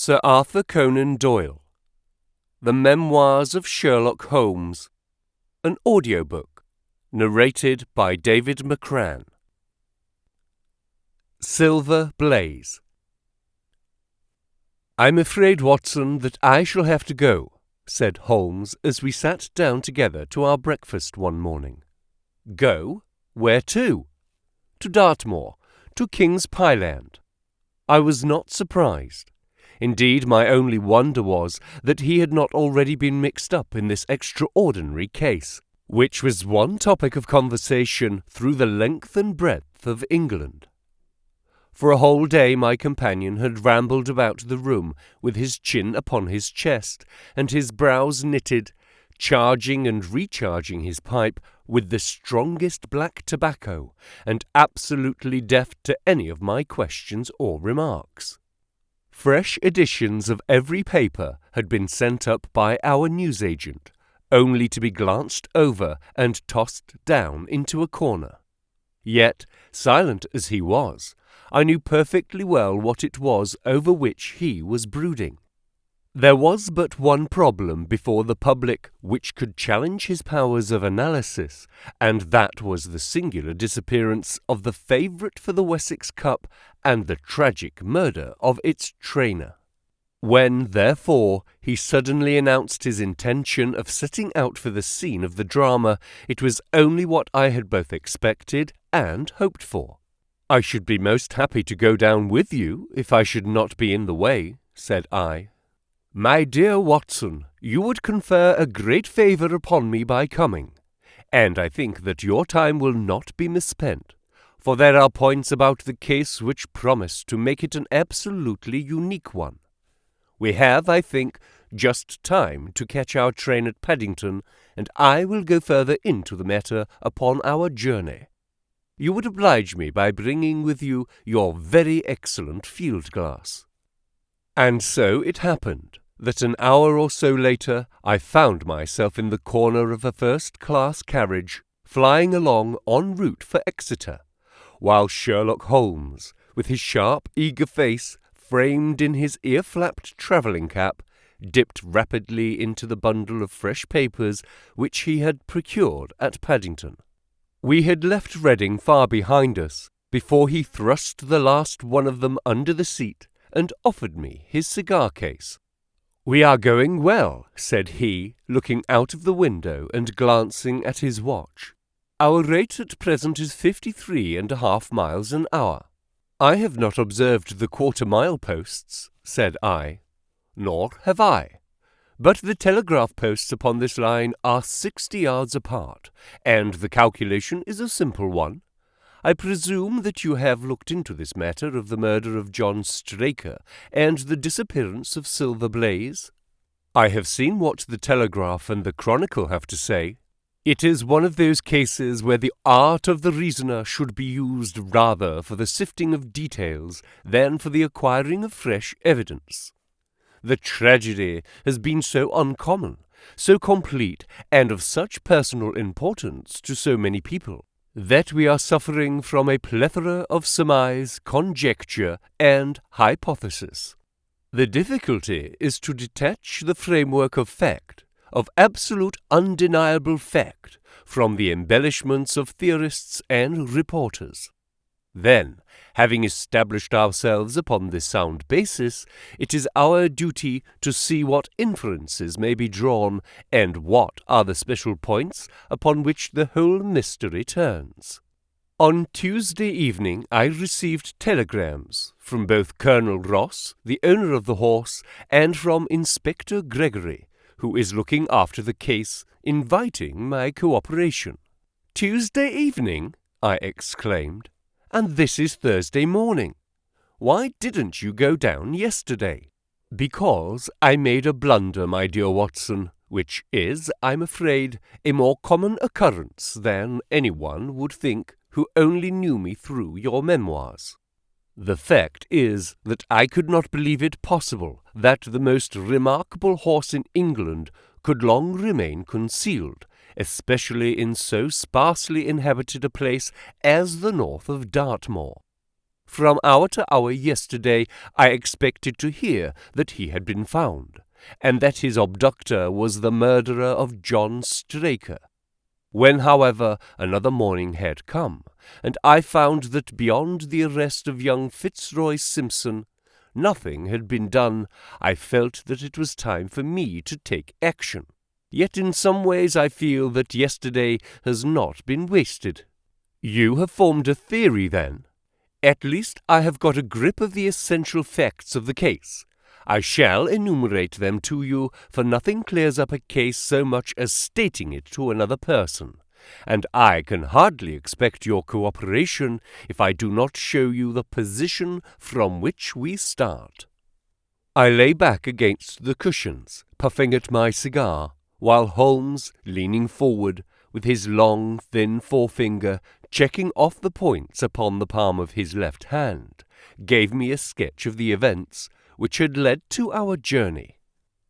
Sir Arthur Conan Doyle, The Memoirs of Sherlock Holmes, an audiobook, narrated by David McCran. Silver Blaze. "I'm afraid, Watson, that I shall have to go," said Holmes as we sat down together to our breakfast one morning. "Go? Where to?" "To Dartmoor, to King's Pyland." I was not surprised. Indeed, my only wonder was that he had not already been mixed up in this extraordinary case, which was one topic of conversation through the length and breadth of England. For a whole day my companion had rambled about the room with his chin upon his chest and his brows knitted, charging and recharging his pipe with the strongest black tobacco, and absolutely deaf to any of my questions or remarks. Fresh editions of every paper had been sent up by our newsagent, only to be glanced over and tossed down into a corner. Yet, silent as he was, I knew perfectly well what it was over which he was brooding. There was but one problem before the public which could challenge his powers of analysis, and that was the singular disappearance of the favourite for the Wessex Cup and the tragic murder of its trainer. When, therefore, he suddenly announced his intention of setting out for the scene of the drama, it was only what I had both expected and hoped for. "I should be most happy to go down with you, if I should not be in the way," said I. "My dear Watson, you would confer a great favour upon me by coming, and I think that your time will not be misspent, for there are points about the case which promise to make it an absolutely unique one. We have, I think, just time to catch our train at Paddington, and I will go further into the matter upon our journey. You would oblige me by bringing with you your very excellent field-glass." And so it happened that an hour or so later I found myself in the corner of a first-class carriage, flying along en route for Exeter, while Sherlock Holmes, with his sharp, eager face framed in his ear-flapped travelling cap, dipped rapidly into the bundle of fresh papers which he had procured at Paddington. We had left Reading far behind us before he thrust the last one of them under the seat and offered me his cigar-case. "We are going well," said he, looking out of the window and glancing at his watch. "Our rate at present is 53.5 miles an hour." "I have not observed the quarter-mile posts," said I. "Nor have I. But the telegraph posts upon this line are 60 yards apart, and the calculation is a simple one. I presume that you have looked into this matter of the murder of John Straker and the disappearance of Silver Blaze?" "I have seen what the Telegraph and the Chronicle have to say. It is one of those cases where the art of the reasoner should be used rather for the sifting of details than for the acquiring of fresh evidence. The tragedy has been so uncommon, so complete, and of such personal importance to so many people, that we are suffering from a plethora of surmise, conjecture, and hypothesis. The difficulty is to detach the framework of fact, of absolute undeniable fact, from the embellishments of theorists and reporters. Then, having established ourselves upon this sound basis, it is our duty to see what inferences may be drawn, and what are the special points upon which the whole mystery turns. On Tuesday evening I received telegrams from both Colonel Ross, the owner of the horse, and from Inspector Gregory, who is looking after the case, inviting my cooperation." "Tuesday evening?" I exclaimed. "And this is Thursday morning. Why didn't you go down yesterday?" "Because I made a blunder, my dear Watson, which is, I'm afraid, a more common occurrence than anyone would think who only knew me through your memoirs. The fact is that I could not believe it possible that the most remarkable horse in England could long remain concealed, especially in so sparsely inhabited a place as the north of Dartmoor. From hour to hour yesterday I expected to hear that he had been found, and that his abductor was the murderer of John Straker. When, however, another morning had come, and I found that beyond the arrest of young Fitzroy Simpson, nothing had been done, I felt that it was time for me to take action. Yet in some ways I feel that yesterday has not been wasted. You have formed a theory, then? At least I have got a grip of the essential facts of the case. I shall enumerate them to you, for nothing clears up a case so much as stating it to another person, and I can hardly expect your cooperation if I do not show you the position from which we start. I lay back against the cushions, puffing at my cigar, while Holmes, leaning forward, with his long, thin forefinger checking off the points upon the palm of his left hand, gave me a sketch of the events which had led to our journey.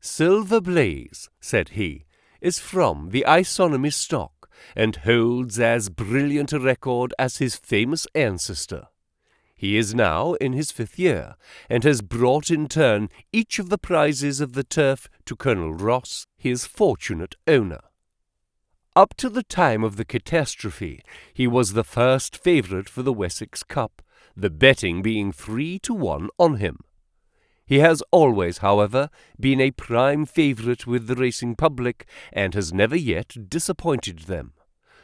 "Silver Blaze," said he, "is from the isonomy stock, and holds as brilliant a record as his famous ancestor. He is now in his 5th year, and has brought in turn each of the prizes of the turf to Colonel Ross, his fortunate owner. Up to the time of the catastrophe, he was the first favourite for the Wessex Cup, the betting being 3-1 on him. He has always, however, been a prime favourite with the racing public, and has never yet disappointed them,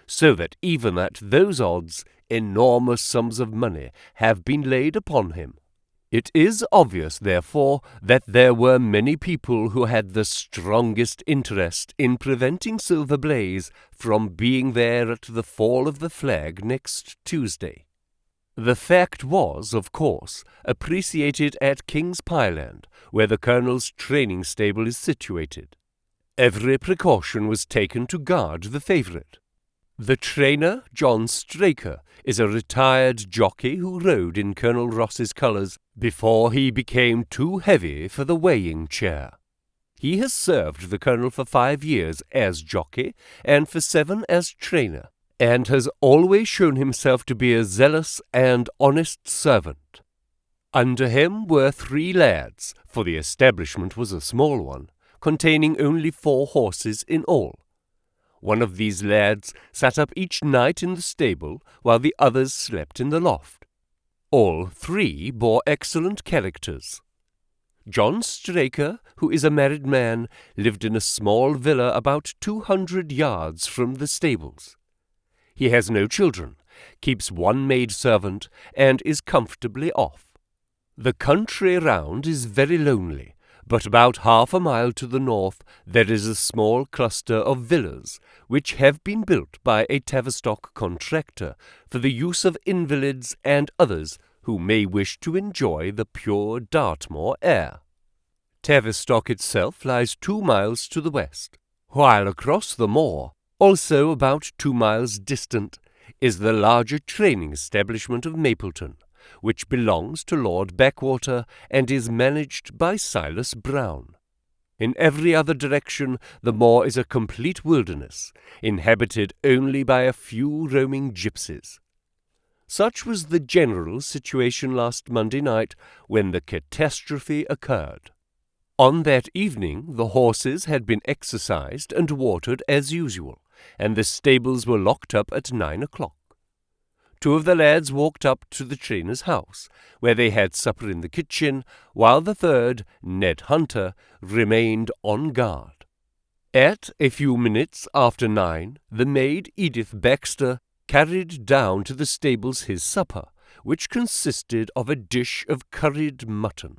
so that even at those odds enormous sums of money have been laid upon him. It is obvious, therefore, that there were many people who had the strongest interest in preventing Silver Blaze from being there at the fall of the flag next Tuesday. The fact was, of course, appreciated at King's Pyland, where the Colonel's training stable is situated. Every precaution was taken to guard the favourite. The trainer, John Straker, is a retired jockey who rode in Colonel Ross's colours before he became too heavy for the weighing chair. He has served the Colonel for 5 years as jockey and for 7 as trainer, and has always shown himself to be a zealous and honest servant. Under him were 3 lads, for the establishment was a small one, containing only 4 horses in all. One of these lads sat up each night in the stable, while the others slept in the loft. All 3 bore excellent characters. John Straker, who is a married man, lived in a small villa about 200 yards from the stables. He has no children, keeps 1 maid-servant, and is comfortably off. The country round is very lonely, but about half a mile to the north there is a small cluster of villas, which have been built by a Tavistock contractor for the use of invalids and others who may wish to enjoy the pure Dartmoor air. Tavistock itself lies 2 miles to the west, while across the moor, also about 2 miles distant, is the larger training establishment of Mapleton, which belongs to Lord Backwater and is managed by Silas Brown. In every other direction the moor is a complete wilderness, inhabited only by a few roaming gypsies. Such was the general situation last Monday night when the catastrophe occurred. On that evening the horses had been exercised and watered as usual, and the stables were locked up at 9 o'clock. 2 of the lads walked up to the trainer's house, where they had supper in the kitchen, while the third, Ned Hunter, remained on guard. At a few minutes after 9, the maid Edith Baxter carried down to the stables his supper, which consisted of a dish of curried mutton.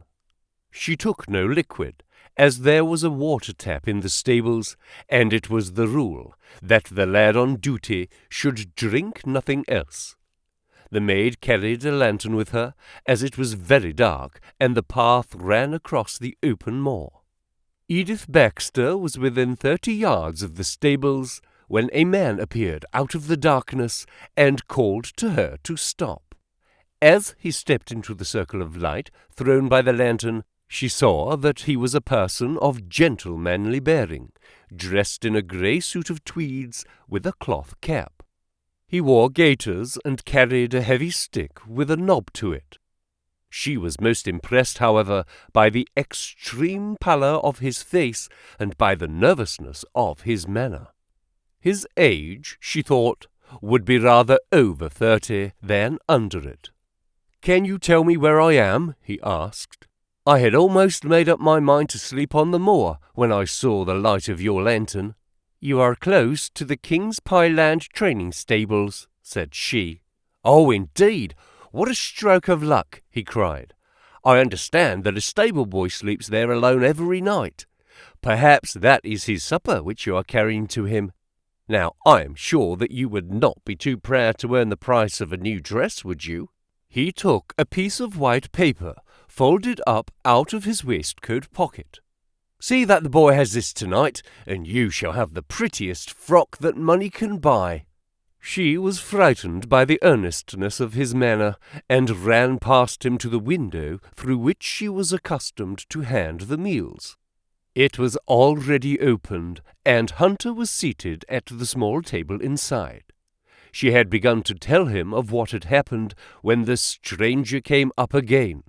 She took no liquid, as there was a water-tap in the stables, and it was the rule that the lad on duty should drink nothing else. The maid carried a lantern with her, as it was very dark, and the path ran across the open moor. Edith Baxter was within 30 yards of the stables when a man appeared out of the darkness and called to her to stop. As he stepped into the circle of light thrown by the lantern, she saw that he was a person of gentlemanly bearing, dressed in a grey suit of tweeds with a cloth cap. He wore gaiters and carried a heavy stick with a knob to it. She was most impressed, however, by the extreme pallor of his face and by the nervousness of his manner. His age, she thought, would be rather over 30 than under it. "Can you tell me where I am?" he asked. "I had almost made up my mind to sleep on the moor when I saw the light of your lantern." "You are close to the King's Pyland training stables," said she. "Oh, indeed! What a stroke of luck!" he cried. "I understand that a stable boy sleeps there alone every night. Perhaps that is his supper which you are carrying to him. Now, I am sure that you would not be too proud to earn the price of a new dress, would you?" He took a piece of white paper, folded up out of his waistcoat pocket. "See that the boy has this tonight, and you shall have the prettiest frock that money can buy." She was frightened by the earnestness of his manner, and ran past him to the window through which she was accustomed to hand the meals. It was already opened, and Hunter was seated at the small table inside. She had begun to tell him of what had happened when the stranger came up again.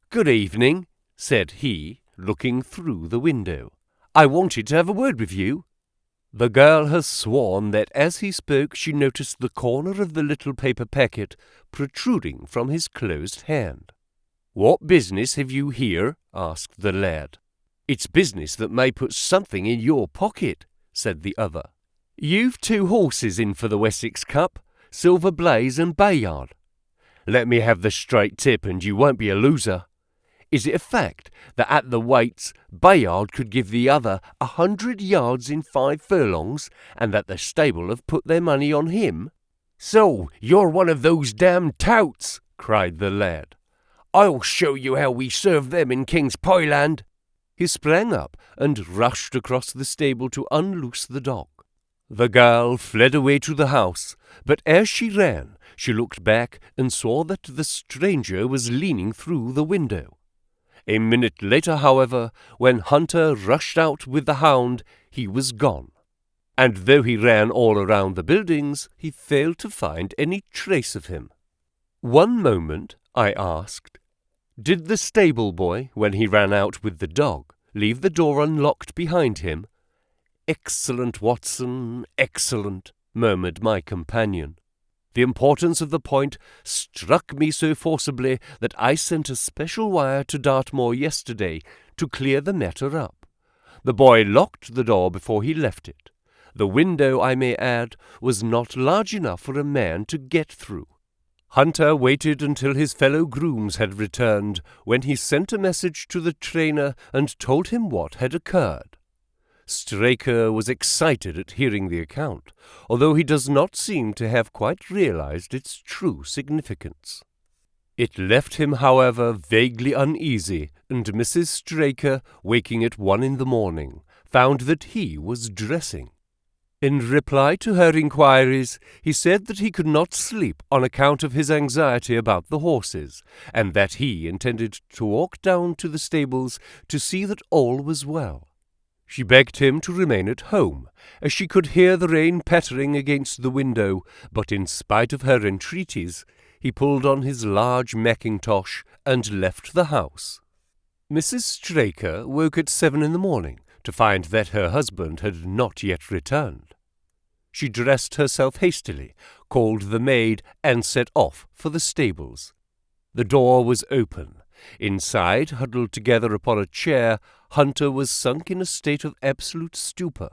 "Good evening," said he, looking through the window. "I wanted to have a word with you." The girl has sworn that as he spoke she noticed the corner of the little paper packet protruding from his closed hand. "What business have you here?" asked the lad. "It's business that may put something in your pocket," said the other. "You've 2 horses in for the Wessex Cup, Silver Blaze and Bayard. Let me have the straight tip and you won't be a loser. Is it a fact that at the weights Bayard could give the other 100 yards in 5 furlongs, and that the stable have put their money on him?" "So you're one of those damned touts!" cried the lad. "I'll show you how we serve them in King's Pyland." He sprang up and rushed across the stable to unloose the dog. The girl fled away to the house, but as she ran, she looked back and saw that the stranger was leaning through the window. A minute later, however, when Hunter rushed out with the hound, he was gone. And though he ran all around the buildings, he failed to find any trace of him. "One moment," I asked. "Did the stable boy, when he ran out with the dog, leave the door unlocked behind him?" "Excellent, Watson, excellent," murmured my companion. The importance of the point struck me so forcibly that I sent a special wire to Dartmoor yesterday to clear the matter up. The boy locked the door before he left it. The window, I may add, was not large enough for a man to get through. Hunter waited until his fellow grooms had returned, when he sent a message to the trainer and told him what had occurred. Straker was excited at hearing the account, although he does not seem to have quite realized its true significance. It left him, however, vaguely uneasy, and Mrs. Straker, waking at 1 in the morning, found that he was dressing. In reply to her inquiries, he said that he could not sleep on account of his anxiety about the horses, and that he intended to walk down to the stables to see that all was well. She begged him to remain at home, as she could hear the rain pattering against the window, but in spite of her entreaties, he pulled on his large mackintosh and left the house. Mrs. Straker woke at 7 in the morning to find that her husband had not yet returned. She dressed herself hastily, called the maid, and set off for the stables. The door was open. Inside, huddled together upon a chair, Hunter was sunk in a state of absolute stupor.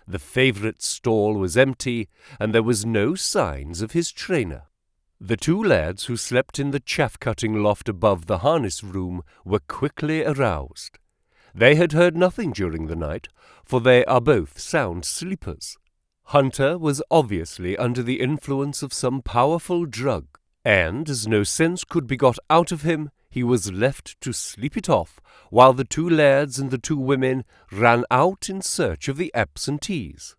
The favourite stall was empty, and there was no signs of his trainer. The 2 lads who slept in the chaff-cutting loft above the harness room were quickly aroused. They had heard nothing during the night, for they are both sound sleepers. Hunter was obviously under the influence of some powerful drug, and as no sense could be got out of him, he was left to sleep it off, while the 2 lads and the 2 women ran out in search of the absentees.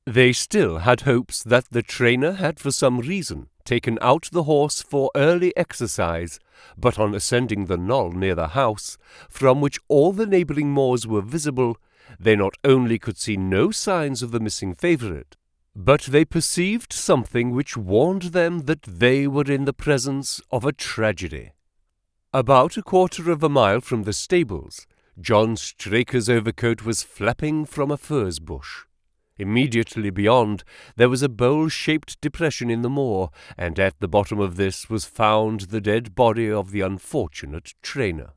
They still had hopes that the trainer had for some reason taken out the horse for early exercise, but on ascending the knoll near the house, from which all the neighbouring moors were visible, they not only could see no signs of the missing favourite, but they perceived something which warned them that they were in the presence of a tragedy. About a quarter of a mile from the stables, John Straker's overcoat was flapping from a furze bush. Immediately beyond, there was a bowl-shaped depression in the moor, and at the bottom of this was found the dead body of the unfortunate trainer.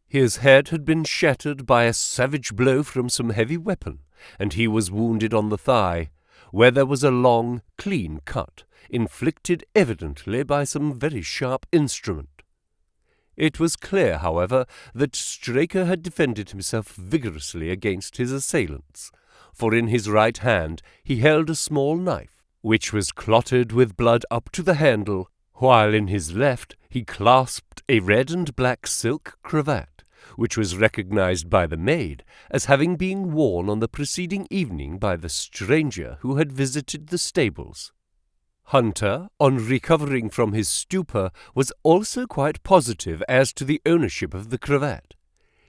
His head had been shattered by a savage blow from some heavy weapon, and he was wounded on the thigh, where there was a long, clean cut, inflicted evidently by some very sharp instrument. It was clear, however, that Straker had defended himself vigorously against his assailants, for in his right hand he held a small knife, which was clotted with blood up to the handle, while in his left he clasped a red and black silk cravat, which was recognized by the maid as having been worn on the preceding evening by the stranger who had visited the stables. Hunter, on recovering from his stupor, was also quite positive as to the ownership of the cravat.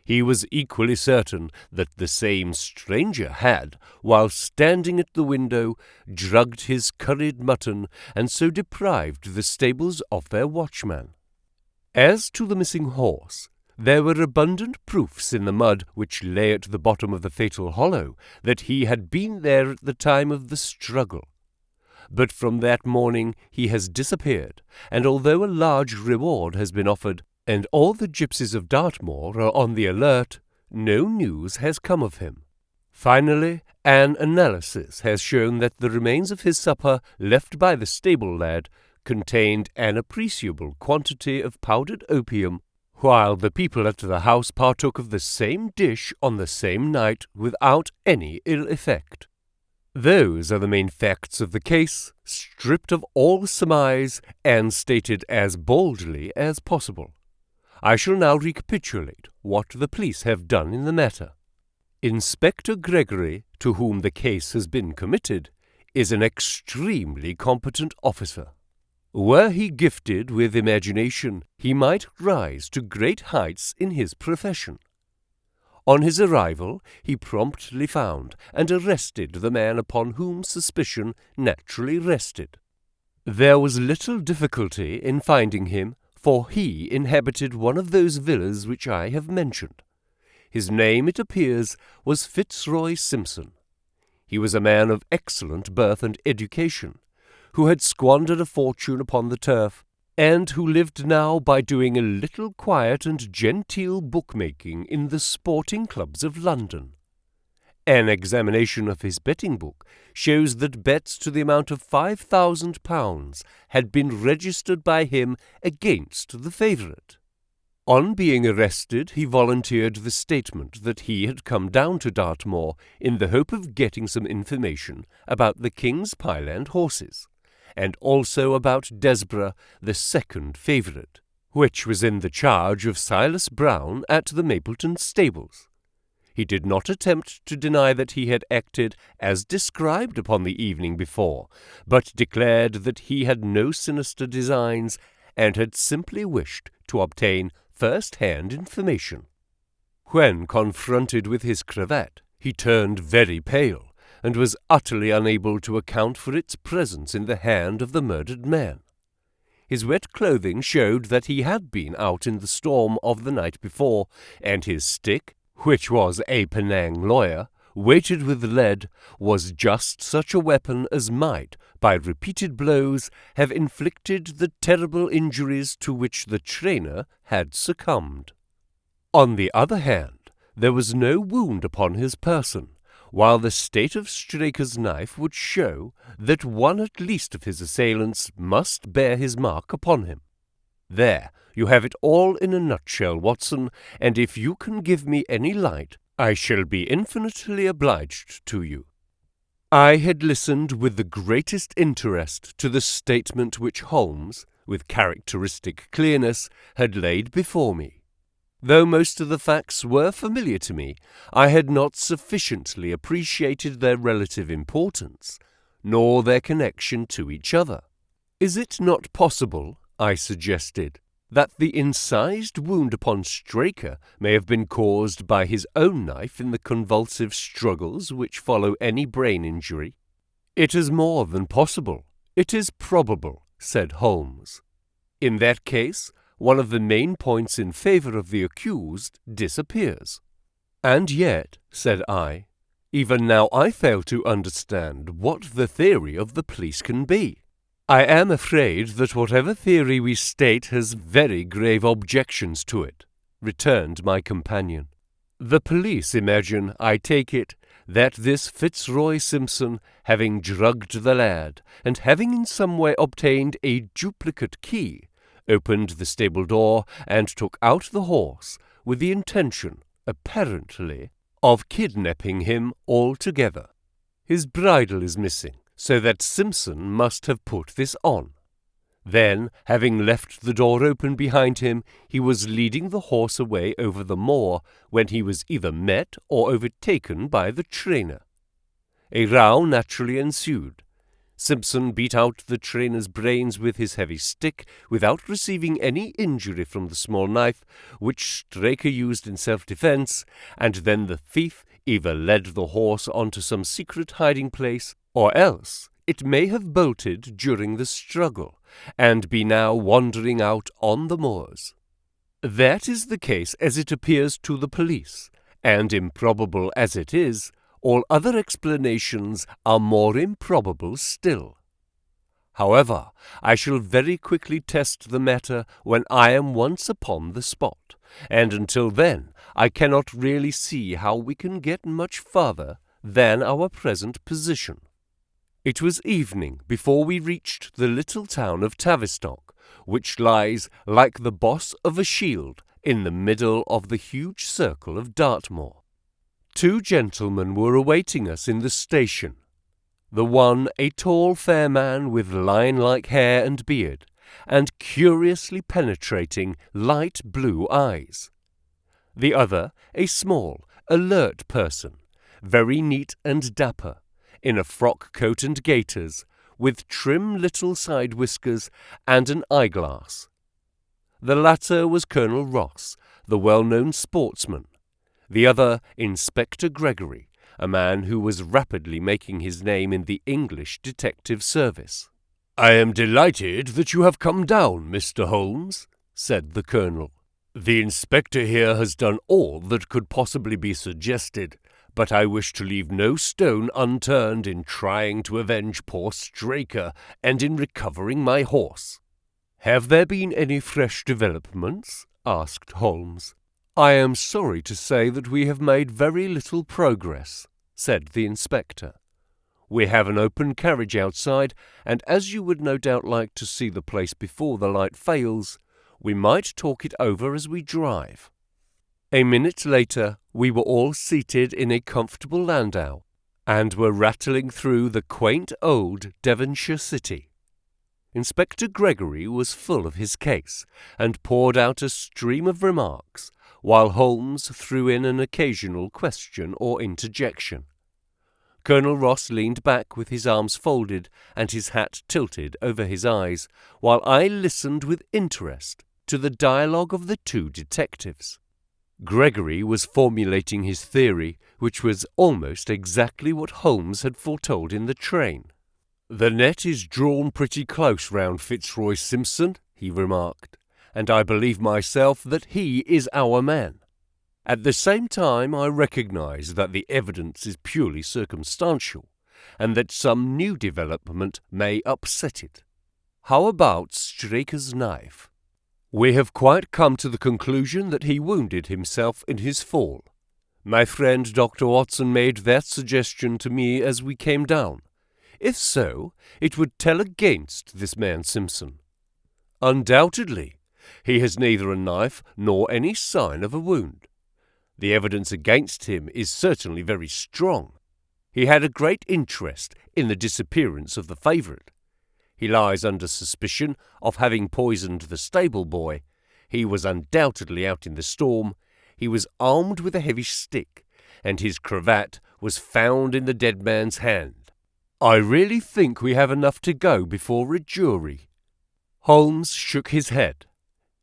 He was equally certain that the same stranger had, while standing at the window, drugged his curried mutton, and so deprived the stables of their watchman. As to the missing horse, there were abundant proofs in the mud which lay at the bottom of the fatal hollow that he had been there at the time of the struggle. But from that morning he has disappeared, and although a large reward has been offered, and all the gypsies of Dartmoor are on the alert, no news has come of him. Finally, an analysis has shown that the remains of his supper left by the stable lad contained an appreciable quantity of powdered opium, while the people at the house partook of the same dish on the same night without any ill effect. Those are the main facts of the case, stripped of all surmise and stated as boldly as possible. I shall now recapitulate what the police have done in the matter. Inspector Gregory, to whom the case has been committed, is an extremely competent officer. Were he gifted with imagination, he might rise to great heights in his profession. On his arrival, he promptly found and arrested the man upon whom suspicion naturally rested. There was little difficulty in finding him, for he inhabited one of those villas which I have mentioned. His name, it appears, was Fitzroy Simpson. He was a man of excellent birth and education, who had squandered a fortune upon the turf, and who lived now by doing a little quiet and genteel bookmaking in the sporting clubs of London. An examination of his betting book shows that bets to the amount of £5,000 had been registered by him against the favourite. On being arrested, he volunteered the statement that he had come down to Dartmoor in the hope of getting some information about the King's Pyland horses, and also about Desborough, the second favourite, which was in the charge of Silas Brown at the Mapleton stables. He did not attempt to deny that he had acted as described upon the evening before, but declared that he had no sinister designs, and had simply wished to obtain first-hand information. When confronted with his cravat, he turned very pale, and was utterly unable to account for its presence in the hand of the murdered man. His wet clothing showed that he had been out in the storm of the night before, and his stick, which was a Penang lawyer, weighted with lead, was just such a weapon as might, by repeated blows, have inflicted the terrible injuries to which the trainer had succumbed. On the other hand, there was no wound upon his person, while the state of Straker's knife would show that one at least of his assailants must bear his mark upon him. There, you have it all in a nutshell, Watson, and if you can give me any light, I shall be infinitely obliged to you. I had listened with the greatest interest to the statement which Holmes, with characteristic clearness, had laid before me. Though most of the facts were familiar to me, I had not sufficiently appreciated their relative importance, nor their connection to each other. Is it not possible, I suggested, that the incised wound upon Straker may have been caused by his own knife in the convulsive struggles which follow any brain injury? It is more than possible. It is probable, said Holmes. In that case, one of the main points in favour of the accused disappears. And yet, said I, even now I fail to understand what the theory of the police can be. I am afraid that whatever theory we state has very grave objections to it, returned my companion. The police imagine, I take it, that this Fitzroy Simpson, having drugged the lad, and having in some way obtained a duplicate key, opened the stable door and took out the horse, with the intention, apparently, of kidnapping him altogether. His bridle is missing, so that Simpson must have put this on. Then, having left the door open behind him, he was leading the horse away over the moor when he was either met or overtaken by the trainer. A row naturally ensued. Simpson beat out the trainer's brains with his heavy stick without receiving any injury from the small knife which Straker used in self-defence, and then the thief either led the horse on to some secret hiding place, or else it may have bolted during the struggle, and be now wandering out on the moors. That is the case as it appears to the police, and improbable as it is, all other explanations are more improbable still. However, I shall very quickly test the matter when I am once upon the spot, and until then I cannot really see how we can get much farther than our present position. It was evening before we reached the little town of Tavistock, which lies like the boss of a shield in the middle of the huge circle of Dartmoor. 2 gentlemen were awaiting us in the station. The one a tall fair man with lion-like hair and beard, and curiously penetrating light blue eyes. The other a small, alert person, very neat and dapper, in a frock coat and gaiters, with trim little side whiskers and an eyeglass. The latter was Colonel Ross, the well-known sportsman. The other, Inspector Gregory, a man who was rapidly making his name in the English detective service. "I am delighted that you have come down, Mr. Holmes," said the Colonel. "The Inspector here has done all that could possibly be suggested, but I wish to leave no stone unturned in trying to avenge poor Straker and in recovering my horse." "Have there been any fresh developments?" asked Holmes. "I am sorry to say that we have made very little progress," said the inspector. "We have an open carriage outside, and as you would no doubt like to see the place before the light fails, we might talk it over as we drive." A minute later, we were all seated in a comfortable landau, and were rattling through the quaint old Devonshire city. Inspector Gregory was full of his case, and poured out a stream of remarks, while Holmes threw in an occasional question or interjection. Colonel Ross leaned back with his arms folded and his hat tilted over his eyes, while I listened with interest to the dialogue of the 2 detectives. Gregory was formulating his theory, which was almost exactly what Holmes had foretold in the train. "The net is drawn pretty close round Fitzroy Simpson," he remarked, "and I believe myself that he is our man. At the same time I recognize that the evidence is purely circumstantial, and that some new development may upset it. How about Straker's knife? We have quite come to the conclusion that he wounded himself in his fall. My friend Dr. Watson made that suggestion to me as we came down. If so, it would tell against this man Simpson. Undoubtedly, he has neither a knife nor any sign of a wound. The evidence against him is certainly very strong. He had a great interest in the disappearance of the favourite. He lies under suspicion of having poisoned the stable boy. He was undoubtedly out in the storm. He was armed with a heavy stick, and his cravat was found in the dead man's hand. I really think we have enough to go before a jury." Holmes shook his head.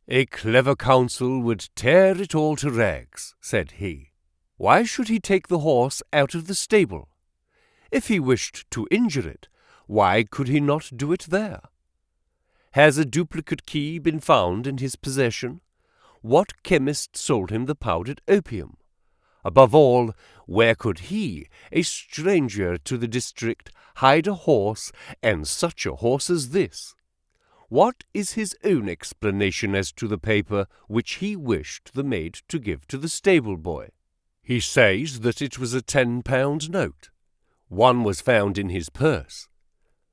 "A clever counsel would tear it all to rags," said he. "Why should he take the horse out of the stable? If he wished to injure it, why could he not do it there? Has a duplicate key been found in his possession? What chemist sold him the powdered opium? Above all, where could he, a stranger to the district, hide a horse, and such a horse as this? What is his own explanation as to the paper which he wished the maid to give to the stable boy? He says that it was a £10 note. One was found in his purse.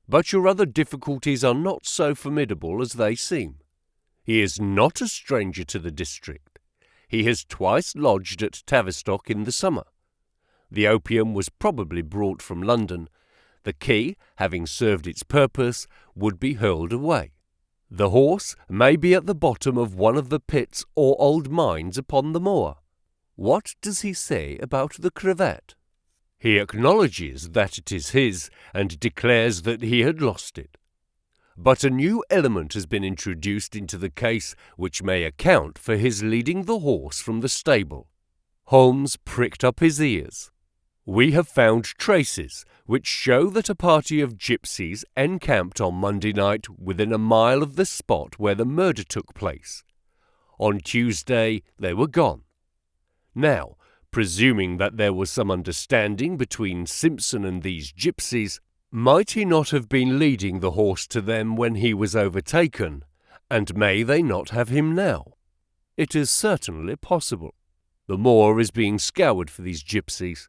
But your other difficulties are not so formidable as they seem. He is not a stranger to the district. He has twice lodged at Tavistock in the summer. The opium was probably brought from London. The key, having served its purpose, would be hurled away. The horse may be at the bottom of one of the pits or old mines upon the moor. What does he say about the cravat? He acknowledges that it is his, and declares that he had lost it. But a new element has been introduced into the case which may account for his leading the horse from the stable. Holmes pricked up his ears. We have found traces which show that a party of gypsies encamped on Monday night within a mile of the spot where the murder took place. On Tuesday they were gone. Now, presuming that there was some understanding between Simpson and these gypsies, might he not have been leading the horse to them when he was overtaken, and may they not have him now? It is certainly possible. The moor is being scoured for these gypsies.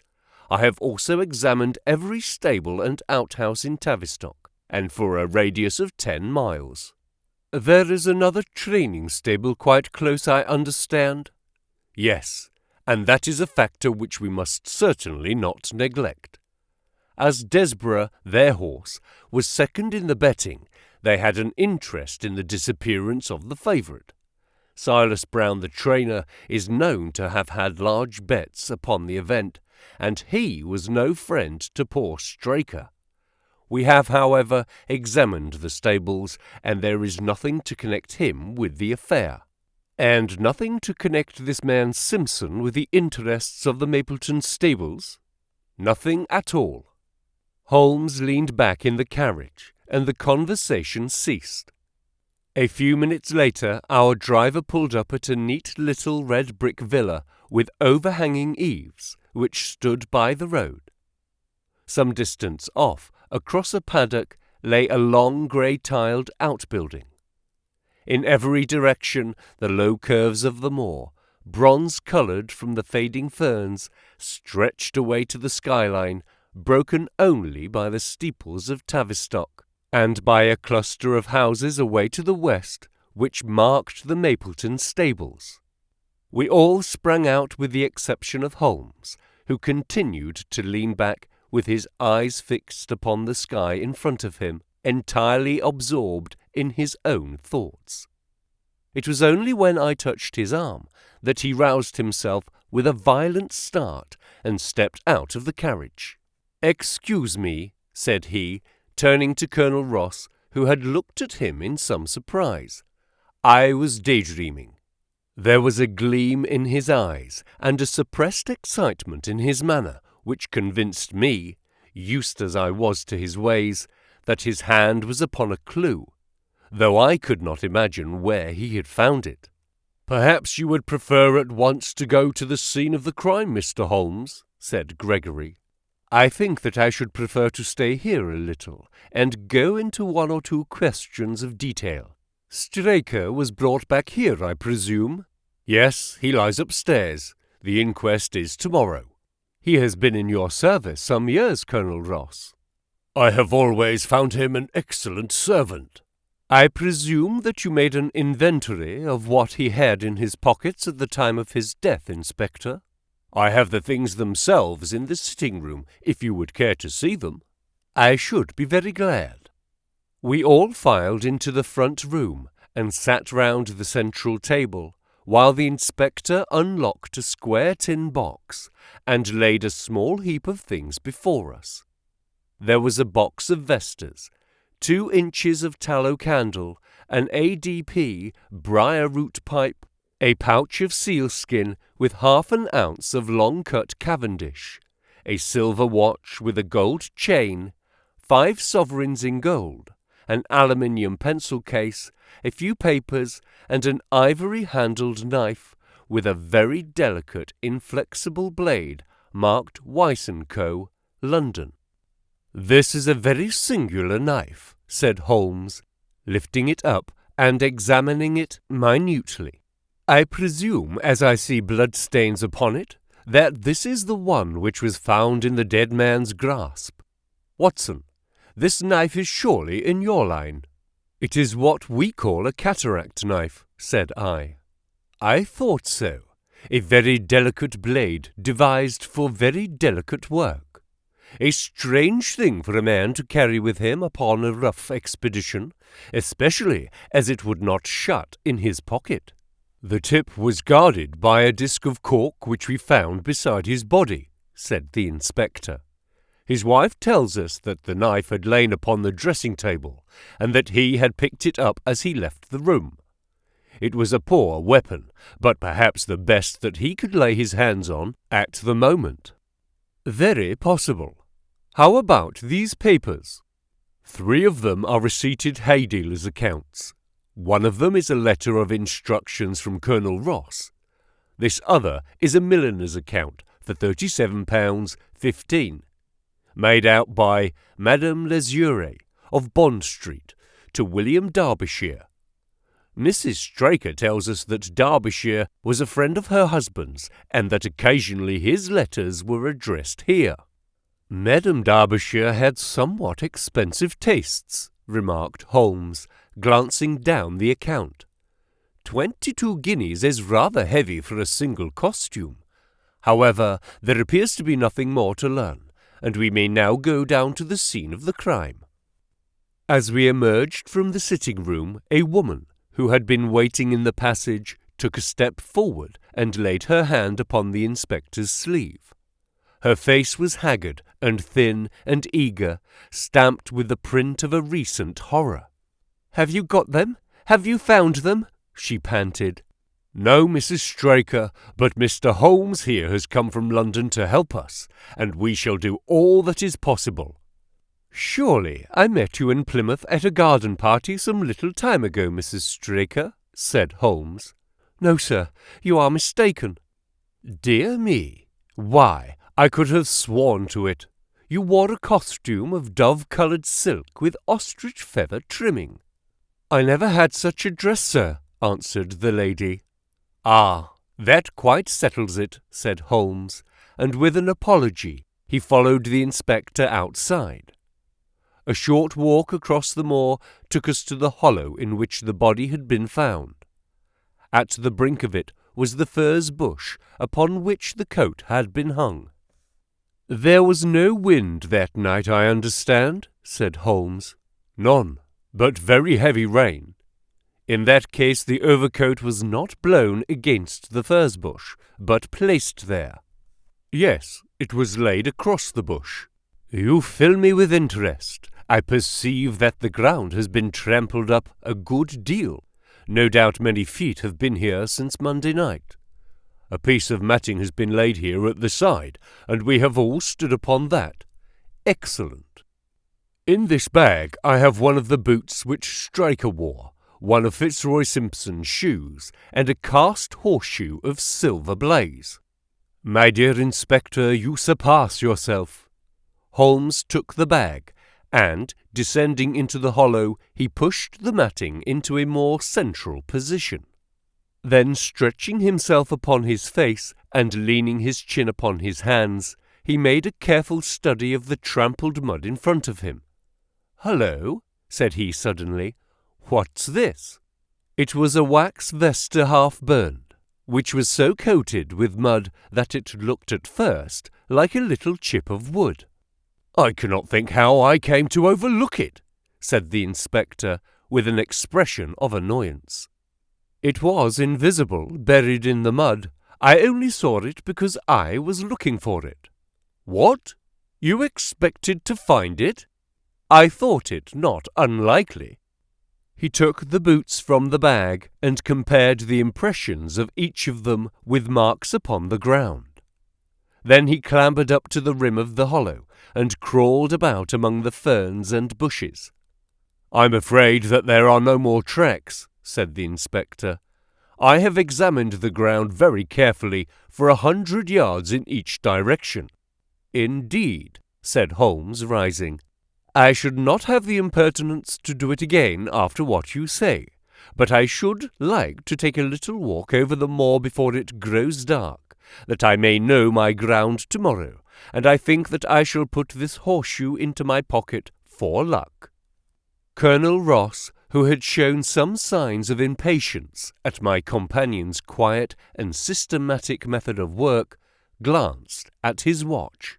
I have also examined every stable and outhouse in Tavistock, and for a radius of 10 miles. There is another training stable quite close, I understand? Yes, and that is a factor which we must certainly not neglect. As Desborough, their horse, was second in the betting, they had an interest in the disappearance of the favourite. Silas Brown, the trainer, is known to have had large bets upon the event, and he was no friend to poor Straker. We have, however, examined the stables, and there is nothing to connect him with the affair. And nothing to connect this man Simpson with the interests of the Mapleton stables? Nothing at all. Holmes leaned back in the carriage, and the conversation ceased. A few minutes later, our driver pulled up at a neat little red brick villa with overhanging eaves, which stood by the road. Some distance off, across a paddock, lay a long grey-tiled outbuilding. In every direction, the low curves of the moor, bronze-coloured from the fading ferns, stretched away to the skyline, broken only by the steeples of Tavistock, and by a cluster of houses away to the west, which marked the Mapleton stables. We all sprang out with the exception of Holmes, who continued to lean back with his eyes fixed upon the sky in front of him, entirely absorbed in his own thoughts. It was only when I touched his arm that he roused himself with a violent start and stepped out of the carriage. "Excuse me," said he, turning to Colonel Ross, who had looked at him in some surprise. "I was daydreaming." There was a gleam in his eyes and a suppressed excitement in his manner which convinced me, used as I was to his ways, that his hand was upon a clue, though I could not imagine where he had found it. "Perhaps you would prefer at once to go to the scene of the crime, Mr. Holmes," said Gregory. "I think that I should prefer to stay here a little, and go into one or two questions of detail. Straker was brought back here, I presume?" "Yes, he lies upstairs. The inquest is tomorrow." "He has been in your service some years, Colonel Ross." "I have always found him an excellent servant." "I presume that you made an inventory of what he had in his pockets at the time of his death, Inspector?" "I have the things themselves in the sitting-room, if you would care to see them." "I should be very glad." We all filed into the front room and sat round the central table, while the inspector unlocked a square tin box and laid a small heap of things before us. There was a box of vestas, 2 inches of tallow candle, an ADP briar-root pipe, a pouch of sealskin with 1/2 ounce of long-cut Cavendish, a silver watch with a gold chain, 5 sovereigns in gold, an aluminium pencil case, a few papers, and an ivory-handled knife with a very delicate, inflexible blade marked Weiss & Co., London. "This is a very singular knife," said Holmes, lifting it up and examining it minutely. "I presume, as I see bloodstains upon it, that this is the one which was found in the dead man's grasp. Watson, this knife is surely in your line." "It is what we call a cataract knife," said I. "I thought so. A very delicate blade devised for very delicate work. A strange thing for a man to carry with him upon a rough expedition, especially as it would not shut in his pocket." "The tip was guarded by a disc of cork which we found beside his body," said the inspector. "His wife tells us that the knife had lain upon the dressing-table, and that he had picked it up as he left the room. It was a poor weapon, but perhaps the best that he could lay his hands on at the moment." "Very possible. How about these papers?" "3 of them are receipted hay dealers' accounts. One of them is a letter of instructions from Colonel Ross. This other is a milliner's account for £37.15, made out by Madame Lesure of Bond Street to William Derbyshire. Mrs. Straker tells us that Derbyshire was a friend of her husband's, and that occasionally his letters were addressed here." "Madame Derbyshire had somewhat expensive tastes," remarked Holmes, glancing down the account. 22 guineas is rather heavy for a single costume. However, there appears to be nothing more to learn, and we may now go down to the scene of the crime." As we emerged from the sitting-room, a woman, who had been waiting in the passage, took a step forward and laid her hand upon the inspector's sleeve. Her face was haggard and thin and eager, stamped with the print of a recent horror. "Have you got them? Have you found them?" she panted. "No, Mrs. Straker, but Mr. Holmes here has come from London to help us, and we shall do all that is possible." "Surely I met you in Plymouth at a garden party some little time ago, Mrs. Straker," said Holmes. "No, sir, you are mistaken." "Dear me! Why, I could have sworn to it. You wore a costume of dove-coloured silk with ostrich feather trimming." "I never had such a dress, sir," answered the lady. "Ah, that quite settles it," said Holmes, and with an apology he followed the inspector outside. A short walk across the moor took us to the hollow in which the body had been found. At the brink of it was the furze bush upon which the coat had been hung. "There was no wind that night, I understand," said Holmes. "None, but very heavy rain. In that case the overcoat was not blown against the furze bush, but placed there." "Yes, it was laid across the bush." "You fill me with interest. I perceive that the ground has been trampled up a good deal. No doubt many feet have been here since Monday night. A piece of matting has been laid here at the side, and we have all stood upon that. Excellent. In this bag I have one of the boots which Straker wore, one of Fitzroy Simpson's shoes, and a cast horseshoe of silver blaze." "My dear Inspector, you surpass yourself." Holmes took the bag, and, descending into the hollow, he pushed the matting into a more central position. Then, stretching himself upon his face and leaning his chin upon his hands, he made a careful study of the trampled mud in front of him. "Hullo," said he suddenly, "what's this?" It was a wax vesta half-burned, which was so coated with mud that it looked at first like a little chip of wood. "I cannot think how I came to overlook it," said the inspector, with an expression of annoyance. "It was invisible, buried in the mud. I only saw it because I was looking for it." "What? You expected to find it?" "I thought it not unlikely." He took the boots from the bag and compared the impressions of each of them with marks upon the ground. Then he clambered up to the rim of the hollow and crawled about among the ferns and bushes. "I'm afraid that there are no more tracks," said the inspector. "I have examined the ground very carefully for 100 yards in each direction." "Indeed," said Holmes, rising. "I should not have the impertinence to do it again after what you say, but I should like to take a little walk over the moor before it grows dark, that I may know my ground tomorrow, and I think that I shall put this horseshoe into my pocket for luck." Colonel Ross, who had shown some signs of impatience at my companion's quiet and systematic method of work, glanced at his watch.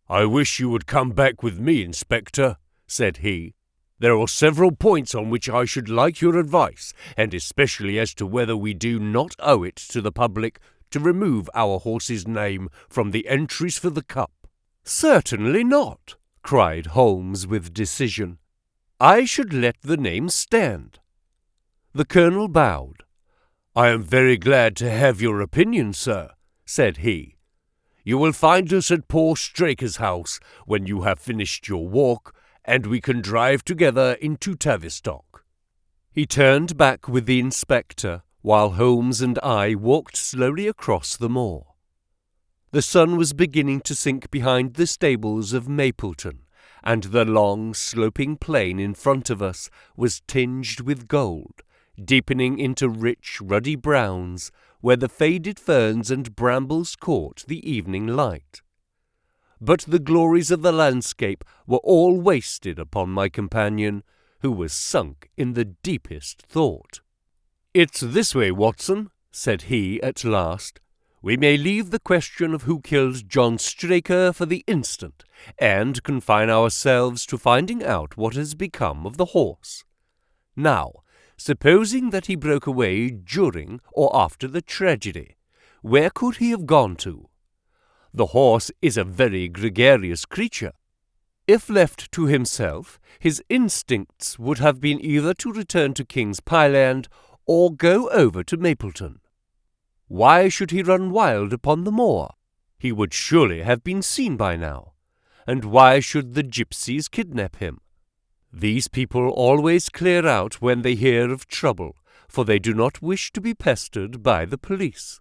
"I wish you would come back with me, Inspector," said he. "There are several points on which I should like your advice, and especially as to whether we do not owe it to the public to remove our horse's name from the entries for the Cup." "Certainly not," cried Holmes with decision. "I should let the name stand." The Colonel bowed. "I am very glad to have your opinion, sir," said he. "You will find us at poor Straker's house when you have finished your walk, and we can drive together into Tavistock." He turned back with the inspector, while Holmes and I walked slowly across the moor. The sun was beginning to sink behind the stables of Mapleton, and the long, sloping plain in front of us was tinged with gold, deepening into rich, ruddy browns, where the faded ferns and brambles caught the evening light. But the glories of the landscape were all wasted upon my companion, who was sunk in the deepest thought. "It's this way, Watson," said he at last. "We may leave the question of who killed John Straker for the instant, and confine ourselves to finding out what has become of the horse. Now, supposing that he broke away during or after the tragedy, where could he have gone to? The horse is a very gregarious creature. If left to himself, his instincts would have been either to return to King's Pyland or go over to Mapleton. Why should he run wild upon the moor? He would surely have been seen by now. And why should the gypsies kidnap him? These people always clear out when they hear of trouble, for they do not wish to be pestered by the police.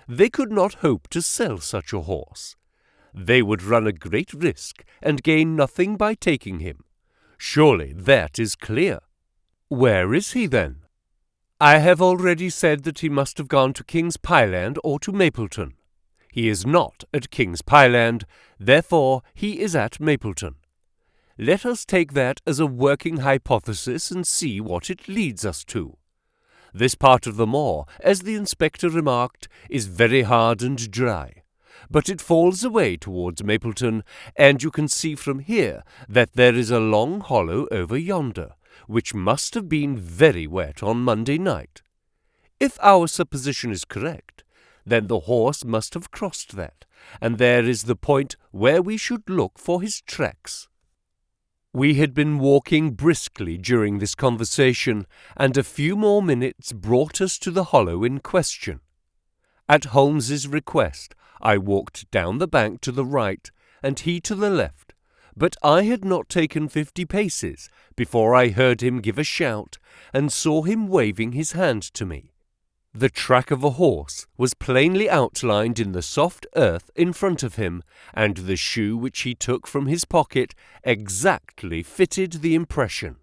They could not hope to sell such a horse. They would run a great risk and gain nothing by taking him. Surely that is clear. Where is he, then? I have already said that he must have gone to King's Pyland or to Mapleton. He is not at King's Pyland, therefore he is at Mapleton. Let us take that as a working hypothesis and see what it leads us to. This part of the moor, as the inspector remarked, is very hard and dry, but it falls away towards Mapleton, and you can see from here that there is a long hollow over yonder, which must have been very wet on Monday night. If our supposition is correct, then the horse must have crossed that, and there is the point where we should look for his tracks. We had been walking briskly during this conversation, and a few more minutes brought us to the hollow in question. At Holmes's request, I walked down the bank to the right, and he to the left, but I had not taken 50 paces before I heard him give a shout, and saw him waving his hand to me. The track of a horse was plainly outlined in the soft earth in front of him, and the shoe which he took from his pocket exactly fitted the impression.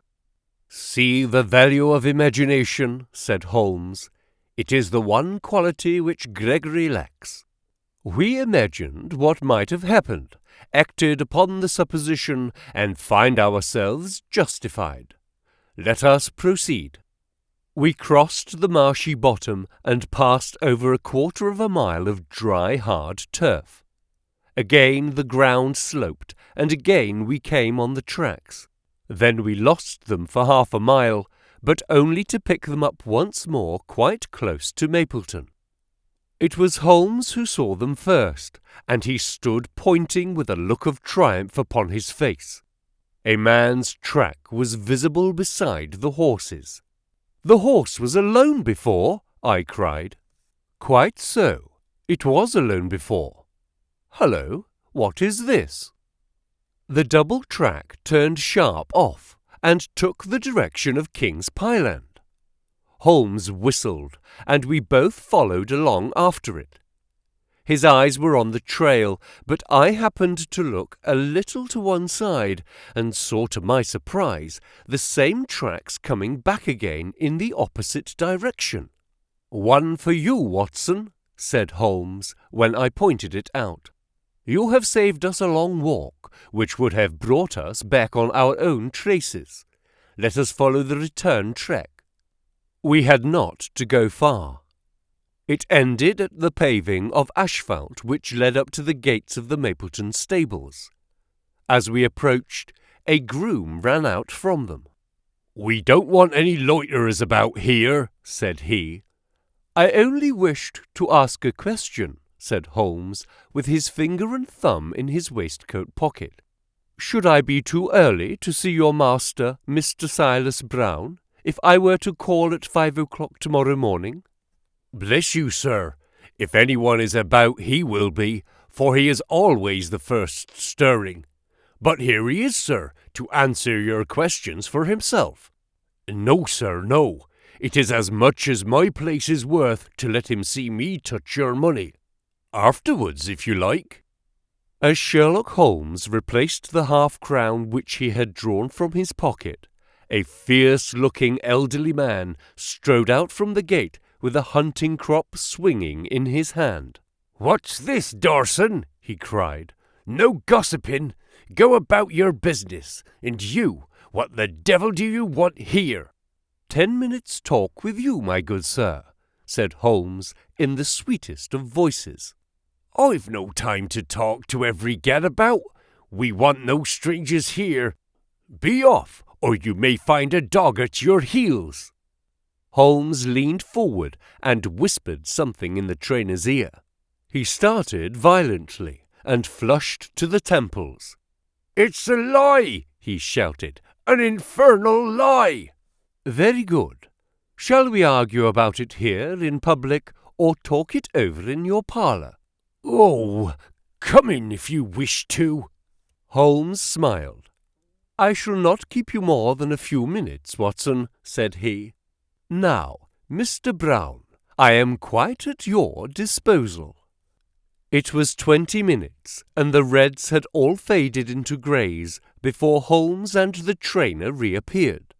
"See the value of imagination," said Holmes. "It is the one quality which Gregory lacks. We imagined what might have happened, acted upon the supposition, and find ourselves justified. Let us proceed." We crossed the marshy bottom and passed over a quarter of a mile of dry, hard turf. Again the ground sloped, and again we came on the tracks. Then we lost them for half a mile, but only to pick them up once more quite close to Mapleton. It was Holmes who saw them first, and he stood pointing with a look of triumph upon his face. A man's track was visible beside the horse's. "The horse was alone before," I cried. "Quite so. It was alone before. Hullo, what is this?" The double track turned sharp off, and took the direction of King's Pyland. Holmes whistled, and we both followed along after it. His eyes were on the trail, but I happened to look a little to one side and saw, to my surprise, the same tracks coming back again in the opposite direction. "One for you, Watson," said Holmes, when I pointed it out. "You have saved us a long walk, which would have brought us back on our own traces. Let us follow the return trek." We had not to go far. It ended at the paving of asphalt which led up to the gates of the Mapleton stables. As we approached, a groom ran out from them. "We don't want any loiterers about here," said he. "I only wished to ask a question," said Holmes, with his finger and thumb in his waistcoat pocket. "Should I be too early to see your master, Mr. Silas Brown, if I were to call at 5 o'clock tomorrow morning?" "Bless you, sir, if anyone is about he will be, for he is always the first stirring. But here he is, sir, to answer your questions for himself." "No, sir, no. It is as much as my place is worth to let him see me touch your money. Afterwards, if you like." As Sherlock Holmes replaced the half-crown which he had drawn from his pocket, a fierce-looking elderly man strode out from the gate with a hunting crop swinging in his hand. "What's this, Dawson?" he cried. "No gossiping. Go about your business. And you, what the devil do you want here?" "10 minutes' talk with you, my good sir," said Holmes in the sweetest of voices. "I've no time to talk to every gadabout. We want no strangers here. Be off, or you may find a dog at your heels." Holmes leaned forward and whispered something in the trainer's ear. He started violently and flushed to the temples. "It's a lie!" he shouted. "An infernal lie!" "Very good. Shall we argue about it here in public, or talk it over in your parlour?" "Oh, come in if you wish to." Holmes smiled. "I shall not keep you more than a few minutes, Watson," said he. "Now, Mr. Brown, I am quite at your disposal." It was 20 minutes, and the reds had all faded into greys before Holmes and the trainer reappeared.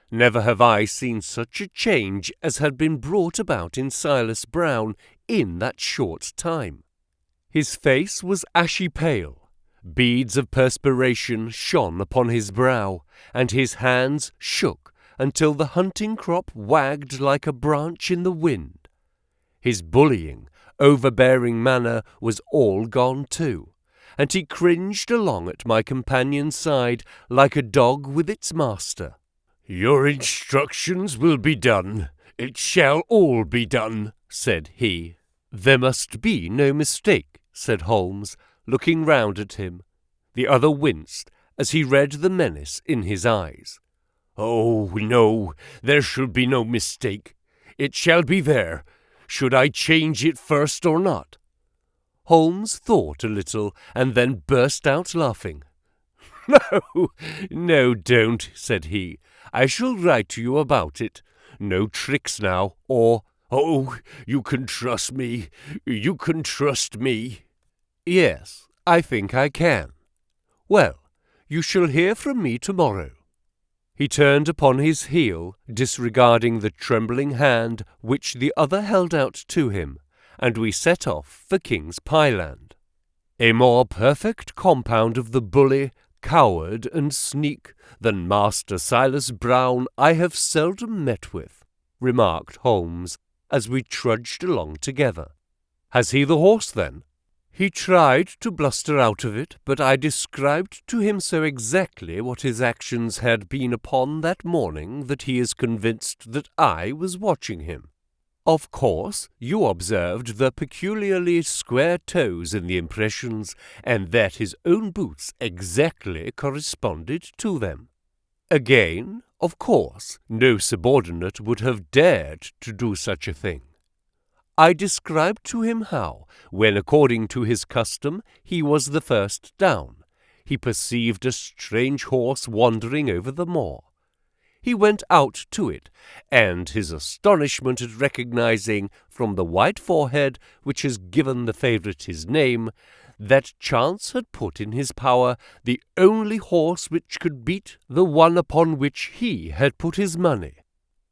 Never have I seen such a change as had been brought about in Silas Brown in that short time. His face was ashy pale. Beads of perspiration shone upon his brow, and his hands shook until the hunting crop wagged like a branch in the wind. His bullying, overbearing manner was all gone too, and he cringed along at my companion's side like a dog with its master. "Your instructions will be done. It shall all be done," said he. "There must be no mistake," said Holmes, looking round at him. The other winced as he read the menace in his eyes. "Oh, no, there shall be no mistake. It shall be there. Should I change it first or not?" Holmes thought a little and then burst out laughing. No, don't," said he. "I shall write to you about it. No tricks now, or—" "Oh, you can trust me. You can trust me." "Yes, I think I can. Well, you shall hear from me tomorrow." He turned upon his heel, disregarding the trembling hand which the other held out to him, and we set off for King's Pyland. A more perfect compound of the bully, coward, and sneak than Master Silas Brown I have seldom met with, remarked Holmes, as we trudged along together. "Has he the horse, then?" "He tried to bluster out of it, but I described to him so exactly what his actions had been upon that morning that he is convinced that I was watching him. Of course, you observed the peculiarly square toes in the impressions, and that his own boots exactly corresponded to them. Again, of course, no subordinate would have dared to do such a thing. I described to him how, when according to his custom he was the first down, he perceived a strange horse wandering over the moor. He went out to it, and his astonishment at recognizing, from the white forehead which has given the favourite his name, that chance had put in his power the only horse which could beat the one upon which he had put his money.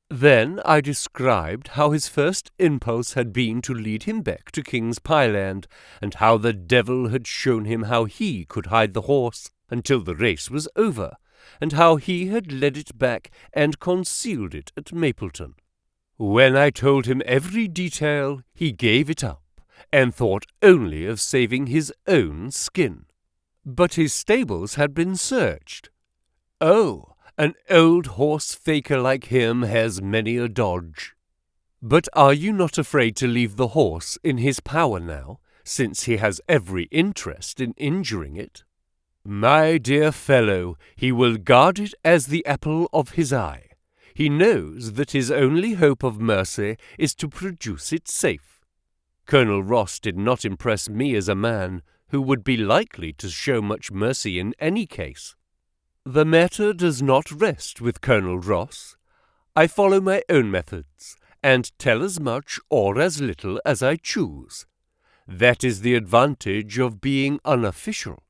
Then I described how his first impulse had been to lead him back to King's Pyland, and how the devil had shown him how he could hide the horse until the race was over, and how he had led it back and concealed it at Mapleton. When I told him every detail, he gave it up, and thought only of saving his own skin. But his stables had been searched. Oh, an old horse-faker like him has many a dodge. But are you not afraid to leave the horse in his power now, since he has every interest in injuring it? My dear fellow, he will guard it as the apple of his eye. He knows that his only hope of mercy is to produce it safe. Colonel Ross did not impress me as a man who would be likely to show much mercy in any case. The matter does not rest with Colonel Ross. I follow my own methods, and tell as much or as little as I choose. That is the advantage of being unofficial.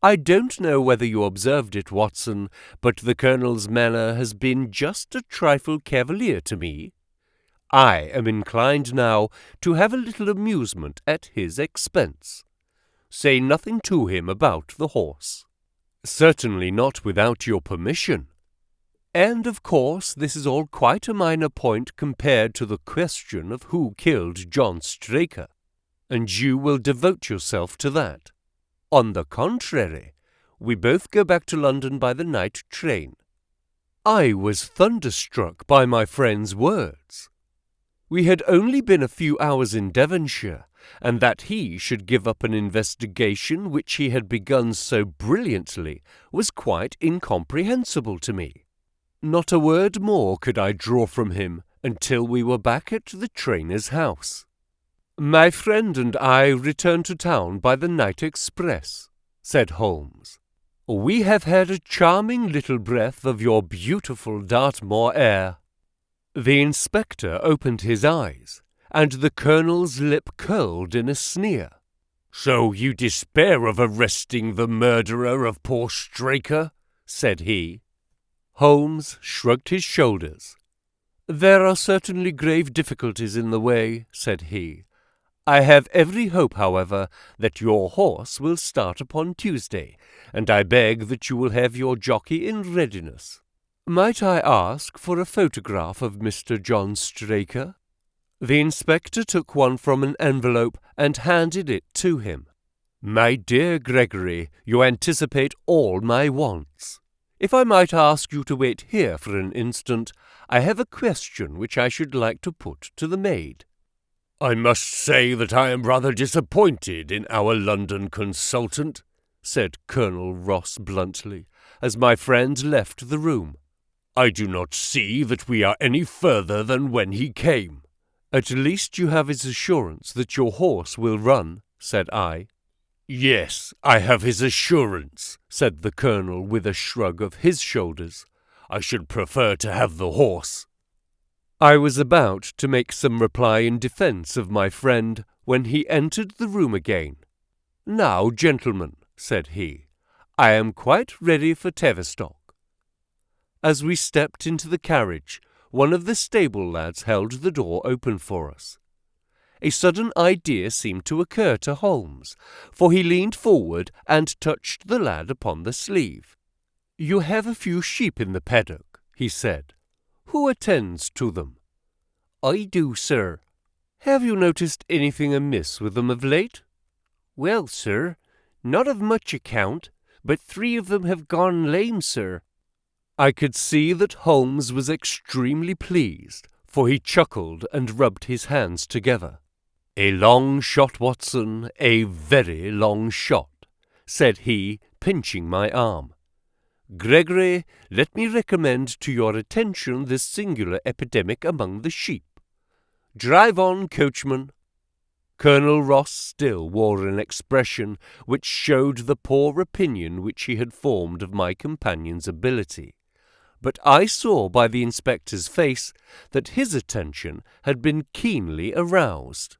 I don't know whether you observed it, Watson, but the Colonel's manner has been just a trifle cavalier to me. I am inclined now to have a little amusement at his expense. Say nothing to him about the horse. Certainly not without your permission. And of course this is all quite a minor point compared to the question of who killed John Straker, and you will devote yourself to that. On the contrary, we both go back to London by the night train. I was thunderstruck by my friend's words. We had only been a few hours in Devonshire, and that he should give up an investigation which he had begun so brilliantly was quite incomprehensible to me. Not a word more could I draw from him until we were back at the trainer's house. My friend and I returned to town by the night express, said Holmes. We have had a charming little breath of your beautiful Dartmoor air. The inspector opened his eyes, and the Colonel's lip curled in a sneer. So you despair of arresting the murderer of poor Straker? Said he. Holmes shrugged his shoulders. There are certainly grave difficulties in the way, said he. I have every hope, however, that your horse will start upon Tuesday, and I beg that you will have your jockey in readiness. Might I ask for a photograph of Mr. John Straker? The inspector took one from an envelope and handed it to him. My dear Gregory, you anticipate all my wants. If I might ask you to wait here for an instant, I have a question which I should like to put to the maid. I must say that I am rather disappointed in our London consultant, said Colonel Ross bluntly, as my friend left the room. I do not see that we are any further than when he came. At least you have his assurance that your horse will run, said I. Yes, I have his assurance, said the Colonel with a shrug of his shoulders. I should prefer to have the horse. I was about to make some reply in defence of my friend when he entered the room again. Now, gentlemen, said he, I am quite ready for Tavistock. As we stepped into the carriage, one of the stable lads held the door open for us. A sudden idea seemed to occur to Holmes, for he leaned forward and touched the lad upon the sleeve. You have a few sheep in the paddock, he said. Who attends to them? I do, sir. Have you noticed anything amiss with them of late? Well, sir, not of much account, but 3 of them have gone lame, sir. I could see that Holmes was extremely pleased, for he chuckled and rubbed his hands together. A long shot, Watson, a very long shot, said he, pinching my arm. Gregory, let me recommend to your attention this singular epidemic among the sheep. Drive on, coachman. Colonel Ross still wore an expression which showed the poor opinion which he had formed of my companion's ability, but I saw by the inspector's face that his attention had been keenly aroused.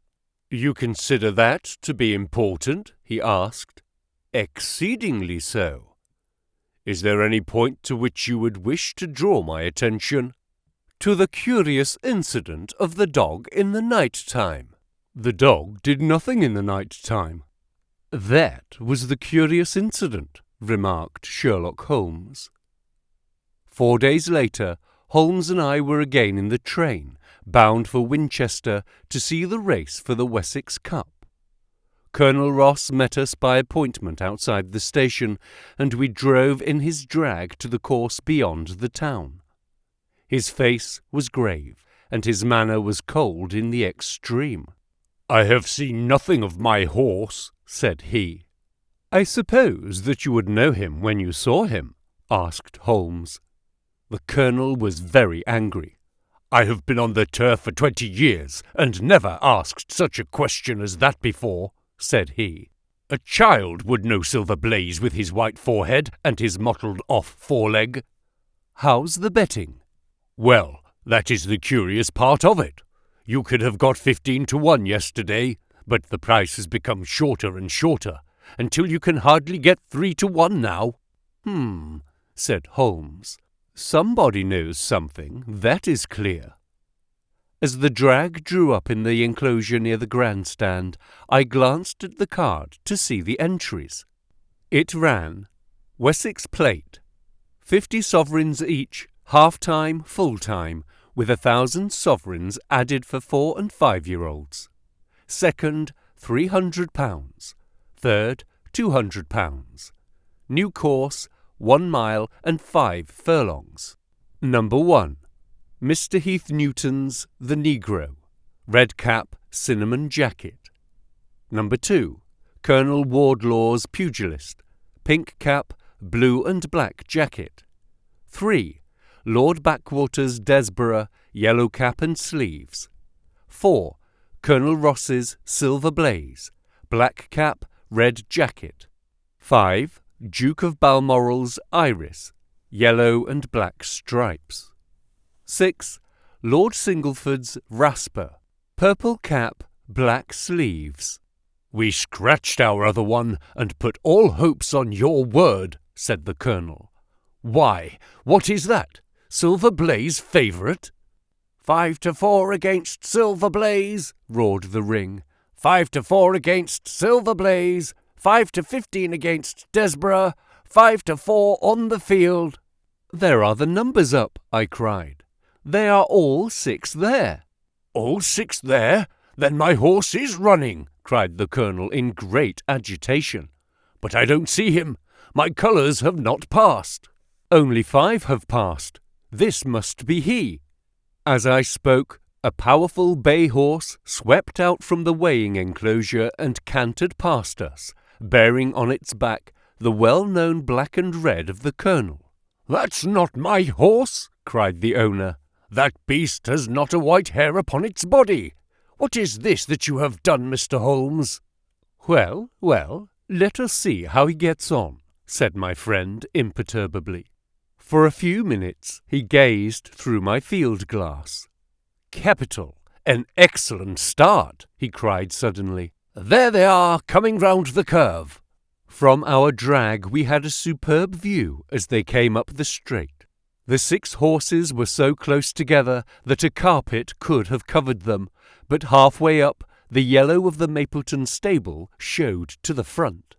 "You consider that to be important?" he asked. "Exceedingly so. Is there any point to which you would wish to draw my attention?" "To the curious incident of the dog in the night time." "The dog did nothing in the night time." "That was the curious incident," remarked Sherlock Holmes. 4 days later, Holmes and I were again in the train, bound for Winchester to see the race for the Wessex Cup. Colonel Ross met us by appointment outside the station, and we drove in his drag to the course beyond the town. His face was grave, and his manner was cold in the extreme. "I have seen nothing of my horse," said he. "I suppose that you would know him when you saw him?" asked Holmes. The colonel was very angry. "I have been on the turf for 20 years, and never asked such a question as that before," said he. "A child would know Silver Blaze with his white forehead and his mottled-off foreleg." "How's the betting?" "Well, that is the curious part of it. You could have got 15 to 1 yesterday, but the price has become shorter and shorter, until you can hardly get 3 to 1 now." Said Holmes. "Somebody knows something, that is clear." As the drag drew up in the enclosure near the grandstand, I glanced at the card to see the entries. It ran, Wessex Plate, 50 sovereigns each, half-time, full-time, with 1,000 sovereigns added for 4 and 5-year-olds. Second, £300. Third, £200. New course, 1 mile and 5 furlongs. Number 1. Mr. Heath Newton's The Negro. Red cap, cinnamon jacket. Number 2. Colonel Wardlaw's Pugilist. Pink cap, blue and black jacket. 3. Lord Backwater's Desborough, yellow cap and sleeves. 4. Colonel Ross's Silver Blaze, black cap, red jacket. 5. Duke of Balmoral's Iris, yellow and black stripes. 6. Lord Singleford's Rasper, purple cap, black sleeves. "We scratched our other one and put all hopes on your word," said the colonel. "Why, what is that? Silver Blaze favourite?" 5 to 4 against Silver Blaze," roared the ring. 5 to 4 against Silver Blaze. 5 to 15 against Desborough. 5 to 4 on the field. "There are the numbers up," I cried. "They are all 6 there." "All 6 there? Then my horse is running," cried the colonel in great agitation. "But I don't see him. My colours have not passed." "Only 5 have passed. This must be he." As I spoke, a powerful bay horse swept out from the weighing enclosure and cantered past us, bearing on its back the well-known black and red of the colonel. "That's not my horse," cried the owner. "That beast has not a white hair upon its body. What is this that you have done, Mr. Holmes?" "Well, well, let us see how he gets on," said my friend imperturbably. For a few minutes he gazed through my field-glass. "Capital! An excellent start!" he cried suddenly. "There they are, coming round the curve." From our drag we had a superb view as they came up the straight. The 6 horses were so close together that a carpet could have covered them, but halfway up, the yellow of the Mapleton stable showed to the front.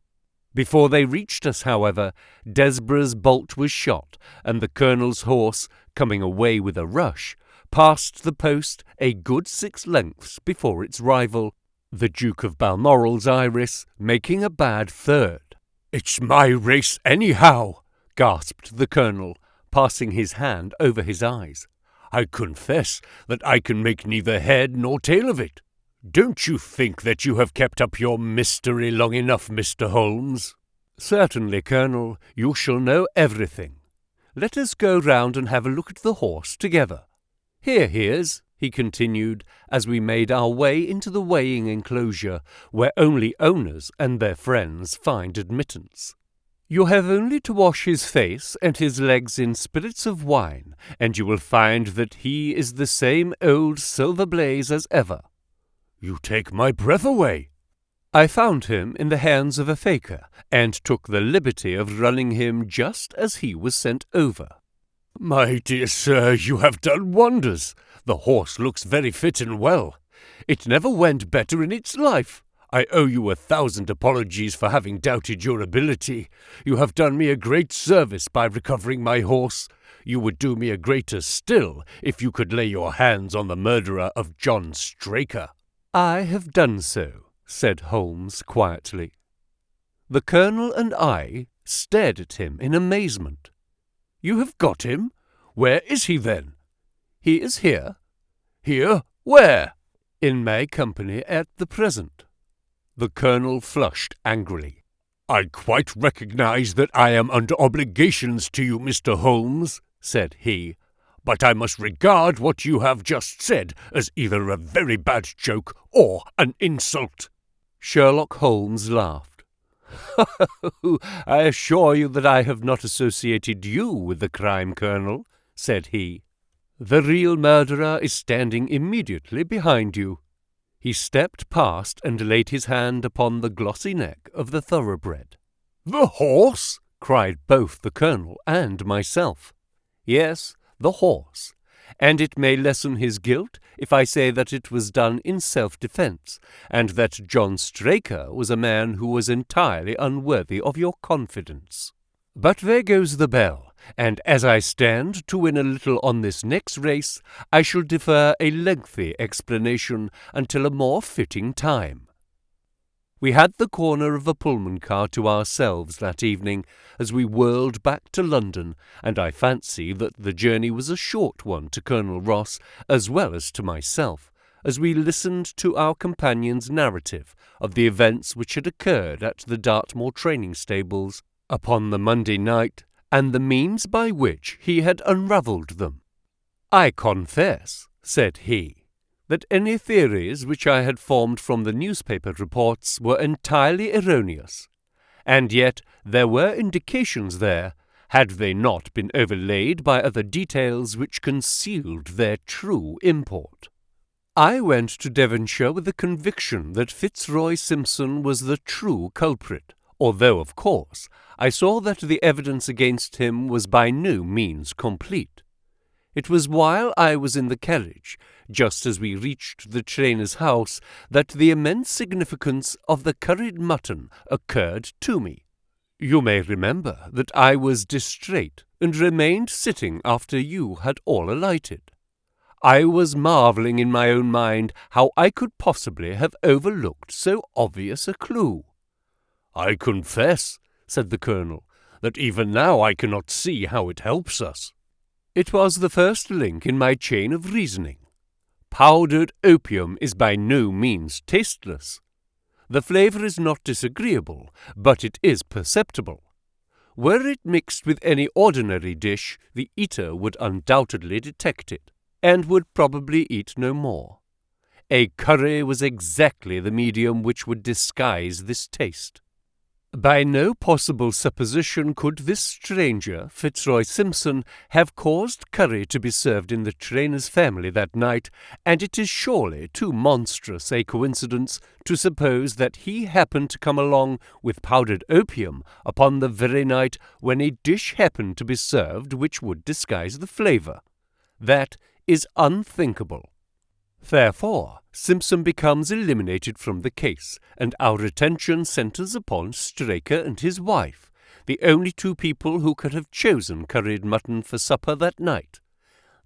Before they reached us, however, Desborough's bolt was shot, and the colonel's horse, coming away with a rush, passed the post a good 6 lengths before its rival, the Duke of Balmoral's Iris, making a bad third. "It's my race anyhow," gasped the colonel, passing his hand over his eyes. "I confess that I can make neither head nor tail of it. Don't you think that you have kept up your mystery long enough, Mr. Holmes?" "Certainly, Colonel, you shall know everything. Let us go round and have a look at the horse together. Here he is." he continued, as we made our way into the weighing enclosure, where only owners and their friends find admittance. "You have only to wash his face and his legs in spirits of wine, and you will find that he is the same old Silver Blaze as ever." "You take my breath away." "I found him in the hands of a faker, and took the liberty of running him just as he was sent over." "My dear sir, you have done wonders. The horse looks very fit and well. It never went better in its life. I owe you 1,000 apologies for having doubted your ability. You have done me a great service by recovering my horse. You would do me a greater still if you could lay your hands on the murderer of John Straker." "I have done so," said Holmes quietly. The Colonel and I stared at him in amazement. "You have got him? Where is he then?" "He is here." "Here? Where?" "In my company at the present." The Colonel flushed angrily. "I quite recognize that I am under obligations to you, Mr. Holmes," said he, "but I must regard what you have just said as either a very bad joke or an insult." Sherlock Holmes laughed. "I assure you that I have not associated you with the crime, Colonel," said he. "The real murderer is standing immediately behind you." He stepped past and laid his hand upon the glossy neck of the thoroughbred. "The horse?" cried both the Colonel and myself. "Yes, the horse, and it may lessen his guilt if I say that it was done in self-defence, and that John Straker was a man who was entirely unworthy of your confidence. But there goes the bell, and as I stand to win a little on this next race, I shall defer a lengthy explanation until a more fitting time." We had the corner of a Pullman car to ourselves that evening as we whirled back to London, and I fancy that the journey was a short one to Colonel Ross as well as to myself, as we listened to our companion's narrative of the events which had occurred at the Dartmoor training stables upon the Monday night, and the means by which he had unravelled them. "I confess," said he, "that any theories which I had formed from the newspaper reports were entirely erroneous, and yet there were indications there, had they not been overlaid by other details which concealed their true import. I went to Devonshire with the conviction that Fitzroy Simpson was the true culprit, although, of course, I saw that the evidence against him was by no means complete. It was while I was in the carriage, just as we reached the trainer's house, that the immense significance of the curried mutton occurred to me. You may remember that I was distrait and remained sitting after you had all alighted. I was marvelling in my own mind how I could possibly have overlooked so obvious a clue. "I confess," said the Colonel, "that even now I cannot see how it helps us." "It was the first link in my chain of reasoning. Powdered opium is by no means tasteless. The flavour is not disagreeable, but it is perceptible. Were it mixed with any ordinary dish, the eater would undoubtedly detect it, and would probably eat no more. A curry was exactly the medium which would disguise this taste. By no possible supposition could this stranger, Fitzroy Simpson, have caused curry to be served in the trainer's family that night, and it is surely too monstrous a coincidence to suppose that he happened to come along with powdered opium upon the very night when a dish happened to be served which would disguise the flavour. That is unthinkable. Therefore, Simpson becomes eliminated from the case, and our attention centres upon Straker and his wife, the only two people who could have chosen curried mutton for supper that night.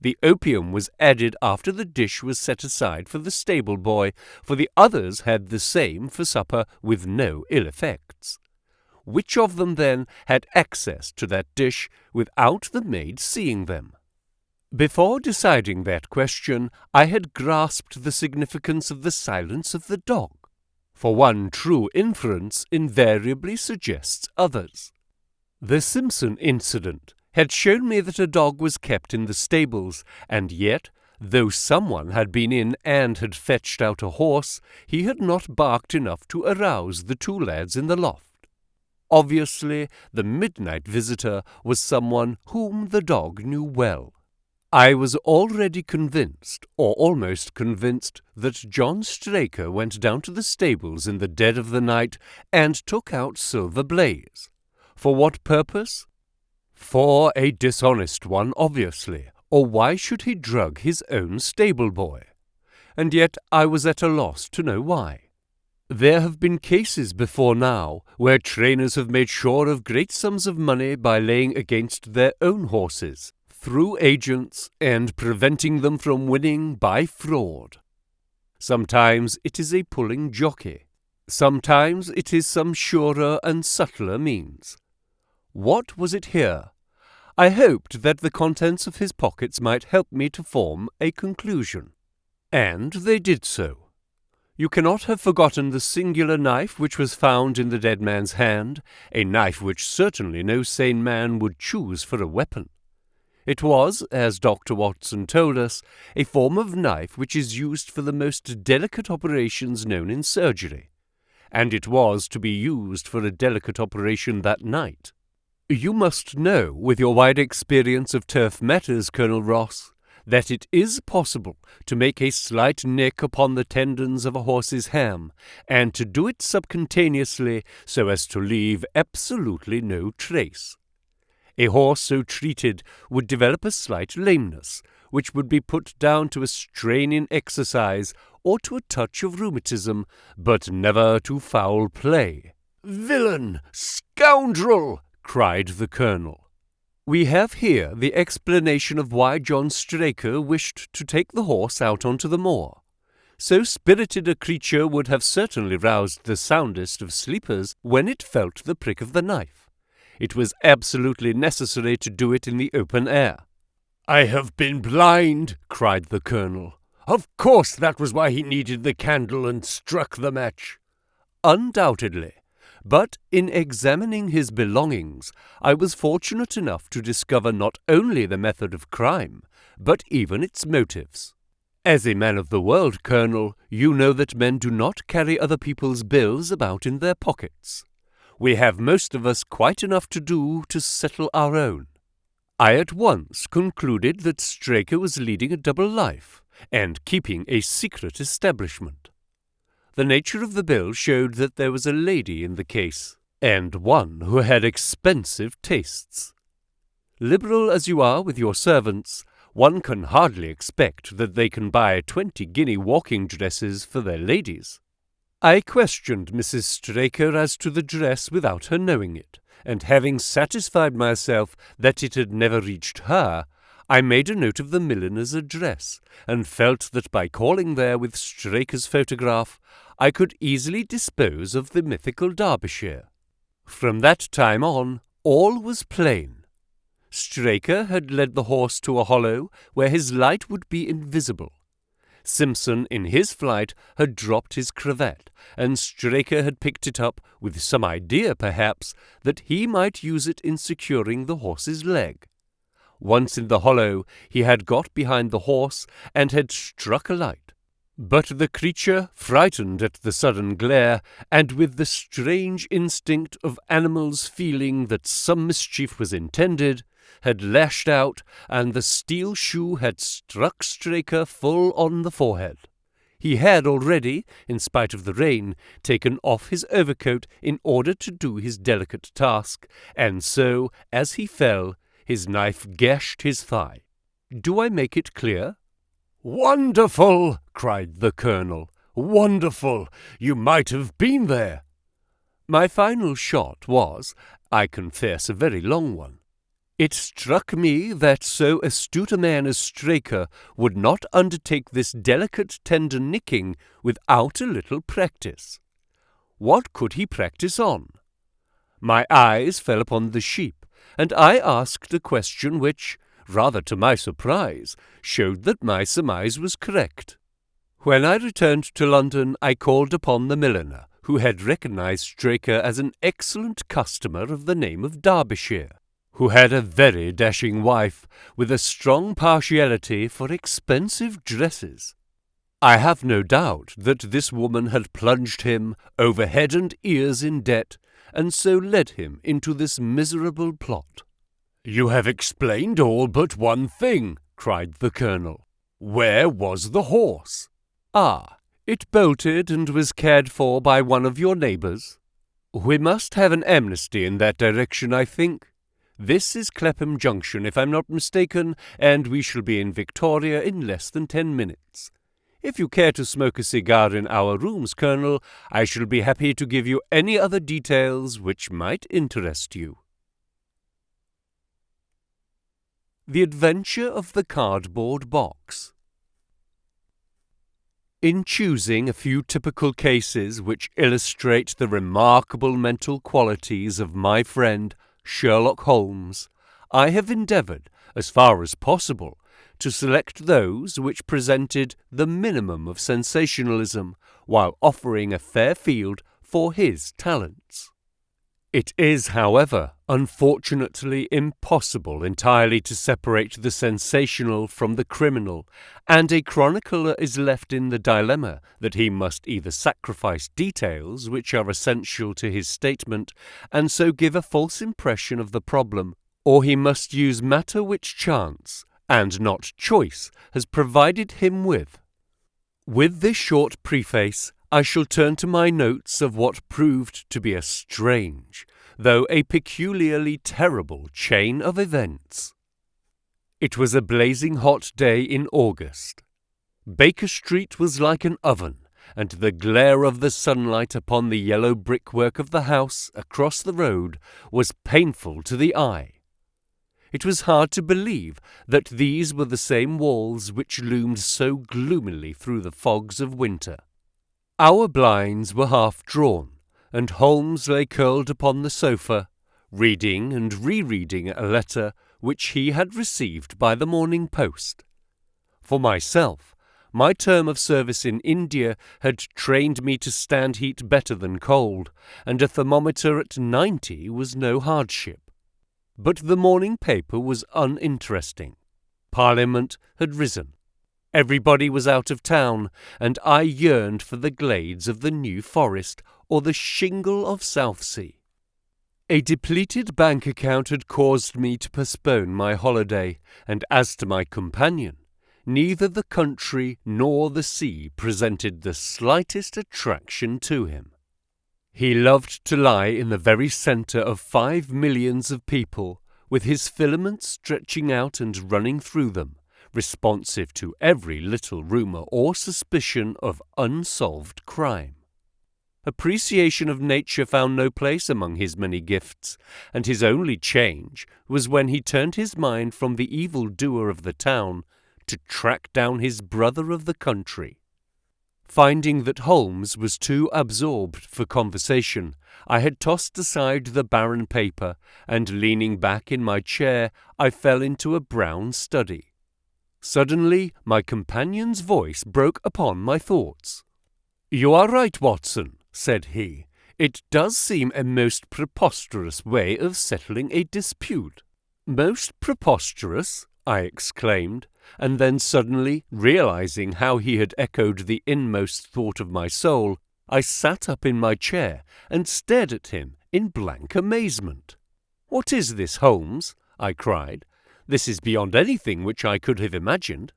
The opium was added after the dish was set aside for the stable boy, for the others had the same for supper with no ill effects. Which of them, then, had access to that dish without the maid seeing them? Before deciding that question, I had grasped the significance of the silence of the dog, for one true inference invariably suggests others. The Simpson incident had shown me that a dog was kept in the stables, and yet Though someone had been in and had fetched out a horse, he had not barked enough to arouse the two lads in the loft. Obviously, the midnight visitor was someone whom the dog knew well. I was already convinced, or almost convinced, that John Straker went down to the stables in the dead of the night and took out Silver Blaze. For what purpose? For a dishonest one, obviously, or why should he drug his own stable boy? And yet I was at a loss to know why. There have been cases before now where trainers have made sure of great sums of money by laying against their own horses, through agents, and preventing them from winning by fraud. Sometimes it is a pulling jockey. Sometimes it is some surer and subtler means. What was it here? I hoped that the contents of his pockets might help me to form a conclusion. And they did so. You cannot have forgotten the singular knife which was found in the dead man's hand, a knife which certainly no sane man would choose for a weapon. It was, as Dr. Watson told us, a form of knife which is used for the most delicate operations known in surgery, and it was to be used for a delicate operation that night. You must know, with your wide experience of turf matters, Colonel Ross, that it is possible to make a slight nick upon the tendons of a horse's ham, and to do it subcutaneously so as to leave absolutely no trace. A horse so treated would develop a slight lameness, which would be put down to a strain in exercise or to a touch of rheumatism, but never to foul play. "Villain! Scoundrel!" cried the Colonel. We have here the explanation of why John Straker wished to take the horse out onto the moor. So spirited a creature would have certainly roused the soundest of sleepers when it felt the prick of the knife. It was absolutely necessary to do it in the open air. "I have been blind," cried the Colonel. "Of course that was why he needed the candle and struck the match." Undoubtedly. But in examining his belongings, I was fortunate enough to discover not only the method of crime, but even its motives. As a man of the world, Colonel, you know that men do not carry other people's bills about in their pockets. We have most of us quite enough to do to settle our own. I at once concluded that Straker was leading a double life, and keeping a secret establishment. The nature of the bill showed that there was a lady in the case, and one who had expensive tastes. Liberal as you are with your servants, one can hardly expect that they can buy 20-guinea walking dresses for their ladies. I questioned Mrs. Straker as to the dress without her knowing it, and having satisfied myself that it had never reached her, I made a note of the milliner's address, and felt that by calling there with Straker's photograph, I could easily dispose of the mythical Derbyshire. From that time on, all was plain. Straker had led the horse to a hollow where his light would be invisible. Simpson, in his flight, had dropped his cravat, and Straker had picked it up, with some idea, perhaps, that he might use it in securing the horse's leg. Once in the hollow, he had got behind the horse and had struck a light. But the creature, frightened at the sudden glare, and with the strange instinct of animals feeling that some mischief was intended, had lashed out, and the steel shoe had struck Straker full on the forehead. He had already, in spite of the rain, taken off his overcoat in order to do his delicate task, and so, as he fell, his knife gashed his thigh. Do I make it clear? "Wonderful!" cried the Colonel. "Wonderful! You might have been there." My final shot was, I confess, a very long one. It struck me that so astute a man as Straker would not undertake this delicate tender nicking without a little practice. What could he practice on? My eyes fell upon the sheep, and I asked a question which, rather to my surprise, showed that my surmise was correct. When I returned to London, I called upon the milliner, who had recognized Straker as an excellent customer of the name of Derbyshire. who had a very dashing wife with a strong partiality for expensive dresses. I have no doubt that this woman had plunged him over head and ears in debt, and so led him into this miserable plot. "You have explained all but one thing," cried the Colonel. "Where was the horse?" "Ah, it bolted and was cared for by one of your neighbours. We must have an amnesty in that direction, I think. This is Clapham Junction, if I'm not mistaken, and we shall be in Victoria in less than 10 minutes. If you care to smoke a cigar in our rooms, Colonel, I shall be happy to give you any other details which might interest you." The Adventure of the Cardboard Box. In choosing a few typical cases which illustrate the remarkable mental qualities of my friend Sherlock Holmes, I have endeavoured, as far as possible, to select those which presented the minimum of sensationalism while offering a fair field for his talents. It is, however, unfortunately impossible entirely to separate the sensational from the criminal, and a chronicler is left in the dilemma that he must either sacrifice details which are essential to his statement, and so give a false impression of the problem, or he must use matter which chance, and not choice, has provided him with. With this short preface, I shall turn to my notes of what proved to be a strange, though a peculiarly terrible chain of events. It was a blazing hot day in August. Baker Street was like an oven, and the glare of the sunlight upon the yellow brickwork of the house across the road was painful to the eye. It was hard to believe that these were the same walls which loomed so gloomily through the fogs of winter. Our blinds were half drawn, and Holmes lay curled upon the sofa, reading and rereading a letter which he had received by the morning post. For myself, my term of service in India had trained me to stand heat better than cold, and a thermometer at 90 was no hardship. But the morning paper was uninteresting. Parliament had risen. Everybody was out of town, and I yearned for the glades of the New Forest or the shingle of Southsea. A depleted bank account had caused me to postpone my holiday, and as to my companion, neither the country nor the sea presented the slightest attraction to him. He loved to lie in the very centre of 5 millions of people, with his filaments stretching out and running through them, responsive to every little rumour or suspicion of unsolved crime. Appreciation of nature found no place among his many gifts, and his only change was when he turned his mind from the evil-doer of the town to track down his brother of the country. Finding that Holmes was too absorbed for conversation, I had tossed aside the barren paper, and leaning back in my chair, I fell into a brown study. Suddenly my companion's voice broke upon my thoughts. "You are right, Watson," said he. "It does seem a most preposterous way of settling a dispute." "Most preposterous?" I exclaimed, and then suddenly, realizing how he had echoed the inmost thought of my soul, I sat up in my chair and stared at him in blank amazement. "What is this, Holmes?" I cried. "This is beyond anything which I could have imagined."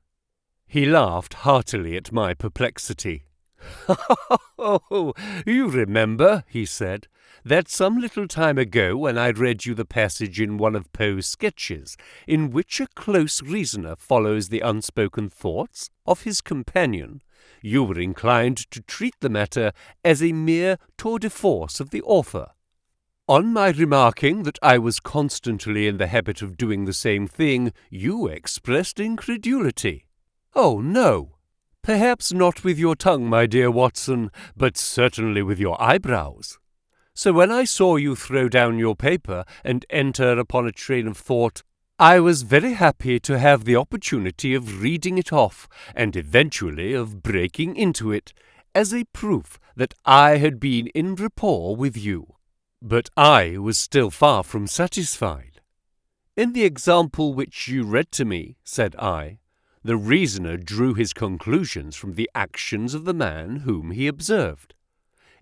He laughed heartily at my perplexity. "Oh, you remember," he said, "that some little time ago when I read you the passage in one of Poe's sketches, in which a close reasoner follows the unspoken thoughts of his companion, you were inclined to treat the matter as a mere tour de force of the author. On my remarking that I was constantly in the habit of doing the same thing, you expressed incredulity. Oh, no! Perhaps not with your tongue, my dear Watson, but certainly with your eyebrows. So when I saw you throw down your paper and enter upon a train of thought, I was very happy to have the opportunity of reading it off, and eventually of breaking into it, as a proof that I had been in rapport with you. But I was still far from satisfied. "In the example which you read to me," said I, "the reasoner drew his conclusions from the actions of the man whom he observed.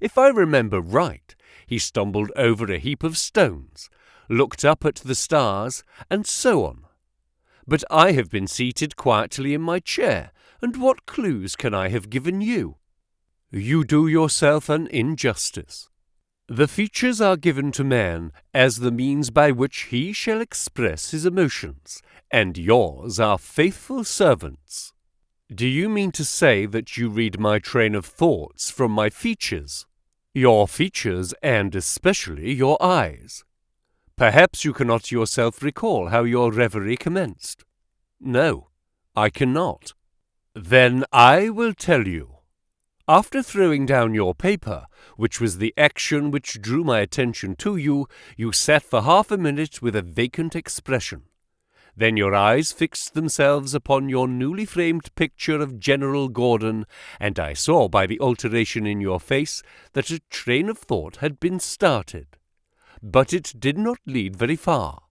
If I remember right, he stumbled over a heap of stones, looked up at the stars, and so on. But I have been seated quietly in my chair, and what clues can I have given you? You do yourself an injustice. The features are given to man as the means by which he shall express his emotions, and yours are faithful servants." "Do you mean to say that you read my train of thoughts from my features?" "Your features, and especially your eyes. Perhaps you cannot yourself recall how your reverie commenced?" "No, I cannot." "Then I will tell you. After throwing down your paper, which was the action which drew my attention to you, you sat for half a minute with a vacant expression. Then your eyes fixed themselves upon your newly framed picture of General Gordon, and I saw by the alteration in your face that a train of thought had been started. But it did not lead very far.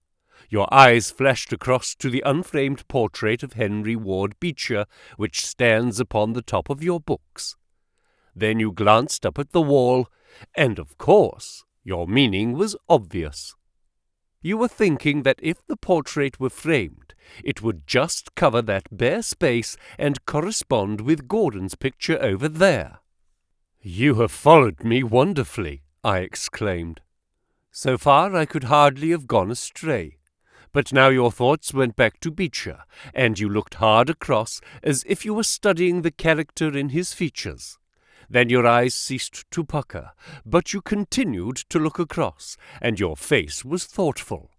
Your eyes flashed across to the unframed portrait of Henry Ward Beecher, which stands upon the top of your books. Then you glanced up at the wall, and of course your meaning was obvious. You were thinking that if the portrait were framed, it would just cover that bare space and correspond with Gordon's picture over there." "You have followed me wonderfully," I exclaimed. "So far I could hardly have gone astray. But now your thoughts went back to Beecher, and you looked hard across as if you were studying the character in his features. Then your eyes ceased to pucker, but you continued to look across, and your face was thoughtful.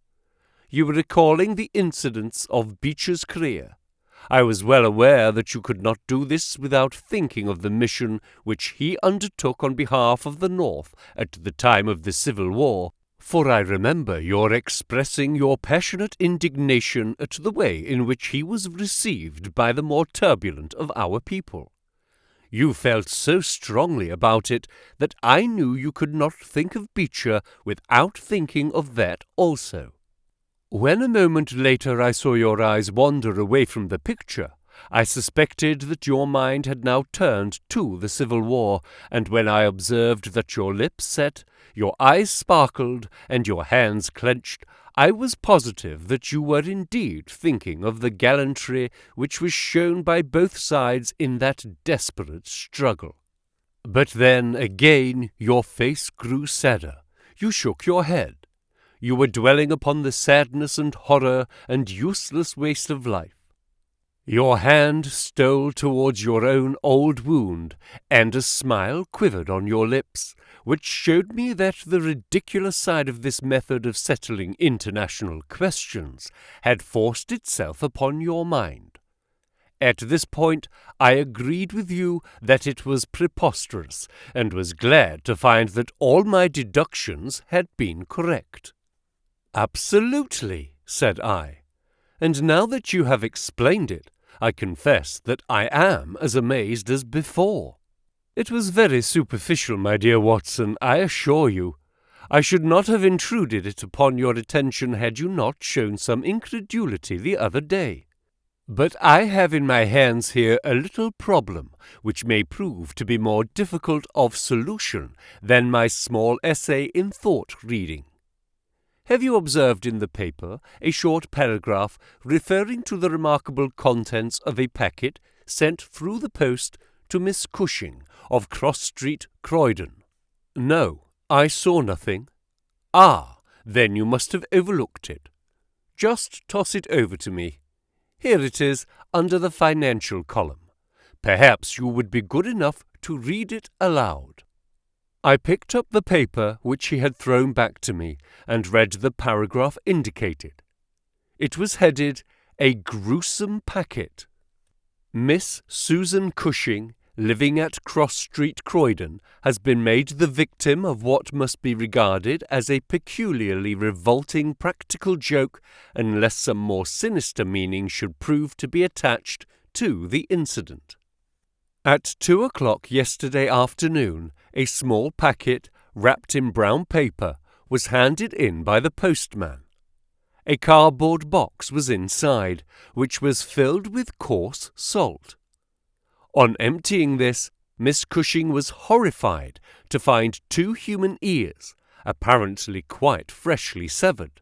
You were recalling the incidents of Beecher's career. I was well aware that you could not do this without thinking of the mission which he undertook on behalf of the North at the time of the Civil War, for I remember your expressing your passionate indignation at the way in which he was received by the more turbulent of our people. You felt so strongly about it that I knew you could not think of Beecher without thinking of that also. When a moment later I saw your eyes wander away from the picture, I suspected that your mind had now turned to the Civil War, and when I observed that your lips set, your eyes sparkled, and your hands clenched, I was positive that you were indeed thinking of the gallantry which was shown by both sides in that desperate struggle. But then, again, your face grew sadder. You shook your head. You were dwelling upon the sadness and horror and useless waste of life. Your hand stole towards your own old wound, and a smile quivered on your lips, which showed me that the ridiculous side of this method of settling international questions had forced itself upon your mind. At this point I agreed with you that it was preposterous, and was glad to find that all my deductions had been correct. "Absolutely," said I. "And now that you have explained it, I confess that I am as amazed as before. It was very superficial, my dear Watson, I assure you. I should not have intruded it upon your attention had you not shown some incredulity the other day. But I have in my hands here a little problem which may prove to be more difficult of solution than my small essay in thought-reading. Have you observed in the paper a short paragraph referring to the remarkable contents of a packet sent through the post to Miss Cushing of Cross Street, Croydon?" "No, I saw nothing." "Ah, then you must have overlooked it. Just toss it over to me. Here it is, under the financial column. Perhaps you would be good enough to read it aloud." I picked up the paper which he had thrown back to me, and read the paragraph indicated. It was headed, "A Gruesome Packet." "Miss Susan Cushing, living at Cross Street, Croydon, has been made the victim of what must be regarded as a peculiarly revolting practical joke, unless some more sinister meaning should prove to be attached to the incident. At 2 o'clock yesterday afternoon, a small packet, wrapped in brown paper, was handed in by the postman. A cardboard box was inside, which was filled with coarse salt. On emptying this, Miss Cushing was horrified to find 2 human ears, apparently quite freshly severed.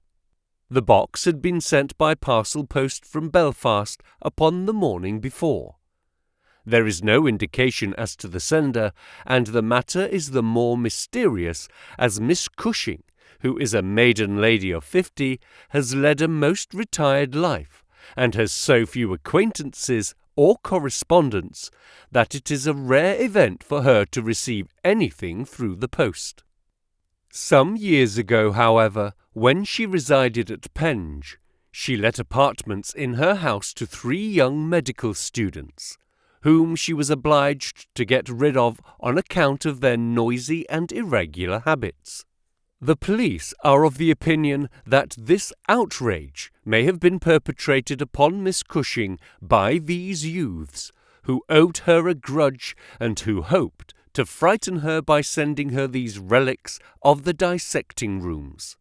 The box had been sent by parcel post from Belfast upon the morning before. There is no indication as to the sender, and the matter is the more mysterious as Miss Cushing, who is a maiden lady of 50, has led a most retired life, and has so few acquaintances or correspondence that it is a rare event for her to receive anything through the post. Some years ago, however, when she resided at Penge, she let apartments in her house to 3 young medical students, whom she was obliged to get rid of on account of their noisy and irregular habits. The police are of the opinion that this outrage may have been perpetrated upon Miss Cushing by these youths, who owed her a grudge and who hoped to frighten her by sending her these relics of the dissecting rooms.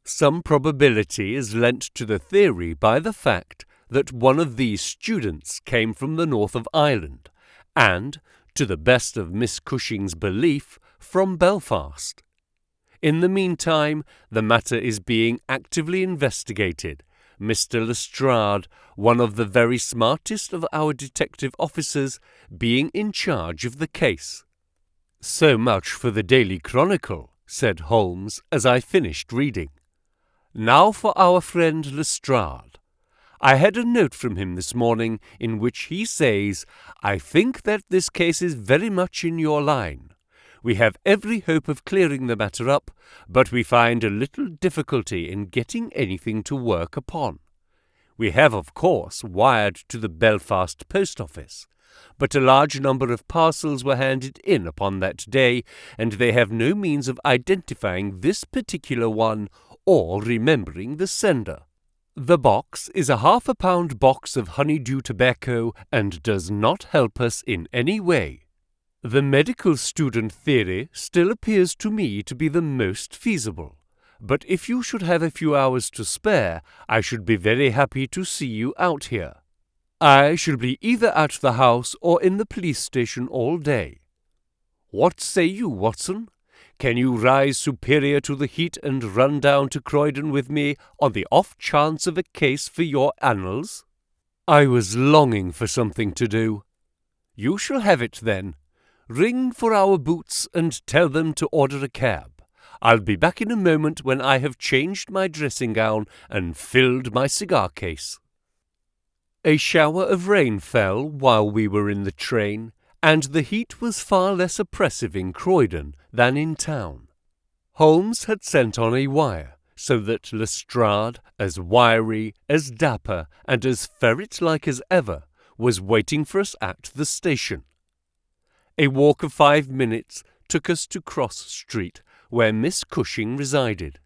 Some probability is lent to the theory by the fact that one of these students came from the north of Ireland, and, to the best of Miss Cushing's belief, from Belfast. In the meantime, the matter is being actively investigated, Mr. Lestrade, one of the very smartest of our detective officers, being in charge of the case. "So much for the Daily Chronicle," said Holmes as I finished reading. "Now for our friend Lestrade. I had a note from him this morning in which he says, 'I think that this case is very much in your line. We have every hope of clearing the matter up, but we find a little difficulty in getting anything to work upon. We have, of course, wired to the Belfast post office, but a large number of parcels were handed in upon that day, and they have no means of identifying this particular one or remembering the sender. The box is a £0.5 box of honeydew tobacco and does not help us in any way. The medical student theory still appears to me to be the most feasible, but if you should have a few hours to spare, I should be very happy to see you out here. I shall be either at the house or in the police station all day. What say you, Watson? Can you rise superior to the heat and run down to Croydon with me on the off chance of a case for your annals?" I was longing for something to do. "You shall have it then. Ring for our boots and tell them to order a cab. I'll be back in a moment when I have changed my dressing gown and filled my cigar case." A shower of rain fell while we were in the train, and the heat was far less oppressive in Croydon than in town. Holmes had sent on a wire, so that Lestrade, as wiry, as dapper, and as ferret-like as ever, was waiting for us at the station. A walk of 5 minutes took us to Cross Street, where Miss Cushing resided.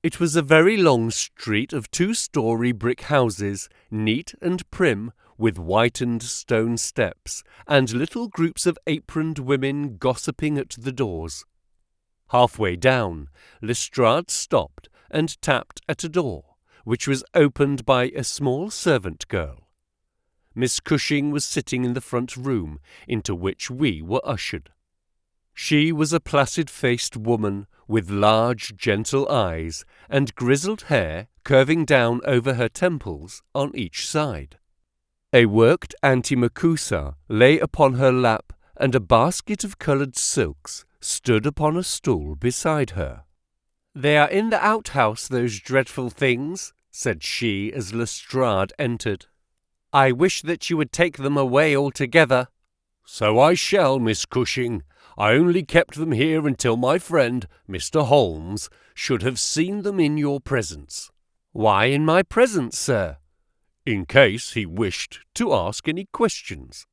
It was a very long street of 2-story brick houses, neat and prim, with whitened stone steps, and little groups of aproned women gossiping at the doors. Halfway down, Lestrade stopped and tapped at a door, which was opened by a small servant girl. Miss Cushing was sitting in the front room, into which we were ushered. She was a placid-faced woman with large, gentle eyes and grizzled hair curving down over her temples on each side. A worked antimacassar lay upon her lap, and a basket of coloured silks stood upon a stool beside her. "They are in the outhouse, those dreadful things," said she as Lestrade entered. "I wish that you would take them away altogether." "So I shall, Miss Cushing. I only kept them here until my friend, Mr. Holmes, should have seen them in your presence." "Why in my presence, sir?" "In case he wished to ask any questions."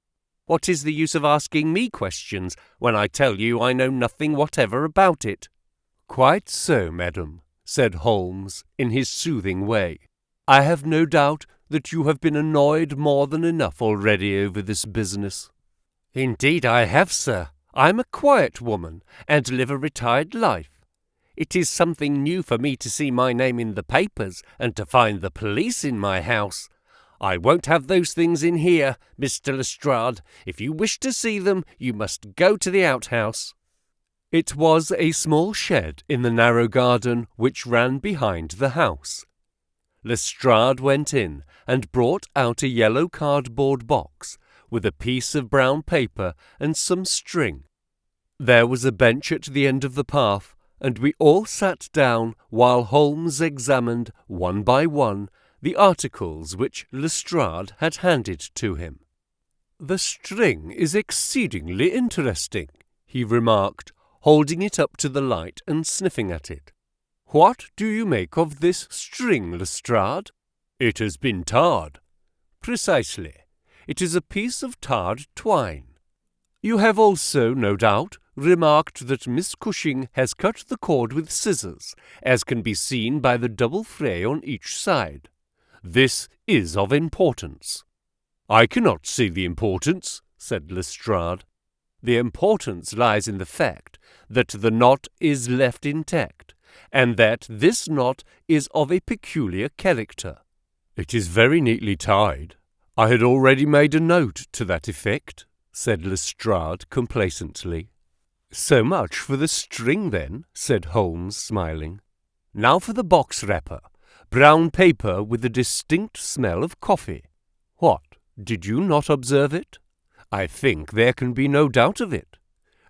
"What is the use of asking me questions when I tell you I know nothing whatever about it?" "Quite so, madam," said Holmes in his soothing way. "I have no doubt that you have been annoyed more than enough already over this business." "Indeed I have, sir. I am a quiet woman, and live a retired life. It is something new for me to see my name in the papers and to find the police in my house. I won't have those things in here, Mr. Lestrade. If you wish to see them, you must go to the outhouse." It was a small shed in the narrow garden which ran behind the house. Lestrade went in and brought out a yellow cardboard box with a piece of brown paper and some string. There was a bench at the end of the path, and we all sat down while Holmes examined, one by one, the articles which Lestrade had handed to him. "The string is exceedingly interesting," he remarked, holding it up to the light and sniffing at it. "What do you make of this string, Lestrade?" "It has been tarred." "Precisely. It is a piece of tarred twine. You have also, no doubt, remarked that Miss Cushing has cut the cord with scissors, as can be seen by the double fray on each side. This is of importance." "I cannot see the importance," said Lestrade. "The importance lies in the fact that the knot is left intact, and that this knot is of a peculiar character." "It is very neatly tied. I had already made a note to that effect," said Lestrade complacently. "So much for the string, then," said Holmes, smiling. "Now for the box wrapper. Brown paper with a distinct smell of coffee. What, did you not observe it? I think there can be no doubt of it.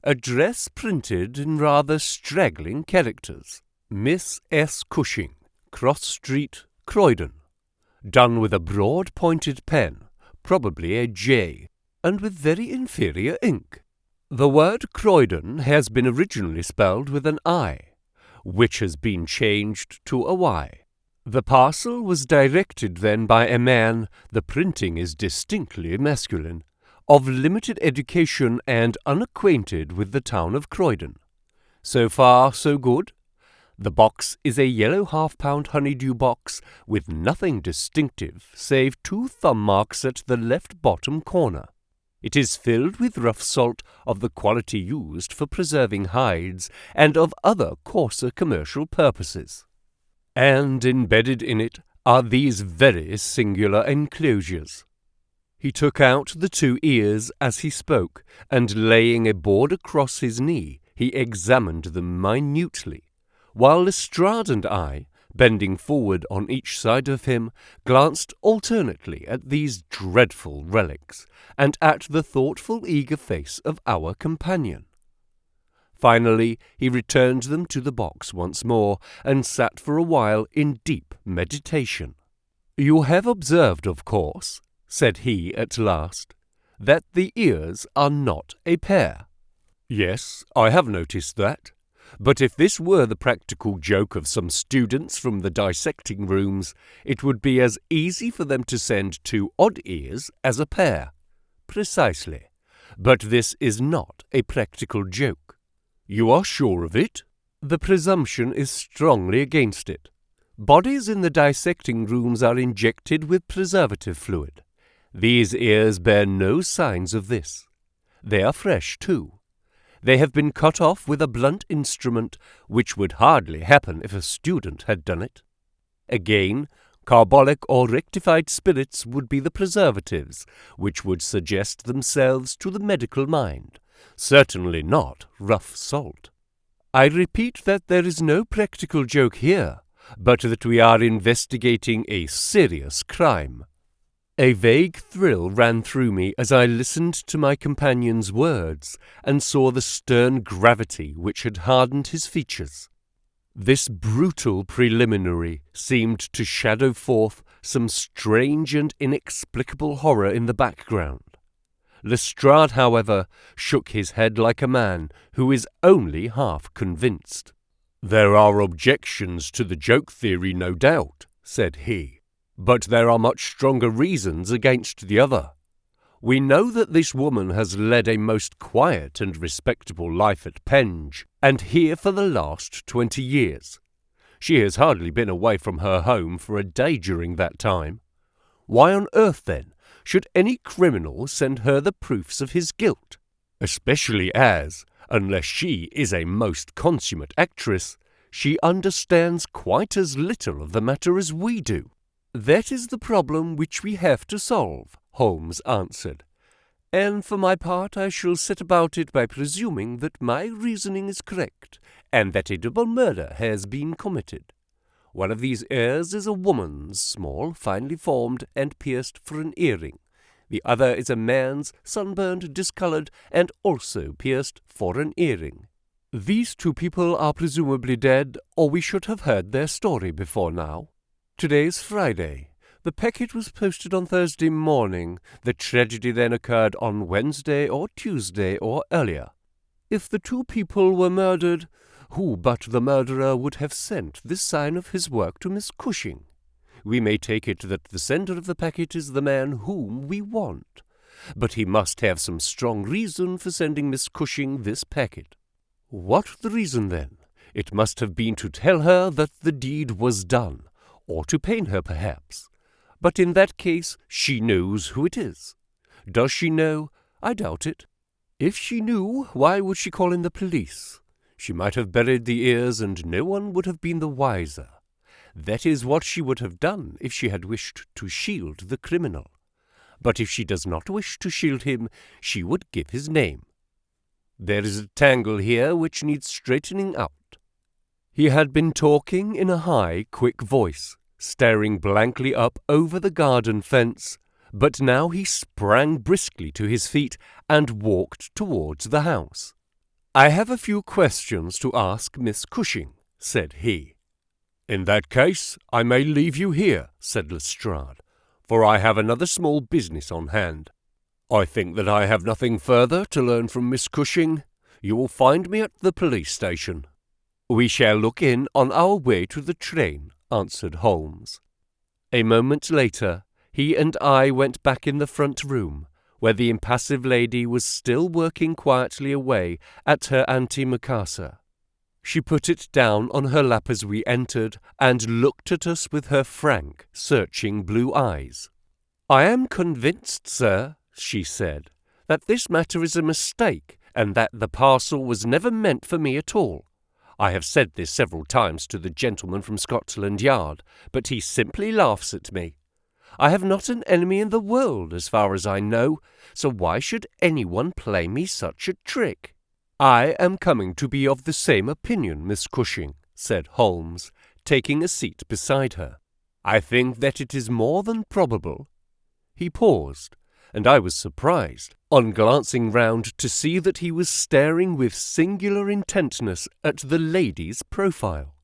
Address printed in rather straggling characters. Miss S. Cushing, Cross Street, Croydon. Done with a broad-pointed pen, probably a J, and with very inferior ink. The word Croydon has been originally spelled with an I, which has been changed to a Y. The parcel was directed then by a man, the printing is distinctly masculine, of limited education and unacquainted with the town of Croydon. So far, so good. The box is a yellow half-pound honeydew box with nothing distinctive save 2 thumb marks at the left bottom corner. It is filled with rough salt of the quality used for preserving hides and of other coarser commercial purposes. And embedded in it are these very singular enclosures." He took out the 2 ears as he spoke, and laying a board across his knee, he examined them minutely, while Lestrade and I, bending forward on each side of him, glanced alternately at these dreadful relics, and at the thoughtful, eager face of our companion. Finally, he returned them to the box once more, and sat for a while in deep meditation. "You have observed, of course," said he at last, "that the ears are not a pair." "Yes, I have noticed that. But if this were the practical joke of some students from the dissecting rooms, it would be as easy for them to send 2 odd ears as a pair." "Precisely. But this is not a practical joke." "You are sure of it?" "The presumption is strongly against it. Bodies in the dissecting rooms are injected with preservative fluid. These ears bear no signs of this. They are fresh, too. They have been cut off with a blunt instrument, which would hardly happen if a student had done it. Again, carbolic or rectified spirits would be the preservatives, which would suggest themselves to the medical mind. Certainly not rough salt. I repeat that there is no practical joke here, but that we are investigating a serious crime." A vague thrill ran through me as I listened to my companion's words and saw the stern gravity which had hardened his features. This brutal preliminary seemed to shadow forth some strange and inexplicable horror in the background. Lestrade, however, shook his head like a man who is only half convinced. "There are objections to the joke theory, no doubt," said he. "But there are much stronger reasons against the other. We know that this woman has led a most quiet and respectable life at Penge, and here for the last 20 years. She has hardly been away from her home for a day during that time. Why on earth, then, should any criminal send her the proofs of his guilt? Especially as, unless she is a most consummate actress, She understands quite as little of the matter as we do." "That is the problem which we have to solve," Holmes answered. "And for my part I shall set about it by presuming that my reasoning is correct, and that a double murder has been committed. One of these ears is a woman's, small, finely formed, and pierced for an earring. The other is a man's, sunburned, discoloured, and also pierced for an earring. These two people are presumably dead, or we should have heard their story before now. Today's Friday. The packet was posted on Thursday morning. The tragedy then occurred on Wednesday or Tuesday or earlier. If the two people were murdered, who but the murderer would have sent this sign of his work to Miss Cushing? We may take it that the sender of the packet is the man whom we want, but he must have some strong reason for sending Miss Cushing this packet. What the reason, then? It must have been to tell her that the deed was done, or to pain her, perhaps. But in that case she knows who it is. Does she know? I doubt it. If she knew, why would she call in the police? She might have buried the ears, and no one would have been the wiser. That is what she would have done if she had wished to shield the criminal. But if she does not wish to shield him, she would give his name. There is a tangle here which needs straightening out." He had been talking in a high, quick voice, staring blankly up over the garden fence, but now he sprang briskly to his feet and walked towards the house. "I have a few questions to ask Miss Cushing," said he. "In that case, I may leave you here," said Lestrade, "for I have another small business on hand. I think that I have nothing further to learn from Miss Cushing. You will find me at the police station." "We shall look in on our way to the train," answered Holmes. A moment later, he and I went back in the front room, where the impassive lady was still working quietly away at her antimacassar. She put it down on her lap as we entered, and looked at us with her frank, searching blue eyes. "I am convinced, sir," she said, "that this matter is a mistake, and that the parcel was never meant for me at all. I have said this several times to the gentleman from Scotland Yard, but he simply laughs at me. I have not an enemy in the world, as far as I know, so why should anyone play me such a trick?" "I am coming to be of the same opinion, Miss Cushing," said Holmes, taking a seat beside her. "I think that it is more than probable." He paused, and I was surprised, on glancing round, to see that he was staring with singular intentness at the lady's profile.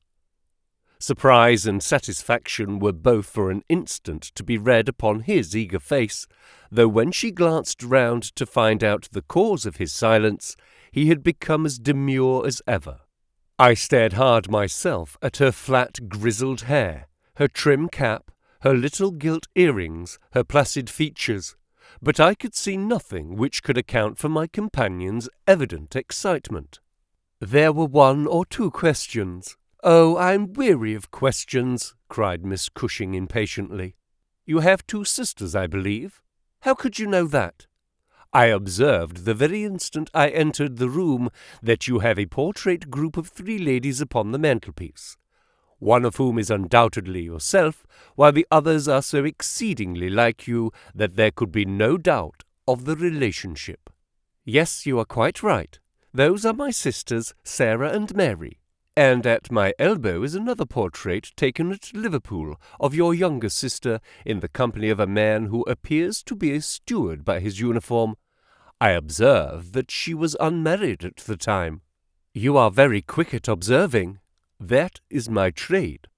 Surprise and satisfaction were both for an instant to be read upon his eager face, though when she glanced round to find out the cause of his silence, he had become as demure as ever. I stared hard myself at her flat, grizzled hair, her trim cap, her little gilt earrings, her placid features, but I could see nothing which could account for my companion's evident excitement. "There were one or two questions." "Oh, I'm weary of questions," cried Miss Cushing impatiently. "You have two sisters, I believe? How could you know that?" "I observed the very instant I entered the room that you have a portrait group of 3 ladies upon the mantelpiece, one of whom is undoubtedly yourself, while the others are so exceedingly like you that there could be no doubt of the relationship." "Yes, you are quite right. Those are my sisters, Sarah and Mary. And at my elbow is another portrait taken at Liverpool of your younger sister in the company of a man who appears to be a steward by his uniform. I observe that she was unmarried at the time." "You are very quick at observing." "That is my trade."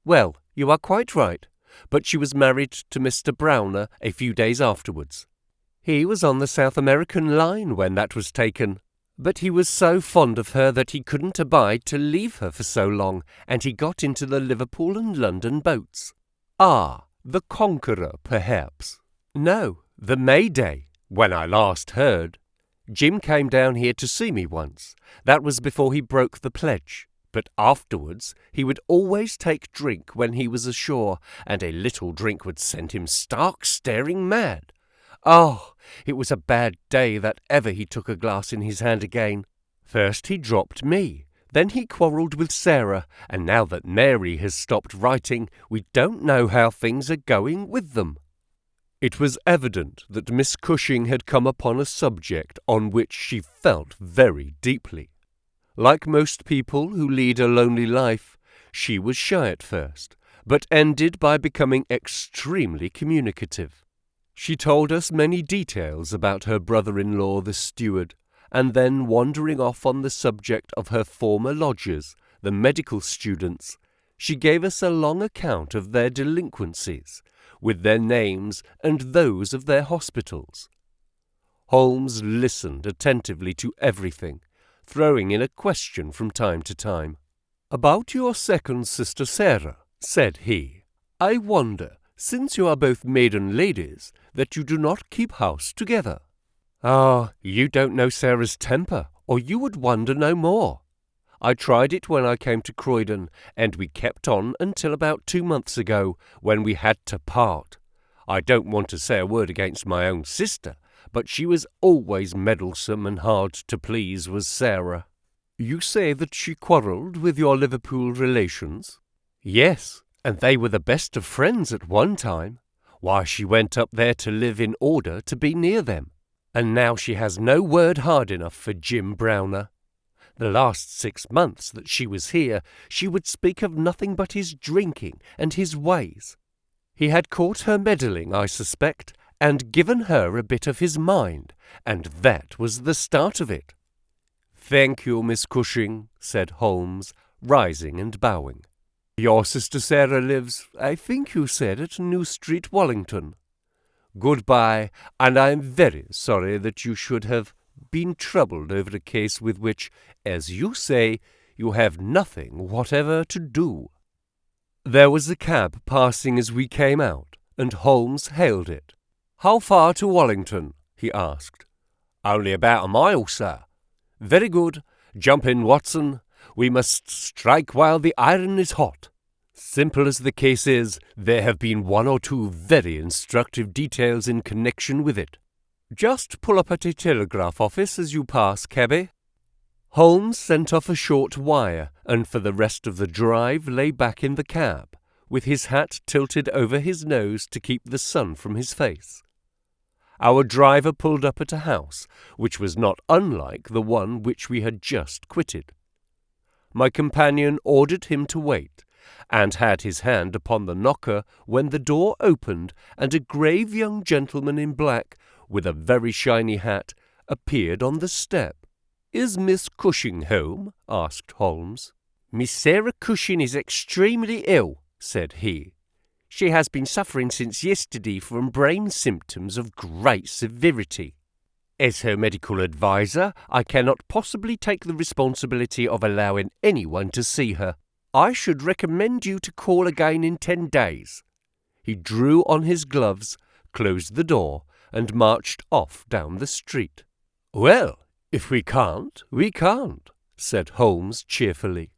"Well, you are quite right, but she was married to Mr. Browner a few days afterwards. He was on the South American line when that was taken, but he was so fond of her that he couldn't abide to leave her for so long, and he got into the Liverpool and London boats." "Ah, the Conqueror, perhaps?" "No, the Mayday, when I last heard. Jim came down here to see me once. That was before he broke the pledge. But afterwards he would always take drink when he was ashore, and a little drink would send him stark staring mad. Oh, it was a bad day that ever he took a glass in his hand again. First he dropped me, Then he quarrelled with Sarah, and now that Mary has stopped writing, we don't know how things are going with them." It was evident that Miss Cushing had come upon a subject on which she felt very deeply. Like most people who lead a lonely life, she was shy at first, but ended by becoming extremely communicative. She told us many details about her brother-in-law, the steward, and then, wandering off on the subject of her former lodgers, the medical students, she gave us a long account of their delinquencies, with their names and those of their hospitals. Holmes listened attentively to everything, throwing in a question from time to time. "About your second sister Sarah," said he, "I wonder, since you are both maiden ladies, that you do not keep house together." "Ah, you don't know Sarah's temper, or you would wonder no more. I tried it when I came to Croydon, and we kept on until about 2 months ago, when we had to part. I don't want to say a word against my own sister, but she was always meddlesome and hard to please, was Sarah." "You say that she quarrelled with your Liverpool relations?" "Yes, and they were the best of friends at one time. Why, she went up there to live in order to be near them. And now she has no word hard enough for Jim Browner. The last 6 months that she was here, she would speak of nothing but his drinking and his ways. He had caught her meddling, I suspect, and given her a bit of his mind, and that was the start of it." "Thank you, Miss Cushing," said Holmes, rising and bowing. "Your sister Sarah lives, I think you said, at New Street, Wallington. Goodbye, and I am very sorry that you should have been troubled over a case with which, as you say, you have nothing whatever to do." There was a cab passing as we came out, and Holmes hailed it. "How far to Wallington?" he asked. "Only about a mile, sir." "Very good. Jump in, Watson. We must strike while the iron is hot. Simple as the case is, there have been 1 or 2 very instructive details in connection with it. Just pull up at a telegraph office as you pass, cabby." Holmes sent off a short wire, and for the rest of the drive lay back in the cab, with his hat tilted over his nose to keep the sun from his face. Our driver pulled up at a house, which was not unlike the one which we had just quitted. My companion ordered him to wait, and had his hand upon the knocker when the door opened and a grave young gentleman in black, with a very shiny hat, appeared on the step. "Is Miss Cushing home?" asked Holmes. "Miss Sarah Cushing is extremely ill," said he. "She has been suffering since yesterday from brain symptoms of great severity. As her medical adviser, I cannot possibly take the responsibility of allowing anyone to see her. I should recommend you to call again in 10 days. He drew on his gloves, closed the door, and marched off down the street. "Well, if we can't, we can't," said Holmes cheerfully.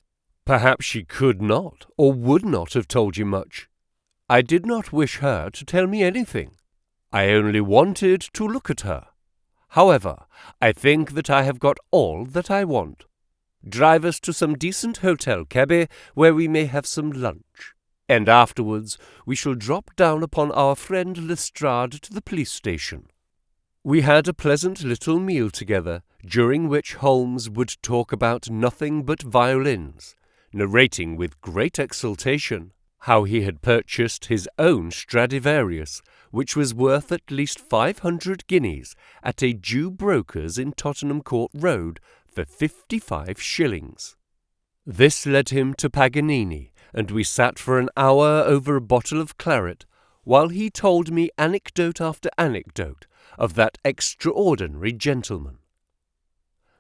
"Perhaps she could not or would not have told you much. I did not wish her to tell me anything. I only wanted to look at her. However, I think that I have got all that I want. Drive us to some decent hotel, cabby, where we may have some lunch, and afterwards we shall drop down upon our friend Lestrade to the police station." We had a pleasant little meal together, during which Holmes would talk about nothing but violins, narrating with great exultation how he had purchased his own Stradivarius, which was worth at least 500 guineas at a Jew broker's in Tottenham Court Road for 55 shillings. This led him to Paganini, and we sat for an hour over a bottle of claret, while he told me anecdote after anecdote of that extraordinary gentleman.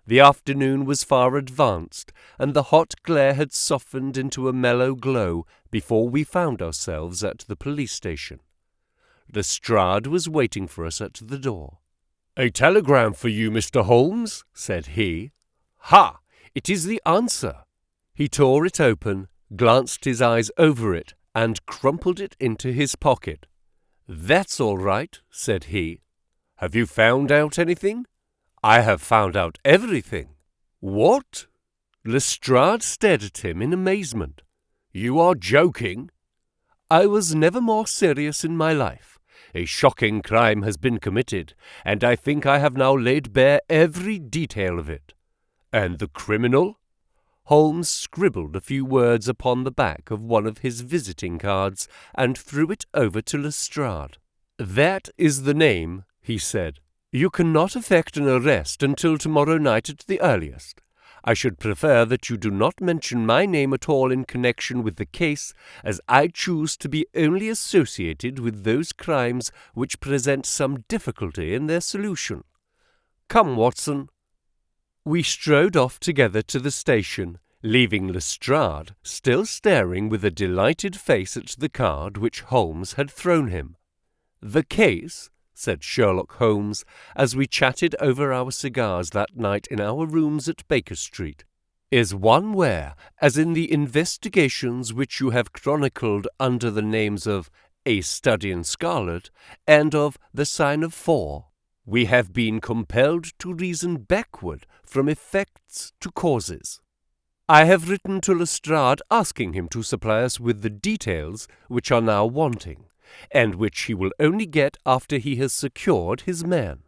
The afternoon was far advanced, and the hot glare had softened into a mellow glow before we found ourselves at the police station. Lestrade was waiting for us at the door. "A telegram for you, Mr. Holmes," said he. "Ha! It is the answer." He tore it open, glanced his eyes over it, and crumpled it into his pocket. "That's all right," said he. "Have you found out anything?" "I have found out everything." "What? Lestrade stared at him in amazement. "You are joking?" "I was never more serious in my life. A shocking crime has been committed, and I think I have now laid bare every detail of it." "And the criminal?" Holmes scribbled a few words upon the back of one of his visiting cards and threw it over to Lestrade. "That is the name," he said. "You cannot effect an arrest until tomorrow night at the earliest. I should prefer that you do not mention my name at all in connection with the case, as I choose to be only associated with those crimes which present some difficulty in their solution. Come, Watson." We strode off together to the station, leaving Lestrade still staring with a delighted face at the card which Holmes had thrown him. "The case," said Sherlock Holmes, as we chatted over our cigars that night in our rooms at Baker Street, "is one where, as in the investigations which you have chronicled under the names of A Study in Scarlet and of The Sign of Four, we have been compelled to reason backward from effects to causes. I have written to Lestrade asking him to supply us with the details which are now wanting, and which he will only get after he has secured his man.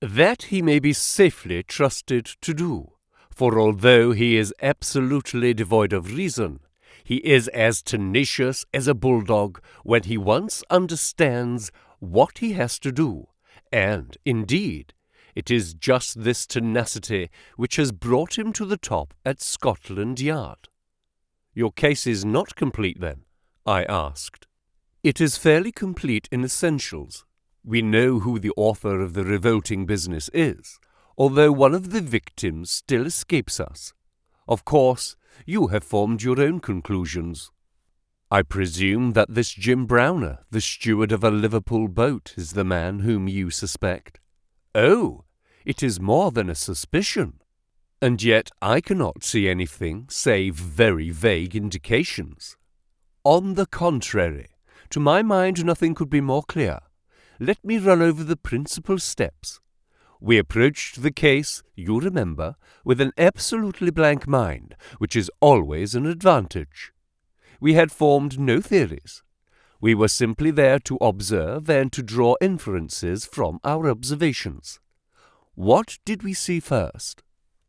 That he may be safely trusted to do, for although he is absolutely devoid of reason, he is as tenacious as a bulldog when he once understands what he has to do, and, indeed, it is just this tenacity which has brought him to the top at Scotland Yard." "Your case is not complete, then?" I asked. "It is fairly complete in essentials. We know who the author of the revolting business is, although one of the victims still escapes us. Of course, you have formed your own conclusions." "I presume that this Jim Browner, the steward of a Liverpool boat, is the man whom you suspect." "Oh, it is more than a suspicion. And yet I cannot see anything save very vague indications." "On the contrary, to my mind nothing could be more clear. Let me run over the principal steps. We approached the case, you remember, with an absolutely blank mind, which is always an advantage. We had formed no theories. We were simply there to observe and to draw inferences from our observations. What did we see first?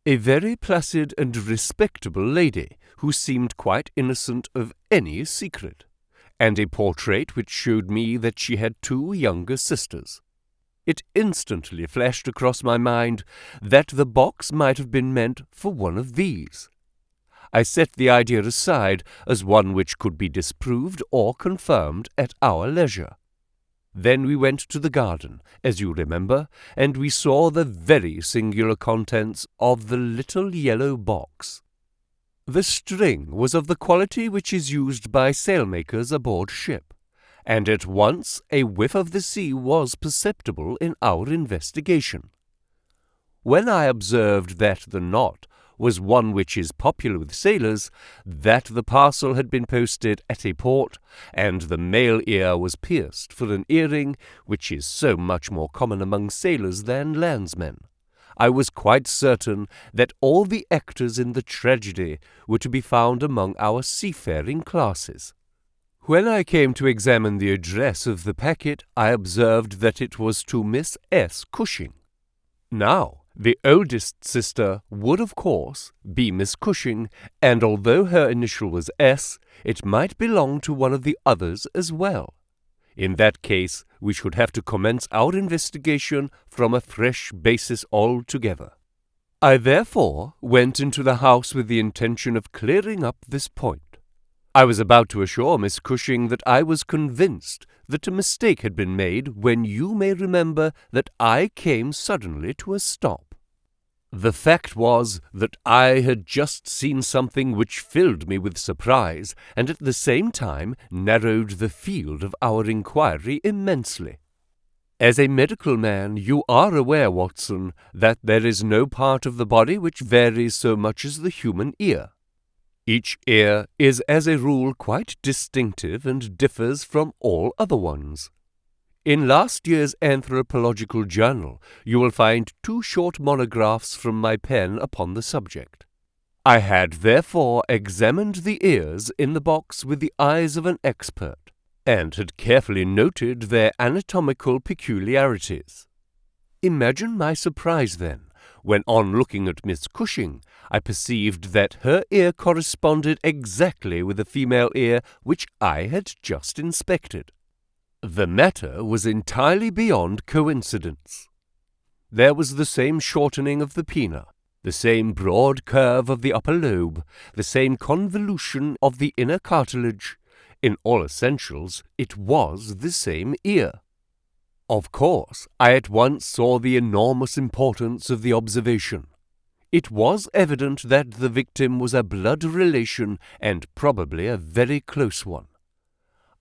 A very placid and respectable lady, who seemed quite innocent of any secret, and a portrait which showed me that she had 2 younger sisters. It instantly flashed across my mind that the box might have been meant for one of these. I set the idea aside as one which could be disproved or confirmed at our leisure. Then we went to the garden, as you remember, and we saw the very singular contents of the little yellow box. The string was of the quality which is used by sailmakers aboard ship, and at once a whiff of the sea was perceptible in our investigation. When I observed that the knot was one which is popular with sailors, that the parcel had been posted at a port, and the male ear was pierced for an earring, which is so much more common among sailors than landsmen, I was quite certain that all the actors in the tragedy were to be found among our seafaring classes. When I came to examine the address of the packet, I observed that it was to Miss S. Cushing. Now, the oldest sister would, of course, be Miss Cushing, and although her initial was S, it might belong to one of the others as well. In that case, we should have to commence our investigation from a fresh basis altogether. I therefore went into the house with the intention of clearing up this point. I was about to assure Miss Cushing that I was convinced that a mistake had been made when you may remember that I came suddenly to a stop. The fact was that I had just seen something which filled me with surprise and at the same time narrowed the field of our inquiry immensely. As a medical man, you are aware, Watson, that there is no part of the body which varies so much as the human ear. Each ear is as a rule quite distinctive and differs from all other ones. In last year's Anthropological Journal you will find 2 short monographs from my pen upon the subject. I had therefore examined the ears in the box with the eyes of an expert, and had carefully noted their anatomical peculiarities. Imagine my surprise, then, when on looking at Miss Cushing, I perceived that her ear corresponded exactly with the female ear which I had just inspected. The matter was entirely beyond coincidence. There was the same shortening of the pinna, the same broad curve of the upper lobe, the same convolution of the inner cartilage. In all essentials, it was the same ear. Of course, I at once saw the enormous importance of the observation. It was evident that the victim was a blood relation, and probably a very close one.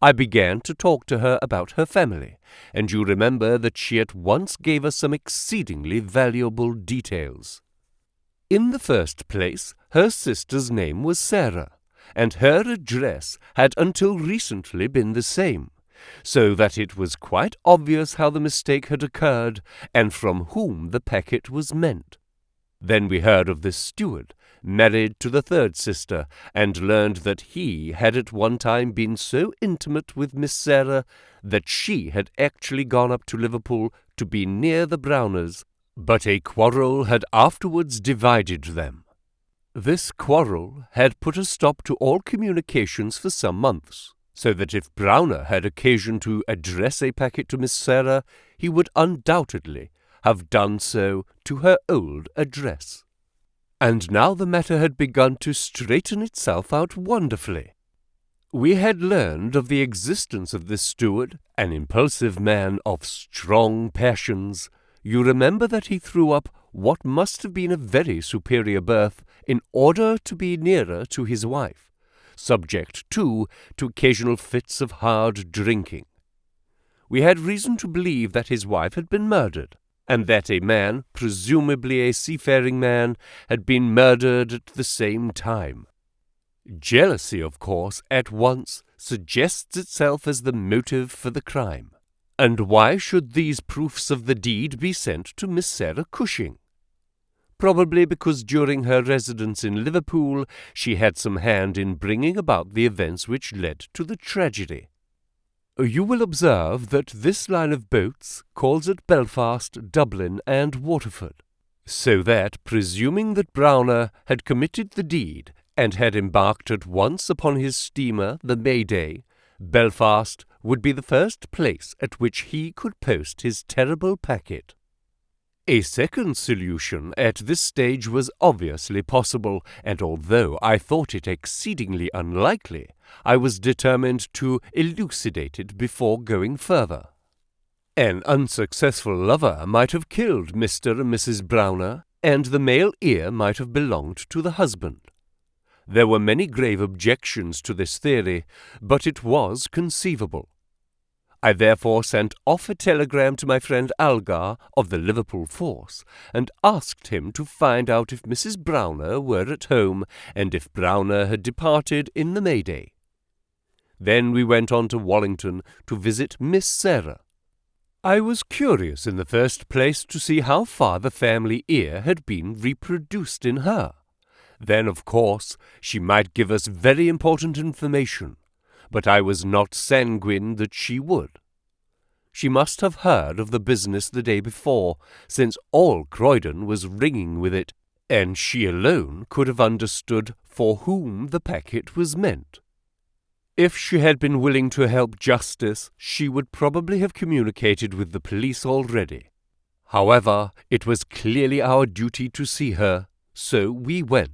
I began to talk to her about her family, and you remember that she at once gave us some exceedingly valuable details. In the first place, her sister's name was Sarah, and her address had until recently been the same, so that it was quite obvious how the mistake had occurred, and from whom the packet was meant. Then we heard of the steward, married to the third sister, and learned that he had at one time been so intimate with Miss Sarah that she had actually gone up to Liverpool to be near the Browners, but a quarrel had afterwards divided them. This quarrel had put a stop to all communications for some months, so that if Browner had occasion to address a packet to Miss Sarah, he would undoubtedly have done so to her old address. And now the matter had begun to straighten itself out wonderfully. We had learned of the existence of this steward, an impulsive man of strong passions. You remember that he threw up what must have been a very superior berth in order to be nearer to his wife, subject, too, to occasional fits of hard drinking. We had reason to believe that his wife had been murdered, and that a man, presumably a seafaring man, had been murdered at the same time. Jealousy, of course, at once suggests itself as the motive for the crime. And why should these proofs of the deed be sent to Miss Sarah Cushing? Probably because during her residence in Liverpool she had some hand in bringing about the events which led to the tragedy. You will observe that this line of boats calls at Belfast, Dublin, and Waterford, so that, presuming that Browner had committed the deed and had embarked at once upon his steamer, the Mayday, Belfast would be the first place at which he could post his terrible packet. A second solution at this stage was obviously possible, and although I thought it exceedingly unlikely, I was determined to elucidate it before going further. An unsuccessful lover might have killed Mr. and Mrs. Browner, and the male ear might have belonged to the husband. There were many grave objections to this theory, but it was conceivable. I therefore sent off a telegram to my friend Algar of the Liverpool force, and asked him to find out if Mrs. Browner were at home, and if Browner had departed in the Mayday. Then we went on to Wallington to visit Miss Sarah. I was curious in the first place to see how far the family ear had been reproduced in her. Then, of course, she might give us very important information, but I was not sanguine that she would. She must have heard of the business the day before, since all Croydon was ringing with it, and she alone could have understood for whom the packet was meant. If she had been willing to help justice, she would probably have communicated with the police already. However, it was clearly our duty to see her, so we went.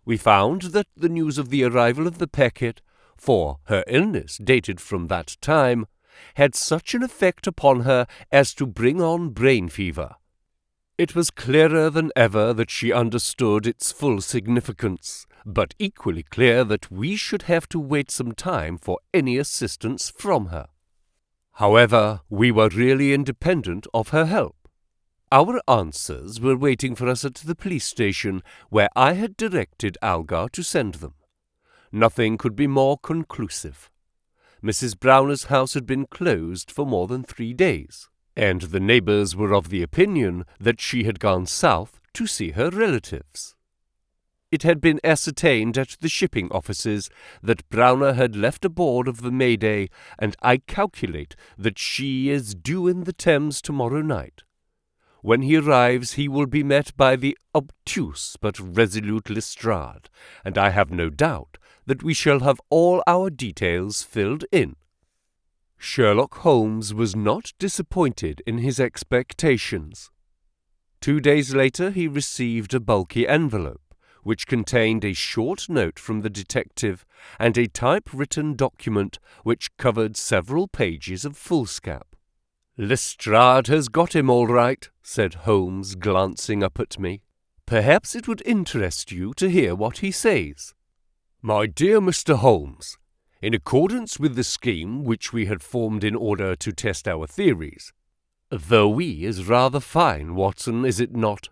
We found that the news of the arrival of the packet, for her illness dated from that time, had such an effect upon her as to bring on brain fever. It was clearer than ever that she understood its full significance, but equally clear that we should have to wait some time for any assistance from her. However, we were really independent of her help. Our answers were waiting for us at the police station, where I had directed Algar to send them. Nothing could be more conclusive. Mrs. Browner's house had been closed for more than 3 days, and the neighbours were of the opinion that she had gone south to see her relatives. It had been ascertained at the shipping offices that Browner had left aboard of the Mayday, and I calculate that she is due in the Thames tomorrow night. When he arrives he will be met by the obtuse but resolute Lestrade, and I have no doubt that we shall have all our details filled in. Sherlock Holmes was not disappointed in his expectations. 2 days later he received a bulky envelope, which contained a short note from the detective and a typewritten document which covered several pages of foolscap. "Lestrade has got him all right," said Holmes, glancing up at me. "Perhaps it would interest you to hear what he says. My dear Mr. Holmes, in accordance with the scheme which we had formed in order to test our theories, the "we" is rather fine, Watson, is it not?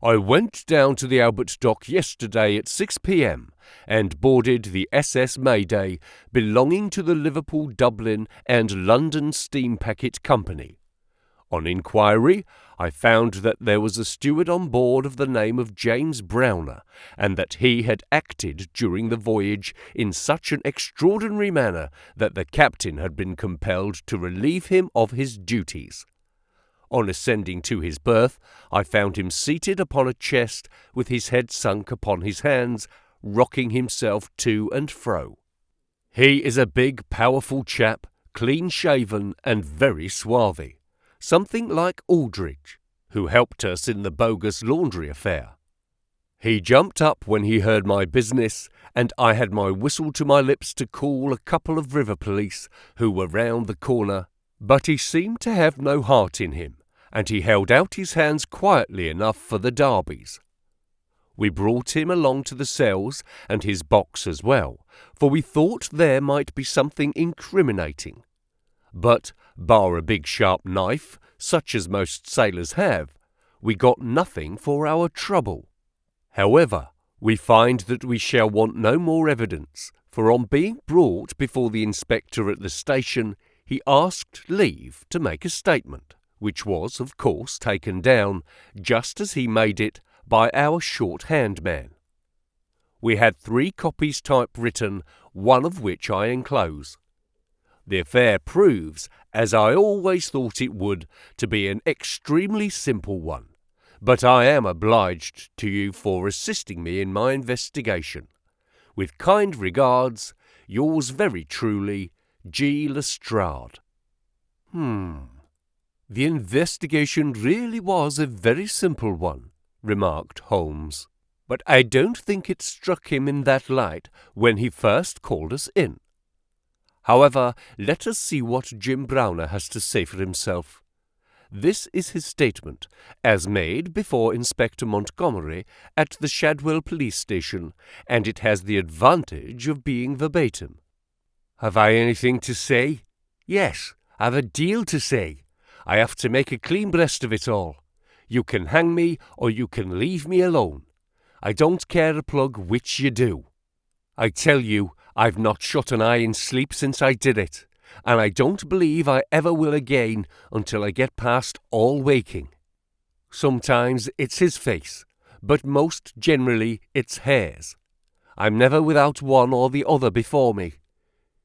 I went down to the Albert Dock yesterday at 6 p.m. and boarded the SS Mayday belonging to the Liverpool, Dublin and London Steam Packet Company. On inquiry, I found that there was a steward on board of the name of James Browner, and that he had acted during the voyage in such an extraordinary manner that the captain had been compelled to relieve him of his duties. On ascending to his berth, I found him seated upon a chest with his head sunk upon his hands, rocking himself to and fro. He is a big, powerful chap, clean-shaven and very swarthy, something like Aldrich, who helped us in the bogus laundry affair. He jumped up when he heard my business, and I had my whistle to my lips to call a couple of river police who were round the corner, but he seemed to have no heart in him, and he held out his hands quietly enough for the darbies. We brought him along to the cells, and his box as well, for we thought there might be something incriminating. But, bar a big sharp knife, such as most sailors have, we got nothing for our trouble. However, we find that we shall want no more evidence, for on being brought before the inspector at the station, he asked leave to make a statement, which was, of course, taken down, just as he made it, by our shorthand man. We had 3 copies typewritten, one of which I enclose. The affair proves, as I always thought it would, to be an extremely simple one, but I am obliged to you for assisting me in my investigation. With kind regards, yours very truly, G. Lestrade. The investigation really was a very simple one, remarked Holmes, but I don't think it struck him in that light when he first called us in. However, let us see what Jim Browner has to say for himself. This is his statement, as made before Inspector Montgomery at the Shadwell police station, and it has the advantage of being verbatim. Have I anything to say? Yes, I've a deal to say. I have to make a clean breast of it all. You can hang me, or you can leave me alone. I don't care a plug which you do. I tell you, I've not shut an eye in sleep since I did it, and I don't believe I ever will again until I get past all waking. Sometimes it's his face, but most generally it's hers. I'm never without one or the other before me.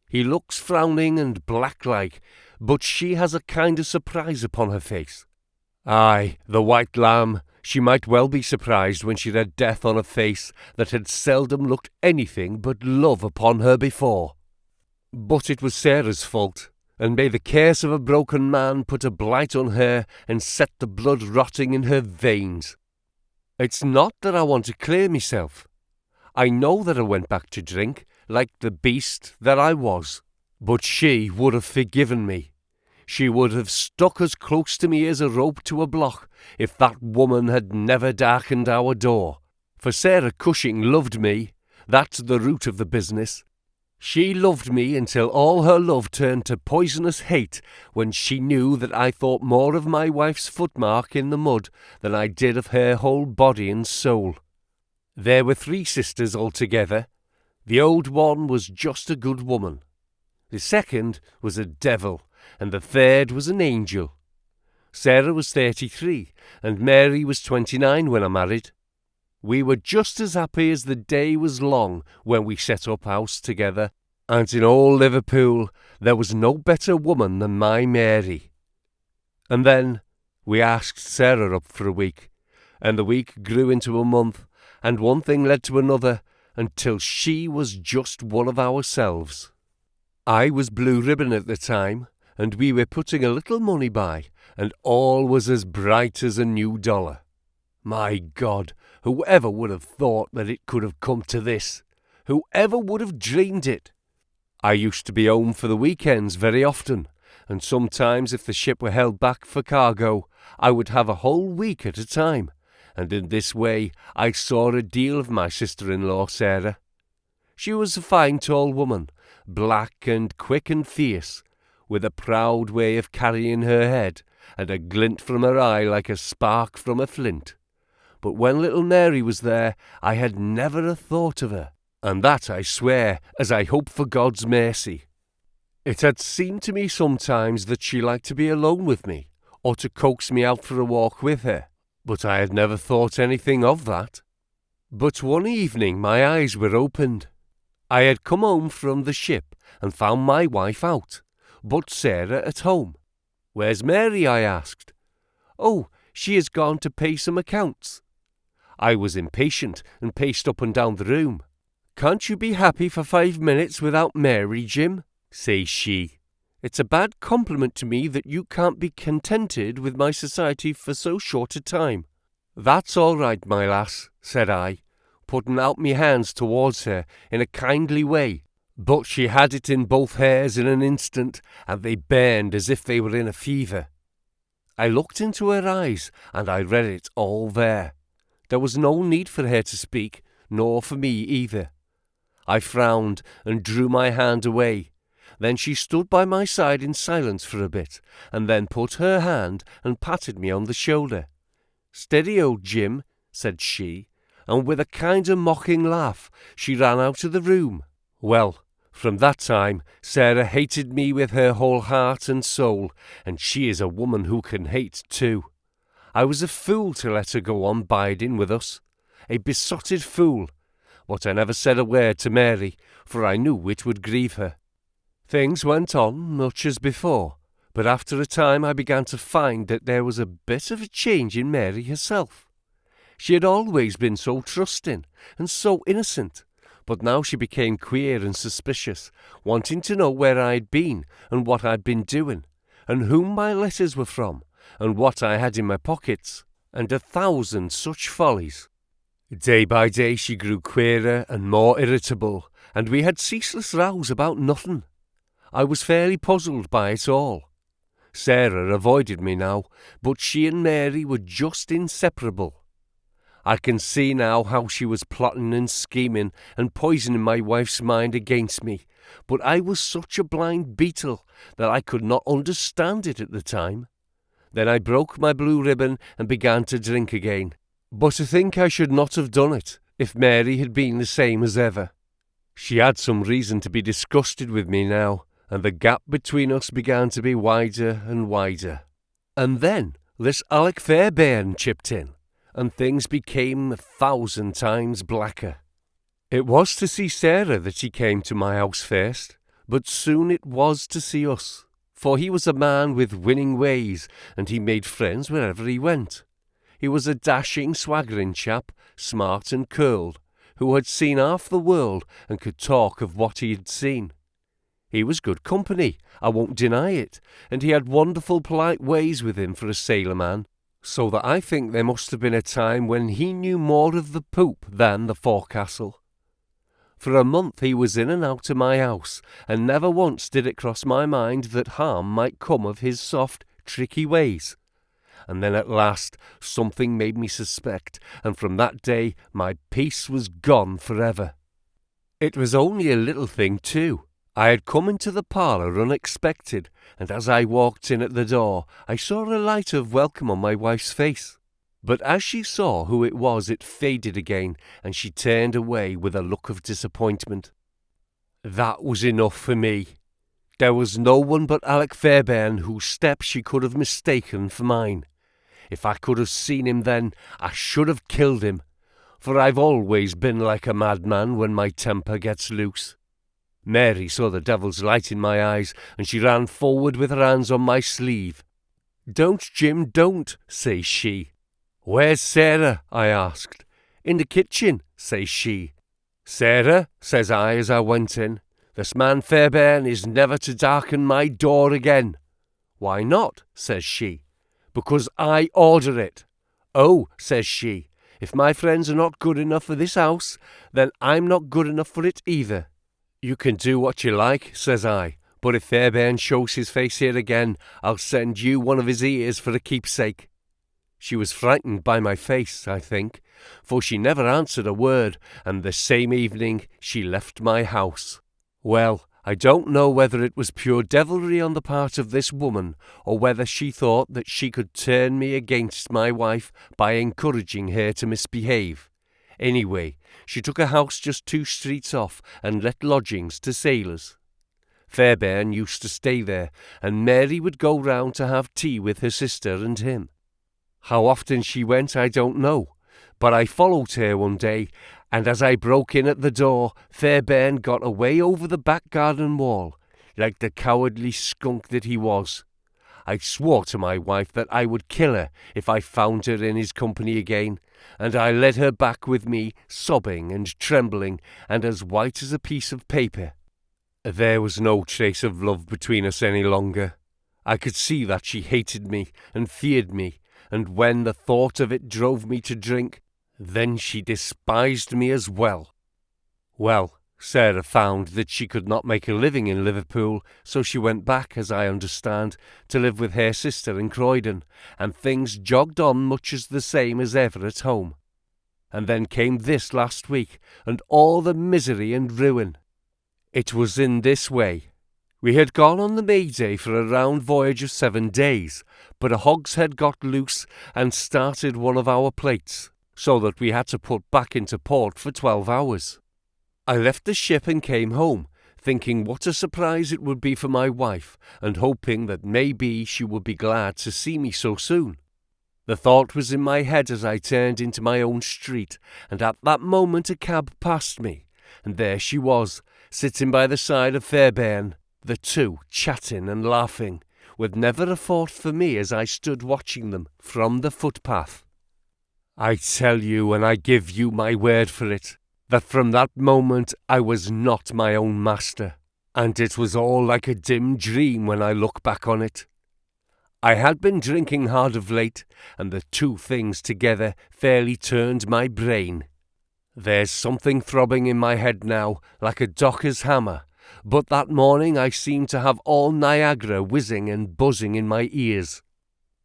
He looks frowning and black-like, but she has a kind of surprise upon her face. Aye, the white lamb, she might well be surprised when she read death on a face that had seldom looked anything but love upon her before. But it was Sarah's fault, and may the curse of a broken man put a blight on her and set the blood rotting in her veins. It's not that I want to clear myself. I know that I went back to drink, like the beast that I was. But she would have forgiven me. She would have stuck as close to me as a rope to a block if that woman had never darkened our door. For Sarah Cushing loved me. That's the root of the business. She loved me until all her love turned to poisonous hate when she knew that I thought more of my wife's footmark in the mud than I did of her whole body and soul. There were 3 sisters altogether. The old one was just a good woman. The second was a devil, and the third was an angel. Sarah was 33, and Mary was 29 when I married. We were just as happy as the day was long when we set up house together, and in all Liverpool there was no better woman than my Mary. And then we asked Sarah up for a week, and the week grew into a month, and one thing led to another, until she was just one of ourselves. I was blue ribbon at the time, and we were putting a little money by, and all was as bright as a new dollar. My God, whoever would have thought that it could have come to this? Whoever would have dreamed it? I used to be home for the weekends very often, and sometimes if the ship were held back for cargo, I would have a whole week at a time, and in this way I saw a deal of my sister-in-law Sarah. She was a fine tall woman, black and quick and fierce, with a proud way of carrying her head, and a glint from her eye like a spark from a flint. But when little Mary was there, I had never a thought of her, and that I swear, as I hope for God's mercy. It had seemed to me sometimes that she liked to be alone with me, or to coax me out for a walk with her, but I had never thought anything of that. But one evening my eyes were opened. I had come home from the ship and found my wife out, but Sarah at home. "Where's Mary?" I asked. "Oh, she has gone to pay some accounts." I was impatient and paced up and down the room. "Can't you be happy for 5 minutes without Mary, Jim?" says she. "It's a bad compliment to me that you can't be contented with my society for so short a time." "That's all right, my lass," said I, putting out my hands towards her in a kindly way, but she had it in both hairs in an instant, and they burned as if they were in a fever. I looked into her eyes, and I read it all there. There was no need for her to speak, nor for me either. I frowned and drew my hand away. Then she stood by my side in silence for a bit, and then put her hand and patted me on the shoulder. "Steady, old Jim," said she, and with a kind of mocking laugh she ran out of the room. Well, from that time Sarah hated me with her whole heart and soul, and she is a woman who can hate too. I was a fool to let her go on biding with us, a besotted fool, but I never said a word to Mary, for I knew it would grieve her. Things went on much as before, but after a time I began to find that there was a bit of a change in Mary herself. She had always been so trusting and so innocent, but now she became queer and suspicious, wanting to know where I had been and what I'd been doing, and whom my letters were from, and what I had in my pockets, and 1,000 such follies. Day by day she grew queerer and more irritable, and we had ceaseless rows about nothing. I was fairly puzzled by it all. Sarah avoided me now, but she and Mary were just inseparable. I can see now how she was plotting and scheming and poisoning my wife's mind against me, but I was such a blind beetle that I could not understand it at the time. Then I broke my blue ribbon and began to drink again. But to think I should not have done it if Mary had been the same as ever. She had some reason to be disgusted with me now, and the gap between us began to be wider and wider. And then this Alec Fairbairn chipped in, and things became 1,000 times blacker. It was to see Sarah that he came to my house first, but soon it was to see us, for he was a man with winning ways, and he made friends wherever he went. He was a dashing, swaggering chap, smart and curled, who had seen half the world and could talk of what he had seen. He was good company, I won't deny it, and he had wonderful polite ways with him for a sailor man, so that I think there must have been a time when he knew more of the poop than the forecastle. For a month he was in and out of my house, and never once did it cross my mind that harm might come of his soft, tricky ways. And then at last something made me suspect, and from that day my peace was gone forever. It was only a little thing too. I had come into the parlour unexpected, and as I walked in at the door I saw a light of welcome on my wife's face. But as she saw who it was, it faded again, and she turned away with a look of disappointment. That was enough for me. There was no one but Alec Fairbairn whose step she could have mistaken for mine. If I could have seen him then, I should have killed him. for I've always been like a madman when my temper gets loose. Mary saw the devil's light in my eyes, and she ran forward with her hands on my sleeve. "Don't, Jim, don't," says she. "Where's Sarah?" I asked. "In the kitchen," says she. "Sarah," says I as I went in, "this man Fairbairn is never to darken my door again." "Why not?" says she. "Because I order it." "Oh," says she, "if my friends are not good enough for this house, then I'm not good enough for it either." "You can do what you like," says I, "but if Fairbairn shows his face here again, I'll send you one of his ears for a keepsake." She was frightened by my face, I think, for she never answered a word, and the same evening she left my house. Well, I don't know whether it was pure devilry on the part of this woman, or whether she thought that she could turn me against my wife by encouraging her to misbehave. Anyway, she took a house just 2 streets off and let lodgings to sailors. Fairbairn used to stay there, and Mary would go round to have tea with her sister and him. How often she went I don't know, but I followed her one day, and as I broke in at the door, Fairbairn got away over the back garden wall, like the cowardly skunk that he was. I swore to my wife that I would kill her if I found her in his company again, and I led her back with me, sobbing and trembling, and as white as a piece of paper. There was no trace of love between us any longer. I could see that she hated me and feared me, and when the thought of it drove me to drink, then she despised me as well. Well, Sarah found that she could not make a living in Liverpool, so she went back, as I understand, to live with her sister in Croydon, and things jogged on much as the same as ever at home. And then came this last week, and all the misery and ruin. It was in this way. We had gone on the May Day for a round voyage of 7 days, but a hogshead got loose and started one of our plates, so that we had to put back into port for 12 hours. I left the ship and came home, thinking what a surprise it would be for my wife, and hoping that maybe she would be glad to see me so soon. The thought was in my head as I turned into my own street, and at that moment a cab passed me, and there she was, sitting by the side of Fairbairn, the two chatting and laughing, with never a thought for me as I stood watching them from the footpath. I tell you, and I give you my word for it, that from that moment I was not my own master, and it was all like a dim dream when I look back on it. I had been drinking hard of late, and the two things together fairly turned my brain. There's something throbbing in my head now, like a docker's hammer, but that morning I seemed to have all Niagara whizzing and buzzing in my ears.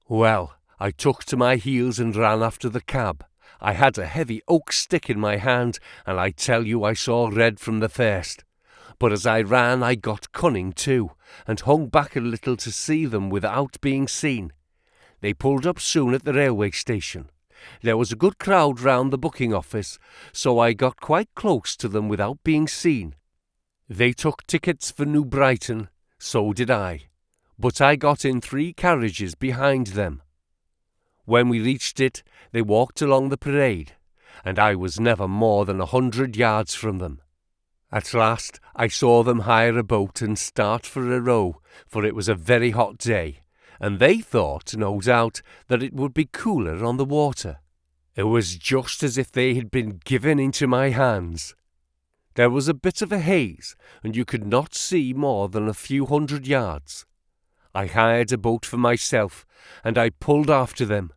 Well, I took to my heels and ran after the cab. I had a heavy oak stick in my hand, and I tell you I saw red from the first. But as I ran I got cunning too, and hung back a little to see them without being seen. They pulled up soon at the railway station. There was a good crowd round the booking office, so I got quite close to them without being seen. They took tickets for New Brighton, so did I, but I got in 3 carriages behind them. When we reached it, they walked along the parade, and I was never more than 100 yards from them. At last I saw them hire a boat and start for a row, for it was a very hot day, and they thought, no doubt, that it would be cooler on the water. It was just as if they had been given into my hands. There was a bit of a haze, and you could not see more than a few 100 yards. I hired a boat for myself, and I pulled after them.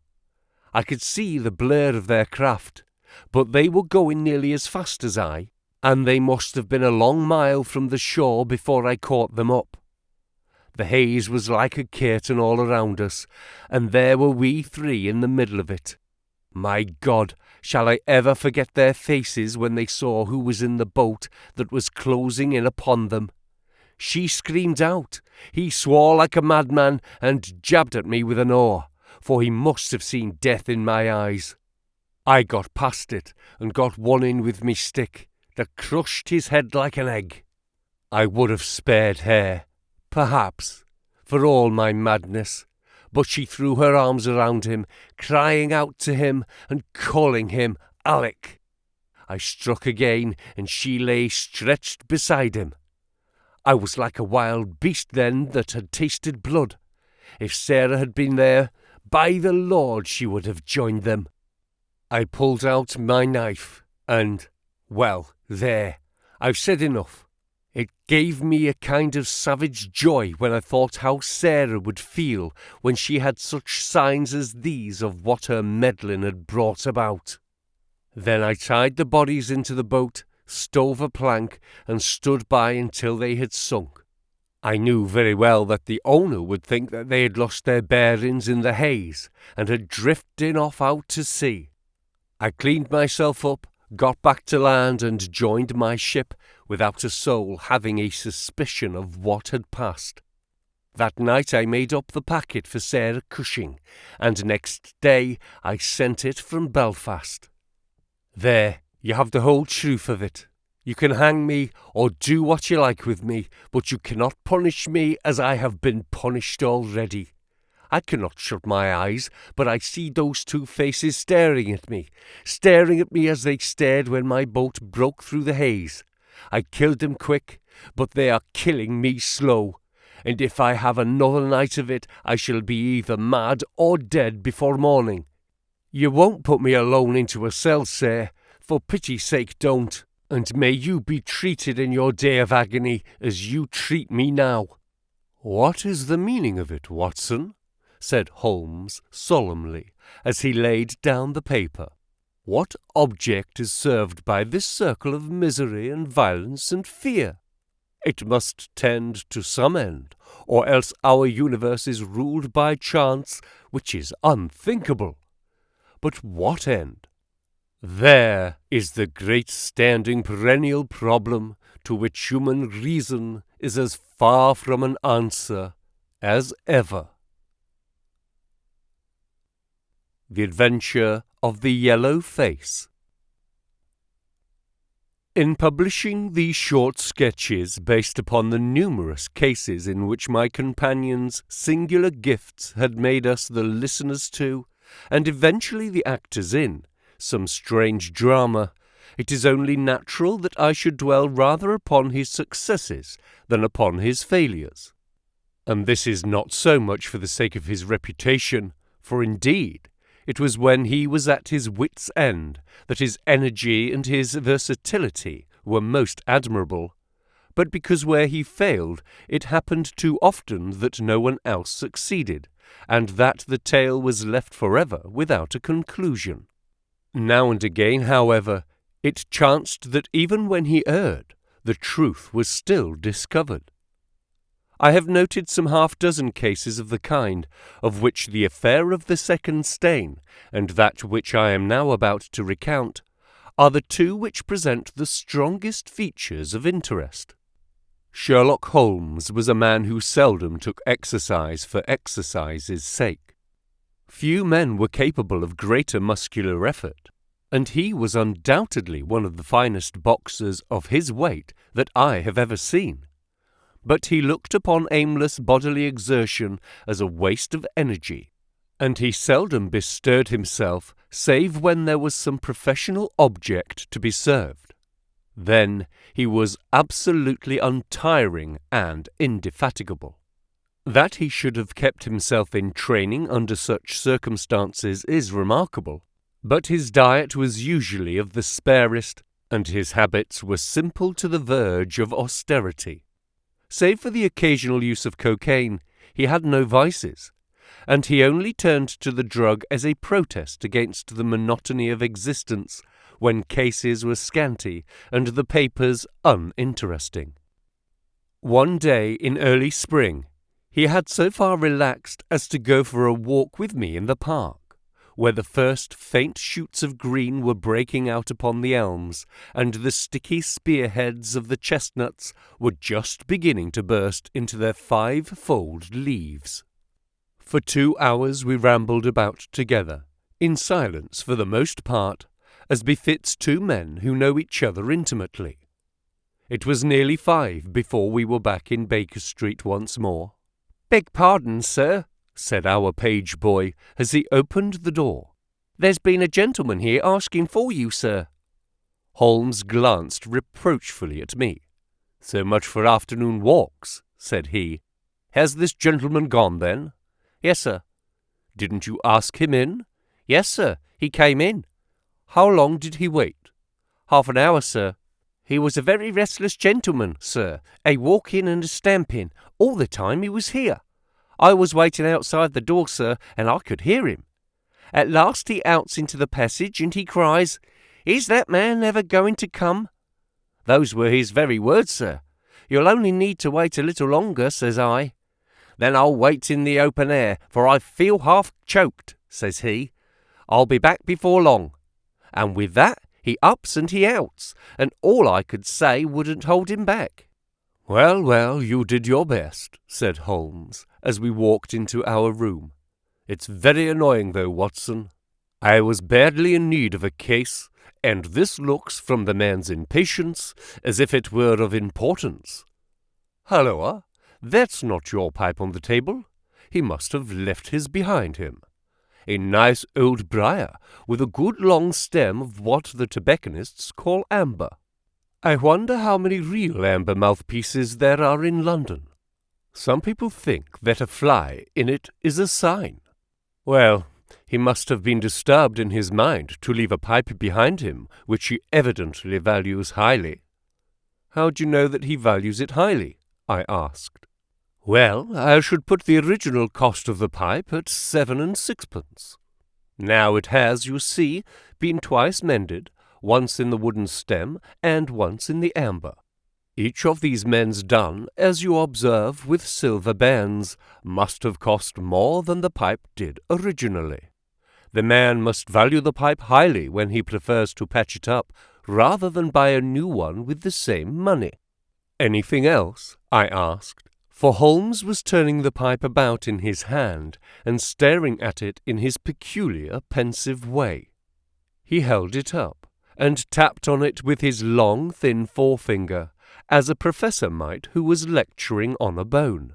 I could see the blur of their craft, but they were going nearly as fast as I, and they must have been a long mile from the shore before I caught them up. The haze was like a curtain all around us, and there were we 3 in the middle of it. My God, shall I ever forget their faces when they saw who was in the boat that was closing in upon them? She screamed out, he swore like a madman, and jabbed at me with an oar, for he must have seen death in my eyes. I got past it, and got one in with me stick, that crushed his head like an egg. I would have spared her, perhaps, for all my madness, but she threw her arms around him, crying out to him and calling him Alec. I struck again, and she lay stretched beside him. I was like a wild beast then that had tasted blood. If Sarah had been there, by the Lord she would have joined them. I pulled out my knife, and, well, there, I've said enough. It gave me a kind of savage joy when I thought how Sarah would feel when she had such signs as these of what her meddling had brought about. Then I tied the bodies into the boat, stove a plank, and stood by until they had sunk. I knew very well that the owner would think that they had lost their bearings in the haze, and had drifted off out to sea. I cleaned myself up, got back to land, and joined my ship, without a soul having a suspicion of what had passed. That night I made up the packet for Sarah Cushing, and next day I sent it from Belfast. There, you have the whole truth of it. You can hang me, or do what you like with me, but you cannot punish me as I have been punished already. I cannot shut my eyes, but I see those two faces staring at me as they stared when my boat broke through the haze. I killed them quick, but they are killing me slow, and if I have another night of it, I shall be either mad or dead before morning. You won't put me alone into a cell, sir. For pity's sake don't, and may you be treated in your day of agony as you treat me now." "What is the meaning of it, Watson?" said Holmes solemnly, as he laid down the paper. "What object is served by this circle of misery and violence and fear? It must tend to some end, or else our universe is ruled by chance, which is unthinkable. But what end? There is the great standing perennial problem to which human reason is as far from an answer as ever." The Adventure of the Yellow Face. In publishing these short sketches based upon the numerous cases in which my companions' singular gifts had made us the listeners to, and eventually the actors in, some strange drama, it is only natural that I should dwell rather upon his successes than upon his failures. And this is not so much for the sake of his reputation, for indeed it was when he was at his wit's end that his energy and his versatility were most admirable, but because where he failed it happened too often that no one else succeeded, and that the tale was left forever without a conclusion. Now and again, however, it chanced that even when he erred, the truth was still discovered. I have noted some half-dozen cases of the kind, of which the affair of the second stain, and that which I am now about to recount, are the two which present the strongest features of interest. Sherlock Holmes was a man who seldom took exercise for exercise's sake. Few men were capable of greater muscular effort, and he was undoubtedly one of the finest boxers of his weight that I have ever seen. But he looked upon aimless bodily exertion as a waste of energy, and he seldom bestirred himself save when there was some professional object to be served. Then he was absolutely untiring and indefatigable. That he should have kept himself in training under such circumstances is remarkable, but his diet was usually of the sparest, and his habits were simple to the verge of austerity. Save for the occasional use of cocaine, he had no vices, and he only turned to the drug as a protest against the monotony of existence when cases were scanty and the papers uninteresting. One day in early spring, he had so far relaxed as to go for a walk with me in the park, where the first faint shoots of green were breaking out upon the elms, and the sticky spearheads of the chestnuts were just beginning to burst into their five-fold leaves. For 2 hours we rambled about together, in silence for the most part, as befits two men who know each other intimately. It was nearly 5 before we were back in Baker Street once more. "Beg pardon, sir," said our page boy as he opened the door. "There's been a gentleman here asking for you, sir." Holmes glanced reproachfully at me. "So much for afternoon walks," said he. "Has this gentleman gone, then?" "Yes, sir." "Didn't you ask him in?" "Yes, sir, he came in." "How long did he wait?" "Half an hour, sir." "He was a very restless gentleman, sir, a walking and a stamping, all the time he was here. I was waiting outside the door, sir, and I could hear him. At last he outs into the passage, and he cries, 'Is that man ever going to come?' Those were his very words, sir. 'You'll only need to wait a little longer,' says I. 'Then I'll wait in the open air, for I feel half choked,' says he. 'I'll be back before long.' And with that, he ups and he outs, and all I could say wouldn't hold him back." "Well, well, you did your best," said Holmes, as we walked into our room. "It's very annoying, though, Watson. I was badly in need of a case, and this looks, from the man's impatience, as if it were of importance. Halloa, that's not your pipe on the table. He must have left his behind him. A nice old briar, with a good long stem of what the tobacconists call amber. I wonder how many real amber mouthpieces there are in London. Some people think that a fly in it is a sign. Well, he must have been disturbed in his mind to leave a pipe behind him, which he evidently values highly." "How do you know that he values it highly?" I asked. "Well, I should put the original cost of the pipe at 7 and 6pence. Now it has, you see, been twice mended, once in the wooden stem and once in the amber. Each of these mends done, as you observe, with silver bands, must have cost more than the pipe did originally. The man must value the pipe highly when he prefers to patch it up, rather than buy a new one with the same money." "Anything else?" I asked, for Holmes was turning the pipe about in his hand and staring at it in his peculiar pensive way. He held it up and tapped on it with his long, thin forefinger, as a professor might who was lecturing on a bone.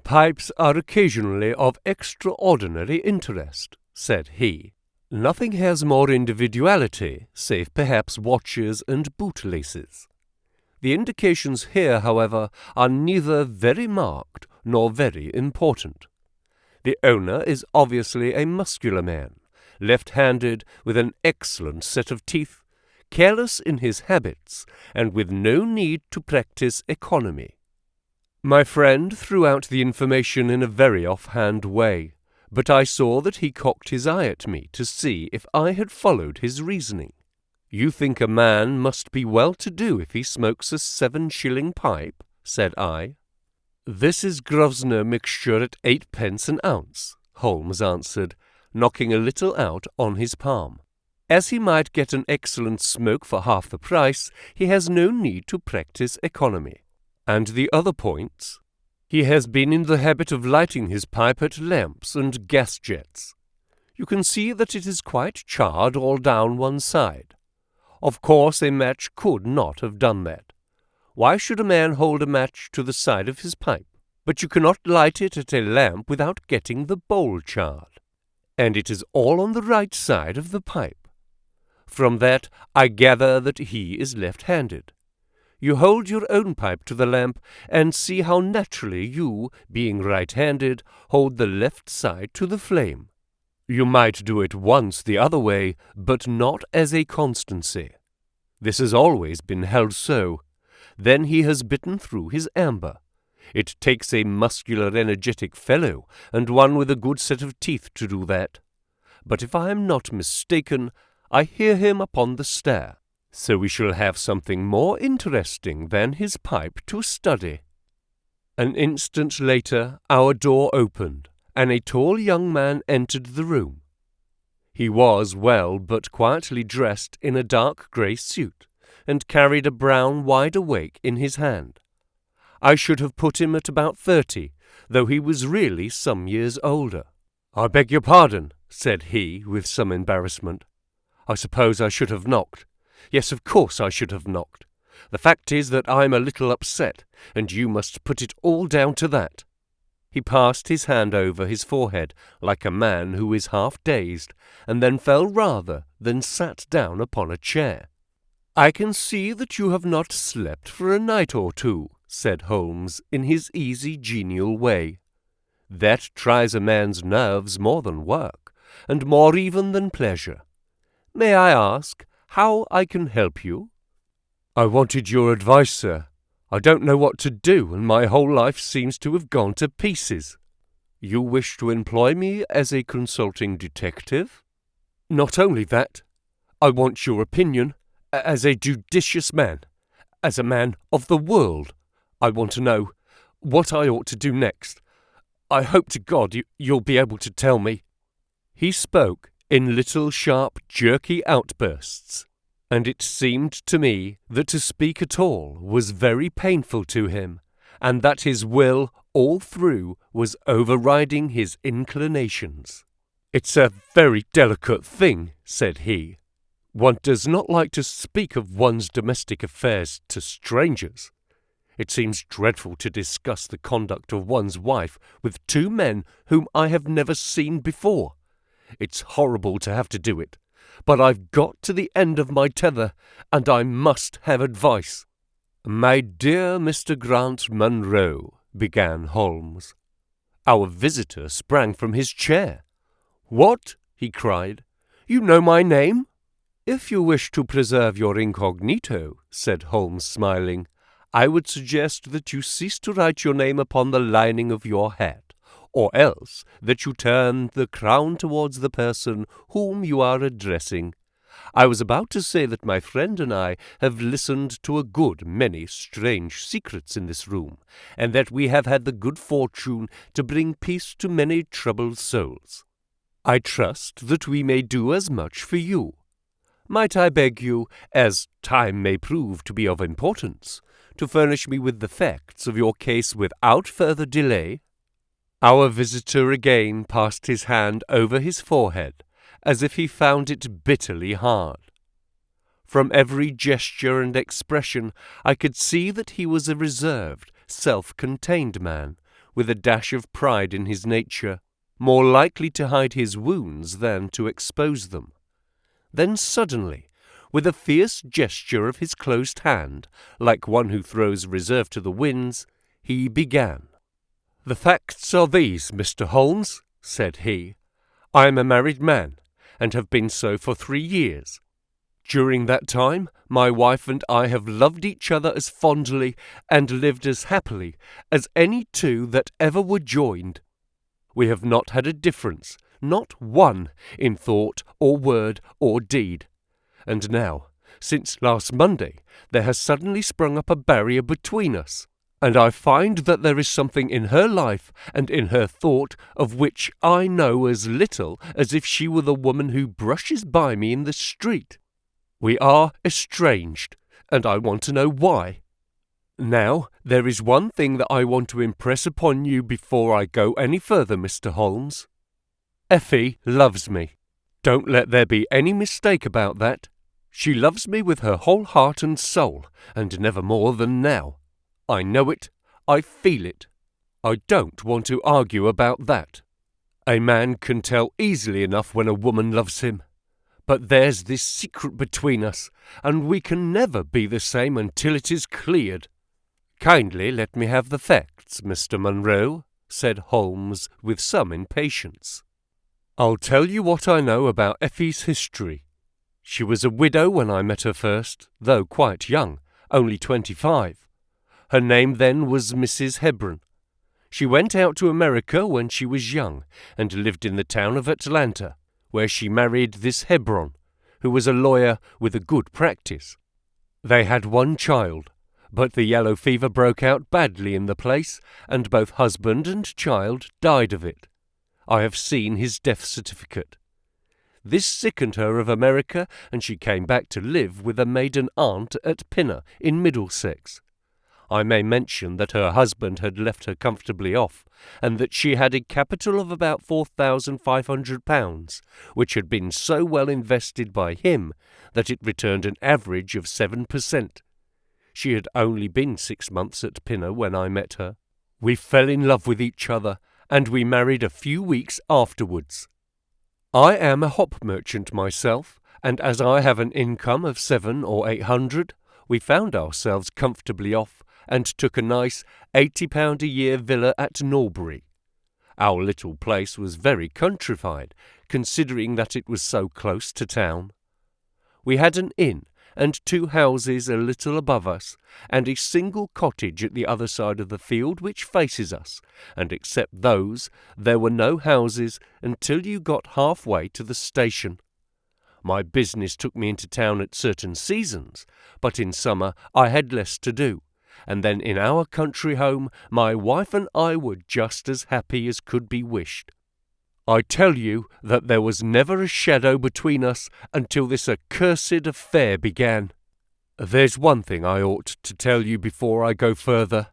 "Pipes are occasionally of extraordinary interest," said he. "Nothing has more individuality, save perhaps watches and bootlaces. The indications here, however, are neither very marked nor very important. The owner is obviously a muscular man, left-handed, with an excellent set of teeth, careless in his habits, and with no need to practice economy." My friend threw out the information in a very off-hand way, but I saw that he cocked his eye at me to see if I had followed his reasoning. "You think a man must be well-to-do if he smokes a 7-shilling pipe?" said I. "This is Grosvenor mixture at 8pence an ounce," Holmes answered, knocking a little out on his palm. "As he might get an excellent smoke for half the price, he has no need to practice economy. And the other points? He has been in the habit of lighting his pipe at lamps and gas jets. You can see that it is quite charred all down one side. Of course a match could not have done that. Why should a man hold a match to the side of his pipe? But you cannot light it at a lamp without getting the bowl charred. And it is all on the right side of the pipe. From that I gather that he is left-handed. You hold your own pipe to the lamp, and see how naturally you, being right-handed, hold the left side to the flame. You might do it once the other way, but not as a constancy. This has always been held so. Then he has bitten through his amber. It takes a muscular, energetic fellow, and one with a good set of teeth to do that. But if I am not mistaken, I hear him upon the stair. So we shall have something more interesting than his pipe to study." An instant later our door opened, and a tall young man entered the room. He was well but quietly dressed in a dark grey suit, and carried a brown wide-awake in his hand. I should have put him at about 30, though he was really some years older. "I beg your pardon," said he, with some embarrassment. "I suppose I should have knocked. Yes, of course I should have knocked. The fact is that I'm a little upset, and you must put it all down to that." He passed his hand over his forehead like a man who is half dazed, and then fell rather than sat down upon a chair. "I can see that you have not slept for a night or two," said Holmes in his easy, genial way. "That tries a man's nerves more than work, and more even than pleasure. May I ask how I can help you?" "I wanted your advice, sir. I don't know what to do, and my whole life seems to have gone to pieces." "You wish to employ me as a consulting detective?" "Not only that. I want your opinion as a judicious man, as a man of the world. I want to know what I ought to do next. I hope to God you'll be able to tell me." He spoke in little sharp, jerky outbursts, and it seemed to me that to speak at all was very painful to him, and that his will all through was overriding his inclinations. "It's a very delicate thing," said he. "One does not like to speak of one's domestic affairs to strangers. It seems dreadful to discuss the conduct of one's wife with two men whom I have never seen before. It's horrible to have to do it, but I've got to the end of my tether, and I must have advice." "My dear Mr. Grant Munro," began Holmes. Our visitor sprang from his chair. "What?" he cried. "You know my name?" "If you wish to preserve your incognito," said Holmes, smiling, "I would suggest that you cease to write your name upon the lining of your hat, or else that you turn the crown towards the person whom you are addressing. I was about to say that my friend and I have listened to a good many strange secrets in this room, and that we have had the good fortune to bring peace to many troubled souls. I trust that we may do as much for you. Might I beg you, as time may prove to be of importance, to furnish me with the facts of your case without further delay?" Our visitor again passed his hand over his forehead, as if he found it bitterly hard. From every gesture and expression I could see that he was a reserved, self-contained man, with a dash of pride in his nature, more likely to hide his wounds than to expose them. Then suddenly, with a fierce gesture of his closed hand, like one who throws reserve to the winds, he began. "The facts are these, Mr. Holmes," said he. "I am a married man, and have been so for 3 years. During that time, my wife and I have loved each other as fondly and lived as happily as any two that ever were joined. We have not had a difference, not one, in thought or word or deed. And now, since last Monday, there has suddenly sprung up a barrier between us, and I find that there is something in her life and in her thought of which I know as little as if she were the woman who brushes by me in the street. We are estranged, and I want to know why. Now, there is one thing that I want to impress upon you before I go any further, Mr. Holmes. Effie loves me. Don't let there be any mistake about that. She loves me with her whole heart and soul, and never more than now. I know it. I feel it. I don't want to argue about that. A man can tell easily enough when a woman loves him. But there's this secret between us, and we can never be the same until it is cleared." "Kindly let me have the facts, Mr. Munro," said Holmes with some impatience. "I'll tell you what I know about Effie's history. She was a widow when I met her first, though quite young, only 25. Her name then was Mrs. Hebron. She went out to America when she was young, and lived in the town of Atlanta, where she married this Hebron, who was a lawyer with a good practice. They had one child, but the yellow fever broke out badly in the place, and both husband and child died of it. I have seen his death certificate. This sickened her of America, and she came back to live with a maiden aunt at Pinner in Middlesex. I may mention that her husband had left her comfortably off, and that she had a capital of about £4,500, which had been so well invested by him that it returned an average of 7%. She had only been 6 months at Pinner when I met her. We fell in love with each other, and we married a few weeks afterwards. I am a hop merchant myself, and as I have an income of 700 or 800, we found ourselves comfortably off and took a nice £80 a year villa at Norbury. Our little place was very countrified, considering that it was so close to town. We had an inn and 2 houses a little above us, and a single cottage at the other side of the field which faces us, and except those, there were no houses until you got halfway to the station. My business took me into town at certain seasons, but in summer I had less to do, and then in our country home my wife and I were just as happy as could be wished. I tell you that there was never a shadow between us until this accursed affair began. There's one thing I ought to tell you before I go further.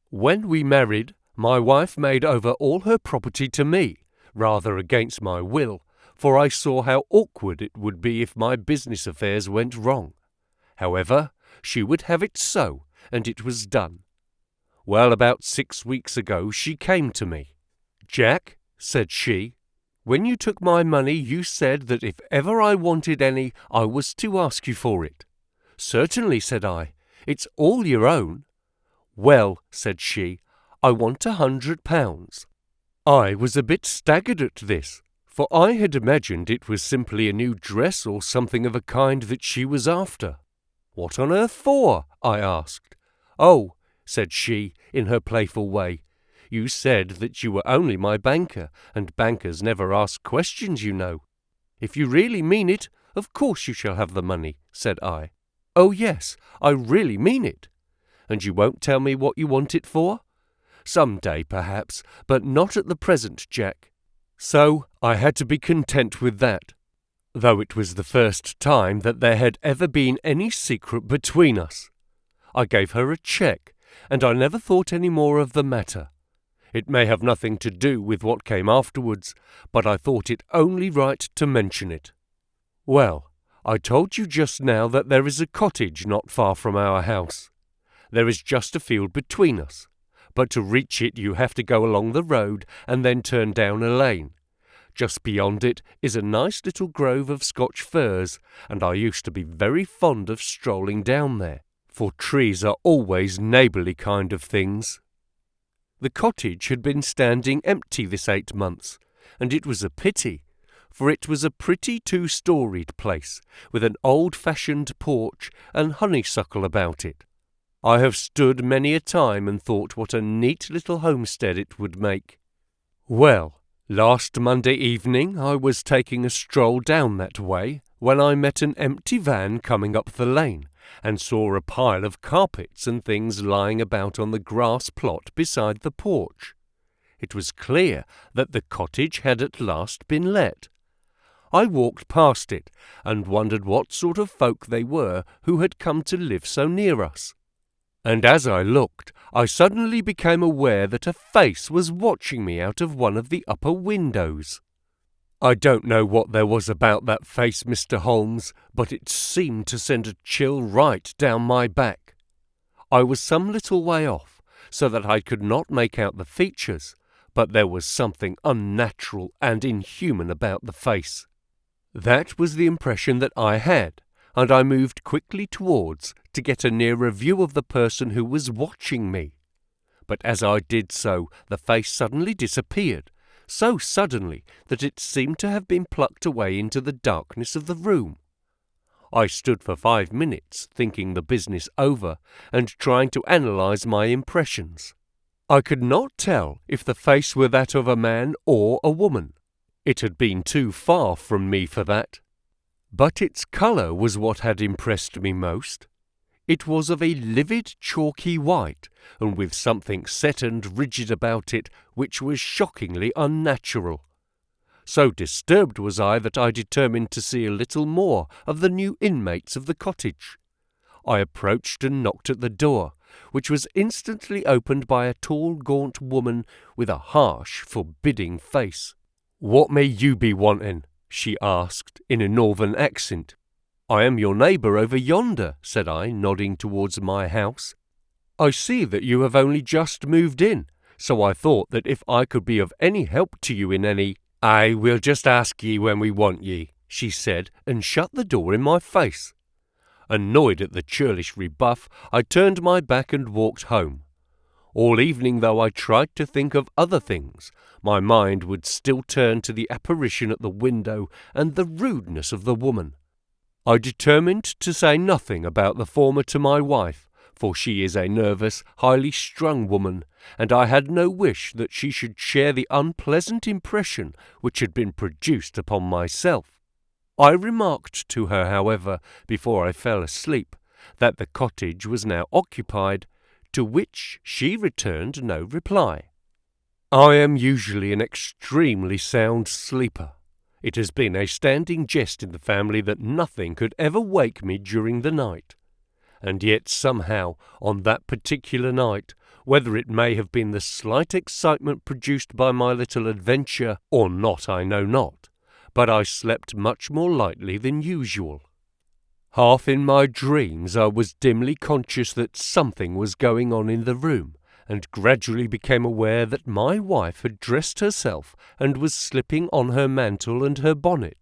When we married, my wife made over all her property to me, rather against my will, for I saw how awkward it would be if my business affairs went wrong. However, she would have it so, and it was done. Well, about 6 weeks ago she came to me. "Jack," said she, "when you took my money you said that if ever I wanted any I was to ask you for it." "Certainly," said I, "it's all your own." "Well," said she, "I want £100. I was a bit staggered at this, for I had imagined it was simply a new dress or something of a kind that she was after. "What on earth for?" I asked. "Oh," said she, in her playful way, "you said that you were only my banker, and bankers never ask questions, you know." "If you really mean it, of course you shall have the money," said I. "Oh yes, I really mean it." "And you won't tell me what you want it for?" "Some day, perhaps, but not at the present, Jack." So I had to be content with that, though it was the first time that there had ever been any secret between us. I gave her a cheque, and I never thought any more of the matter. It may have nothing to do with what came afterwards, but I thought it only right to mention it. Well, I told you just now that there is a cottage not far from our house. There is just a field between us, but to reach it you have to go along the road and then turn down a lane. Just beyond it is a nice little grove of Scotch firs, and I used to be very fond of strolling down there, for trees are always neighbourly kind of things. The cottage had been standing empty this 8 months, and it was a pity, for it was a pretty 2-storied place, with an old-fashioned porch and honeysuckle about it. I have stood many a time and thought what a neat little homestead it would make. Well, last Monday evening I was taking a stroll down that way, when I met an empty van coming up the lane, and saw a pile of carpets and things lying about on the grass plot beside the porch. It was clear that the cottage had at last been let. I walked past it, and wondered what sort of folk they were who had come to live so near us. And as I looked, I suddenly became aware that a face was watching me out of one of the upper windows. I don't know what there was about that face, Mr. Holmes, but it seemed to send a chill right down my back. I was some little way off, so that I could not make out the features, but there was something unnatural and inhuman about the face. That was the impression that I had, and I moved quickly towards to get a nearer view of the person who was watching me. But as I did so, the face suddenly disappeared, so suddenly that it seemed to have been plucked away into the darkness of the room. I stood for 5 minutes, thinking the business over, and trying to analyse my impressions. I could not tell if the face were that of a man or a woman. It had been too far from me for that. But its colour was what had impressed me most. It was of a livid chalky white, and with something set and rigid about it which was shockingly unnatural. So disturbed was I that I determined to see a little more of the new inmates of the cottage. I approached and knocked at the door, which was instantly opened by a tall, gaunt woman with a harsh, forbidding face. "What may you be wanting?" she asked, in a northern accent. "I am your neighbour over yonder," said I, nodding towards my house. "I see that you have only just moved in, so I thought that if I could be of any help to you in any—" "I will just ask ye when we want ye," she said, and shut the door in my face. Annoyed at the churlish rebuff, I turned my back and walked home. All evening, though I tried to think of other things, my mind would still turn to the apparition at the window and the rudeness of the woman. I determined to say nothing about the former to my wife, for she is a nervous, highly strung woman, and I had no wish that she should share the unpleasant impression which had been produced upon myself. I remarked to her, however, before I fell asleep, that the cottage was now occupied, to which she returned no reply. I am usually an extremely sound sleeper. It has been a standing jest in the family that nothing could ever wake me during the night. And yet somehow, on that particular night, whether it may have been the slight excitement produced by my little adventure or not, I know not, but I slept much more lightly than usual. Half in my dreams I was dimly conscious that something was going on in the room, and gradually became aware that my wife had dressed herself and was slipping on her mantle and her bonnet.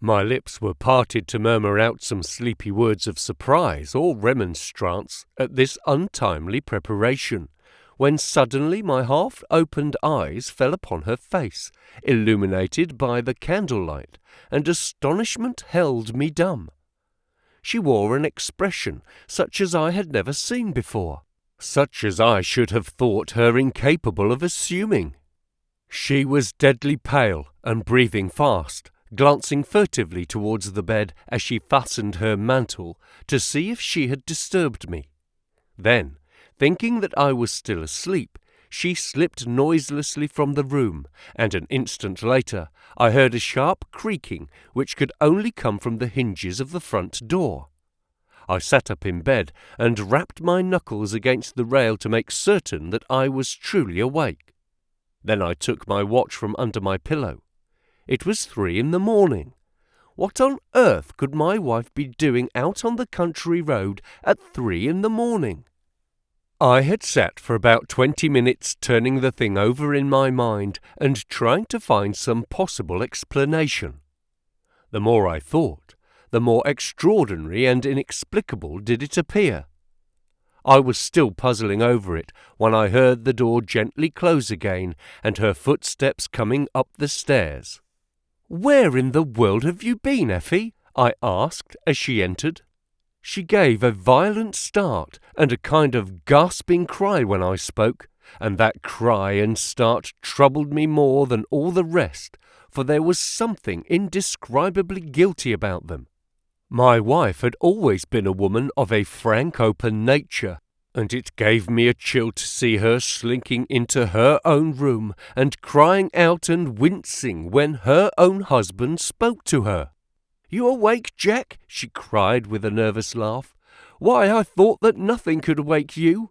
My lips were parted to murmur out some sleepy words of surprise or remonstrance at this untimely preparation, when suddenly my half-opened eyes fell upon her face, illuminated by the candlelight, and astonishment held me dumb. She wore an expression such as I had never seen before, such as I should have thought her incapable of assuming. She was deadly pale and breathing fast, glancing furtively towards the bed as she fastened her mantle to see if she had disturbed me. Then, thinking that I was still asleep, she slipped noiselessly from the room, and an instant later I heard a sharp creaking which could only come from the hinges of the front door. I sat up in bed and rapped my knuckles against the rail to make certain that I was truly awake. Then I took my watch from under my pillow. It was 3 in the morning. What on earth could my wife be doing out on the country road at 3 in the morning? I had sat for about 20 minutes turning the thing over in my mind and trying to find some possible explanation. The more I thought, the more extraordinary and inexplicable did it appear. I was still puzzling over it when I heard the door gently close again and her footsteps coming up the stairs. "Where in the world have you been, Effie?" I asked as she entered. She gave a violent start and a kind of gasping cry when I spoke, and that cry and start troubled me more than all the rest, for there was something indescribably guilty about them. My wife had always been a woman of a frank, open nature, and it gave me a chill to see her slinking into her own room and crying out and wincing when her own husband spoke to her. "You awake, Jack?" she cried with a nervous laugh. "Why, I thought that nothing could wake you."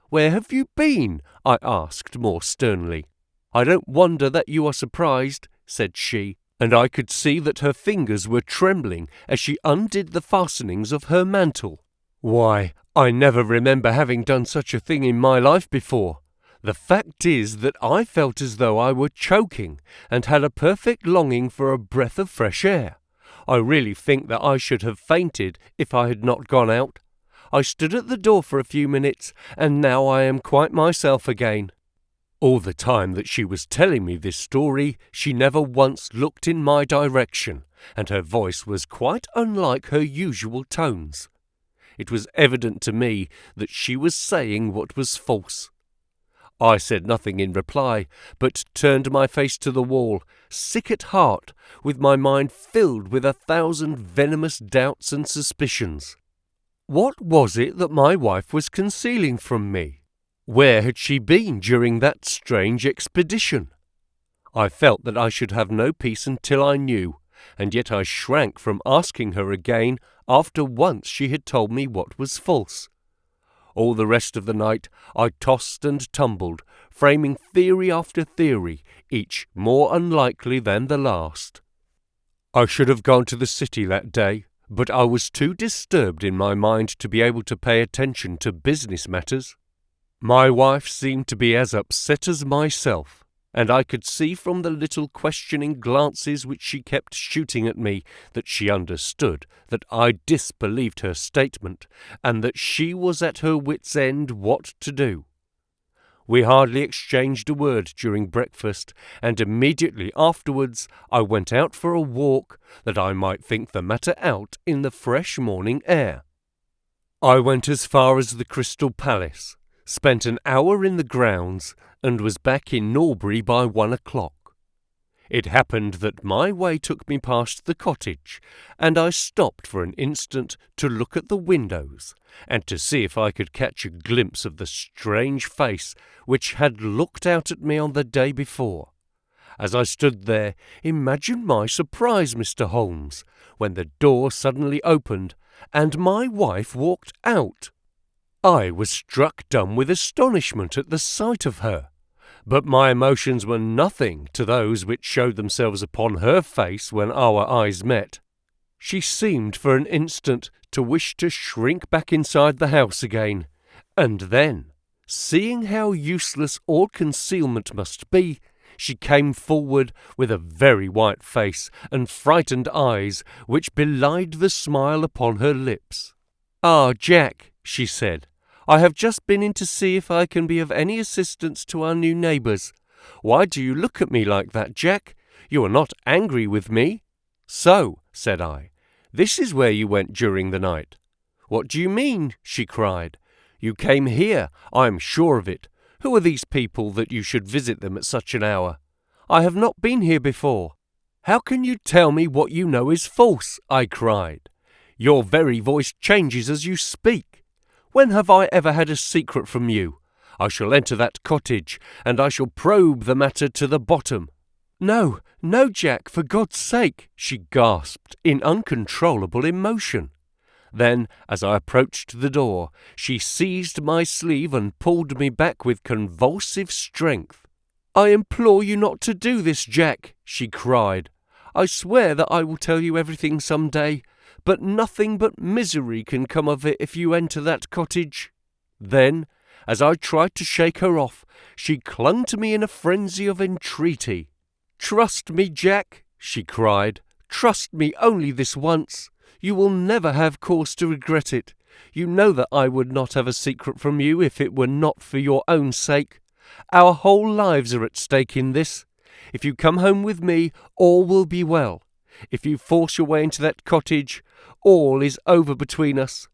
"Where have you been?" I asked more sternly. "I don't wonder that you are surprised," said she, and I could see that her fingers were trembling as she undid the fastenings of her mantle. "Why, I never remember having done such a thing in my life before. The fact is that I felt as though I were choking and had a perfect longing for a breath of fresh air. I really think that I should have fainted if I had not gone out. I stood at the door for a few minutes, and now I am quite myself again." All the time that she was telling me this story, she never once looked in my direction, and her voice was quite unlike her usual tones. It was evident to me that she was saying what was false. I said nothing in reply, but turned my face to the wall, sick at heart, with my mind filled with 1,000 venomous doubts and suspicions. What was it that my wife was concealing from me? Where had she been during that strange expedition? I felt that I should have no peace until I knew, and yet I shrank from asking her again after once she had told me what was false. All the rest of the night I tossed and tumbled, framing theory after theory, each more unlikely than the last. I should have gone to the city that day, but I was too disturbed in my mind to be able to pay attention to business matters. My wife seemed to be as upset as myself, and I could see from the little questioning glances which she kept shooting at me that she understood that I disbelieved her statement, and that she was at her wits' end what to do. We hardly exchanged a word during breakfast, and immediately afterwards I went out for a walk, that I might think the matter out in the fresh morning air. I went as far as the Crystal Palace, spent an hour in the grounds, and was back in Norbury by 1 o'clock. It happened that my way took me past the cottage, and I stopped for an instant to look at the windows, and to see if I could catch a glimpse of the strange face which had looked out at me on the day before. As I stood there, imagine my surprise, Mr. Holmes, when the door suddenly opened, and my wife walked out. I was struck dumb with astonishment at the sight of her, but my emotions were nothing to those which showed themselves upon her face when our eyes met. She seemed for an instant to wish to shrink back inside the house again, and then, seeing how useless all concealment must be, she came forward with a very white face and frightened eyes which belied the smile upon her lips. "Ah, Jack," she said, "I have just been in to see if I can be of any assistance to our new neighbours. Why do you look at me like that, Jack? You are not angry with me?" "So," said I, "this is where you went during the night." "What do you mean?" she cried. "You came here, I am sure of it. Who are these people that you should visit them at such an hour? I have not been here before." "How can you tell me what you know is false?" I cried. "Your very voice changes as you speak. When have I ever had a secret from you? I shall enter that cottage, and I shall probe the matter to the bottom." "No, no, Jack, for God's sake," she gasped in uncontrollable emotion. Then, as I approached the door, she seized my sleeve and pulled me back with convulsive strength. "I implore you not to do this, Jack," she cried. "I swear that I will tell you everything some day, but nothing but misery can come of it if you enter that cottage." Then, as I tried to shake her off, she clung to me in a frenzy of entreaty. "Trust me, Jack," she cried. "Trust me only this once. You will never have cause to regret it. You know that I would not have a secret from you if it were not for your own sake. Our whole lives are at stake in this. If you come home with me, all will be well. If you force your way into that cottage, all is over between us."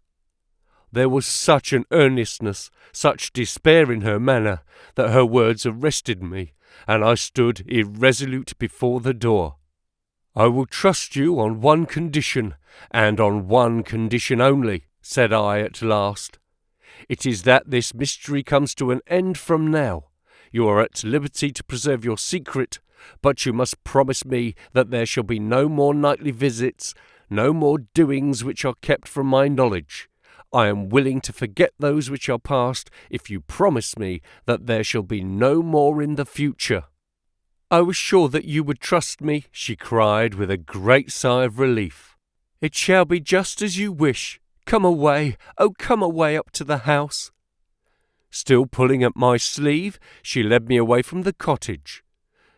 There was such an earnestness, such despair in her manner, that her words arrested me, and I stood irresolute before the door. "I will trust you on one condition, and on one condition only," said I at last. "It is that this mystery comes to an end from now. You are at liberty to preserve your secret, but you must promise me that there shall be no more nightly visits, no more doings which are kept from my knowledge. I am willing to forget those which are past if you promise me that there shall be no more in the future." "I was sure that you would trust me," she cried with a great sigh of relief. "It shall be just as you wish. Come away, oh, come away up to the house." Still pulling at my sleeve, she led me away from the cottage.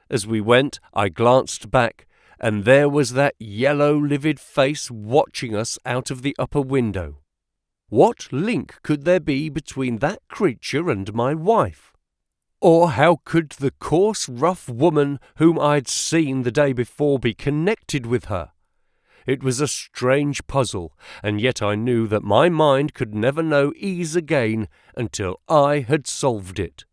As we went, I glanced back, and there was that yellow, livid face watching us out of the upper window. What link could there be between that creature and my wife? Or how could the coarse, rough woman whom I had seen the day before be connected with her? It was a strange puzzle, and yet I knew that my mind could never know ease again until I had solved it.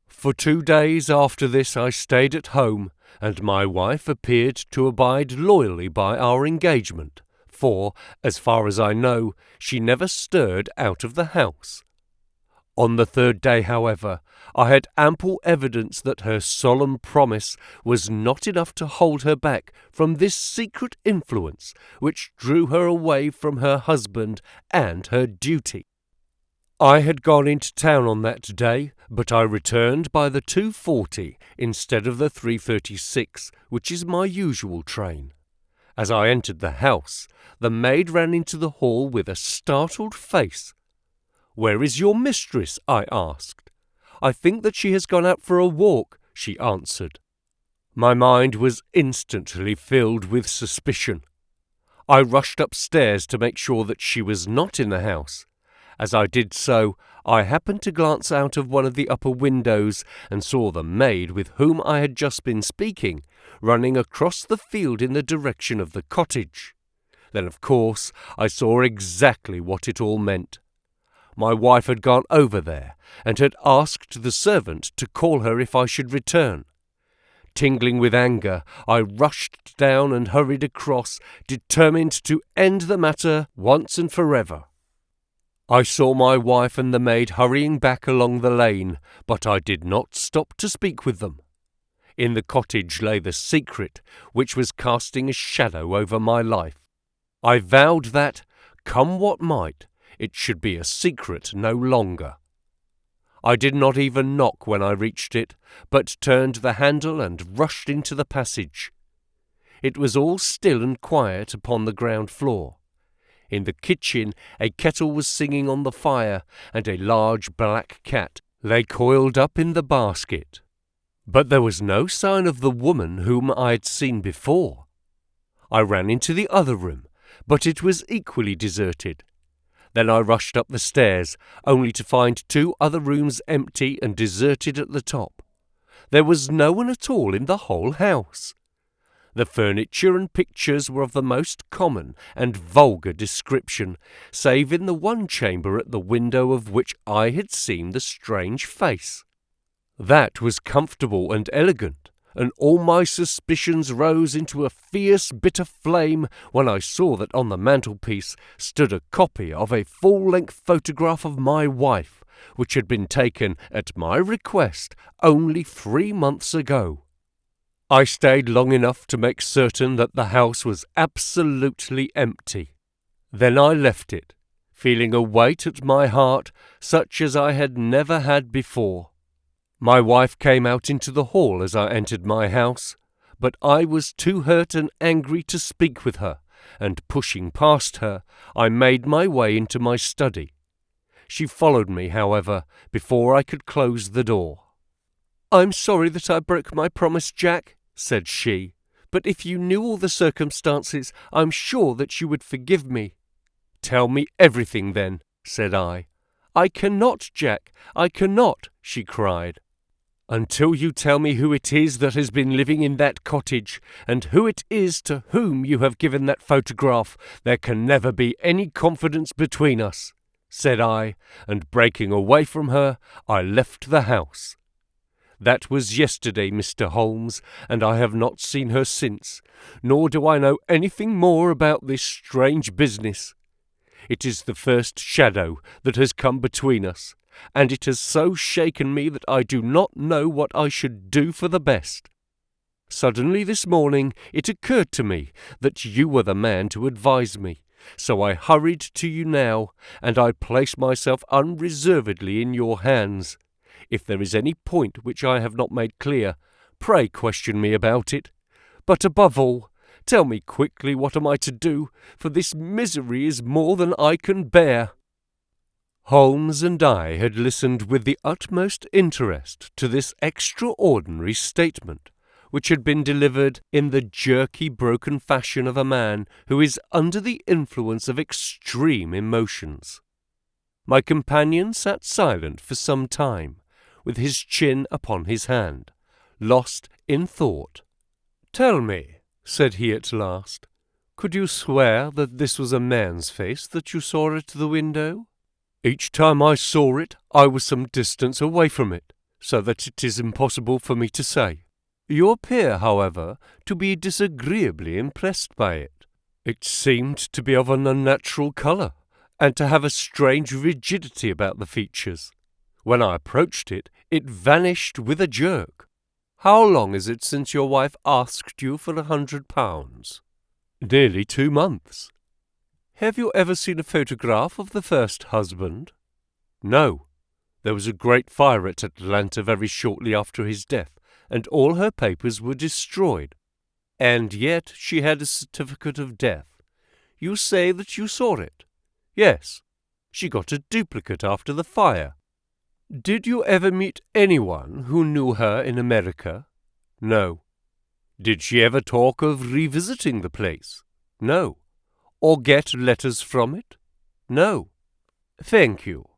For 2 days after this I stayed at home, and my wife appeared to abide loyally by our engagement, for, as far as I know, she never stirred out of the house. On the 3rd day, however, I had ample evidence that her solemn promise was not enough to hold her back from this secret influence which drew her away from her husband and her duty. I had gone into town on that day, but I returned by the 2:40 instead of the 3:36, which is my usual train. As I entered the house, the maid ran into the hall with a startled face. "Where is your mistress?" I asked. "I think that she has gone out for a walk. she answered. My mind was instantly filled with suspicion. I rushed upstairs to make sure that she was not in the house. As I did so, I happened to glance out of one of the upper windows and saw the maid with whom I had just been speaking running across the field in the direction of the cottage. Then, of course, I saw exactly what it all meant. My wife had gone over there and had asked the servant to call her if I should return. Tingling with anger, I rushed down and hurried across, determined to end the matter once and forever. I saw my wife and the maid hurrying back along the lane, but I did not stop to speak with them. In the cottage lay the secret which was casting a shadow over my life. I vowed that, come what might, it should be a secret no longer. I did not even knock when I reached it, but turned the handle and rushed into the passage. It was all still and quiet upon the ground floor. In the kitchen a kettle was singing on the fire, and a large black cat lay coiled up in the basket. But there was no sign of the woman whom I had seen before. I ran into the other room, but it was equally deserted. Then I rushed up the stairs, only to find 2 other rooms empty and deserted at the top. There was no one at all in the whole house. The furniture and pictures were of the most common and vulgar description, save in the one chamber at the window of which I had seen the strange face. That was comfortable and elegant, and all my suspicions rose into a fierce, bitter flame when I saw that on the mantelpiece stood a copy of a full-length photograph of my wife, which had been taken, at my request, only 3 months ago. I stayed long enough to make certain that the house was absolutely empty. Then I left it, feeling a weight at my heart such as I had never had before. My wife came out into the hall as I entered my house, but I was too hurt and angry to speak with her, and pushing past her, I made my way into my study. She followed me, however, before I could close the door. "I'm sorry that I broke my promise, Jack," said she, "but if you knew all the circumstances, I'm sure that you would forgive me." "Tell me everything, then," said I. "I cannot, Jack, I cannot," she cried. "Until you tell me who it is that has been living in that cottage, and who it is to whom you have given that photograph, there can never be any confidence between us," said I, and breaking away from her, I left the house. That was yesterday, Mr. Holmes, and I have not seen her since, nor do I know anything more about this strange business. It is the first shadow that has come between us, and it has so shaken me that I do not know what I should do for the best. Suddenly this morning it occurred to me that you were the man to advise me, so I hurried to you now, and I place myself unreservedly in your hands. If there is any point which I have not made clear, pray question me about it. But above all, tell me quickly what am I to do, for this misery is more than I can bear." Holmes and I had listened with the utmost interest to this extraordinary statement, which had been delivered in the jerky, broken fashion of a man who is under the influence of extreme emotions. My companion sat silent for some time, with his chin upon his hand, lost in thought. "Tell me," said he at last, "could you swear that this was a man's face that you saw at the window?" "Each time I saw it, I was some distance away from it, so that it is impossible for me to say. You appear, however, to be disagreeably impressed by it. It seemed to be of an unnatural colour, and to have a strange rigidity about the features. When I approached it, it vanished with a jerk. How long is it since your wife asked you for £100? "Nearly 2 months. "Have you ever seen a photograph of the first husband?" "No. There was a great fire at Atlanta very shortly after his death, and all her papers were destroyed. And yet she had a certificate of death. You say that you saw it?" "Yes. She got a duplicate after the fire." Did you ever meet anyone who knew her in America? No. Did she ever talk of revisiting the place? No. Or get letters from it? No. Thank you.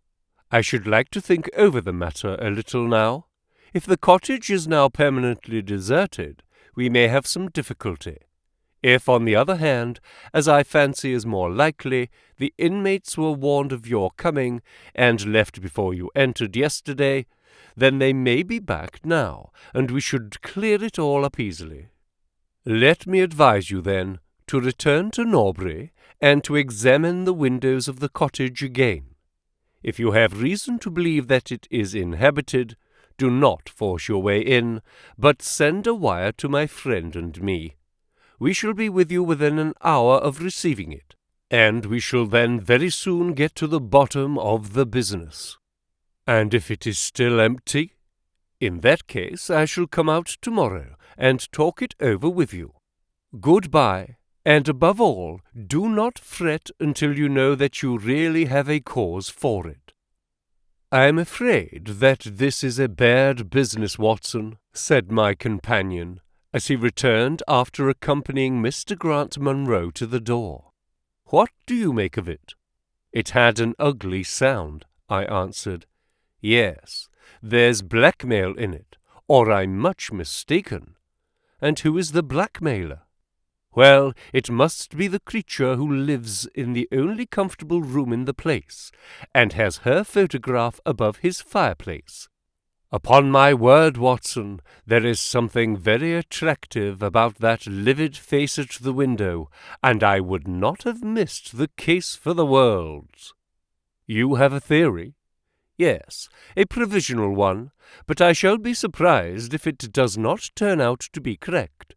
I should like to think over the matter a little now. If the cottage is now permanently deserted, we may have some difficulty. If, on the other hand, as I fancy is more likely, the inmates were warned of your coming, and left before you entered yesterday, then they may be back now, and we should clear it all up easily. Let me advise you, then, to return to Norbury, and to examine the windows of the cottage again. If you have reason to believe that it is inhabited, do not force your way in, but send a wire to my friend and me. We shall be with you within an hour of receiving it, and we shall then very soon get to the bottom of the business. And if it is still empty? In that case I shall come out tomorrow and talk it over with you. Goodbye, and above all, do not fret until you know that you really have a cause for it. I am afraid that this is a bad business, Watson, said my companion, as he returned after accompanying Mr. Grant Munro to the door. What do you make of it? It had an ugly sound, I answered. Yes, there's blackmail in it, or I'm much mistaken. And who is the blackmailer? Well, it must be the creature who lives in the only comfortable room in the place, and has her photograph above his fireplace. Upon my word, Watson, there is something very attractive about that livid face at the window, and I would not have missed the case for the world. You have a theory? Yes, a provisional one, but I shall be surprised if it does not turn out to be correct.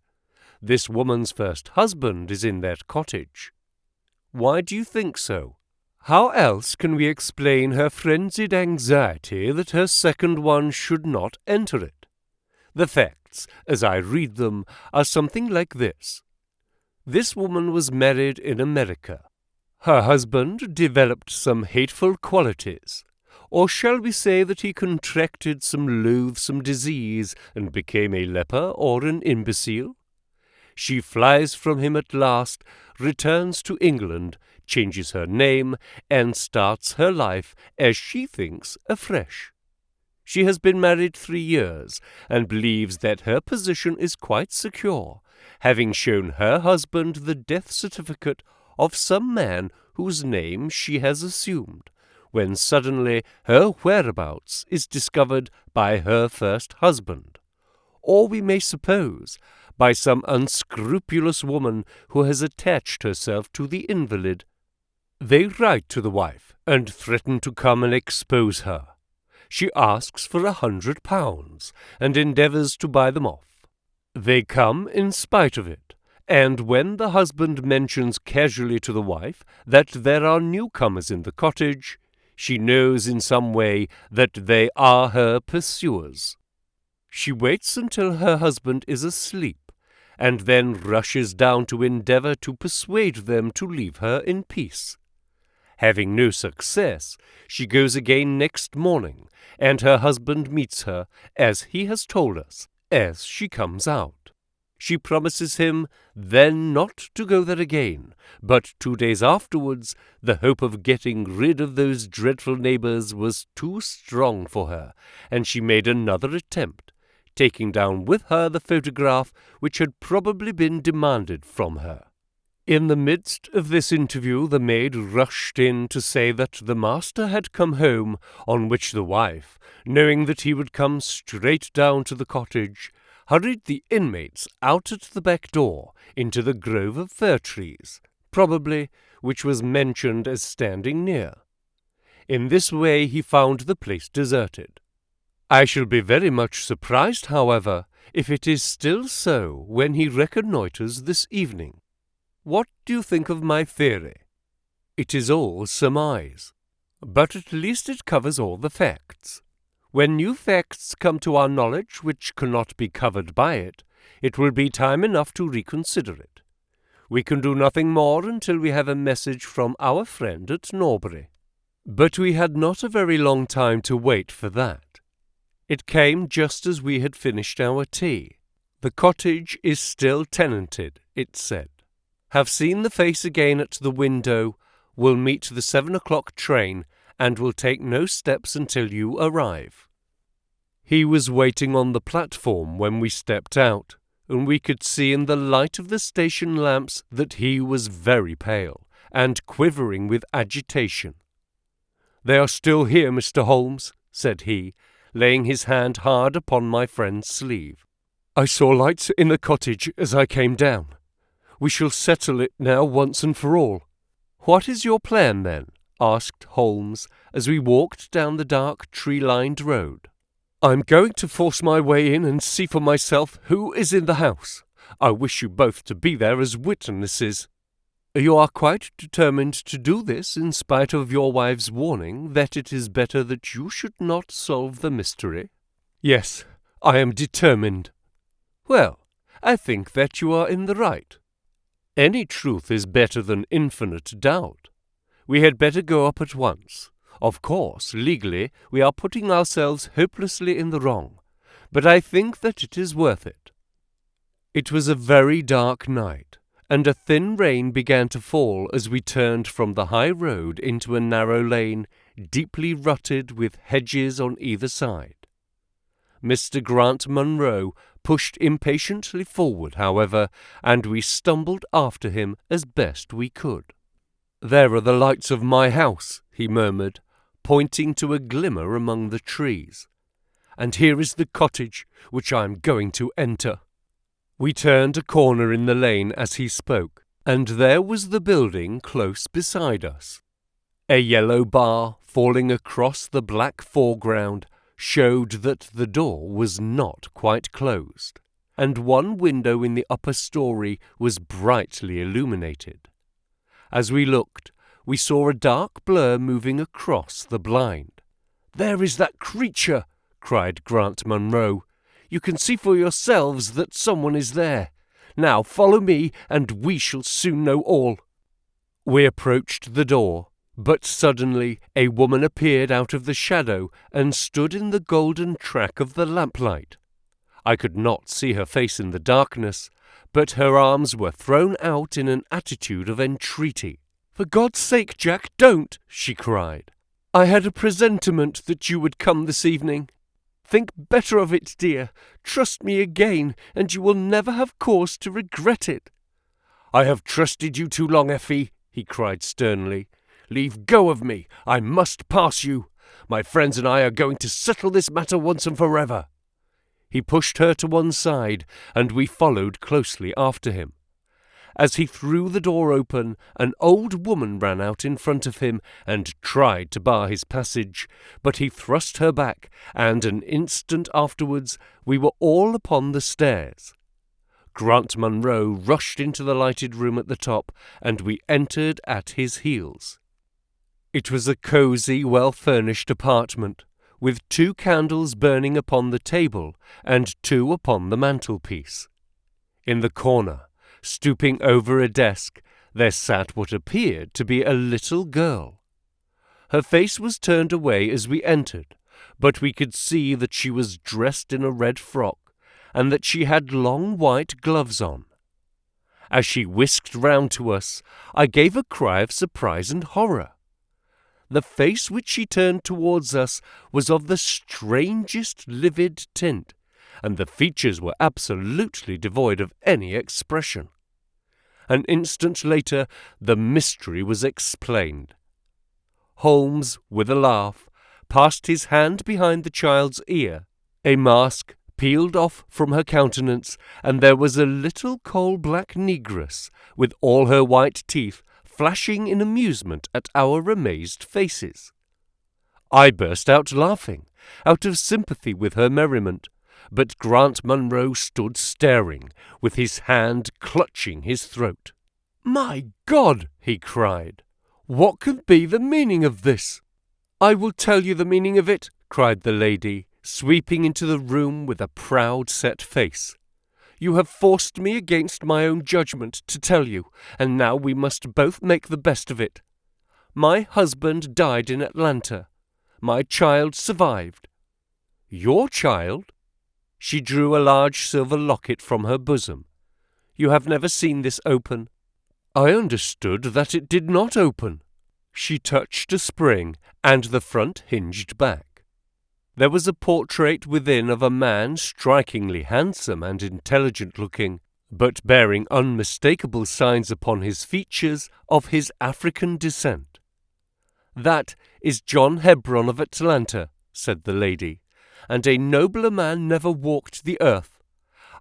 This woman's first husband is in that cottage. Why do you think so? How else can we explain her frenzied anxiety that her second one should not enter it? The facts, as I read them, are something like this. This woman was married in America. Her husband developed some hateful qualities. Or shall we say that he contracted some loathsome disease and became a leper or an imbecile? She flies from him at last, returns to England, changes her name, and starts her life, as she thinks, afresh. She has been married 3 years, and believes that her position is quite secure, having shown her husband the death certificate of some man whose name she has assumed, when suddenly her whereabouts is discovered by her first husband, or we may suppose by some unscrupulous woman who has attached herself to the invalid. They write to the wife, and threaten to come and expose her. She asks for £100, and endeavours to buy them off. They come in spite of it, and when the husband mentions casually to the wife that there are newcomers in the cottage, she knows in some way that they are her pursuers. She waits until her husband is asleep, and then rushes down to endeavour to persuade them to leave her in peace. Having no success, she goes again next morning, and her husband meets her, as he has told us, as she comes out. She promises him then not to go there again, but 2 days afterwards the hope of getting rid of those dreadful neighbours was too strong for her, and she made another attempt, taking down with her the photograph which had probably been demanded from her. In the midst of this interview the maid rushed in to say that the master had come home, on which the wife, knowing that he would come straight down to the cottage, hurried the inmates out at the back door into the grove of fir trees, probably, which was mentioned as standing near. In this way he found the place deserted. I shall be very much surprised, however, if it is still so when he reconnoitres this evening. What do you think of my theory? It is all surmise, but at least it covers all the facts. When new facts come to our knowledge which cannot be covered by it, it will be time enough to reconsider it. We can do nothing more until we have a message from our friend at Norbury. But we had not a very long time to wait for that. It came just as we had finished our tea. The cottage is still tenanted, it said. Have seen the face again at the window, will meet the 7 o'clock train, and will take no steps until you arrive. He was waiting on the platform when we stepped out, and we could see in the light of the station lamps that he was very pale, and quivering with agitation. "They are still here, Mr. Holmes," said he, laying his hand hard upon my friend's sleeve. "I saw lights in the cottage as I came down. We shall settle it now once and for all." "What is your plan, then?" asked Holmes, as we walked down the dark tree-lined road. "I'm going to force my way in and see for myself who is in the house. I wish you both to be there as witnesses." "You are quite determined to do this, in spite of your wife's warning that it is better that you should not solve the mystery?" "Yes, I am determined." "Well, I think that you are in the right. Any truth is better than infinite doubt. We had better go up at once. Of course, legally, we are putting ourselves hopelessly in the wrong, but I think that it is worth it." It was a very dark night, and a thin rain began to fall as we turned from the high road into a narrow lane, deeply rutted with hedges on either side. Mr. Grant Munro pushed impatiently forward, however, and we stumbled after him as best we could. "There are the lights of my house," he murmured, pointing to a glimmer among the trees. "And here is the cottage which I am going to enter." We turned a corner in the lane as he spoke, and there was the building close beside us. A yellow bar falling across the black foreground showed that the door was not quite closed, and one window in the upper story was brightly illuminated. As we looked, we saw a dark blur moving across the blind. "There is that creature!" cried Grant Munro. "You can see for yourselves that someone is there. Now follow me, and we shall soon know all." We approached the door, but suddenly a woman appeared out of the shadow and stood in the golden track of the lamplight. I could not see her face in the darkness, but her arms were thrown out in an attitude of entreaty. "For God's sake, Jack, don't!" she cried. "I had a presentiment that you would come this evening. Think better of it, dear. Trust me again, and you will never have cause to regret it." "I have trusted you too long, Effie," he cried sternly. "Leave go of me. I must pass you. My friends and I are going to settle this matter once and forever." He pushed her to one side, and we followed closely after him. As he threw the door open, an old woman ran out in front of him and tried to bar his passage, but he thrust her back, and an instant afterwards we were all upon the stairs. Grant Munro rushed into the lighted room at the top, and we entered at his heels. It was a cosy, well-furnished apartment, with 2 candles burning upon the table and 2 upon the mantelpiece. In the corner, stooping over a desk, there sat what appeared to be a little girl. Her face was turned away as we entered, but we could see that she was dressed in a red frock, and that she had long white gloves on. As she whisked round to us, I gave a cry of surprise and horror. The face which she turned towards us was of the strangest livid tint, and the features were absolutely devoid of any expression. An instant later, the mystery was explained. Holmes, with a laugh, passed his hand behind the child's ear. A mask peeled off from her countenance, and there was a little coal-black negress, with all her white teeth, flashing in amusement at our amazed faces. I burst out laughing, out of sympathy with her merriment, but Grant Munro stood staring, with his hand clutching his throat. "My God!" he cried. "What can be the meaning of this?" "I will tell you the meaning of it," cried the lady, sweeping into the room with a proud set face. "You have forced me against my own judgment to tell you, and now we must both make the best of it. My husband died in Atlanta. My child survived. Your child? She drew a large silver locket from her bosom. You have never seen this open? I understood that it did not open. She touched a spring, and the front hinged back. There was a portrait within of a man strikingly handsome and intelligent-looking, but bearing unmistakable signs upon his features of his African descent. That is John Hebron of Atlanta, said the lady, and a nobler man never walked the earth.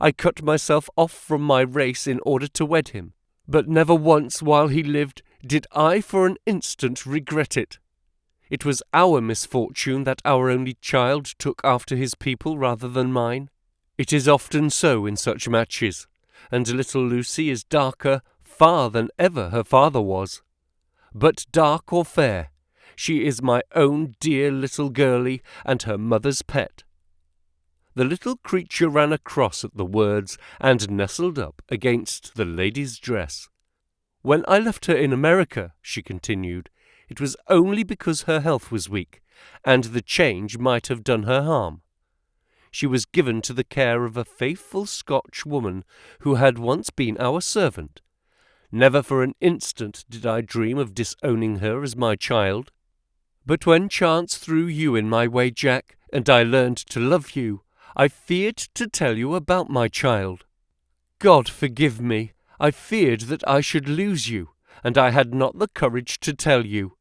I cut myself off from my race in order to wed him, but never once while he lived did I for an instant regret it. It was our misfortune that our only child took after his people rather than mine. It is often so in such matches, and little Lucy is darker far than ever her father was. But dark or fair, she is my own dear little girlie and her mother's pet. The little creature ran across at the words and nestled up against the lady's dress. When I left her in America, she continued, it was only because her health was weak, and the change might have done her harm. She was given to the care of a faithful Scotch woman who had once been our servant. Never for an instant did I dream of disowning her as my child. But when chance threw you in my way, Jack, and I learned to love you, I feared to tell you about my child. God forgive me, I feared that I should lose you, and I had not the courage to tell you.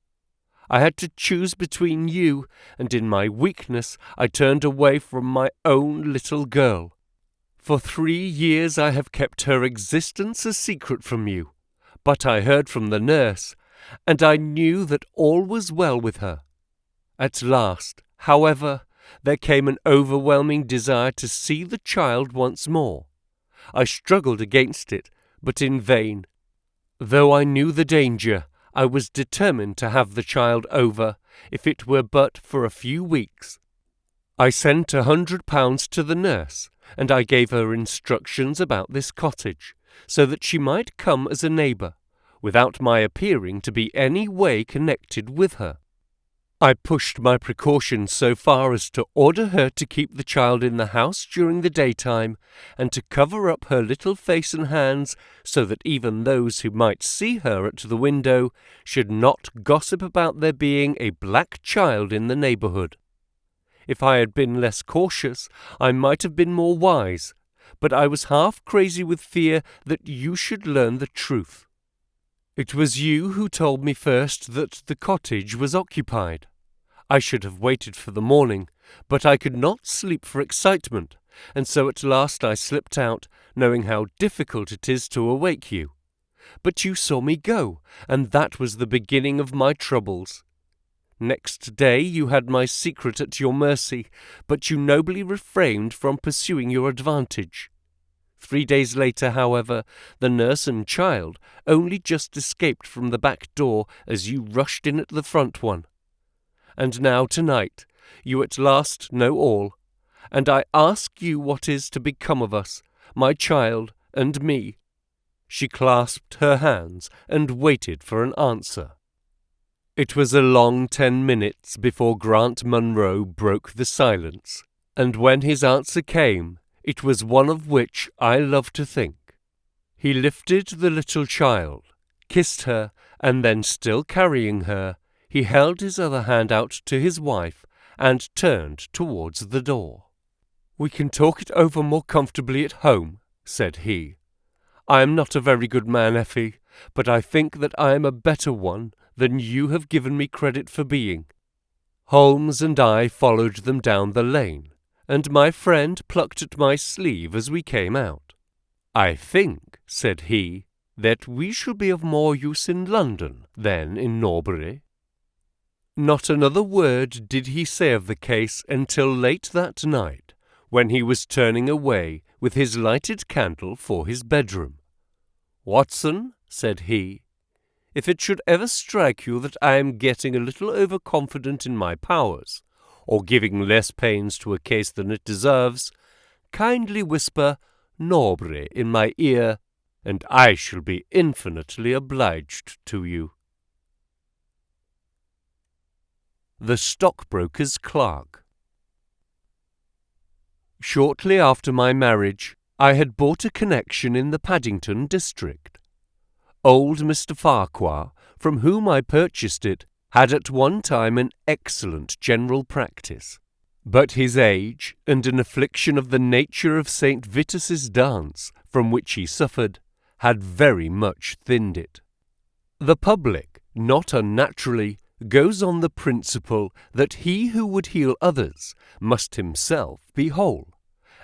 I had to choose between you, and in my weakness I turned away from my own little girl. For 3 years I have kept her existence a secret from you, but I heard from the nurse, and I knew that all was well with her. At last, however, there came an overwhelming desire to see the child once more. I struggled against it, but in vain. Though I knew the danger, I was determined to have the child over, if it were but for a few weeks. I sent £100 to the nurse, and I gave her instructions about this cottage, so that she might come as a neighbour, without my appearing to be any way connected with her. I pushed my precautions so far as to order her to keep the child in the house during the daytime, and to cover up her little face and hands so that even those who might see her at the window should not gossip about there being a black child in the neighbourhood. If I had been less cautious, I might have been more wise, but I was half crazy with fear that you should learn the truth. It was you who told me first that the cottage was occupied. I should have waited for the morning, but I could not sleep for excitement, and so at last I slipped out, knowing how difficult it is to awake you. But you saw me go, and that was the beginning of my troubles. Next day you had my secret at your mercy, but you nobly refrained from pursuing your advantage. 3 days later, however, the nurse and child only just escaped from the back door as you rushed in at the front one. And now tonight you at last know all, and I ask you what is to become of us, my child and me. She clasped her hands and waited for an answer. It was a long 10 minutes before Grant Munro broke the silence, and when his answer came, it was one of which I love to think. He lifted the little child, kissed her, and then, still carrying her, he held his other hand out to his wife and turned towards the door. "We can talk it over more comfortably at home," said he. "I am not a very good man, Effie, but I think that I am a better one than you have given me credit for being." Holmes and I followed them down the lane, and my friend plucked at my sleeve as we came out. "I think," said he, "that we shall be of more use in London than in Norbury." Not another word did he say of the case until late that night, when he was turning away with his lighted candle for his bedroom. "Watson," said he, "if it should ever strike you that I am getting a little overconfident in my powers, or giving less pains to a case than it deserves, kindly whisper Norbury in my ear, — and I shall be infinitely obliged to you." The Stockbroker's Clerk. Shortly after my marriage, I had bought a connection in the Paddington district. Old Mr. Farquhar, from whom I purchased it, had at one time an excellent general practice, but his age and an affliction of the nature of St. Vitus's dance, from which he suffered, had very much thinned it. The public, not unnaturally, goes on the principle that he who would heal others must himself be whole,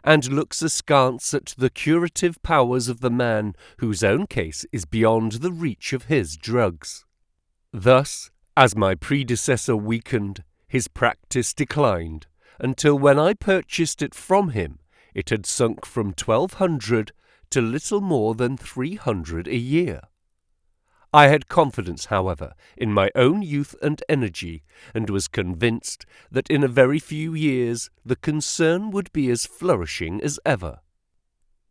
and looks askance at the curative powers of the man whose own case is beyond the reach of his drugs. Thus, as my predecessor weakened, his practice declined, until when I purchased it from him, it had sunk from 1,200 to little more than 300 a year. I had confidence, however, in my own youth and energy, and was convinced that in a very few years the concern would be as flourishing as ever.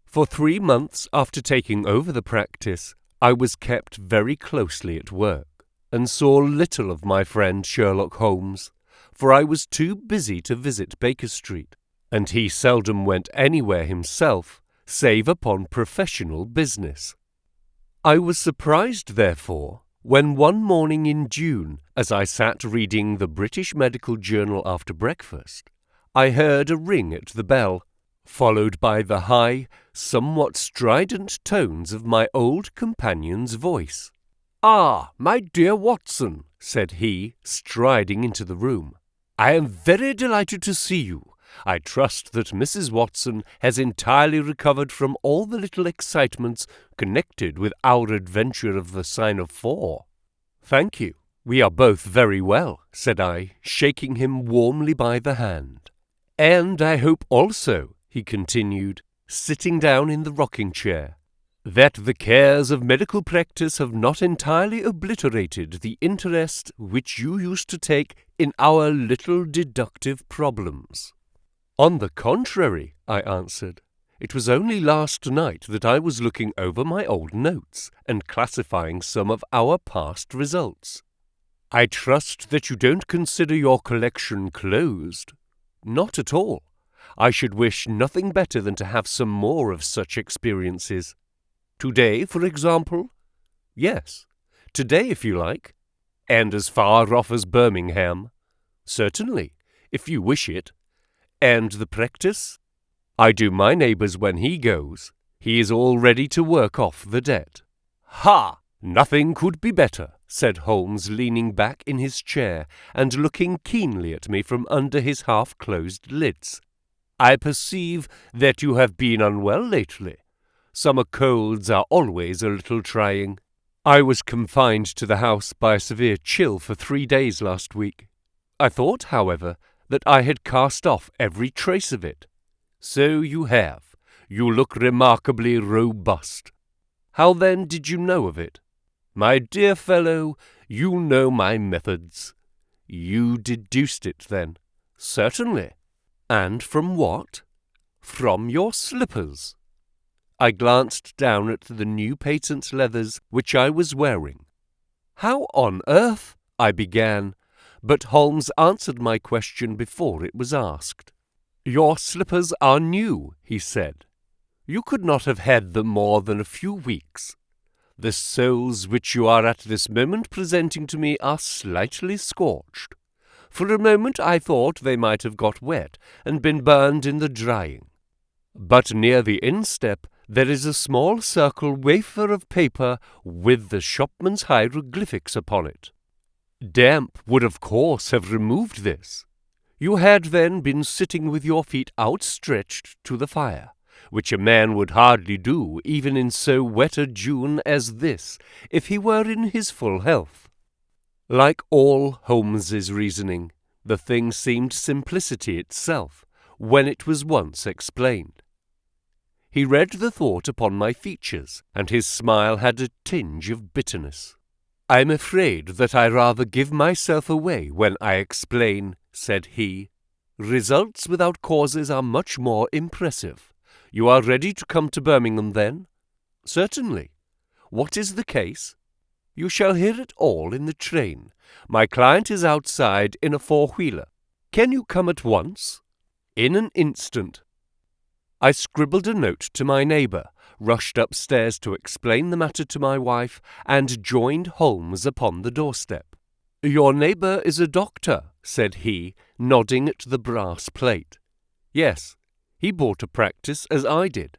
For 3 months after taking over the practice, I was kept very closely at work, and saw little of my friend Sherlock Holmes, for I was too busy to visit Baker Street, and he seldom went anywhere himself, save upon professional business. I was surprised, therefore, when one morning in June, as I sat reading the British Medical Journal after breakfast, I heard a ring at the bell, followed by the high, somewhat strident tones of my old companion's voice. "Ah, my dear Watson," said he, striding into the room, "I am very delighted to see you. I trust that Mrs. Watson has entirely recovered from all the little excitements connected with our adventure of the sign of 4. "Thank you. We are both very well," said I, shaking him warmly by the hand. "And I hope also," he continued, sitting down in the rocking-chair, "that the cares of medical practice have not entirely obliterated the interest which you used to take in our little deductive problems." "On the contrary," I answered, "it was only last night that I was looking over my old notes and classifying some of our past results." "I trust that you don't consider your collection closed?" "Not at all. I should wish nothing better than to have some more of such experiences." "Today, for example?" "Yes, today if you like." "And as far off as Birmingham?" "Certainly, if you wish it." "And the practice?" "I do my neighbour's when he goes. He is all ready to work off the debt." "Ha! Nothing could be better," said Holmes, leaning back in his chair and looking keenly at me from under his half-closed lids. "I perceive that you have been unwell lately. Summer colds are always a little trying." "I was confined to the house by a severe chill for 3 days last week. I thought, however, that I had cast off every trace of it." "So you have. You look remarkably robust." "How then did you know of it?" "My dear fellow, you know my methods." "You deduced it, then?" "Certainly." "And from what?" "From your slippers." I glanced down at the new patent leathers which I was wearing. "How on earth—" I began, but Holmes answered my question before it was asked. "Your slippers are new," he said. "You could not have had them more than a few weeks. The soles which you are at this moment presenting to me are slightly scorched. For a moment I thought they might have got wet and been burned in the drying. But near the instep there is a small circle wafer of paper with the shopman's hieroglyphics upon it. Damp would of course have removed this. You had then been sitting with your feet outstretched to the fire, which a man would hardly do even in so wet a June as this, if he were in his full health." Like all Holmes's reasoning, the thing seemed simplicity itself, when it was once explained. He read the thought upon my features, and his smile had a tinge of bitterness. "I'm afraid that I rather give myself away when I explain," said he. "Results without causes are much more impressive. You are ready to come to Birmingham, then?" "Certainly. What is the case?" You shall hear it all in the train. My client is outside in a four-wheeler. Can you come at once?" "In an instant." I scribbled a note to my neighbour, rushed upstairs to explain the matter to my wife, and joined Holmes upon the doorstep. "Your neighbour is a doctor," said he, nodding at the brass plate. "Yes, he bought a practice as I did."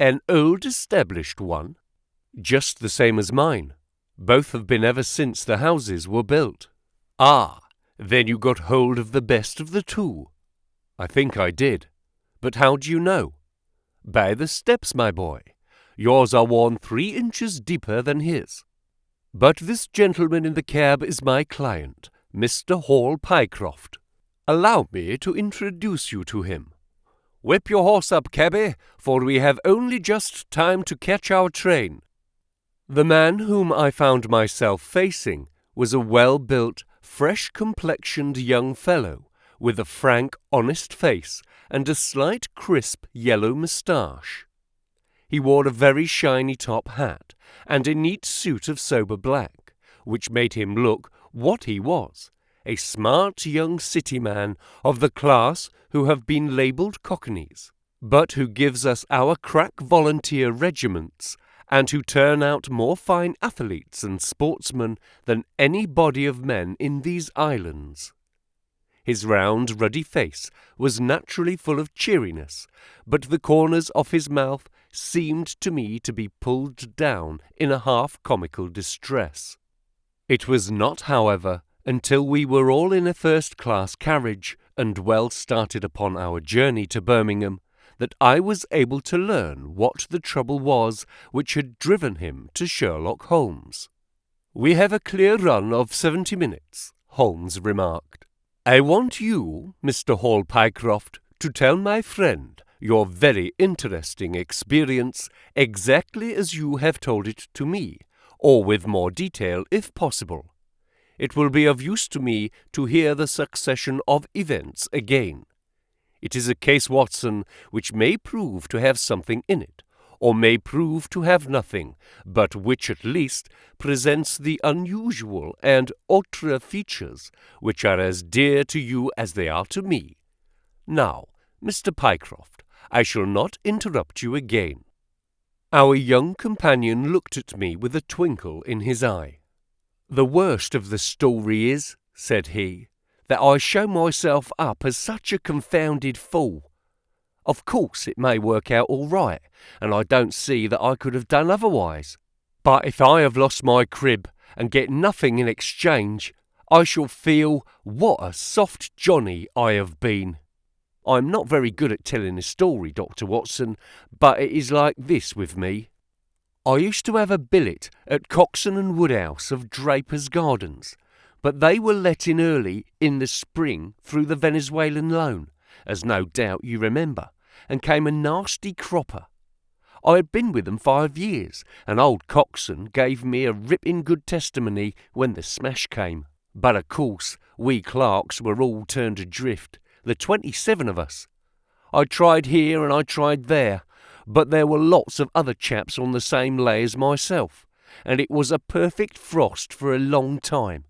"An old established one?" "Just the same as mine. Both have been ever since the houses were built." "Ah, then you got hold of the best of the two." "I think I did. But how do you know?" "By the steps, my boy. Yours are worn 3 inches deeper than his. But this gentleman in the cab is my client, Mr. Hall Pycroft. Allow me to introduce you to him. Whip your horse up, cabby, for we have only just time to catch our train." The man whom I found myself facing was a well-built, fresh-complexioned young fellow, with a frank, honest face and a slight, crisp, yellow moustache. He wore a very shiny top hat and a neat suit of sober black, which made him look what he was, a smart young city man of the class who have been labelled cockneys, but who gives us our crack volunteer regiments and who turn out more fine athletes and sportsmen than any body of men in these islands. His round, ruddy face was naturally full of cheeriness, but the corners of his mouth seemed to me to be pulled down in a half-comical distress. It was not, however, until we were all in a first-class carriage and well started upon our journey to Birmingham that I was able to learn what the trouble was which had driven him to Sherlock Holmes. "We have a clear run of 70 minutes, Holmes remarked. "I want you, Mr. Hall Pycroft, to tell my friend your very interesting experience exactly as you have told it to me, or with more detail if possible. It will be of use to me to hear the succession of events again. It is a case, Watson, which may prove to have something in it, or may prove to have nothing, but which at least presents the unusual and autre features which are as dear to you as they are to me. Now, Mr. Pycroft, I shall not interrupt you again." Our young companion looked at me with a twinkle in his eye. "The worst of the story is," said he, "that I show myself up as such a confounded fool. Of course it may work out all right, and I don't see that I could have done otherwise. But if I have lost my crib and get nothing in exchange, I shall feel what a soft Johnny I have been. I'm not very good at telling a story, Dr. Watson, but it is like this with me. I used to have a billet at Coxon and Woodhouse of Draper's Gardens, but they were let in early in the spring through the Venezuelan loan, as no doubt you remember, and came a nasty cropper. I had been with them 5 years, and old Coxon gave me a ripping good testimony when the smash came. But of course we clerks were all turned adrift, the 27 of us. I tried here and I tried there, but there were lots of other chaps on the same lay as myself, and it was a perfect frost for a long time.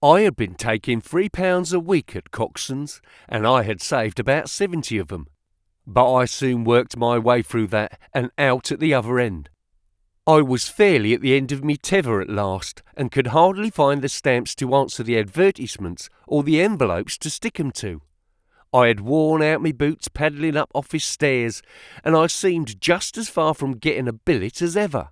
I had been taking £3 a week at Coxon's, and I had saved about 70 of them. But I soon worked my way through that and out at the other end. I was fairly at the end of me tether at last, and could hardly find the stamps to answer the advertisements or the envelopes to stick 'em to. I had worn out me boots paddling up office stairs, and I seemed just as far from getting a billet as ever.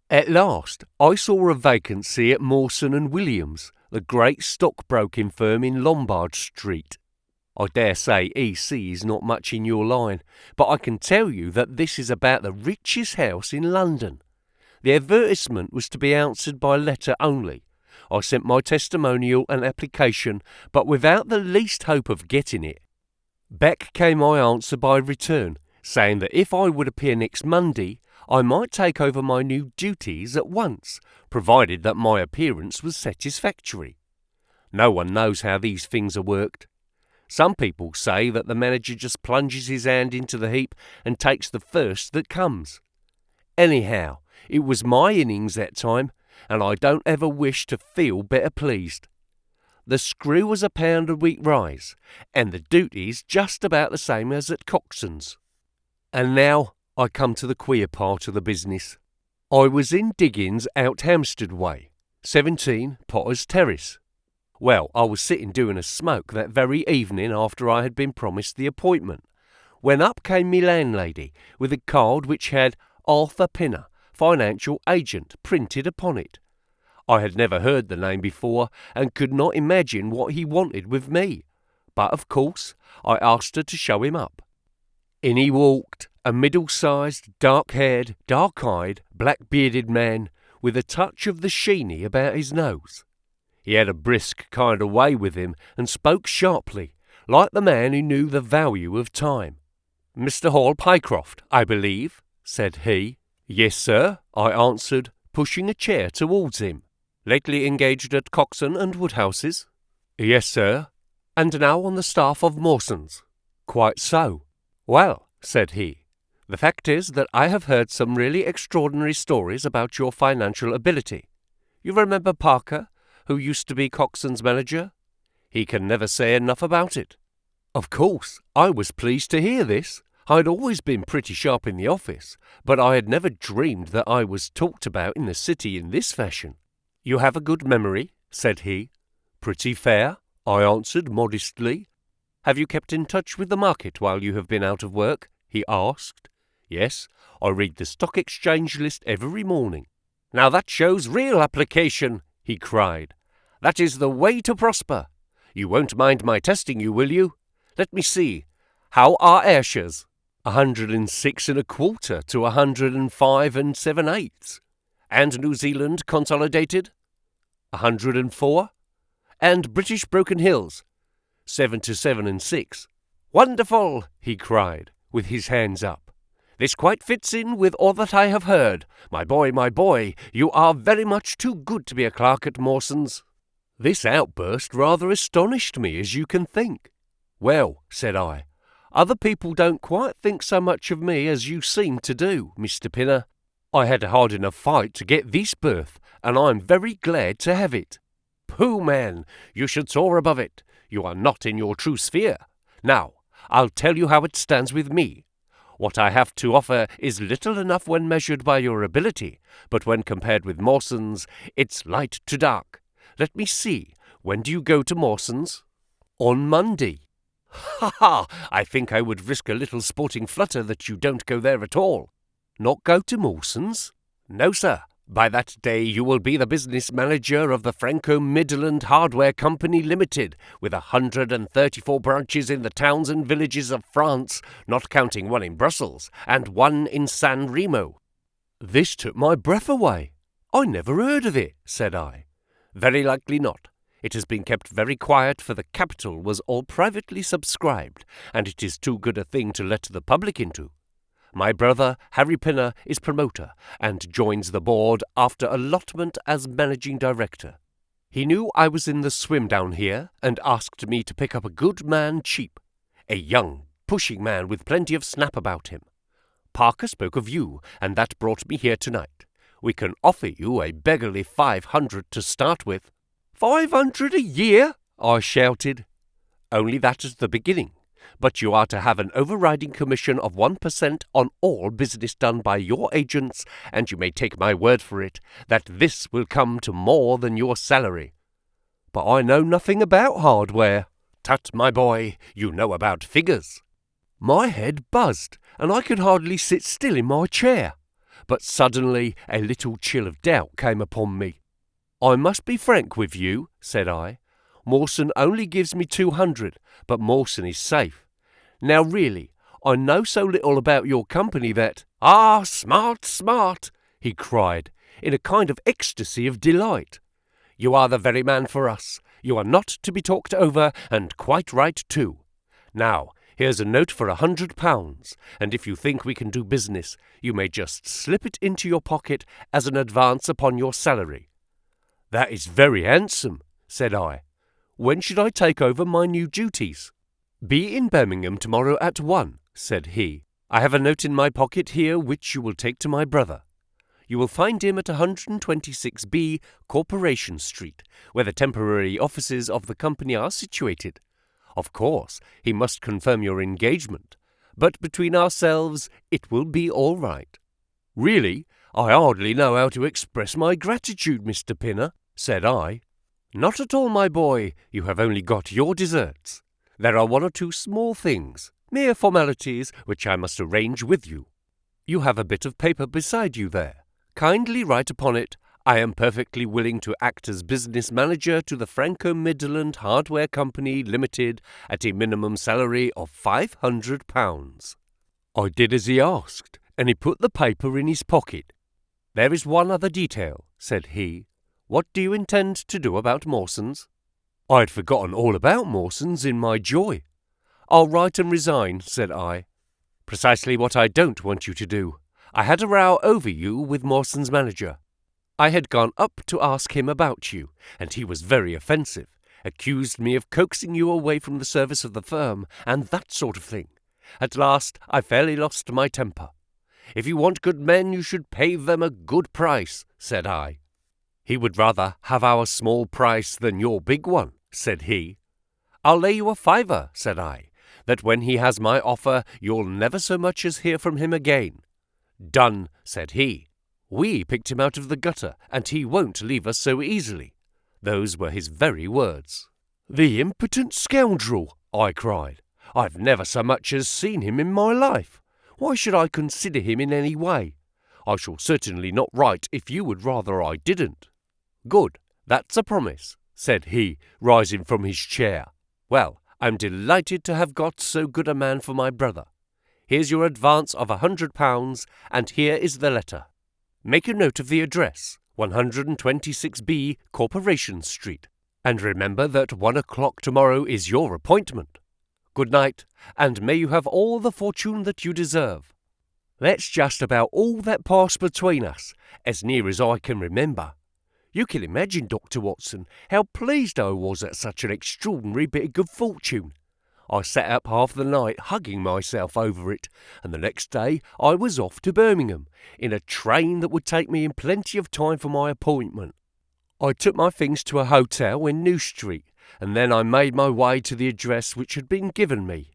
At last I saw a vacancy at Mawson and Williams, the great stockbroking firm in Lombard Street. I dare say EC is not much in your line, but I can tell you that this is about the richest house in London. The advertisement was to be answered by letter only. I sent my testimonial and application, but without the least hope of getting it. Back came my answer by return, saying that if I would appear next Monday, I might take over my new duties at once, provided that my appearance was satisfactory. No one knows how these things are worked. Some people say that the manager just plunges his hand into the heap and takes the first that comes. Anyhow, it was my innings that time, and I don't ever wish to feel better pleased. The screw was £1 a week rise, and the duty's just about the same as at Coxon's. And now I come to the queer part of the business. I was in diggings out Hampstead way, 17 Potter's Terrace. Well, I was sitting doing a smoke that very evening after I had been promised the appointment, when up came me landlady with a card which had Arthur Pinner, financial agent, printed upon it. I had never heard the name before and could not imagine what he wanted with me, but of course I asked her to show him up. In he walked, a middle-sized, dark-haired, dark-eyed, black-bearded man with a touch of the sheeny about his nose. He had a brisk kind of way with him and spoke sharply, like the man who knew the value of time. "Mr. Hall Pycroft, I believe," said he. "Yes, sir," I answered, pushing a chair towards him. "Lately engaged at Coxon and Woodhouse's?" "Yes, sir." "And now on the staff of Mawson's?" "Quite so." "Well," said he, "the fact is that I have heard some really extraordinary stories about your financial ability. You remember Parker, who used to be Coxon's manager? He can never say enough about it." Of course, I was pleased to hear this. I had always been pretty sharp in the office, but I had never dreamed that I was talked about in the city in this fashion. "You have a good memory," said he. "Pretty fair," I answered modestly. "Have you kept in touch with the market while you have been out of work?" he asked. "Yes, I read the Stock Exchange list every morning." "Now that shows real application," he cried. "That is the way to prosper. You won't mind my testing you, will you? Let me see. How are Ayrshire's?" 106 1/4 to 105 7/8. "And New Zealand Consolidated?" 104. "And British Broken Hills?" 7 to 7 6. "Wonderful!" he cried, with his hands up. "This quite fits in with all that I have heard. My boy, you are very much too good to be a clerk at Mawson's." This outburst rather astonished me, as you can think. "Well," said I, "other people don't quite think so much of me as you seem to do, Mr. Pinner. I had a hard enough fight to get this berth, and I'm very glad to have it." "Pooh, man, you should soar above it. You are not in your true sphere. Now, I'll tell you how it stands with me. What I have to offer is little enough when measured by your ability, but when compared with Mawson's, it's light to dark. Let me see, when do you go to Mawson's?" "On Monday." "Ha ha! I think I would risk a little sporting flutter that you don't go there at all." "Not go to Mawson's?" "No, sir. By that day you will be the business manager of the Franco-Midland Hardware Company Limited, with 134 branches in the towns and villages of France, not counting one in Brussels, and one in San Remo." This took my breath away. "I never heard of it," said I. "Very likely not. It has been kept very quiet, for the capital was all privately subscribed, and it is too good a thing to let the public into. My brother, Harry Pinner, is promoter, and joins the board after allotment as managing director. He knew I was in the swim down here, and asked me to pick up a good man cheap, a young, pushing man with plenty of snap about him. Parker spoke of you, and that brought me here tonight. We can offer you a beggarly 500 to start with." "500 a year?" I shouted. "Only that is the beginning, but you are to have an overriding commission of 1% on all business done by your agents, and you may take my word for it that this will come to more than your salary." "But I know nothing about hardware." "Tut, my boy, you know about figures." My head buzzed, and I could hardly sit still in my chair. But suddenly a little chill of doubt came upon me. "I must be frank with you," said I. "Mawson only gives me 200, but Mawson is safe. Now really, I know so little about your company that—" "Ah, smart, smart!" he cried, in a kind of ecstasy of delight. "You are the very man for us. You are not to be talked over, and quite right too. Now, here's a note for £100, and if you think we can do business, you may just slip it into your pocket as an advance upon your salary." "That is very handsome," said I. "When should I take over my new duties?" "Be in Birmingham tomorrow at 1, said he. "I have a note in my pocket here which you will take to my brother. You will find him at 126B Corporation Street, where the temporary offices of the company are situated. Of course, he must confirm your engagement, but between ourselves it will be all right." "Really, I hardly know how to express my gratitude, Mr. Pinner," said I. "Not at all, my boy. You have only got your deserts. There are one or two small things, mere formalities, which I must arrange with you. You have a bit of paper beside you there. Kindly write upon it, 'I am perfectly willing to act as business manager to the Franco-Midland Hardware Company Limited at a minimum salary of £500. I did as he asked, and he put the paper in his pocket. "There is one other detail," said he. "What do you intend to do about Mawson's?" I had forgotten all about Mawson's in my joy. "I'll write and resign," said I. "Precisely what I don't want you to do. I had a row over you with Mawson's manager. I had gone up to ask him about you, and he was very offensive, accused me of coaxing you away from the service of the firm, and that sort of thing. At last I fairly lost my temper. 'If you want good men, you should pay them a good price,' said I. 'He would rather have our small price than your big one,' said he. 'I'll lay you a fiver,' said I, 'that when he has my offer you'll never so much as hear from him again.' 'Done,' said he. 'We picked him out of the gutter, and he won't leave us so easily.' Those were his very words." "The impotent scoundrel!" I cried. "I've never so much as seen him in my life. Why should I consider him in any way? I shall certainly not write if you would rather I didn't." "Good, that's a promise," said he, rising from his chair. "Well, I'm delighted to have got so good a man for my brother. Here's your advance of £100, and here is the letter. Make a note of the address, 126B Corporation Street, and remember that 1 o'clock tomorrow is your appointment. Good night, and may you have all the fortune that you deserve." That's just about all that passed between us, as near as I can remember. You can imagine, Dr. Watson, how pleased I was at such an extraordinary bit of good fortune. I sat up half the night hugging myself over it, and the next day I was off to Birmingham, in a train that would take me in plenty of time for my appointment. I took my things to a hotel in New Street, and then I made my way to the address which had been given me.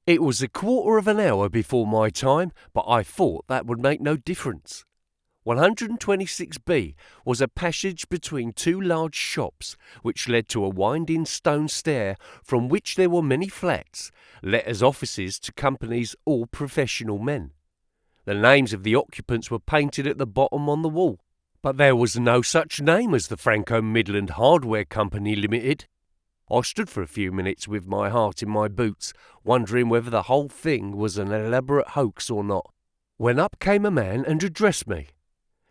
It was a quarter of an hour before my time, but I thought that would make no difference. 126B was a passage between two large shops, which led to a winding stone stair from which there were many flats, let as offices to companies, all professional men. The names of the occupants were painted at the bottom on the wall, but there was no such name as the Franco-Midland Hardware Company Limited. I stood for a few minutes with my heart in my boots, wondering whether the whole thing was an elaborate hoax or not, when up came a man and addressed me.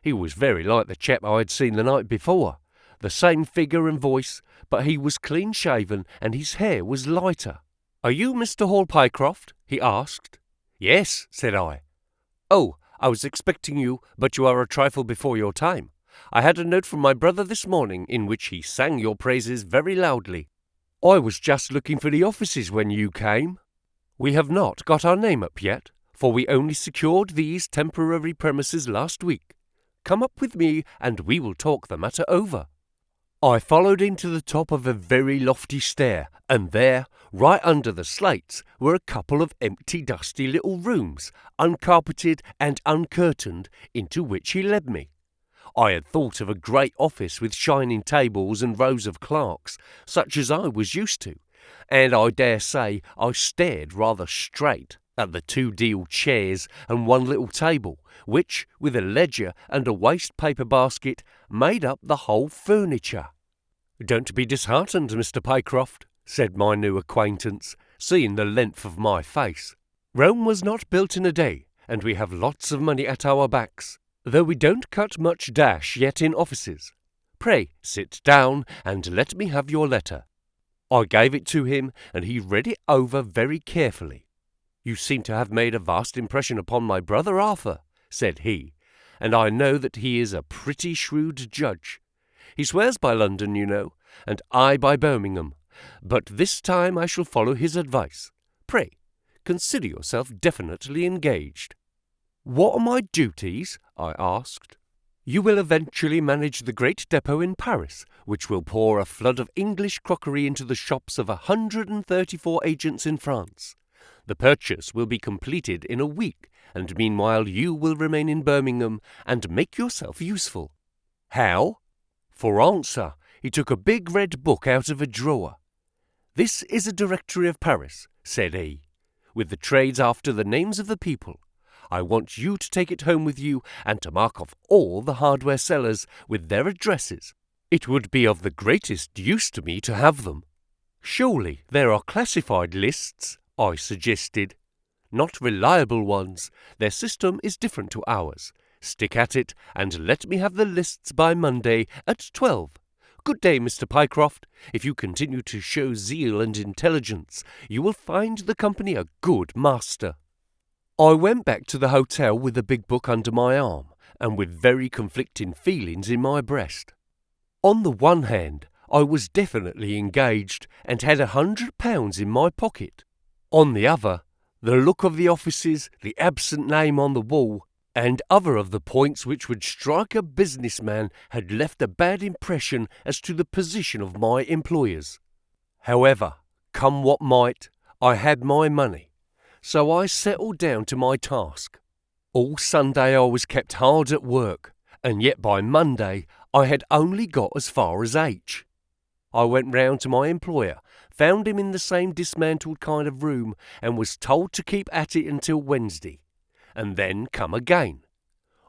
He was very like the chap I had seen the night before, the same figure and voice, but he was clean-shaven and his hair was lighter. "Are you Mr. Hall Pycroft?" he asked. "Yes," said I. "Oh, I was expecting you, but you are a trifle before your time. I had a note from my brother this morning in which he sang your praises very loudly. I was just looking for the offices when you came. We have not got our name up yet, for we only secured these temporary premises last week. Come up with me and we will talk the matter over." I followed him to the top of a very lofty stair, and there, right under the slates, were a couple of empty, dusty little rooms, uncarpeted and uncurtained, into which he led me. I had thought of a great office with shining tables and rows of clerks, such as I was used to, and I dare say I stared rather straight at the two deal chairs and one little table, which, with a ledger and a waste-paper basket, made up the whole furniture. "Don't be disheartened, Mr. Pycroft," said my new acquaintance, seeing the length of my face. "Rome was not built in a day, and we have lots of money at our backs, though we don't cut much dash yet in offices. Pray sit down and let me have your letter." I gave it to him, and he read it over very carefully. "You seem to have made a vast impression upon my brother Arthur," said he, "and I know that he is a pretty shrewd judge. He swears by London, you know, and I by Birmingham, but this time I shall follow his advice. Pray, consider yourself definitely engaged." "What are my duties?" I asked. You will eventually manage the great depot in Paris, which will pour a flood of English crockery into the shops of 134 agents in France. The purchase will be completed in a week, and meanwhile you will remain in Birmingham and make yourself useful. How? For answer, he took a big red book out of a drawer. This is a directory of Paris, said he, with the trades after the names of the people. I want you to take it home with you and to mark off all the hardware sellers with their addresses. It would be of the greatest use to me to have them. Surely there are classified lists, I suggested. Not reliable ones. Their system is different to ours. Stick at it and let me have the lists by Monday at 12. Good day, Mr. Pycroft. If you continue to show zeal and intelligence, you will find the company a good master. I went back to the hotel with the big book under my arm and with very conflicting feelings in my breast. On the one hand, I was definitely engaged and had £100 in my pocket. On the other, the look of the offices, the absent name on the wall, and other of the points which would strike a businessman had left a bad impression as to the position of my employers. However, come what might, I had my money, so I settled down to my task. All Sunday I was kept hard at work, and yet by Monday I had only got as far as H. I went round to my employer, found him in the same dismantled kind of room, and was told to keep at it until Wednesday, and then come again.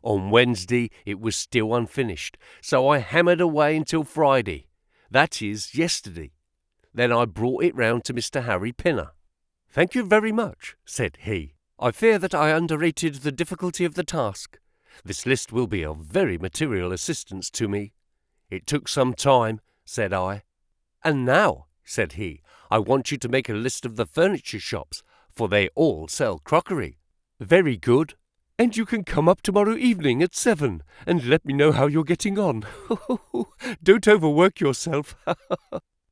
On Wednesday it was still unfinished, so I hammered away until Friday, that is, yesterday. Then I brought it round to Mr. Harry Pinner. "Thank you very much," said he. "I fear that I underrated the difficulty of the task. This list will be of very material assistance to me." "It took some time," said I. "And now," said he, "I want you to make a list of the furniture shops, for they all sell crockery." "Very good. And you can come up tomorrow evening at 7 and let me know how you're getting on. Don't overwork yourself.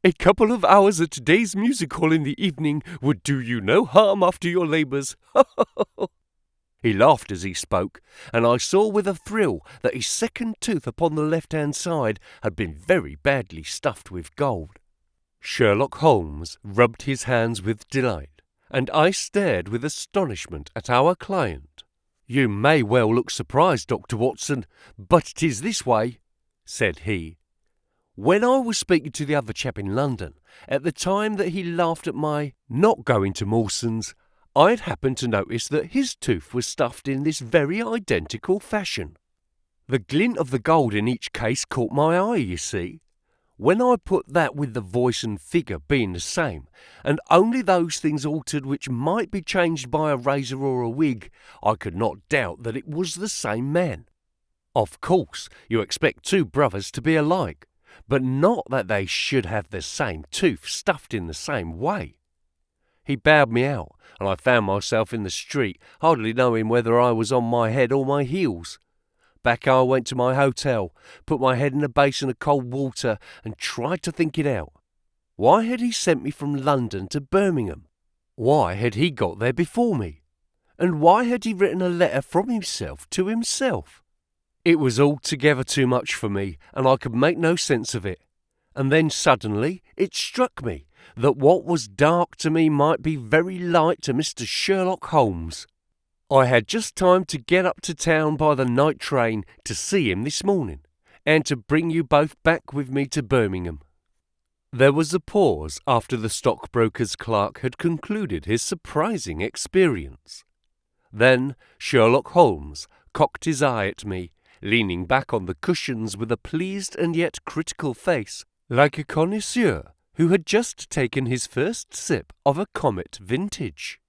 A couple of hours at Day's Music Hall in the evening would do you no harm after your labours." He laughed as he spoke, and I saw with a thrill that his second tooth upon the left-hand side had been very badly stuffed with gold. Sherlock Holmes rubbed his hands with delight, and I stared with astonishment at our client. "You may well look surprised, Dr. Watson, but it is this way," said he. "When I was speaking to the other chap in London, at the time that he laughed at my not going to Mawson's, I had happened to notice that his tooth was stuffed in this very identical fashion. The glint of the gold in each case caught my eye, you see. When I put that with the voice and figure being the same, and only those things altered which might be changed by a razor or a wig, I could not doubt that it was the same man. Of course, you expect two brothers to be alike, but not that they should have the same tooth stuffed in the same way." He bowed me out, and I found myself in the street, hardly knowing whether I was on my head or my heels. Back I went to my hotel, put my head in a basin of cold water, and tried to think it out. Why had he sent me from London to Birmingham? Why had he got there before me? And why had he written a letter from himself to himself? It was altogether too much for me, and I could make no sense of it. And then suddenly it struck me that what was dark to me might be very light to Mr. Sherlock Holmes. I had just time to get up to town by the night train to see him this morning, and to bring you both back with me to Birmingham." There was a pause after the stockbroker's clerk had concluded his surprising experience. Then Sherlock Holmes cocked his eye at me, leaning back on the cushions with a pleased and yet critical face, like a connoisseur who had just taken his first sip of a Comet vintage.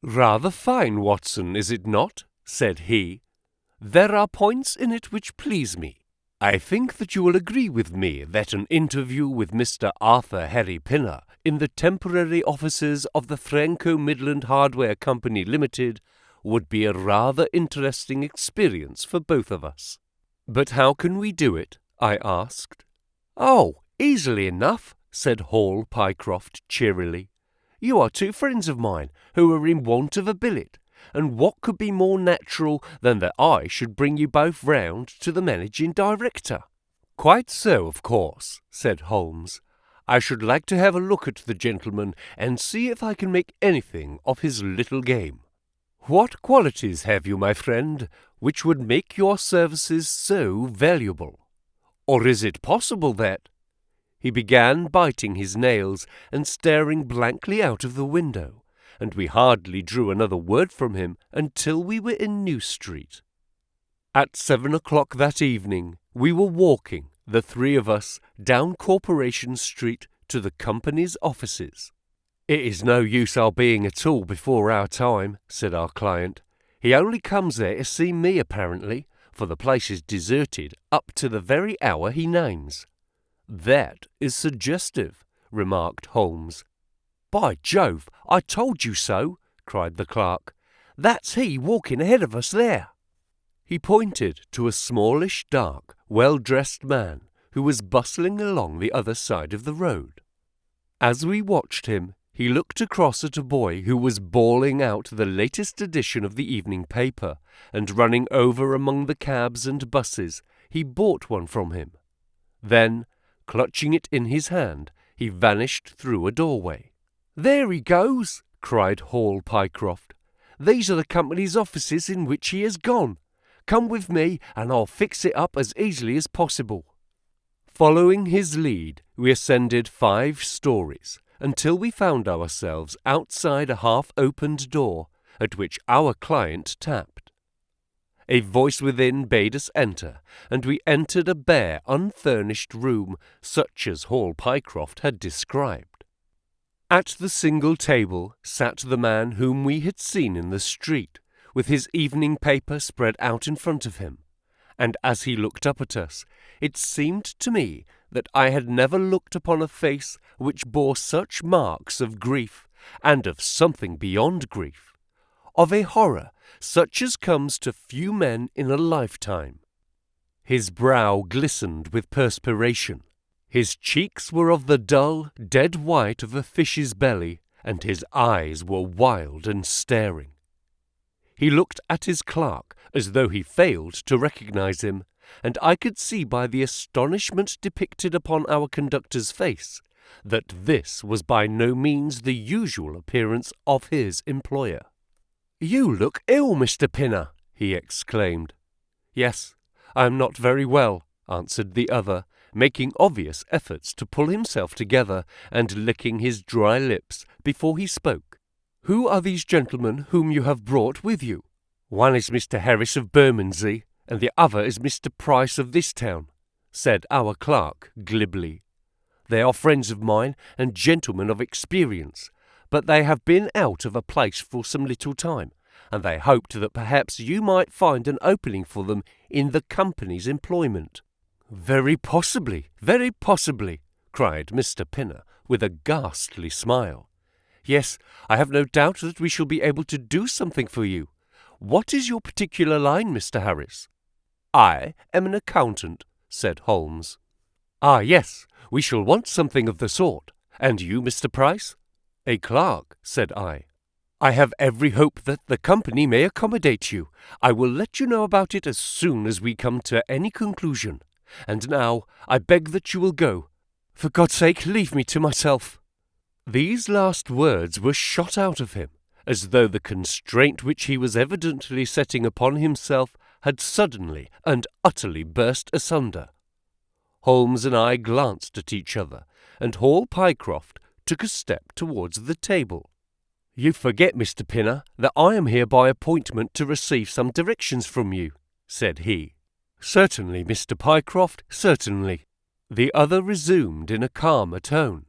"Rather fine, Watson, is it not?" said he. "There are points in it which please me. I think that you will agree with me that an interview with Mr. Arthur Harry Pinner in the temporary offices of the Franco-Midland Hardware Company Limited would be a rather interesting experience for both of us." "But how can we do it?" I asked. "Oh, easily enough," said Hall Pycroft cheerily. "You are two friends of mine who are in want of a billet, and what could be more natural than that I should bring you both round to the managing director?" "Quite so, of course," said Holmes. "I should like to have a look at the gentleman and see if I can make anything of his little game. What qualities have you, my friend, which would make your services so valuable? Or is it possible that—" He began biting his nails and staring blankly out of the window, and we hardly drew another word from him until we were in New Street. At 7 o'clock that evening we were walking, the three of us, down Corporation Street to the company's offices. "It is no use our being at all before our time," said our client. "He only comes there to see me, apparently, for the place is deserted up to the very hour he names." "That is suggestive," remarked Holmes. "By Jove, I told you so!" cried the clerk. "That's he walking ahead of us there." He pointed to a smallish, dark, well-dressed man who was bustling along the other side of the road. As we watched him, he looked across at a boy who was bawling out the latest edition of the evening paper, and running over among the cabs and buses, he bought one from him. Then, clutching it in his hand, he vanished through a doorway. "There he goes!" cried Hall Pycroft. "These are the company's offices in which he has gone. Come with me, and I'll fix it up as easily as possible." Following his lead, we ascended 5 stories, until we found ourselves outside a half-opened door, at which our client tapped. A voice within bade us enter, and we entered a bare, unfurnished room, such as Hall Pycroft had described. At the single table sat the man whom we had seen in the street, with his evening paper spread out in front of him, and as he looked up at us, it seemed to me that I had never looked upon a face which bore such marks of grief, and of something beyond grief, of a horror such as comes to few men in a lifetime. His brow glistened with perspiration, his cheeks were of the dull, dead white of a fish's belly, and his eyes were wild and staring. He looked at his clerk as though he failed to recognize him, and I could see by the astonishment depicted upon our conductor's face that this was by no means the usual appearance of his employer. "You look ill, Mr. Pinner," he exclaimed. "Yes, I am not very well," answered the other, making obvious efforts to pull himself together and licking his dry lips before he spoke. "Who are these gentlemen whom you have brought with you?" "One is Mr. Harris of Bermondsey, and the other is Mr. Price of this town," said our clerk glibly. "They are friends of mine and gentlemen of experience, but they have been out of a place for some little time, and they hoped that perhaps you might find an opening for them in the company's employment." Very possibly," cried Mr. Pinner, with a ghastly smile. "Yes, I have no doubt that we shall be able to do something for you. What is your particular line, Mr. Harris?" "I am an accountant," said Holmes. "Ah, yes, we shall want something of the sort. And you, Mr. Price?" "A clerk," said I. "I have every hope that the company may accommodate you. I will let you know about it as soon as we come to any conclusion. And now I beg that you will go. For God's sake, leave me to myself." These last words were shot out of him, as though the constraint which he was evidently setting upon himself had suddenly and utterly burst asunder. Holmes and I glanced at each other, and Hall Pycroft took a step towards the table. "You forget, Mr. Pinner, that I am here by appointment to receive some directions from you," said he. "Certainly, Mr. Pycroft, certainly." The other resumed in a calmer tone.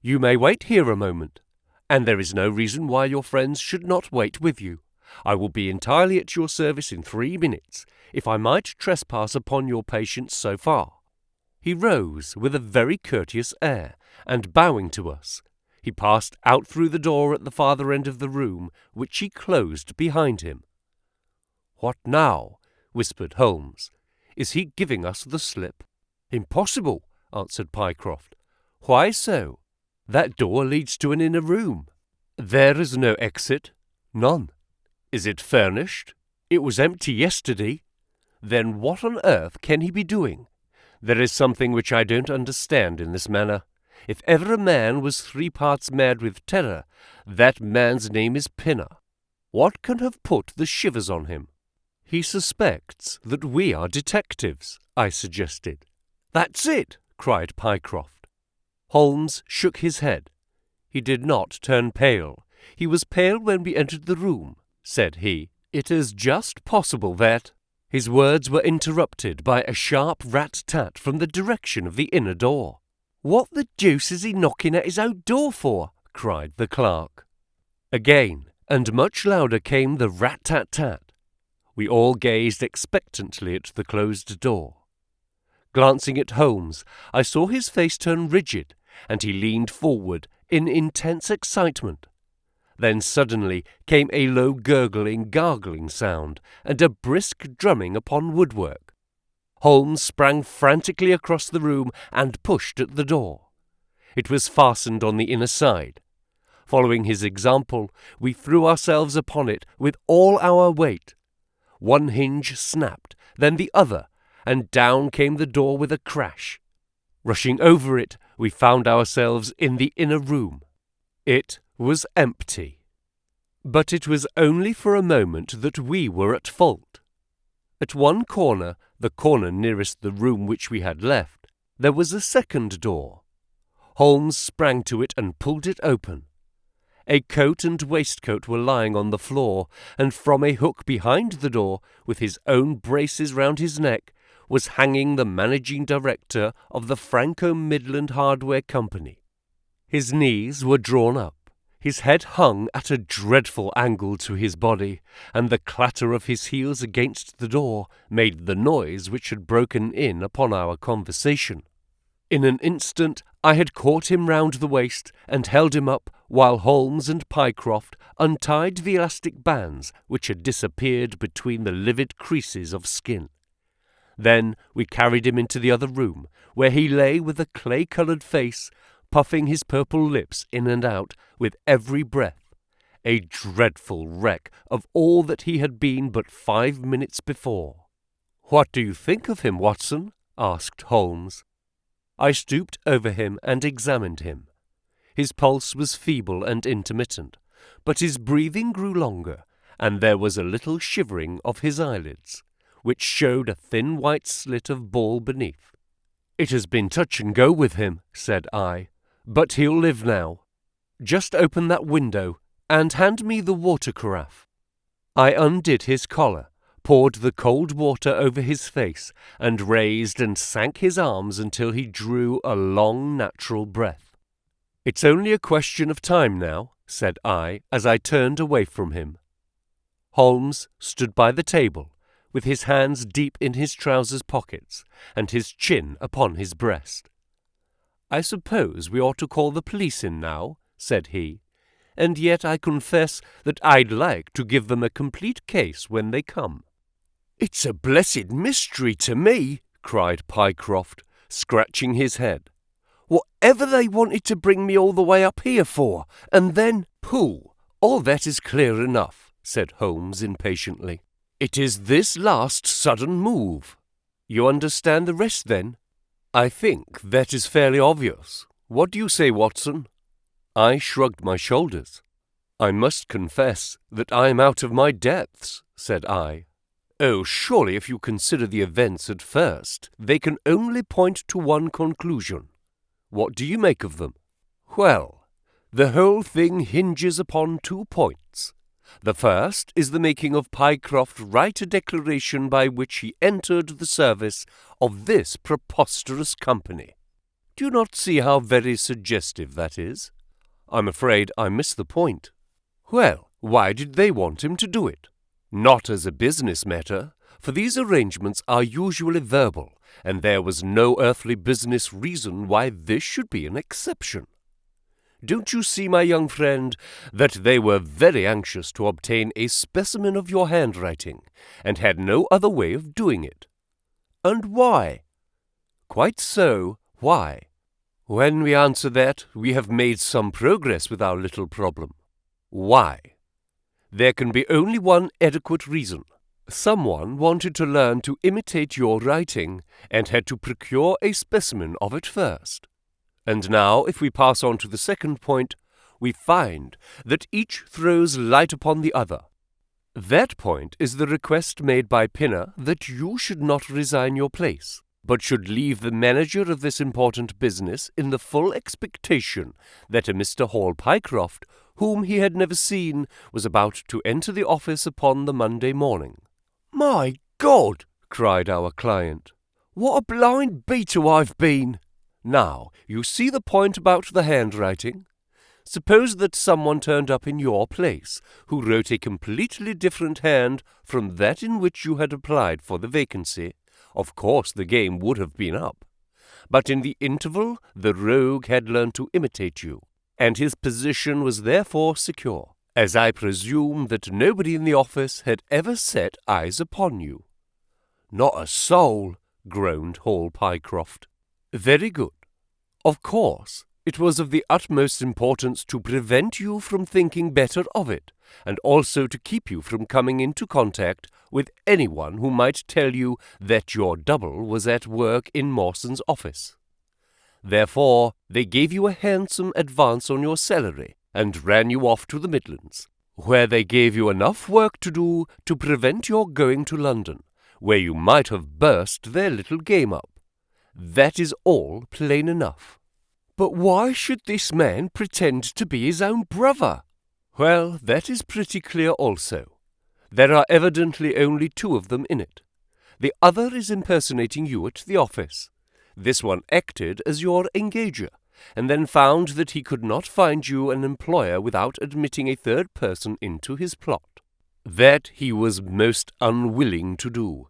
"You may wait here a moment, and there is no reason why your friends should not wait with you. I will be entirely at your service in 3 minutes, if I might trespass upon your patience so far." He rose with a very courteous air, and bowing to us, he passed out through the door at the farther end of the room, which he closed behind him. "What now?" whispered Holmes. "Is he giving us the slip?" "Impossible," answered Pycroft. "Why so?" "That door leads to an inner room." "There is no exit?" "None." Is it furnished? It was empty yesterday. Then what on earth can he be doing? There is something which I don't understand in this manner. If ever a man was 3 parts mad with terror, that man's name is Pinner. What can have put the shivers on him? He suspects that we are detectives, I suggested. That's it, cried Pycroft. Holmes shook his head. He did not turn pale. He was pale when we entered the room, said he. It is just possible that— His words were interrupted by a sharp rat-tat from the direction of the inner door. What the deuce is he knocking at his own door for? Cried the clerk. Again, and much louder, came the rat-tat-tat. We all gazed expectantly at the closed door. Glancing at Holmes, I saw his face turn rigid, and he leaned forward in intense excitement. Then suddenly came a low gurgling, gargling sound, and a brisk drumming upon woodwork. Holmes sprang frantically across the room and pushed at the door. It was fastened on the inner side. Following his example, we threw ourselves upon it with all our weight. One hinge snapped, then the other, and down came the door with a crash. Rushing over it, we found ourselves in the inner room. It was empty. But it was only for a moment that we were at fault. At one corner, the corner nearest the room which we had left, there was a second door. Holmes sprang to it and pulled it open. A coat and waistcoat were lying on the floor, and from a hook behind the door, with his own braces round his neck, was hanging the managing director of the Franco-Midland Hardware Company. His knees were drawn up, his head hung at a dreadful angle to his body, and the clatter of his heels against the door made the noise which had broken in upon our conversation. In an instant I had caught him round the waist and held him up, while Holmes and Pycroft untied the elastic bands which had disappeared between the livid creases of skin. Then we carried him into the other room, where he lay with a clay-coloured face, puffing his purple lips in and out with every breath, a dreadful wreck of all that he had been but 5 minutes before. "What do you think of him, Watson?" asked Holmes. I stooped over him and examined him. His pulse was feeble and intermittent, but his breathing grew longer, and there was a little shivering of his eyelids, which showed a thin white slit of ball beneath. "It has been touch and go with him," said I, "but he'll live now. Just open that window, and hand me the water carafe." I undid his collar, poured the cold water over his face, and raised and sank his arms until he drew a long natural breath. "It's only a question of time now," said I, as I turned away from him. Holmes stood by the table, with his hands deep in his trousers pockets, and his chin upon his breast. "I suppose we ought to call the police in now," said he, "and yet I confess that I'd like to give them a complete case when they come." "It's a blessed mystery to me," cried Pycroft, scratching his head. "Whatever they wanted to bring me all the way up here for, and then—" "Pooh! All that is clear enough," said Holmes impatiently. "It is this last sudden move. You understand the rest, then?" "I think that is fairly obvious. What do you say, Watson?" I shrugged my shoulders. "I must confess that I am out of my depths," said I. "Oh, surely if you consider the events at first, they can only point to one conclusion. What do you make of them?" "Well, the whole thing hinges upon 2 points. The first is the making of Pycroft write a declaration by which he entered the service of this preposterous company. Do you not see how very suggestive that is?" "I'm afraid I miss the point." "Well, why did they want him to do it? Not as a business matter, for these arrangements are usually verbal, and there was no earthly business reason why this should be an exception. Don't you see, my young friend, that they were very anxious to obtain a specimen of your handwriting, and had no other way of doing it? And why? Quite so, why? When we answer that, we have made some progress with our little problem. Why? There can be only one adequate reason. Someone wanted to learn to imitate your writing and had to procure a specimen of it first. And now, if we pass on to the second point, we find that each throws light upon the other. That point is the request made by Pinner that you should not resign your place, but should leave the manager of this important business in the full expectation that a Mr. Hall Pycroft, whom he had never seen, was about to enter the office upon the Monday morning. "My God!" cried our client. "What a blind beetle I've been! Now, you see the point about the handwriting? Suppose that someone turned up in your place who wrote a completely different hand from that in which you had applied for the vacancy. Of course the game would have been up. But in the interval the rogue had learned to imitate you, and his position was therefore secure, as I presume that nobody in the office had ever set eyes upon you." "Not a soul," groaned Hall Pycroft. "Very good. Of course, it was of the utmost importance to prevent you from thinking better of it, and also to keep you from coming into contact with anyone who might tell you that your double was at work in Mawson's office. Therefore, they gave you a handsome advance on your salary, and ran you off to the Midlands, where they gave you enough work to do to prevent your going to London, where you might have burst their little game up. That is all plain enough. But why should this man pretend to be his own brother?" "Well, that is pretty clear also. There are evidently only two of them in it. The other is impersonating you at the office. This one acted as your engager, and then found that he could not find you an employer without admitting a third person into his plot. That he was most unwilling to do.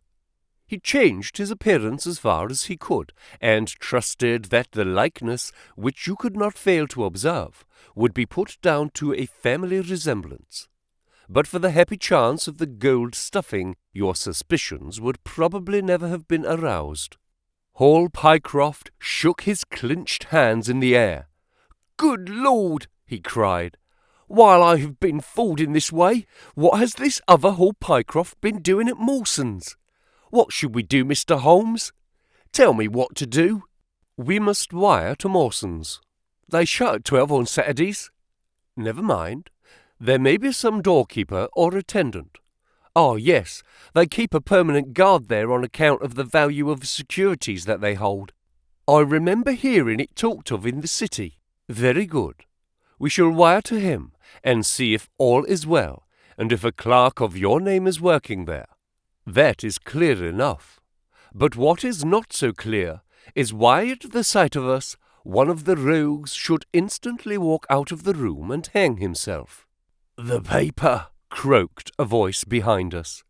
He changed his appearance as far as he could, and trusted that the likeness, which you could not fail to observe, would be put down to a family resemblance. But for the happy chance of the gold stuffing, your suspicions would probably never have been aroused." Hall Pycroft shook his clinched hands in the air. "Good Lord!" he cried. "While I have been fooled in this way, what has this other Hall Pycroft been doing at Mawson's? What should we do, Mr. Holmes? Tell me what to do." "We must wire to Mawson's. They shut at 12 on Saturdays." "Never mind. There may be some doorkeeper or attendant." "Oh, yes, they keep a permanent guard there on account of the value of the securities that they hold. I remember hearing it talked of in the city." "Very good. We shall wire to him and see if all is well, and if a clerk of your name is working there. That is clear enough. But what is not so clear is why at the sight of us one of the rogues should instantly walk out of the room and hang himself." "The paper!" croaked a voice behind us.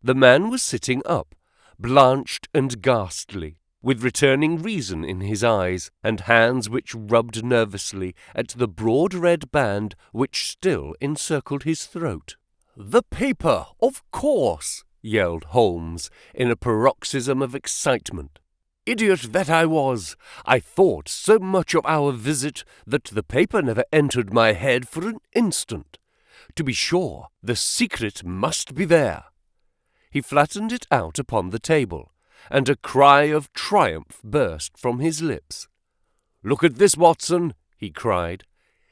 The man was sitting up, blanched and ghastly, with returning reason in his eyes, and hands which rubbed nervously at the broad red band which still encircled his throat. "The paper, of course!" yelled Holmes, in a paroxysm of excitement. "Idiot that I was! I thought so much of our visit that the paper never entered my head for an instant. To be sure, the secret must be there." He flattened it out upon the table, and a cry of triumph burst from his lips. "Look at this, Watson," he cried.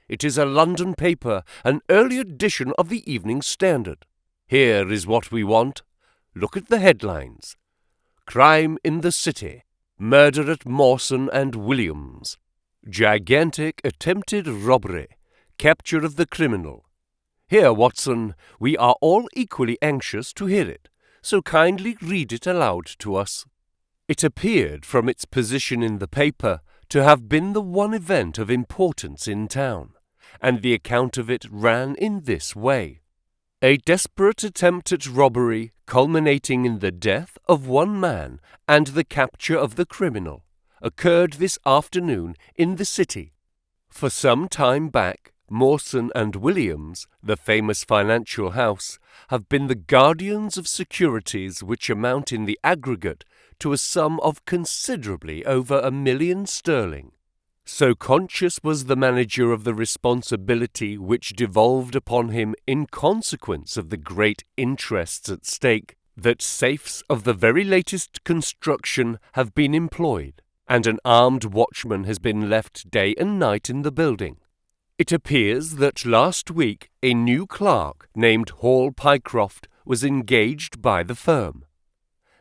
"It is a London paper, an early edition of the Evening Standard. Here is what we want. Look at the headlines. Crime in the City. Murder at Mawson and Williams. Gigantic attempted robbery. Capture of the criminal. Here, Watson, we are all equally anxious to hear it, so kindly read it aloud to us." It appeared from its position in the paper to have been the one event of importance in town, and the account of it ran in this way. A desperate attempt at robbery, culminating in the death of one man and the capture of the criminal, occurred this afternoon in the city. For some time back, Mawson and Williams, the famous financial house, have been the guardians of securities which amount in the aggregate to a sum of considerably over £1 million sterling. So conscious was the manager of the responsibility which devolved upon him in consequence of the great interests at stake, that safes of the very latest construction have been employed, and an armed watchman has been left day and night in the building. It appears that last week a new clerk named Hall Pycroft was engaged by the firm.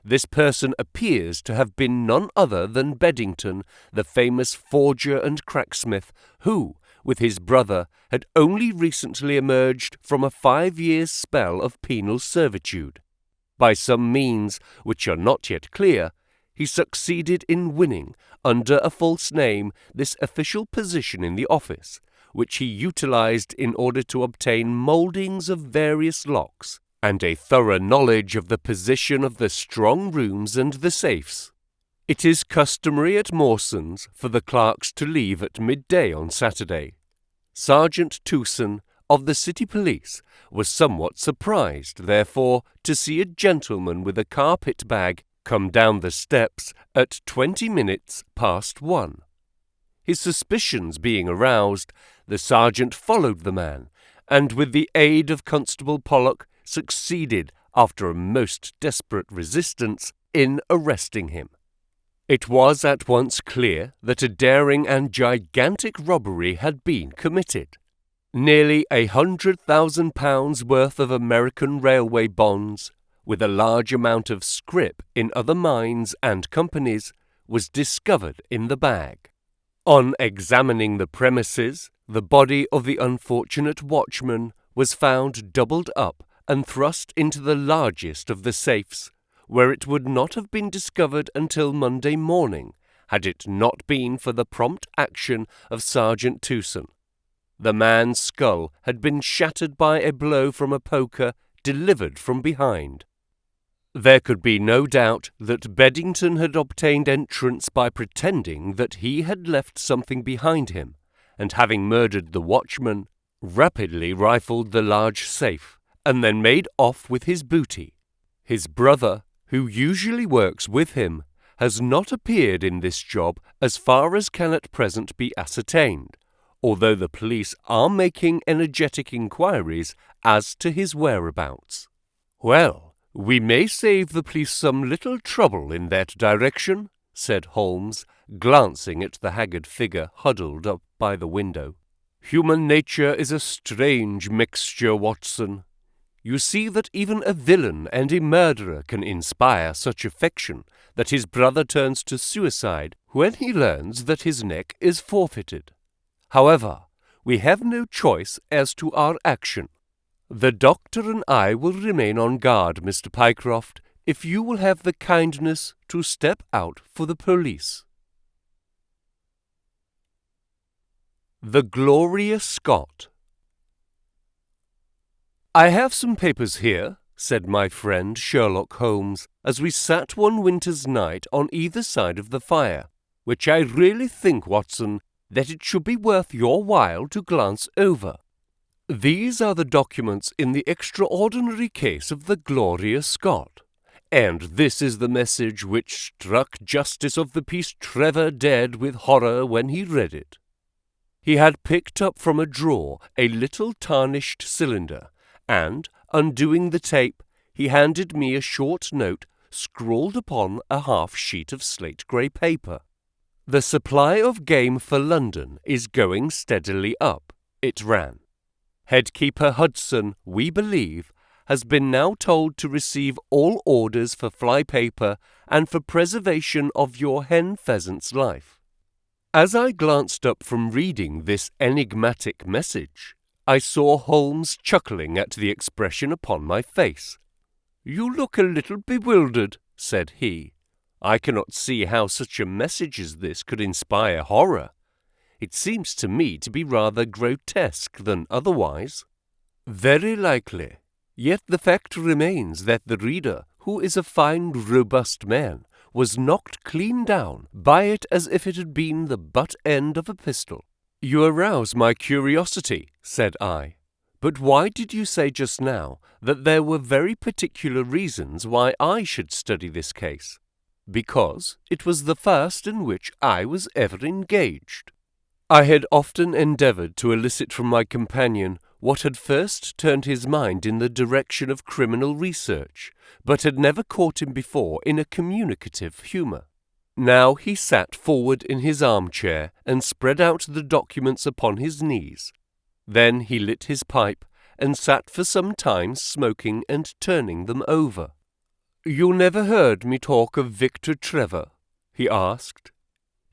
This person appears to have been none other than Beddington, the famous forger and cracksmith, who, with his brother, had only recently emerged from a 5-year spell of penal servitude. By some means, which are not yet clear, he succeeded in winning, under a false name, this official position in the office, which he utilized in order to obtain mouldings of various locks, and a thorough knowledge of the position of the strong rooms and the safes. It is customary at Mawson's for the clerks to leave at midday on Saturday. Sergeant Tewson, of the City Police, was somewhat surprised, therefore, to see a gentleman with a carpet bag come down the steps at 20 minutes past 1. His suspicions being aroused, the sergeant followed the man, and with the aid of Constable Pollock succeeded, after a most desperate resistance, in arresting him. It was at once clear that a daring and gigantic robbery had been committed. Nearly £100,000 worth of American railway bonds, with a large amount of scrip in other mines and companies, was discovered in the bag. On examining the premises, the body of the unfortunate watchman was found doubled up and thrust into the largest of the safes, where it would not have been discovered until Monday morning, had it not been for the prompt action of Sergeant Tewson. The man's skull had been shattered by a blow from a poker delivered from behind. There could be no doubt that Beddington had obtained entrance by pretending that he had left something behind him, and having murdered the watchman, rapidly rifled the large safe, and then made off with his booty. His brother, who usually works with him, has not appeared in this job as far as can at present be ascertained, although the police are making energetic inquiries as to his whereabouts. Well, we may save the police some little trouble in that direction, said Holmes, glancing at the haggard figure huddled up by the window. Human nature is a strange mixture, Watson. You see that even a villain and a murderer can inspire such affection that his brother turns to suicide when he learns that his neck is forfeited. However, we have no choice as to our action. The doctor and I will remain on guard, Mr. Pycroft, if you will have the kindness to step out for the police. The Gloria Scott. I have some papers here, said my friend Sherlock Holmes, as we sat one winter's night on either side of the fire, which I really think, Watson, that it should be worth your while to glance over. These are the documents in the extraordinary case of the Gloria Scott, and this is the message which struck Justice of the Peace Trevor dead with horror when he read it. He had picked up from a drawer a little tarnished cylinder, and, undoing the tape, he handed me a short note scrawled upon a half-sheet of slate-grey paper. The supply of game for London is going steadily up, it ran. Headkeeper Hudson, we believe, has been now told to receive all orders for flypaper and for preservation of your hen pheasant's life. As I glanced up from reading this enigmatic message, I saw Holmes chuckling at the expression upon my face. "You look a little bewildered," said he. "I cannot see how such a message as this could inspire horror. It seems to me to be rather grotesque than otherwise." "Very likely. Yet the fact remains that the reader, who is a fine, robust man, was knocked clean down by it as if it had been the butt end of a pistol." "You arouse my curiosity," said I. "But why did you say just now that there were very particular reasons why I should study this case?" "Because it was the first in which I was ever engaged." I had often endeavoured to elicit from my companion what had first turned his mind in the direction of criminal research, but had never caught him before in a communicative humour. Now he sat forward in his armchair and spread out the documents upon his knees. Then he lit his pipe and sat for some time smoking and turning them over. "You never heard me talk of Victor Trevor?" he asked.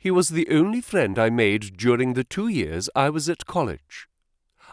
"He was the only friend I made during the 2 years I was at college.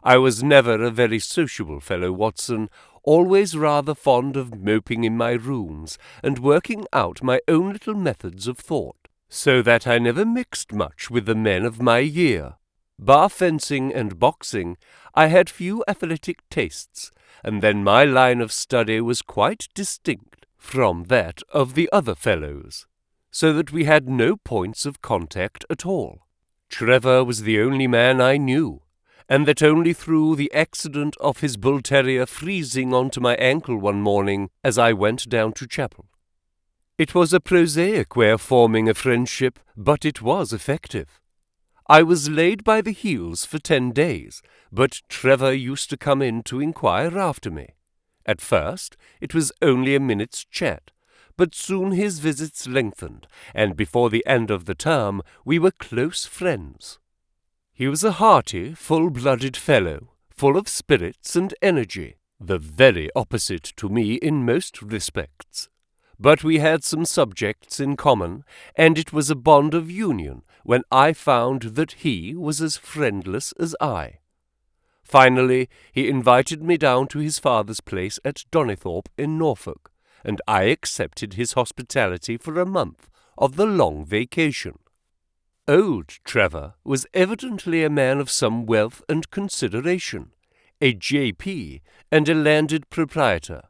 I was never a very sociable fellow, Watson, always rather fond of moping in my rooms and working out my own little methods of thought, so that I never mixed much with the men of my year. Bar fencing and boxing, I had few athletic tastes, and then my line of study was quite distinct from that of the other fellows, so that we had no points of contact at all. Trevor was the only man I knew, and that only through the accident of his bull terrier freezing onto my ankle one morning as I went down to chapel. It was a prosaic way of forming a friendship, but it was effective. I was laid by the heels for 10 days, but Trevor used to come in to inquire after me. At first it was only a minute's chat, but soon his visits lengthened, and before the end of the term we were close friends. He was a hearty, full-blooded fellow, full of spirits and energy, the very opposite to me in most respects. But we had some subjects in common, and it was a bond of union when I found that he was as friendless as I. Finally, he invited me down to his father's place at Donnithorpe in Norfolk, and I accepted his hospitality for a month of the long vacation. Old Trevor was evidently a man of some wealth and consideration, a J.P. and a landed proprietor.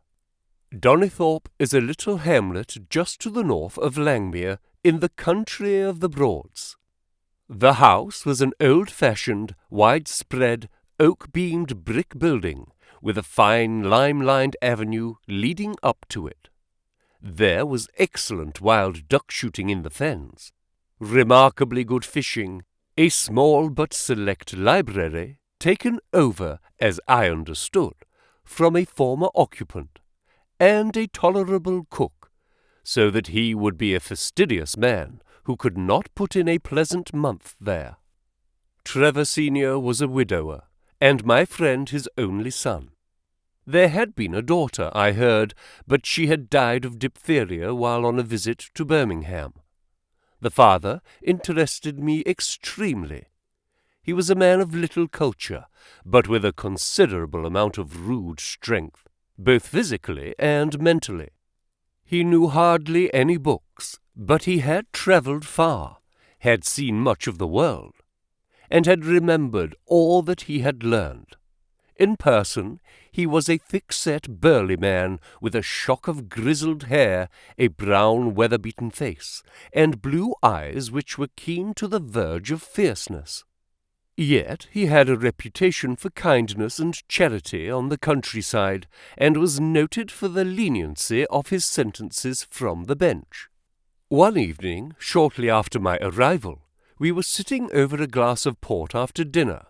Donnithorpe is a little hamlet just to the north of Langmere in the country of the Broads. The house was an old-fashioned, widespread, oak-beamed brick building with a fine lime-lined avenue leading up to it. There was excellent wild duck shooting in the fens, remarkably good fishing, a small but select library, taken over, as I understood, from a former occupant, and a tolerable cook, so that he would be a fastidious man who could not put in a pleasant month there. Trevor Senior was a widower, and my friend his only son. There had been a daughter, I heard, but she had died of diphtheria while on a visit to Birmingham. The father interested me extremely. He was a man of little culture, but with a considerable amount of rude strength, both physically and mentally. He knew hardly any books, but he had travelled far, had seen much of the world, and had remembered all that he had learned. In person, he was a thick-set, burly man, with a shock of grizzled hair, a brown, weather-beaten face, and blue eyes which were keen to the verge of fierceness. Yet he had a reputation for kindness and charity on the countryside, and was noted for the leniency of his sentences from the bench. One evening, shortly after my arrival, we were sitting over a glass of port after dinner,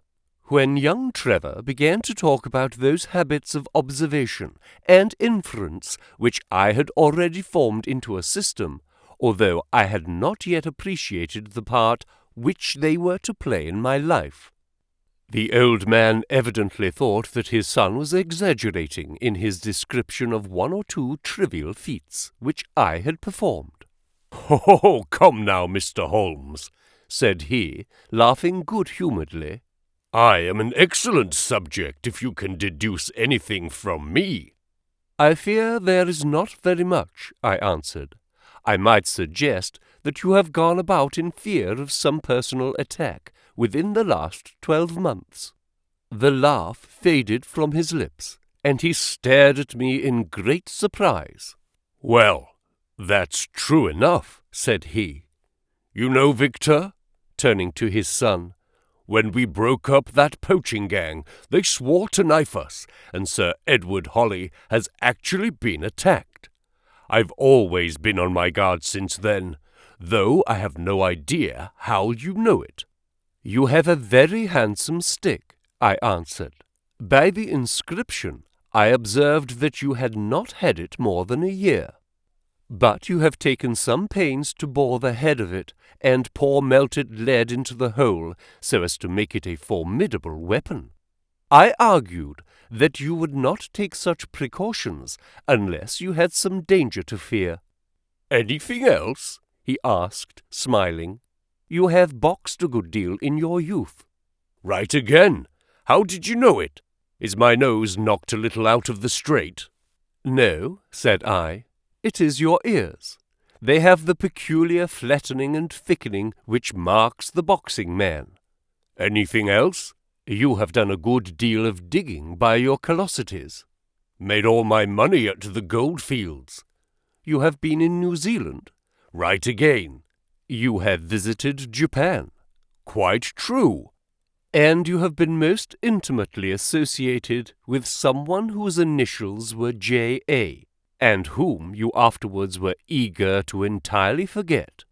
when young Trevor began to talk about those habits of observation and inference which I had already formed into a system, although I had not yet appreciated the part which they were to play in my life. The old man evidently thought that his son was exaggerating in his description of 1 or 2 trivial feats which I had performed. "Oh, come now, Mr. Holmes," said he, laughing good-humouredly. "I am an excellent subject if you can deduce anything from me." "I fear there is not very much," I answered. "I might suggest that you have gone about in fear of some personal attack within the last 12 months. The laugh faded from his lips, and he stared at me in great surprise. "Well, that's true enough," said he. "You know, Victor," turning to his son, "when we broke up that poaching gang, they swore to knife us, and Sir Edward Holly has actually been attacked. I've always been on my guard since then, though I have no idea how you know it." "You have a very handsome stick," I answered. "By the inscription, I observed that you had not had it more than a year. But you have taken some pains to bore the head of it and pour melted lead into the hole so as to make it a formidable weapon. I argued that you would not take such precautions unless you had some danger to fear." "Anything else?" he asked, smiling. "You have boxed a good deal in your youth." "Right again. How did you know it? Is my nose knocked a little out of the straight?" "No," said I. "It is your ears. They have the peculiar flattening and thickening which marks the boxing man." "Anything else?" "You have done a good deal of digging by your callosities." "Made all my money at the gold fields." "You have been in New Zealand." "Right again." "You have visited Japan." "Quite true." "And you have been most intimately associated with someone whose initials were J.A., and whom you afterwards were eager to entirely forget."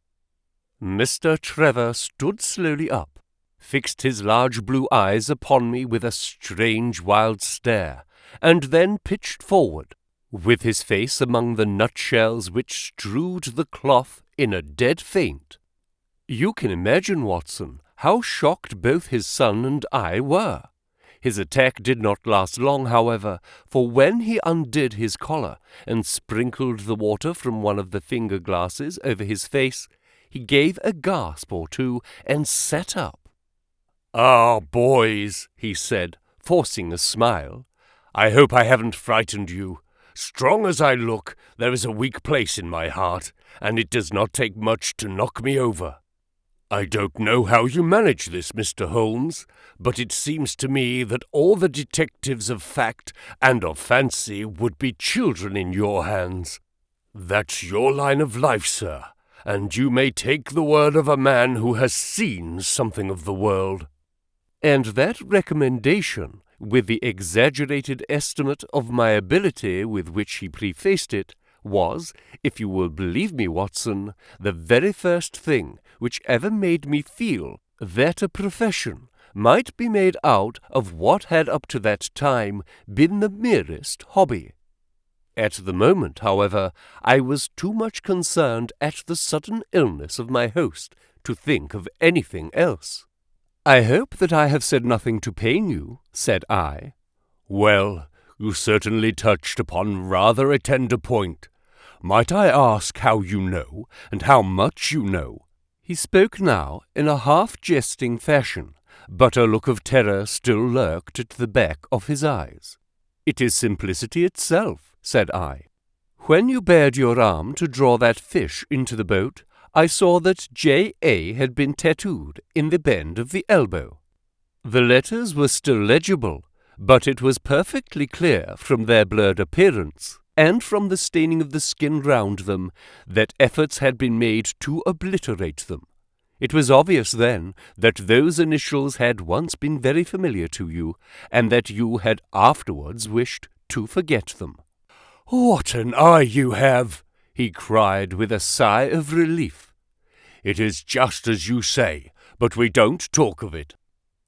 Mr. Trevor stood slowly up, fixed his large blue eyes upon me with a strange wild stare, and then pitched forward, with his face among the nutshells which strewed the cloth in a dead faint. You can imagine, Watson, how shocked both his son and I were. His attack did not last long, however, for when he undid his collar and sprinkled the water from one of the finger-glasses over his face, he gave a gasp or two and sat up. "Ah, boys," he said, forcing a smile, "I hope I haven't frightened you. Strong as I look, there is a weak place in my heart, and it does not take much to knock me over. I don't know how you manage this, Mr. Holmes, but it seems to me that all the detectives of fact and of fancy would be children in your hands. That's your line of life, sir, and you may take the word of a man who has seen something of the world." And that recommendation, with the exaggerated estimate of my ability with which he prefaced it, was, if you will believe me, Watson, the very first thing which ever made me feel that a profession might be made out of what had up to that time been the merest hobby. At the moment, however, I was too much concerned at the sudden illness of my host to think of anything else. "I hope that I have said nothing to pain you," said I. "Well, you certainly touched upon rather a tender point. Might I ask how you know, and how much you know?" He spoke now in a half-jesting fashion, but a look of terror still lurked at the back of his eyes. "It is simplicity itself," said I. "When you bared your arm to draw that fish into the boat, I saw that J.A. had been tattooed in the bend of the elbow. The letters were still legible, but it was perfectly clear from their blurred appearance, and from the staining of the skin round them, that efforts had been made to obliterate them. It was obvious then that those initials had once been very familiar to you, and that you had afterwards wished to forget them." "What an eye you have!" he cried with a sigh of relief. "It is just as you say, but we don't talk of it.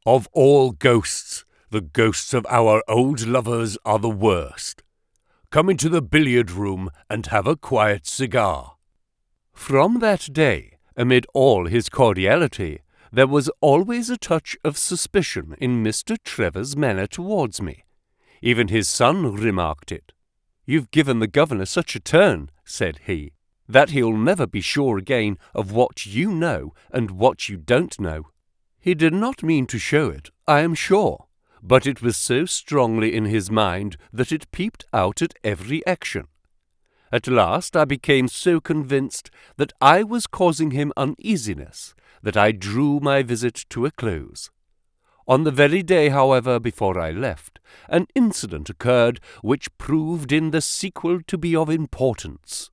Of all ghosts, the ghosts of our old lovers are the worst. Come into the billiard-room and have a quiet cigar." From that day, amid all his cordiality, there was always a touch of suspicion in Mr. Trevor's manner towards me. Even his son remarked it. "You've given the governor such a turn," said he, "that he'll never be sure again of what you know and what you don't know." He did not mean to show it, I am sure, but it was so strongly in his mind that it peeped out at every action. At last I became so convinced that I was causing him uneasiness that I drew my visit to a close. On the very day, however, before I left, an incident occurred which proved in the sequel to be of importance.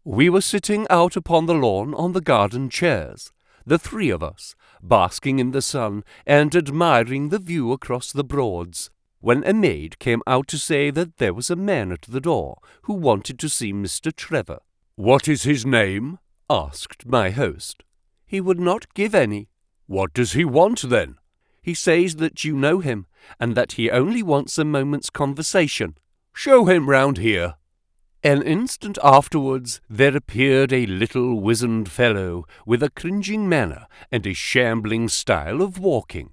We were sitting out upon the lawn on the garden chairs, the three of us, basking in the sun and admiring the view across the Broads, when a maid came out to say that there was a man at the door who wanted to see Mr. Trevor. "What is his name?" asked my host. "He would not give any." "What does he want, then?" "He says that you know him, and that he only wants a moment's conversation." "Show him round here." An instant afterwards there appeared a little wizened fellow with a cringing manner and a shambling style of walking.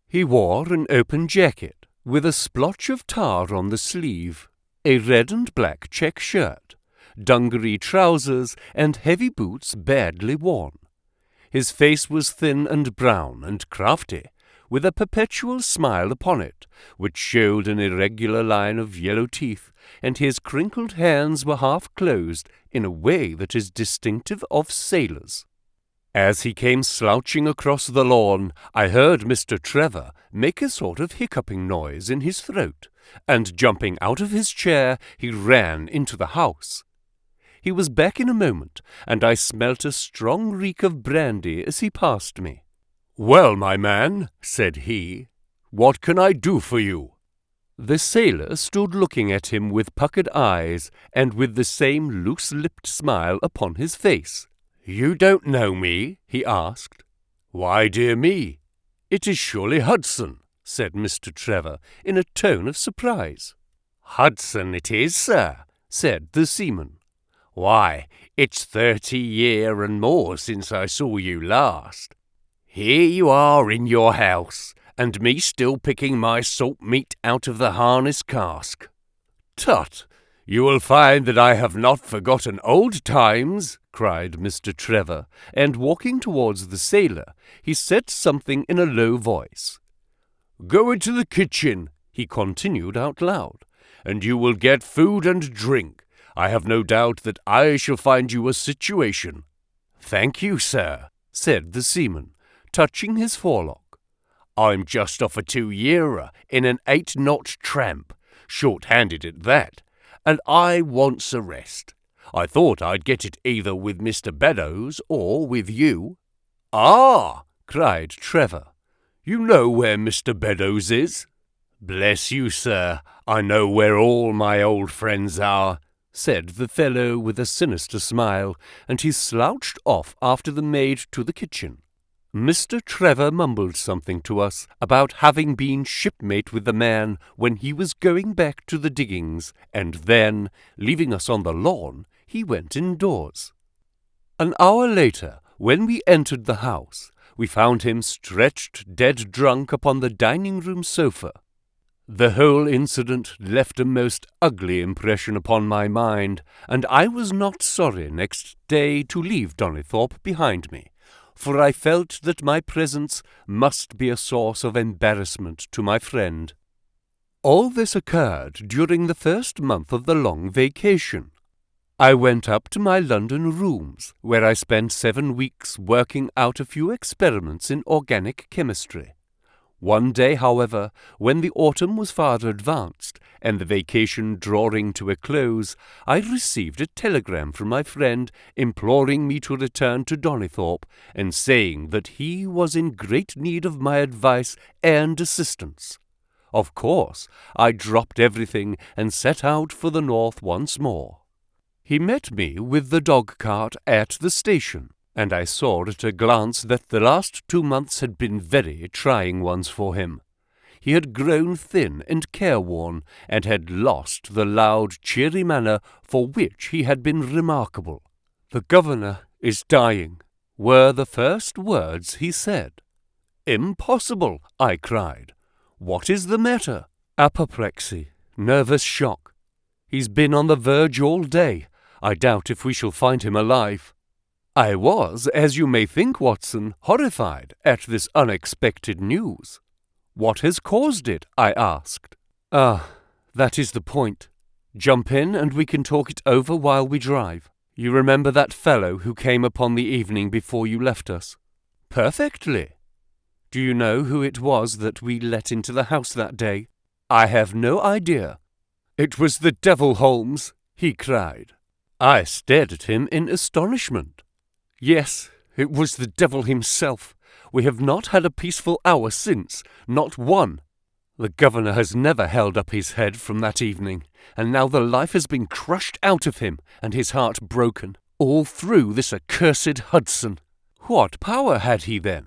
He wore an open jacket, with a splotch of tar on the sleeve, a red and black check shirt, dungaree trousers, and heavy boots badly worn. His face was thin and brown and crafty, with a perpetual smile upon it, which showed an irregular line of yellow teeth, and his crinkled hands were half closed in a way that is distinctive of sailors. As he came slouching across the lawn, I heard Mr. Trevor make a sort of hiccuping noise in his throat, and jumping out of his chair, he ran into the house. He was back in a moment, and I smelt a strong reek of brandy as he passed me. "Well, my man," said he, "what can I do for you?" The sailor stood looking at him with puckered eyes, and with the same loose-lipped smile upon his face. "You don't know me?" he asked. "Why, dear me, it is surely Hudson," said Mr. Trevor, in a tone of surprise. "Hudson it is, sir," said the seaman. "Why, it's 30 year and more since I saw you last. Here you are in your house, and me still picking my salt meat out of the harness cask. Tut, you will find that I have not forgotten old times," cried Mr. Trevor, and walking towards the sailor, he said something in a low voice. "Go into the kitchen," he continued out loud, "and you will get food and drink. I have no doubt that I shall find you a situation." "Thank you, sir," said the seaman, touching his forelock. "I'm just off a 2-yearer in an 8-knot tramp, short-handed at that, and I wants a rest. I thought I'd get it either with Mr. Beddoes or with you." "Ah!" cried Trevor. "You know where Mr. Beddoes is?" "Bless you, sir, I know where all my old friends are," said the fellow with a sinister smile, and he slouched off after the maid to the kitchen. Mr. Trevor mumbled something to us about having been shipmate with the man when he was going back to the diggings, and then, leaving us on the lawn, he went indoors. An hour later, when we entered the house, we found him stretched dead drunk upon the dining-room sofa. The whole incident left a most ugly impression upon my mind, and I was not sorry next day to leave Donnithorpe behind me, for I felt that my presence must be a source of embarrassment to my friend. All this occurred during the first month of the long vacation. I went up to my London rooms, where I spent 7 weeks working out a few experiments in organic chemistry. One day, however, when the autumn was farther advanced, and the vacation drawing to a close, I received a telegram from my friend imploring me to return to Donnithorpe, and saying that he was in great need of my advice and assistance. Of course, I dropped everything and set out for the north once more. He met me with the dog-cart at the station, and I saw at a glance that the last 2 months had been very trying ones for him. He had grown thin and careworn, and had lost the loud, cheery manner for which he had been remarkable. "The governor is dying," were the first words he said. "Impossible!" I cried. "What is the matter?" "Apoplexy, nervous shock. He's been on the verge all day. I doubt if we shall find him alive." I was, as you may think, Watson, horrified at this unexpected news. "What has caused it?" I asked. "Ah, that is the point. Jump in and we can talk it over while we drive. You remember that fellow who came upon the evening before you left us?" "Perfectly." "Do you know who it was that we let into the house that day?" "I have no idea." "It was the devil, Holmes!" he cried. I stared at him in astonishment. "Yes, it was the devil himself. We have not had a peaceful hour since, not one. The governor has never held up his head from that evening, and now the life has been crushed out of him, and his heart broken, all through this accursed Hudson." "What power had he then?"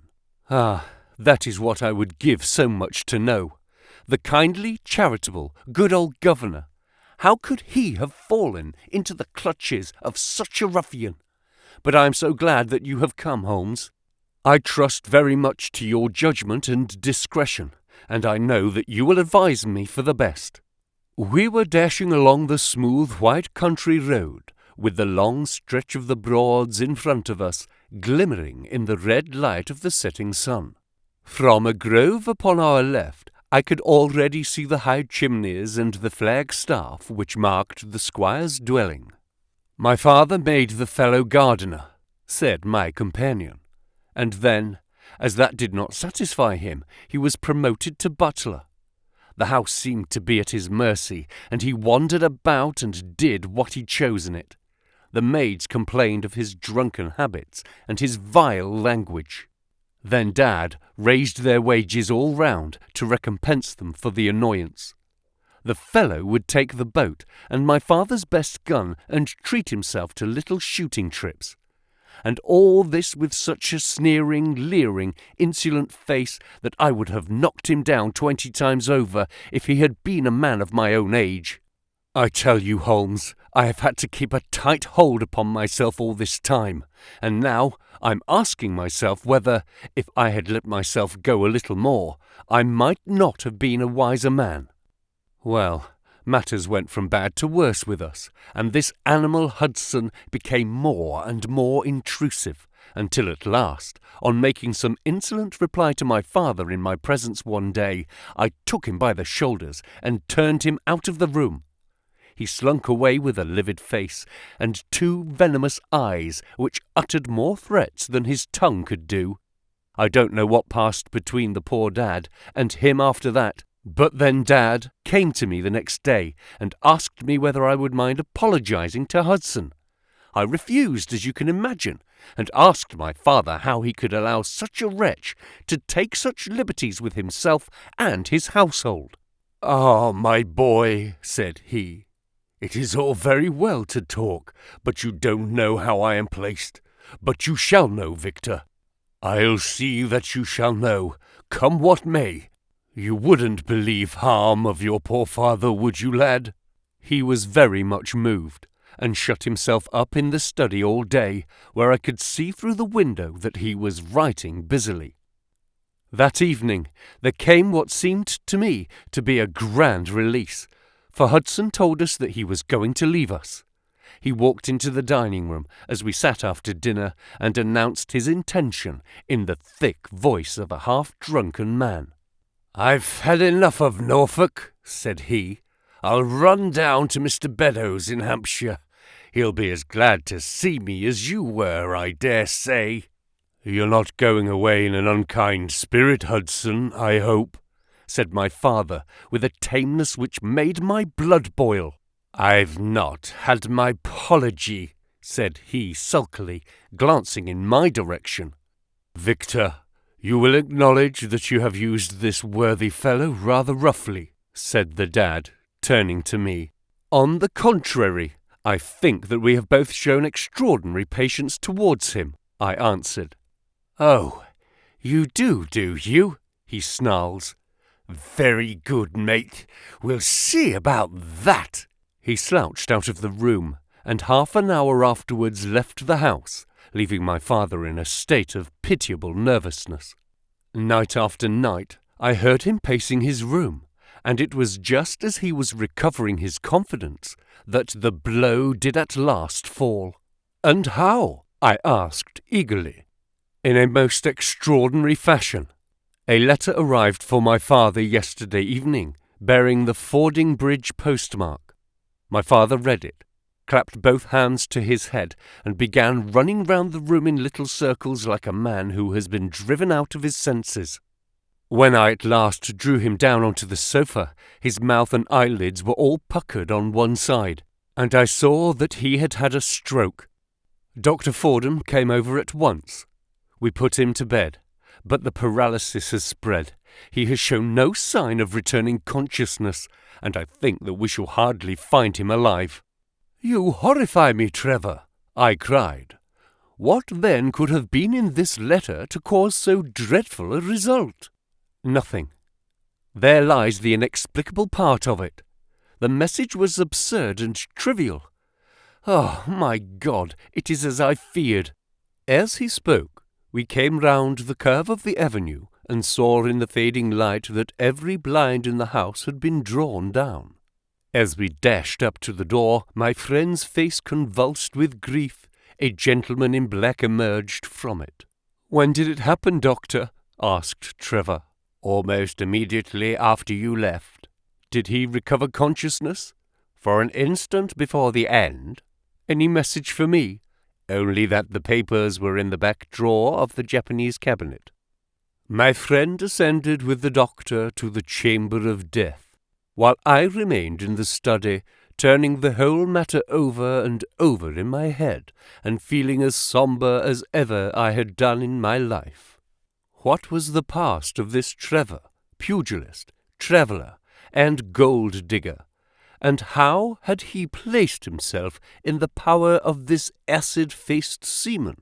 Ah, that is what I would give so much to know. The kindly, charitable, good old governor. How could he have fallen into the clutches of such a ruffian? But I am so glad that you have come, Holmes. I trust very much to your judgment and discretion, and I know that you will advise me for the best. We were dashing along the smooth white country road, with the long stretch of the Broads in front of us, glimmering in the red light of the setting sun. From a grove upon our left, I could already see the high chimneys and the flagstaff which marked the squire's dwelling. "My father made the fellow gardener," said my companion, and then, as that did not satisfy him, he was promoted to butler. The house seemed to be at his mercy, and he wandered about and did what he chose in it. The maids complained of his drunken habits and his vile language. Then Dad raised their wages all round to recompense them for the annoyance. The fellow would take the boat and my father's best gun and treat himself to little shooting trips. And all this with such a sneering, leering, insolent face that I would have knocked him down 20 times over if he had been a man of my own age. I tell you, Holmes, I have had to keep a tight hold upon myself all this time, and now I'm asking myself whether, if I had let myself go a little more, I might not have been a wiser man. Well, matters went from bad to worse with us, and this animal Hudson became more and more intrusive, until at last, on making some insolent reply to my father in my presence one day, I took him by the shoulders and turned him out of the room. He slunk away with a livid face and 2 venomous eyes which uttered more threats than his tongue could do. I don't know what passed between the poor Dad and him after that, but then Dad came to me the next day and asked me whether I would mind apologizing to Hudson. I refused, as you can imagine, and asked my father how he could allow such a wretch to take such liberties with himself and his household. "Ah, my boy," said he, "it is all very well to talk, but you don't know how I am placed. But you shall know, Victor. I'll see that you shall know, come what may. You wouldn't believe harm of your poor father, would you, lad?" He was very much moved, and shut himself up in the study all day, where I could see through the window that he was writing busily. That evening there came what seemed to me to be a grand release, for Hudson told us that he was going to leave us. He walked into the dining room as we sat after dinner and announced his intention in the thick voice of a half-drunken man. "I've had enough of Norfolk," said he. "I'll run down to Mr. Beddoes in Hampshire. He'll be as glad to see me as you were, I dare say." "You're not going away in an unkind spirit, Hudson, I hope," said my father, with a tameness which made my blood boil. "I've not had my apology," said he sulkily, glancing in my direction. "Victor, you will acknowledge that you have used this worthy fellow rather roughly," said the Dad, turning to me. "On the contrary, I think that we have both shown extraordinary patience towards him," I answered. "Oh, you do you?" he snarls. "Very good, mate. We'll see about that." He slouched out of the room, and half an hour afterwards left the house, leaving my father in a state of pitiable nervousness. Night after night I heard him pacing his room, and it was just as he was recovering his confidence that the blow did at last fall. "And how?" I asked eagerly. "In a most extraordinary fashion. A letter arrived for my father yesterday evening, bearing the Fording Bridge postmark. My father read it, clapped both hands to his head, and began running round the room in little circles like a man who has been driven out of his senses. When I at last drew him down onto the sofa, his mouth and eyelids were all puckered on one side, and I saw that he had had a stroke. Dr. Fordham came over at once. We put him to bed, but the paralysis has spread. He has shown no sign of returning consciousness, and I think that we shall hardly find him alive." "You horrify me, Trevor," I cried. What then could have been in this letter to cause so dreadful a result? Nothing. There lies the inexplicable part of it. The message was absurd and trivial. Oh, my God, it is as I feared. As he spoke, we came round the curve of the avenue and saw in the fading light that every blind in the house had been drawn down. As we dashed up to the door, my friend's face convulsed with grief, a gentleman in black emerged from it. "When did it happen, Doctor?" asked Trevor. "Almost immediately after you left." "Did he recover consciousness?" "For an instant before the end." "Any message for me?" "Only that the papers were in the back drawer of the Japanese cabinet." My friend ascended with the doctor to the chamber of death, while I remained in the study, turning the whole matter over and over in my head, and feeling as sombre as ever I had done in my life. What was the past of this Trevor, pugilist, traveller, and gold-digger, and how had he placed himself in the power of this acid-faced seaman?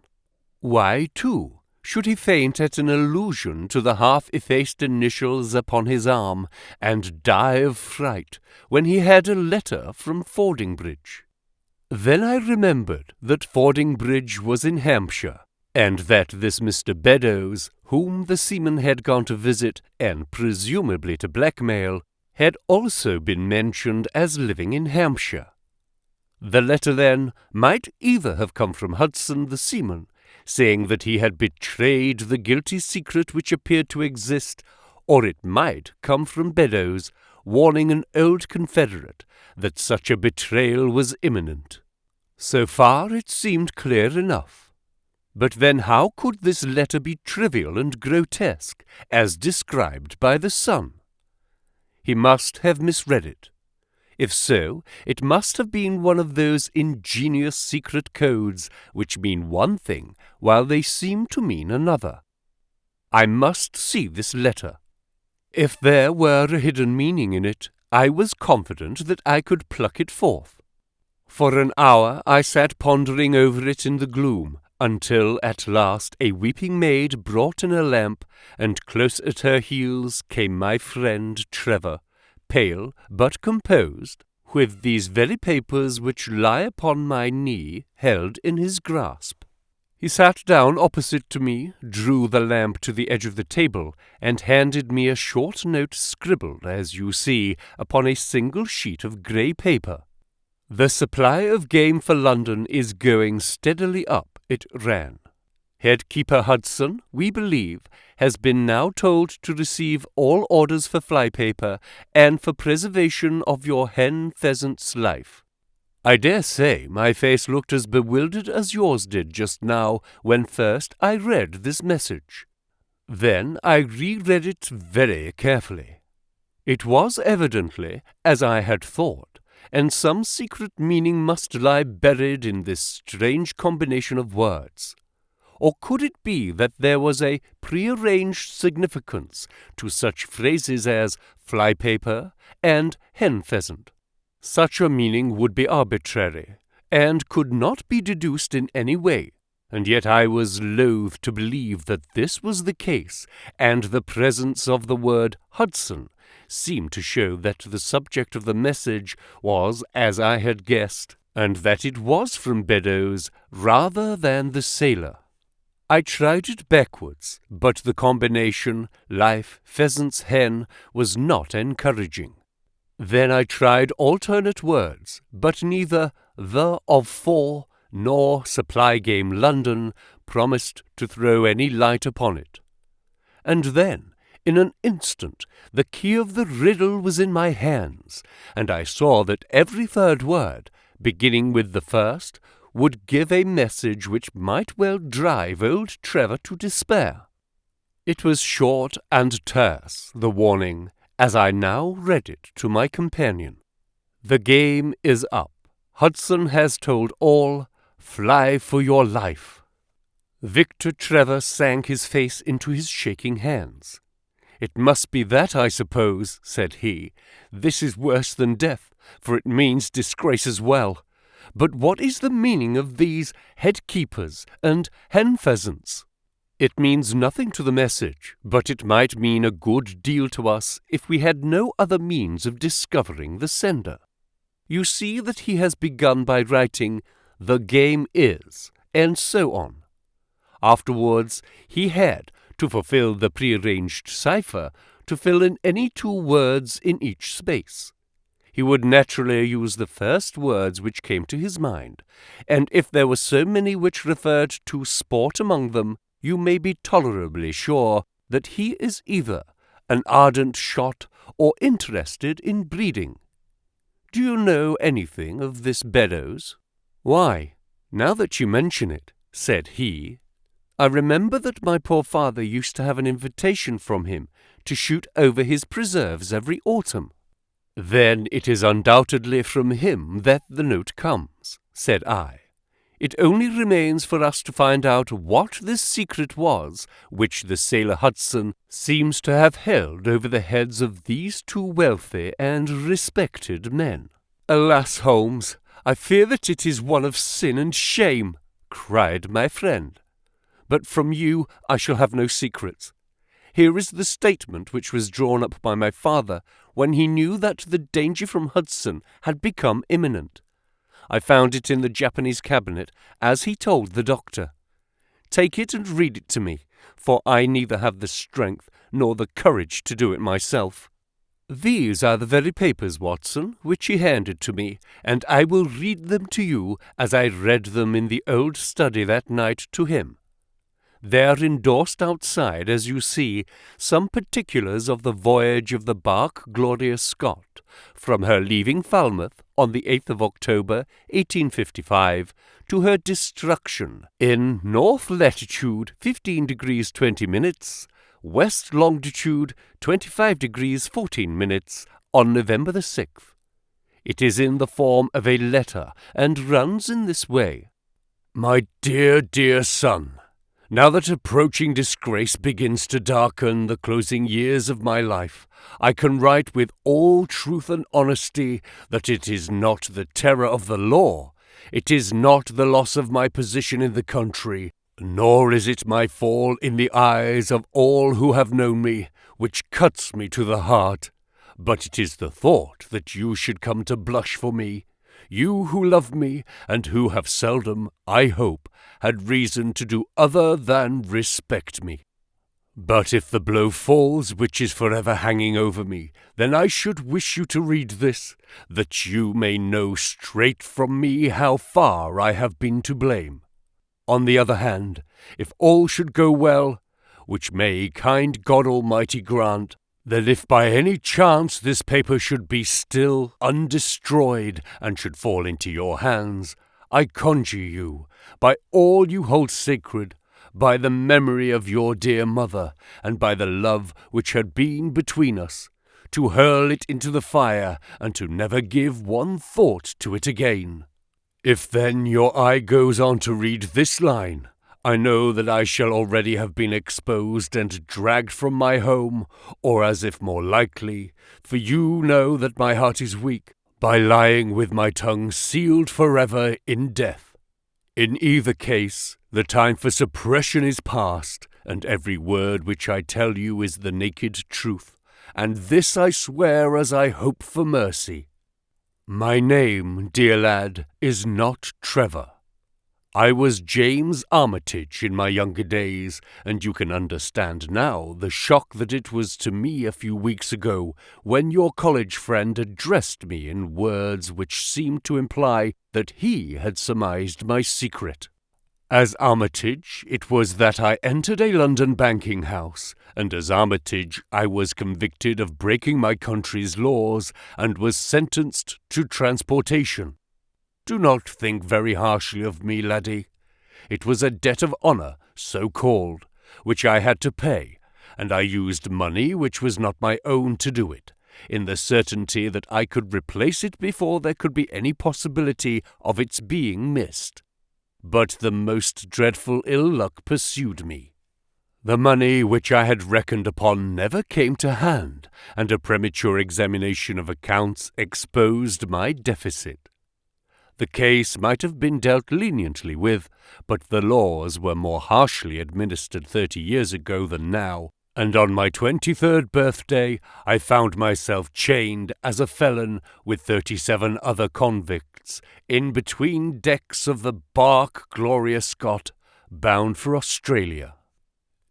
Why, too, should he faint at an allusion to the half-effaced initials upon his arm, and die of fright when he had a letter from Fordingbridge? Then I remembered that Fordingbridge was in Hampshire, and that this Mr. Beddoes, whom the seaman had gone to visit, and presumably to blackmail, had also been mentioned as living in Hampshire. The letter, then, might either have come from Hudson the seaman, saying that he had betrayed the guilty secret which appeared to exist, or it might come from Beddoes, warning an old confederate that such a betrayal was imminent. So far it seemed clear enough. But then how could this letter be trivial and grotesque, as described by the son? He must have misread it. If so, it must have been one of those ingenious secret codes which mean one thing while they seem to mean another. I must see this letter. If there were a hidden meaning in it, I was confident that I could pluck it forth. For an hour I sat pondering over it in the gloom, until at last a weeping maid brought in a lamp, and close at her heels came my friend Trevor, pale but composed, with these very papers which lie upon my knee held in his grasp. He sat down opposite to me, drew the lamp to the edge of the table, and handed me a short note scribbled, as you see, upon a single sheet of grey paper. "The supply of game for London is going steadily up," it ran. "Headkeeper Hudson, we believe, has been now told to receive all orders for flypaper and for preservation of your hen pheasant's life." I dare say my face looked as bewildered as yours did just now when first I read this message. Then I reread it very carefully. It was evidently, as I had thought, and some secret meaning must lie buried in this strange combination of words. Or could it be that there was a prearranged significance to such phrases as flypaper and hen pheasant? Such a meaning would be arbitrary, and could not be deduced in any way, and yet I was loath to believe that this was the case, and the presence of the word Hudson seemed to show that the subject of the message was, as I had guessed, and that it was from Beddoes rather than the sailor. I tried it backwards, but the combination life, pheasant's, hen was not encouraging. Then I tried alternate words, but neither the of for nor supply game London promised to throw any light upon it. And then, in an instant, the key of the riddle was in my hands, and I saw that every third word, beginning with the first, would give a message which might well drive old Trevor to despair. It was short and terse, the warning, as I now read it to my companion. "The game is up. Hudson has told all. Fly for your life." Victor Trevor sank his face into his shaking hands. "It must be that, I suppose," said he. "This is worse than death, for it means disgrace as well. But what is the meaning of these head keepers and hen pheasants? It means nothing to the message, but it might mean a good deal to us if we had no other means of discovering the sender. You see that he has begun by writing, "The game is," and so on. Afterwards, he had, to fulfill the prearranged cipher, to fill in any 2 words in each space. He would naturally use the first words which came to his mind, and if there were so many which referred to sport among them, you may be tolerably sure that he is either an ardent shot or interested in breeding. Do you know anything of this Beddoes? Why, now that you mention it, said he, I remember that my poor father used to have an invitation from him to shoot over his preserves every autumn. Then it is undoubtedly from him that the note comes, said I. It only remains for us to find out what this secret was which the sailor Hudson seems to have held over the heads of these 2 wealthy and respected men. Alas, Holmes, I fear that it is one of sin and shame, cried my friend. But from you I shall have no secrets. Here is the statement which was drawn up by my father when he knew that the danger from Hudson had become imminent. I found it in the Japanese cabinet, as he told the doctor. Take it and read it to me, for I neither have the strength nor the courage to do it myself. These are the very papers, Watson, which he handed to me, and I will read them to you as I read them in the old study that night to him. They are endorsed outside, as you see, some particulars of the voyage of the bark Gloria Scott, from her leaving Falmouth on the 8th of October, 1855, to her destruction in north latitude 15 degrees 20 minutes, west longitude 25 degrees 14 minutes, on November the 6th. It is in the form of a letter, and runs in this way. My dear, dear son, now that approaching disgrace begins to darken the closing years of my life, I can write with all truth and honesty that it is not the terror of the law, it is not the loss of my position in the country, nor is it my fall in the eyes of all who have known me, which cuts me to the heart, but it is the thought that you should come to blush for me, you who love me, and who have seldom, I hope, had reason to do other than respect me. But if the blow falls which is forever hanging over me, then I should wish you to read this, that you may know straight from me how far I have been to blame. On the other hand, if all should go well, which may kind God Almighty grant, that if by any chance this paper should be still undestroyed and should fall into your hands, I conjure you, by all you hold sacred, by the memory of your dear mother, and by the love which had been between us, to hurl it into the fire, and to never give one thought to it again. If then your eye goes on to read this line, I know that I shall already have been exposed and dragged from my home, or as if more likely, for you know that my heart is weak, by lying with my tongue sealed forever in death. In either case, the time for suppression is past, and every word which I tell you is the naked truth, and this I swear as I hope for mercy. My name, dear lad, is not Trevor. I was James Armitage in my younger days, and you can understand now the shock that it was to me a few weeks ago when your college friend addressed me in words which seemed to imply that he had surmised my secret. As Armitage, it was that I entered a London banking house, and as Armitage I was convicted of breaking my country's laws and was sentenced to transportation. Do not think very harshly of me, laddie. It was a debt of honour, so called, which I had to pay, and I used money which was not my own to do it, in the certainty that I could replace it before there could be any possibility of its being missed. But the most dreadful ill luck pursued me. The money which I had reckoned upon never came to hand, and a premature examination of accounts exposed my deficit. The case might have been dealt leniently with, but the laws were more harshly administered 30 years ago than now, and on my 23rd birthday I found myself chained as a felon with 37 other convicts in between decks of the bark Gloria Scott, bound for Australia.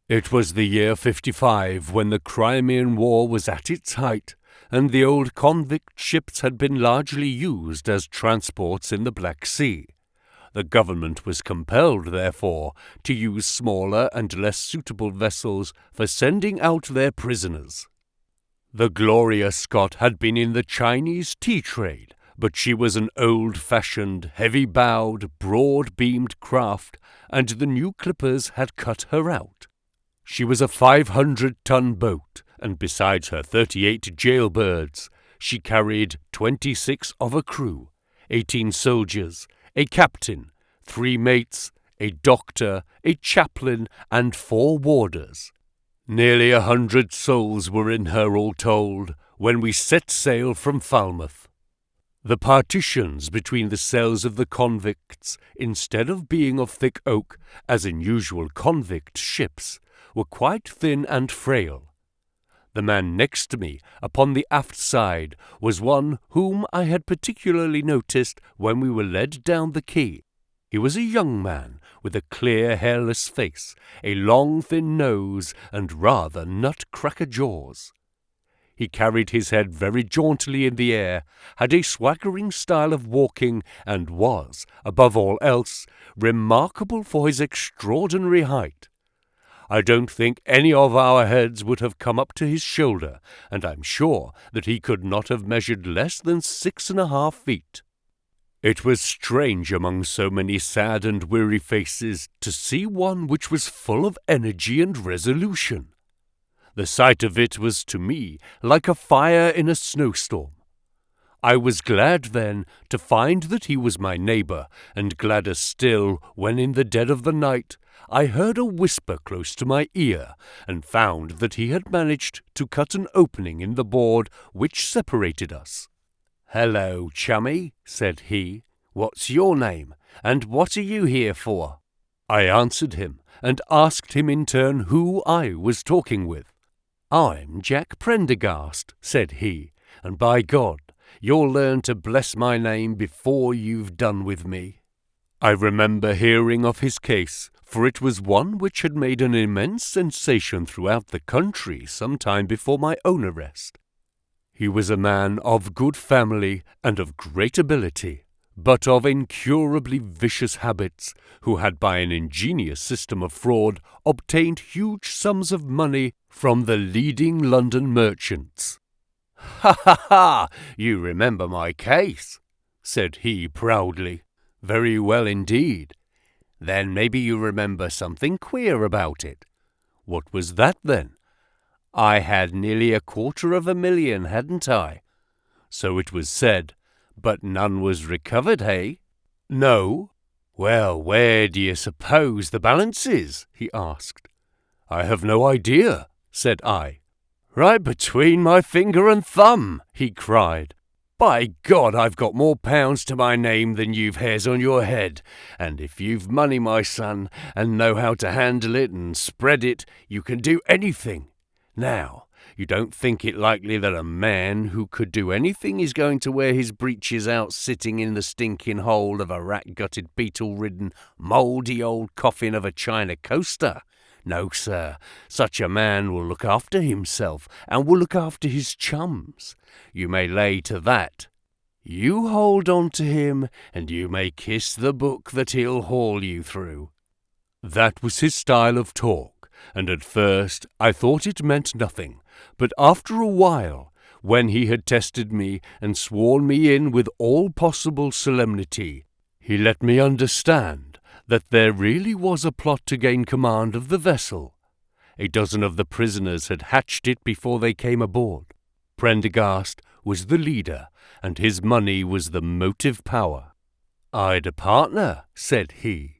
It was the year 55 when the Crimean War was at its height, and the old convict ships had been largely used as transports in the Black Sea. The government was compelled, therefore, to use smaller and less suitable vessels for sending out their prisoners. The Gloria Scott had been in the Chinese tea trade, but she was an old-fashioned, heavy-bowed, broad-beamed craft, and the new clippers had cut her out. She was a 500-ton boat, and besides her 38 jailbirds, she carried 26 of a crew, 18 soldiers, a captain, 3 mates, a doctor, a chaplain, and 4 warders. Nearly 100 souls were in her all told when we set sail from Falmouth. The partitions between the cells of the convicts, instead of being of thick oak, as in usual convict ships, were quite thin and frail. The man next to me, upon the aft side, was one whom I had particularly noticed when we were led down the quay. He was a young man, with a clear, hairless face, a long, thin nose, and rather nut-cracker jaws. He carried his head very jauntily in the air, had a swaggering style of walking, and was, above all else, remarkable for his extraordinary height. I don't think any of our heads would have come up to his shoulder, and I'm sure that he could not have measured less than 6½ feet. It was strange among so many sad and weary faces to see one which was full of energy and resolution. The sight of it was to me like a fire in a snowstorm. I was glad then to find that he was my neighbour, and gladder still when in the dead of the night I heard a whisper close to my ear, and found that he had managed to cut an opening in the board which separated us. "Hello, chummy," said he. "What's your name, and what are you here for?" I answered him, and asked him in turn who I was talking with. "I'm Jack Prendergast," said he, "and by God, you'll learn to bless my name before you've done with me." I remember hearing of his case, for it was one which had made an immense sensation throughout the country some time before my own arrest. He was a man of good family and of great ability, but of incurably vicious habits, who had by an ingenious system of fraud obtained huge sums of money from the leading London merchants. "Ha, ha, ha! You remember my case," said he proudly. "Very well indeed. Then maybe you remember something queer about it." "What was that, then?" "I had nearly $250,000, hadn't I?" "So it was said. But none was recovered, hey?" "No." "Well, where do you suppose the balance is?" he asked. "I have no idea," said I. "Right between my finger and thumb," he cried. "By God, I've got more pounds to my name than you've hairs on your head, and if you've money, my son, and know how to handle it and spread it, you can do anything. Now, you don't think it likely that a man who could do anything is going to wear his breeches out sitting in the stinking hole of a rat-gutted, beetle-ridden, mouldy old coffin of a China coaster? No, sir, such a man will look after himself, and will look after his chums. You may lay to that. You hold on to him, and you may kiss the book that he'll haul you through." That was his style of talk, and at first I thought it meant nothing, but after a while, when he had tested me and sworn me in with all possible solemnity, he let me understand that there really was a plot to gain command of the vessel. A dozen of the prisoners had hatched it before they came aboard. Prendergast was the leader, and his money was the motive power. "I'd a partner," said he,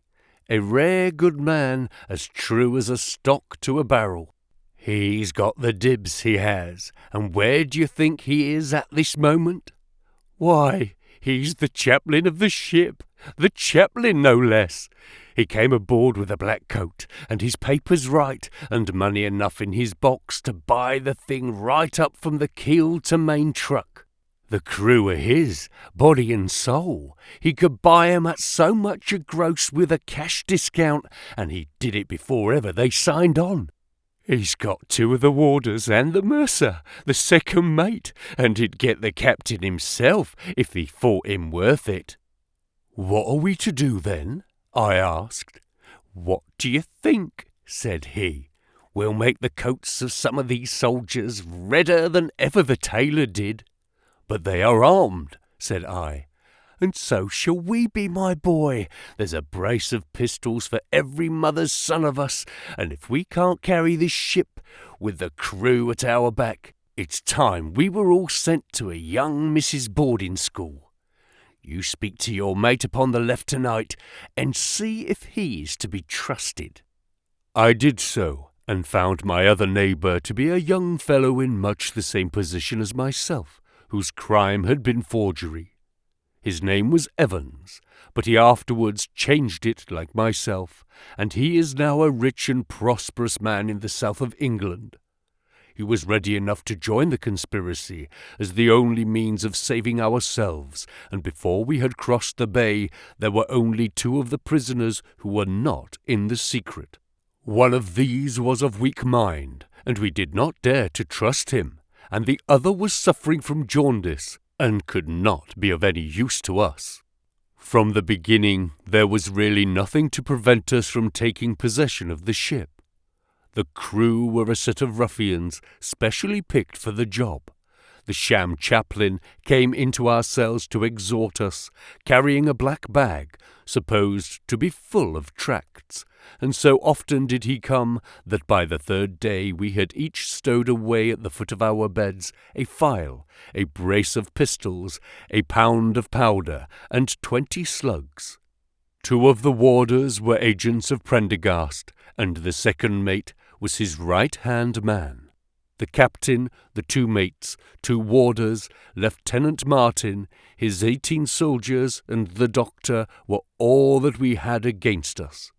"a rare good man, as true as a stock to a barrel. He's got the dibs, he has, and where do you think he is at this moment? Why, He's the chaplain of the ship, the chaplain no less. He came aboard with a black coat, and his papers right, and money enough in his box to buy the thing right up from the keel to main truck. The crew are his, body and soul. He could buy 'em at so much a gross with a cash discount, and he did it before ever they signed on. He's got 2 of the warders and the mercer, the second mate, and he'd get the captain himself if he thought him worth it. What are we to do then? I asked. What do you think? Said he. We'll make the coats of some of these soldiers redder than ever the tailor did. But they are armed, said I. And so shall we be, my boy. There's a brace of pistols for every mother's son of us, and if we can't carry this ship with the crew at our back, it's time we were all sent to a young Mrs. boarding school. You speak to your mate upon the left tonight, and see if he's to be trusted. I did so, and found my other neighbour to be a young fellow in much the same position as myself, whose crime had been forgery. His name was Evans, but he afterwards changed it like myself, and he is now a rich and prosperous man in the south of England. He was ready enough to join the conspiracy as the only means of saving ourselves, and before we had crossed the bay there were only 2 of the prisoners who were not in the secret. One of these was of weak mind, and we did not dare to trust him, and the other was suffering from jaundice, and could not be of any use to us. From the beginning there was really nothing to prevent us from taking possession of the ship. The crew were a set of ruffians specially picked for the job. The sham chaplain came into our cells to exhort us, carrying a black bag, supposed to be full of tracts, and so often did he come that by the 3rd day we had each stowed away at the foot of our beds a file, a brace of pistols, a pound of powder, and 20 slugs. 2 of the warders were agents of Prendergast, and the second mate was his right-hand man. The captain, the 2 mates, 2 warders, Lieutenant Martin, his 18 soldiers, and the doctor were all that we had against us.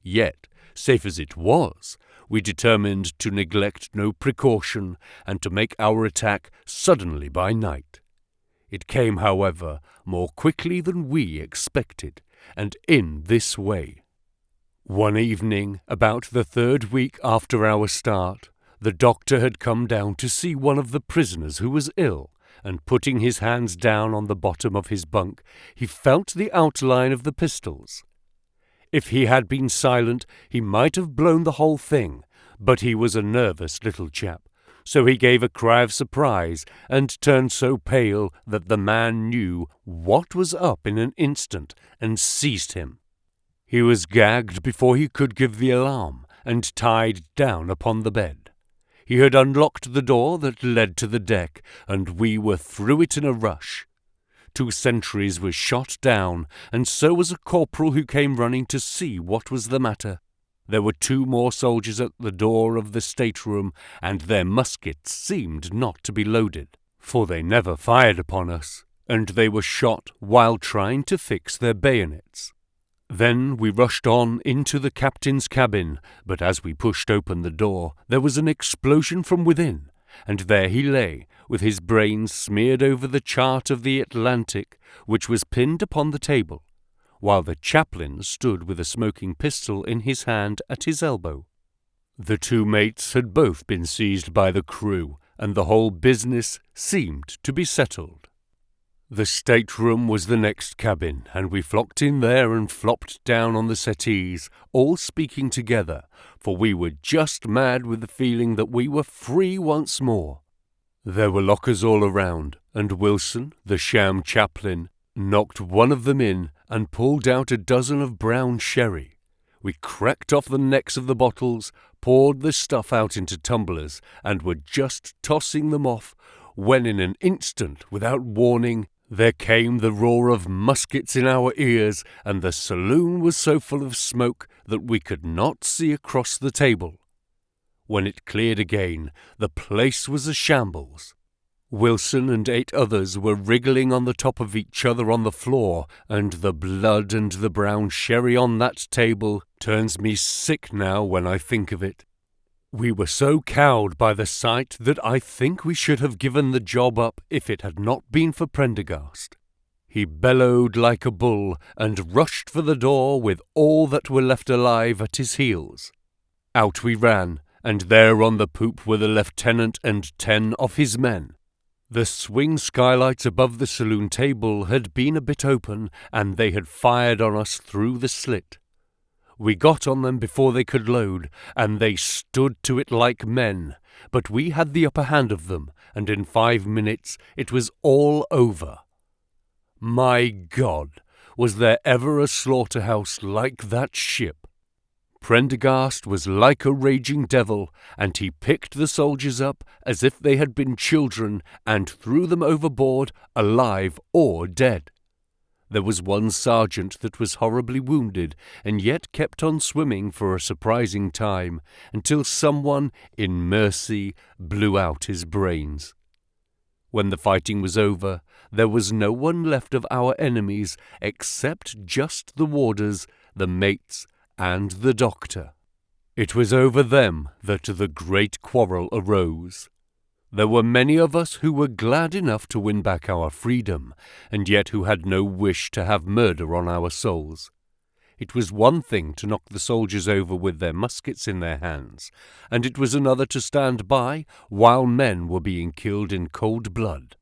Yet, safe as it was, we determined to neglect no precaution, and to make our attack suddenly by night. It came, however, more quickly than we expected, and in this way. One evening, about the 3rd week after our start, the doctor had come down to see one of the prisoners who was ill, and putting his hands down on the bottom of his bunk, he felt the outline of the pistols. If he had been silent, he might have blown the whole thing, but he was a nervous little chap, so he gave a cry of surprise, and turned so pale that the man knew what was up in an instant, and seized him. He was gagged before he could give the alarm, and tied down upon the bed. He had unlocked the door that led to the deck, and we were through it in a rush. 2 sentries were shot down, and so was a corporal who came running to see what was the matter. There were 2 more soldiers at the door of the stateroom, and their muskets seemed not to be loaded, for they never fired upon us, and they were shot while trying to fix their bayonets. Then we rushed on into the captain's cabin, but as we pushed open the door, there was an explosion from within, and there he lay, with his brains smeared over the chart of the Atlantic, which was pinned upon the table, while the chaplain stood with a smoking pistol in his hand at his elbow. The 2 mates had both been seized by the crew, and the whole business seemed to be settled. The stateroom was the next cabin, and we flocked in there and flopped down on the settees, all speaking together, for we were just mad with the feeling that we were free once more. There were lockers all around, and Wilson, the sham chaplain, knocked one of them in and pulled out a dozen of brown sherry. We cracked off the necks of the bottles, poured the stuff out into tumblers, and were just tossing them off, when in an instant, without warning, there came the roar of muskets in our ears, and the saloon was so full of smoke that we could not see across the table. When it cleared again, the place was a shambles. Wilson and 8 others were wriggling on the top of each other on the floor, and the blood and the brown sherry on that table turns me sick now when I think of it. We were so cowed by the sight that I think we should have given the job up if it had not been for Prendergast. He bellowed like a bull and rushed for the door with all that were left alive at his heels. Out we ran, and there on the poop were the lieutenant and 10 of his men. The swing skylights above the saloon table had been a bit open, and they had fired on us through the slit. We got on them before they could load, and they stood to it like men, but we had the upper hand of them, and in 5 minutes it was all over. My God, was there ever a slaughterhouse like that ship? Prendergast was like a raging devil, and he picked the soldiers up as if they had been children and threw them overboard, alive or dead. There was one sergeant that was horribly wounded, and yet kept on swimming for a surprising time, until someone, in mercy, blew out his brains. When the fighting was over, there was no one left of our enemies except just the warders, the mates, and the doctor. It was over them that the great quarrel arose. There were many of us who were glad enough to win back our freedom, and yet who had no wish to have murder on our souls. It was one thing to knock the soldiers over with their muskets in their hands, and it was another to stand by while men were being killed in cold blood.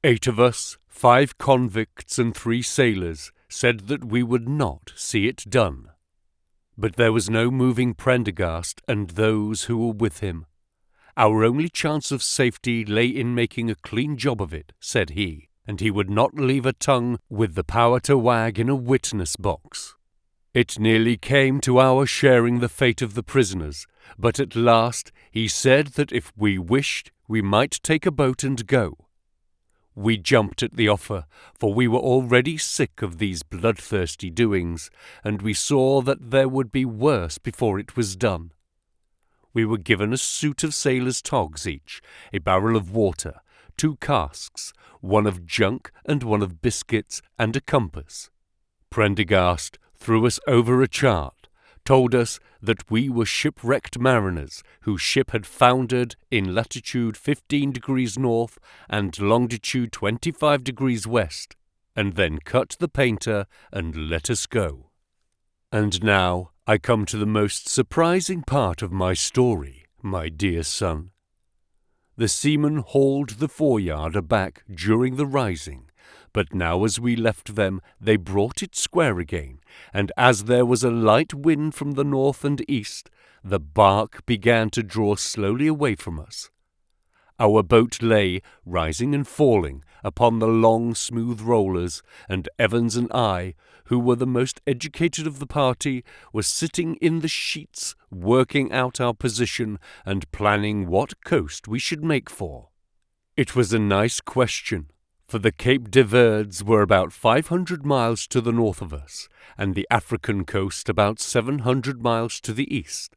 8 of us, 5 convicts and 3 sailors, said that we would not see it done. But there was no moving Prendergast and those who were with him. Our only chance of safety lay in making a clean job of it, said he, and he would not leave a tongue with the power to wag in a witness box. It nearly came to our sharing the fate of the prisoners, but at last he said that if we wished, we might take a boat and go. We jumped at the offer, for we were already sick of these bloodthirsty doings, and we saw that there would be worse before it was done. We were given a suit of sailors' togs each, a barrel of water, 2 casks, one of junk and one of biscuits, and a compass. Prendergast threw us over a chart, told us that we were shipwrecked mariners whose ship had foundered in latitude 15 degrees north and longitude 25 degrees west, and then cut the painter and let us go. And now I come to the most surprising part of my story, my dear son. The seamen hauled the foreyard aback during the rising, but now as we left them they brought it square again, and as there was a light wind from the north and east, the bark began to draw slowly away from us. Our boat lay, rising and falling, upon the long smooth rollers, and Evans and I, who were the most educated of the party, were sitting in the sheets, working out our position and planning what coast we should make for. It was a nice question, for the Cape de Verds were about 500 miles to the north of us, and the African coast about 700 miles to the east.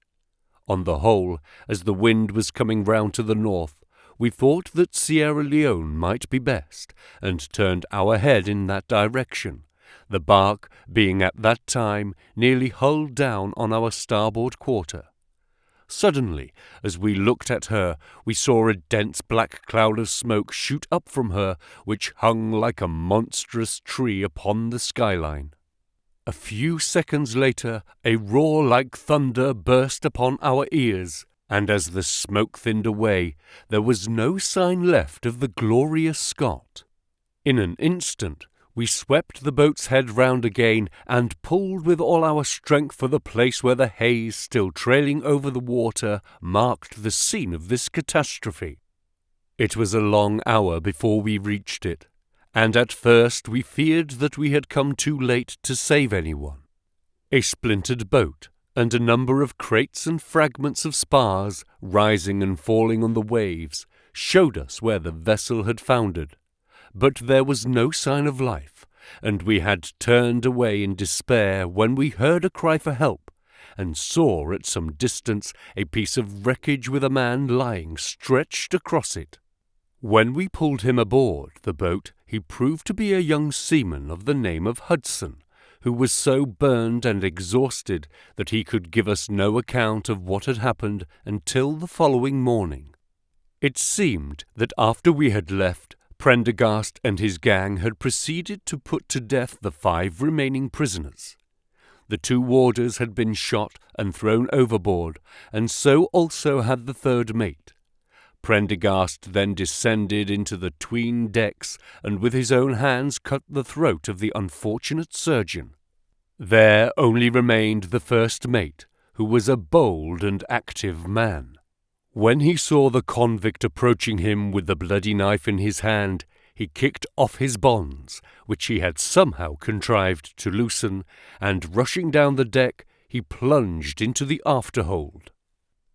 On the whole, as the wind was coming round to the north, we thought that Sierra Leone might be best, and turned our head in that direction, the bark being at that time nearly hull down on our starboard quarter. Suddenly, as we looked at her, we saw a dense black cloud of smoke shoot up from her, which hung like a monstrous tree upon the skyline. A few seconds later, a roar like thunder burst upon our ears, and as the smoke thinned away, there was no sign left of the Gloria Scott. In an instant, we swept the boat's head round again and pulled with all our strength for the place where the haze, still trailing over the water, marked the scene of this catastrophe. It was a long hour before we reached it, and at first we feared that we had come too late to save anyone. A splintered boat, and a number of crates and fragments of spars, rising and falling on the waves, showed us where the vessel had foundered. But there was no sign of life, and we had turned away in despair when we heard a cry for help, and saw at some distance a piece of wreckage with a man lying stretched across it. When we pulled him aboard the boat, he proved to be a young seaman of the name of Hudson, who was so burned and exhausted that he could give us no account of what had happened until the following morning. It seemed that after we had left, Prendergast and his gang had proceeded to put to death the 5 remaining prisoners. The 2 warders had been shot and thrown overboard, and so also had the 3rd mate. Prendergast then descended into the 'tween decks and with his own hands cut the throat of the unfortunate surgeon. There only remained the 1st mate, who was a bold and active man. When he saw the convict approaching him with the bloody knife in his hand, he kicked off his bonds, which he had somehow contrived to loosen, and rushing down the deck, he plunged into the afterhold.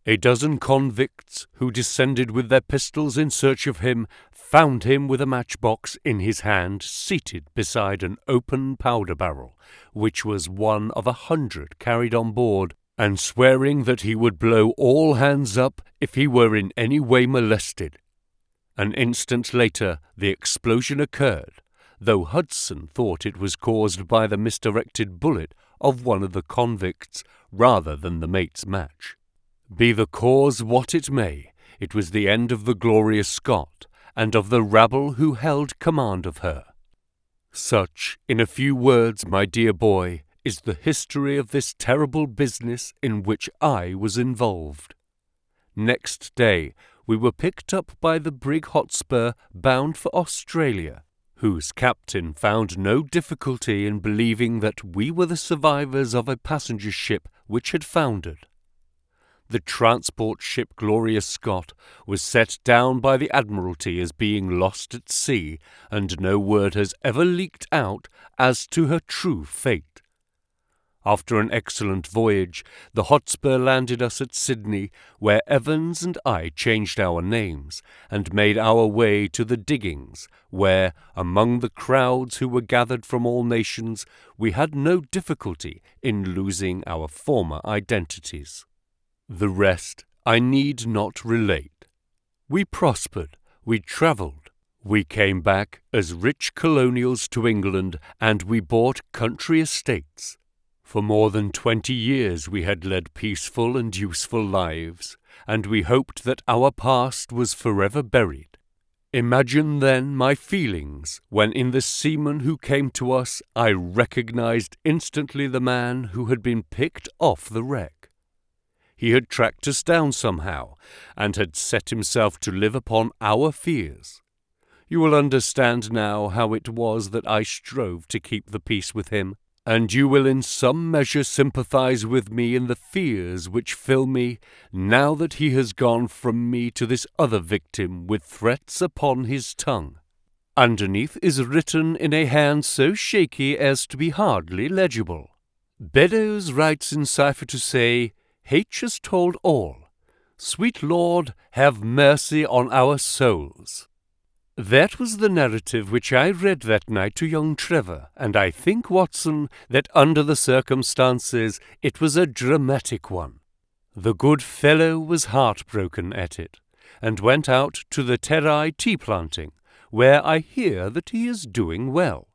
A dozen convicts, who descended with their pistols in search of him, found him with a matchbox in his hand, seated beside an open powder barrel, which was one of 100 carried on board, and swearing that he would blow all hands up if he were in any way molested. An instant later the explosion occurred, though Hudson thought it was caused by the misdirected bullet of one of the convicts rather than the mate's match. Be the cause what it may, it was the end of the Gloria Scott, and of the rabble who held command of her. Such, in a few words, my dear boy, is the history of this terrible business in which I was involved. Next day we were picked up by the brig Hotspur, bound for Australia, whose captain found no difficulty in believing that we were the survivors of a passenger ship which had foundered. The transport ship Gloria Scott was set down by the Admiralty as being lost at sea, and no word has ever leaked out as to her true fate. After an excellent voyage, the Hotspur landed us at Sydney, where Evans and I changed our names, and made our way to the diggings, where, among the crowds who were gathered from all nations, we had no difficulty in losing our former identities. The rest I need not relate. We prospered, we travelled, we came back as rich colonials to England, and we bought country estates. For more than 20 years we had led peaceful and useful lives, and we hoped that our past was forever buried. Imagine then my feelings when in the seaman who came to us I recognized instantly the man who had been picked off the wreck. He had tracked us down somehow, and had set himself to live upon our fears. You will understand now how it was that I strove to keep the peace with him, and you will in some measure sympathize with me in the fears which fill me now that he has gone from me to this other victim with threats upon his tongue. Underneath is written in a hand so shaky as to be hardly legible. Beddoes writes in cipher to say, H has told all. Sweet Lord, have mercy on our souls. That was the narrative which I read that night to young Trevor, and I think, Watson, that under the circumstances it was a dramatic one. The good fellow was heartbroken at it, and went out to the Terrai tea planting, where I hear that he is doing well.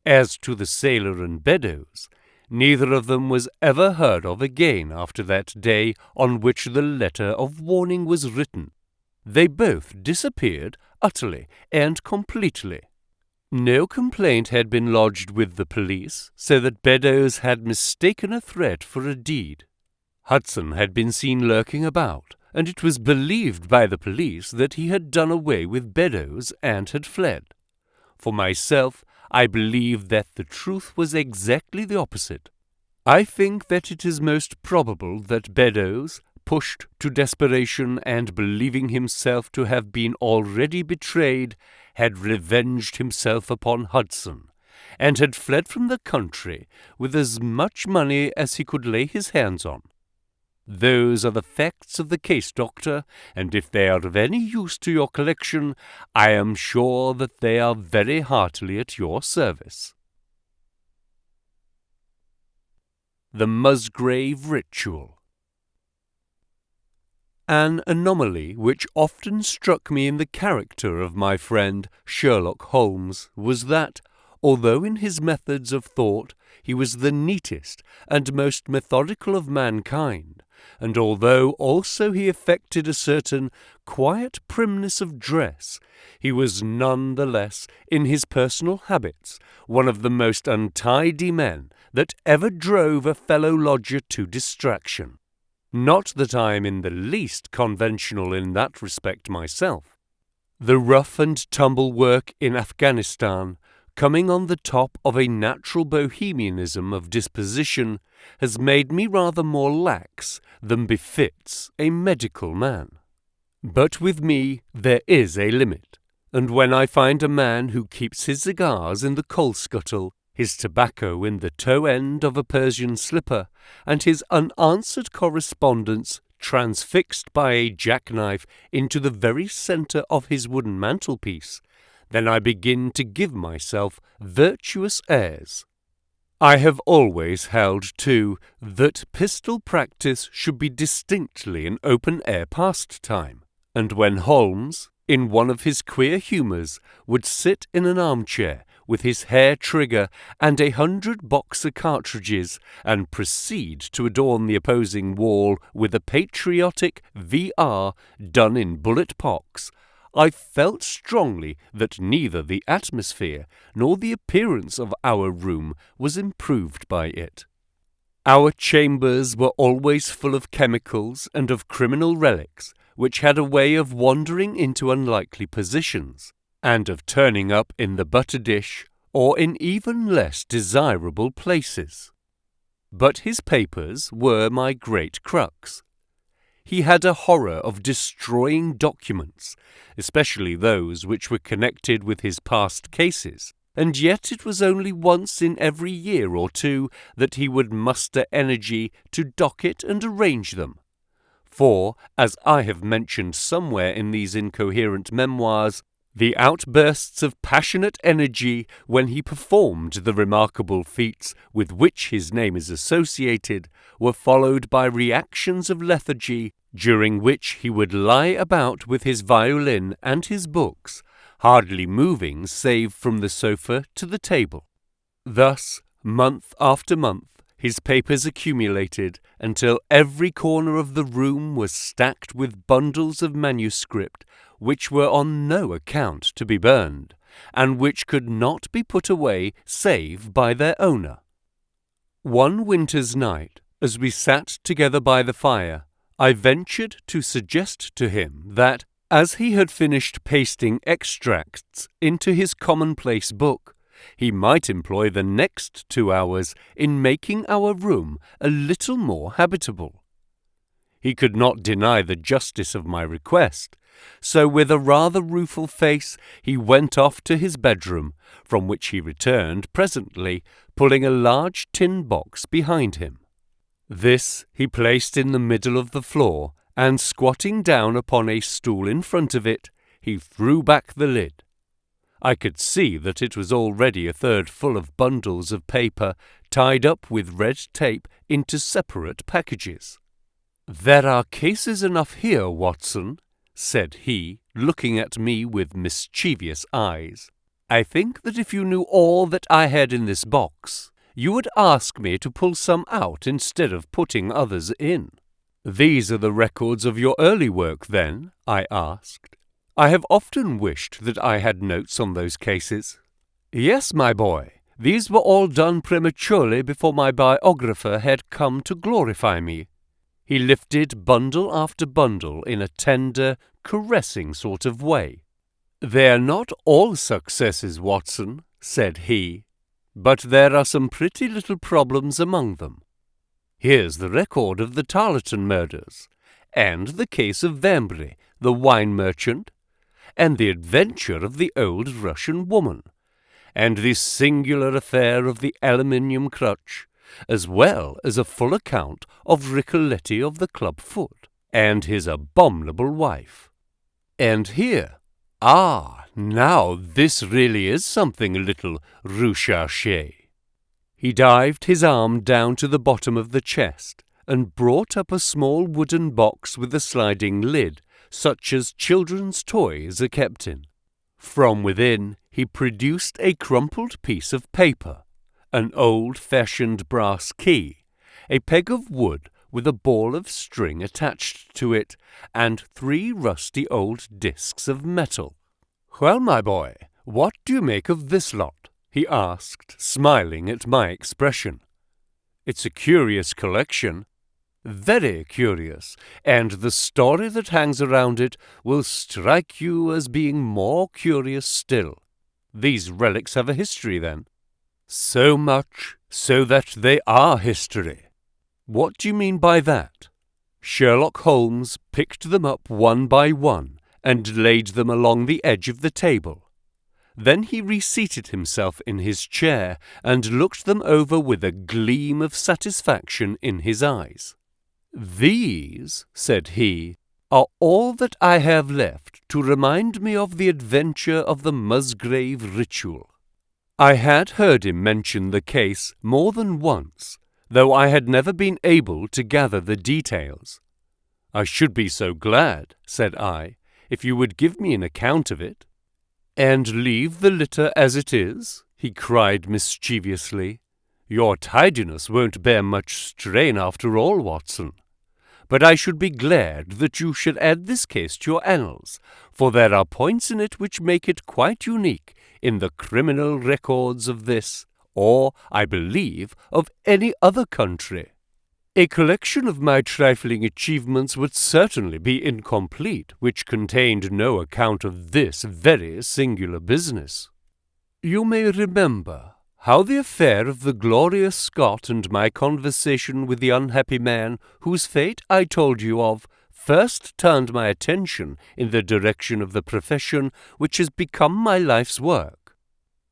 As to the sailor and Beddoes, neither of them was ever heard of again after that day on which the letter of warning was written. They both disappeared utterly and completely. No complaint had been lodged with the police, so that Beddoes had mistaken a threat for a deed. Hudson had been seen lurking about, and it was believed by the police that he had done away with Beddoes and had fled. For myself, I believe that the truth was exactly the opposite. I think that it is most probable that Beddoes, pushed to desperation and believing himself to have been already betrayed, had revenged himself upon Hudson, and had fled from the country with as much money as he could lay his hands on. Those are the facts of the case, Doctor, and if they are of any use to your collection, I am sure that they are very heartily at your service. The Musgrave Ritual. An anomaly which often struck me in the character of my friend Sherlock Holmes was that, although in his methods of thought he was the neatest and most methodical of mankind, and although also he affected a certain quiet primness of dress, he was none the less, in his personal habits, one of the most untidy men that ever drove a fellow lodger to distraction. Not that I am in the least conventional in that respect myself. The rough and tumble work in Afghanistan, coming on the top of a natural bohemianism of disposition, has made me rather more lax than befits a medical man. But with me there is a limit, and when I find a man who keeps his cigars in the coal scuttle, his tobacco in the toe end of a Persian slipper, and his unanswered correspondence transfixed by a jackknife into the very centre of his wooden mantelpiece, then I begin to give myself virtuous airs. I have always held, too, that pistol practice should be distinctly an open-air pastime, and when Holmes, in one of his queer humours, would sit in an armchair with his hair trigger and 100 Boxer cartridges, and proceed to adorn the opposing wall with a patriotic VR done in bullet pocks, I felt strongly that neither the atmosphere nor the appearance of our room was improved by it. Our chambers were always full of chemicals and of criminal relics, which had a way of wandering into unlikely positions, and of turning up in the butter dish or in even less desirable places. But his papers were my great crux. He had a horror of destroying documents, especially those which were connected with his past cases, and yet it was only once in every year or two that he would muster energy to docket and arrange them. For, as I have mentioned somewhere in these incoherent memoirs, the outbursts of passionate energy when he performed the remarkable feats with which his name is associated were followed by reactions of lethargy, during which he would lie about with his violin and his books, hardly moving save from the sofa to the table. Thus, month after month, his papers accumulated until every corner of the room was stacked with bundles of manuscript which were on no account to be burned, and which could not be put away save by their owner. One winter's night, as we sat together by the fire, I ventured to suggest to him that, as he had finished pasting extracts into his commonplace book, he might employ the next 2 hours in making our room a little more habitable. He could not deny the justice of my request, so with a rather rueful face he went off to his bedroom, from which he returned presently, pulling a large tin box behind him. This he placed in the middle of the floor, and squatting down upon a stool in front of it, he threw back the lid. I could see that it was already a third full of bundles of paper tied up with red tape into separate packages. "There are cases enough here, Watson," said he, looking at me with mischievous eyes. "I think that if you knew all that I had in this box, you would ask me to pull some out instead of putting others in." "These are the records of your early work, then?" I asked. "I have often wished that I had notes on those cases." "Yes, my boy. These were all done prematurely before my biographer had come to glorify me." He lifted bundle after bundle in a tender, caressing sort of way. "They're not all successes, Watson," said he, "but there are some pretty little problems among them. Here's the record of the Tarleton murders, and the case of Vambry, the wine merchant, and the adventure of the old Russian woman, and the singular affair of the aluminium crutch, as well as a full account of Ricoletti of the club foot, and his abominable wife. And here, now this really is something a little recherché." He dived his arm down to the bottom of the chest, and brought up a small wooden box with a sliding lid, such as children's toys are kept in. From within he produced a crumpled piece of paper, an old-fashioned brass key, a peg of wood with a ball of string attached to it, and 3 rusty old discs of metal. "Well, my boy, what do you make of this lot?" he asked, smiling at my expression. "It's a curious collection." "Very curious, and the story that hangs around it will strike you as being more curious still. These relics have a history, then?" "So much so that they are history." "What do you mean by that?" Sherlock Holmes picked them up one by one and laid them along the edge of the table. Then he reseated himself in his chair and looked them over with a gleam of satisfaction in his eyes. "These," said he, "are all that I have left to remind me of the adventure of the Musgrave ritual." I had heard him mention the case more than once, though I had never been able to gather the details. "I should be so glad," said I, "if you would give me an account of it." "And leave the litter as it is?" he cried mischievously. "Your tidiness won't bear much strain after all, Watson. But I should be glad that you should add this case to your annals, for there are points in it which make it quite unique in the criminal records of this, or, I believe, of any other country. A collection of my trifling achievements would certainly be incomplete which contained no account of this very singular business. You may remember how the affair of the Gloria Scott and my conversation with the unhappy man whose fate I told you of first turned my attention in the direction of the profession which has become my life's work.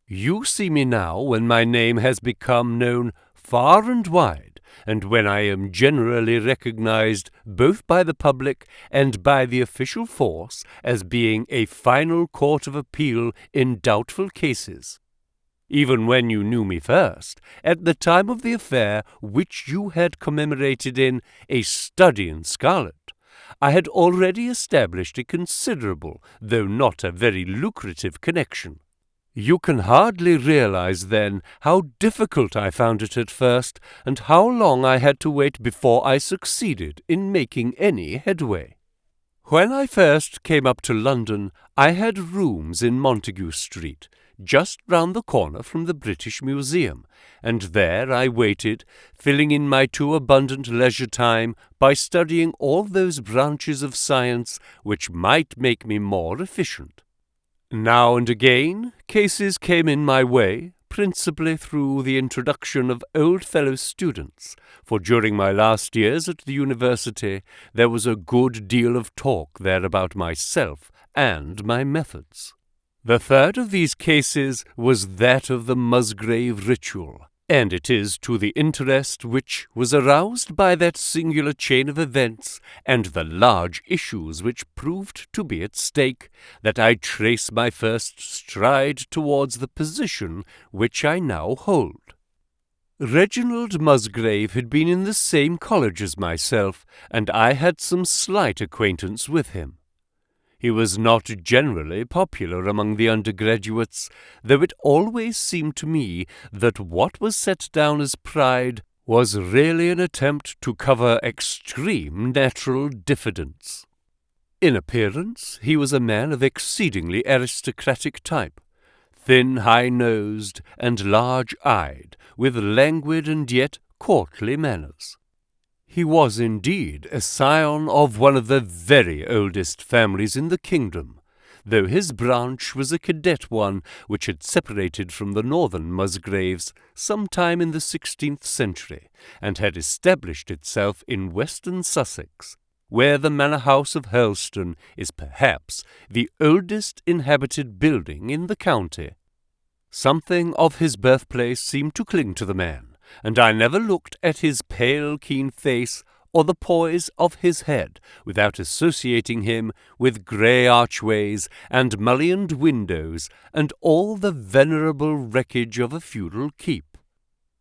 You see me now when my name has become known far and wide, and when I am generally recognized both by the public and by the official force as being a final court of appeal in doubtful cases. Even when you knew me first, at the time of the affair which you had commemorated in A Study in Scarlet, I had already established a considerable, though not a very lucrative connection. You can hardly realize, then, how difficult I found it at first, and how long I had to wait before I succeeded in making any headway. When I first came up to London, I had rooms in Montague Street, just round the corner from the British Museum, and there I waited, filling in my too abundant leisure time by studying all those branches of science which might make me more efficient. Now and again, cases came in my way, principally through the introduction of old fellow students, for during my last years at the university there was a good deal of talk there about myself and my methods. The third of these cases was that of the Musgrave ritual, and it is to the interest which was aroused by that singular chain of events and the large issues which proved to be at stake that I trace my first stride towards the position which I now hold. Reginald Musgrave had been in the same college as myself, and I had some slight acquaintance with him. He was not generally popular among the undergraduates, though it always seemed to me that what was set down as pride was really an attempt to cover extreme natural diffidence. In appearance, he was a man of exceedingly aristocratic type, thin, high-nosed, and large-eyed, with languid and yet courtly manners. He was indeed a scion of one of the very oldest families in the kingdom, though his branch was a cadet one which had separated from the northern Musgraves some time in the 16th century, and had established itself in western Sussex, where the manor house of Hurlstone is perhaps the oldest inhabited building in the county. Something of his birthplace seemed to cling to the man, and I never looked at his pale, keen face or the poise of his head without associating him with grey archways and mullioned windows and all the venerable wreckage of a feudal keep.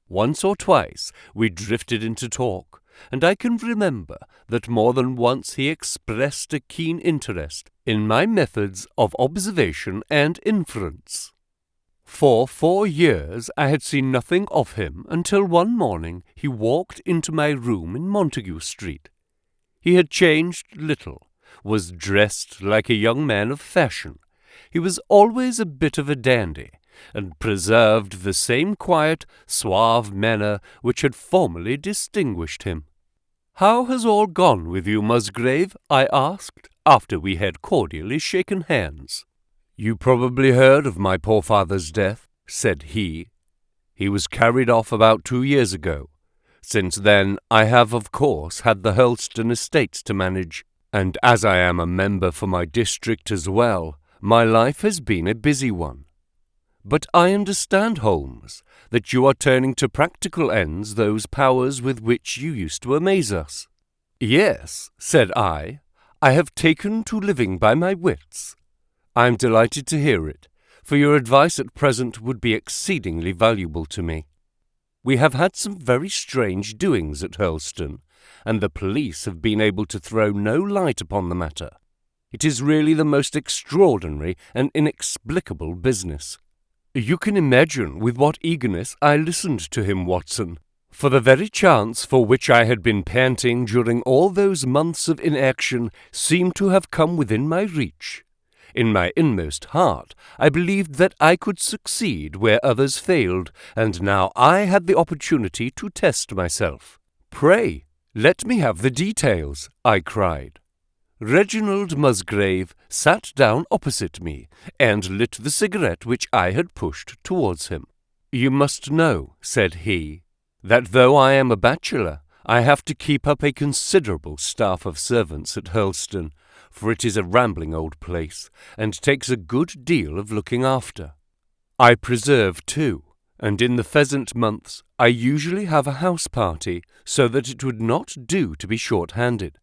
Once or twice we drifted into talk, and I can remember that more than once he expressed a keen interest in my methods of observation and inference. For 4 years I had seen nothing of him until one morning he walked into my room in Montague Street. He had changed little, was dressed like a young man of fashion. He was always a bit of a dandy, and preserved the same quiet, suave manner which had formerly distinguished him. "How has all gone with you, Musgrave?" I asked, after we had cordially shaken hands. "You probably heard of my poor father's death," said he. "He was carried off about 2 years ago. Since then I have, of course, had the Hurlstone estates to manage, and as I am a member for my district as well, my life has been a busy one. But I understand, Holmes, that you are turning to practical ends those powers with which you used to amaze us." "Yes," said I have taken to living by my wits." "I am delighted to hear it, for your advice at present would be exceedingly valuable to me. We have had some very strange doings at Hurlstone, and the police have been able to throw no light upon the matter. It is really the most extraordinary and inexplicable business." You can imagine with what eagerness I listened to him, Watson, for the very chance for which I had been panting during all those months of inaction seemed to have come within my reach. In my inmost heart, I believed that I could succeed where others failed, and now I had the opportunity to test myself. "Pray, let me have the details," I cried. Reginald Musgrave sat down opposite me and lit the cigarette which I had pushed towards him. "You must know," said he, "that though I am a bachelor, I have to keep up a considerable staff of servants at Hurlstone, for it is a rambling old place, and takes a good deal of looking after. I preserve too, and in the pheasant months I usually have a house party, so that it would not do to be short-handed.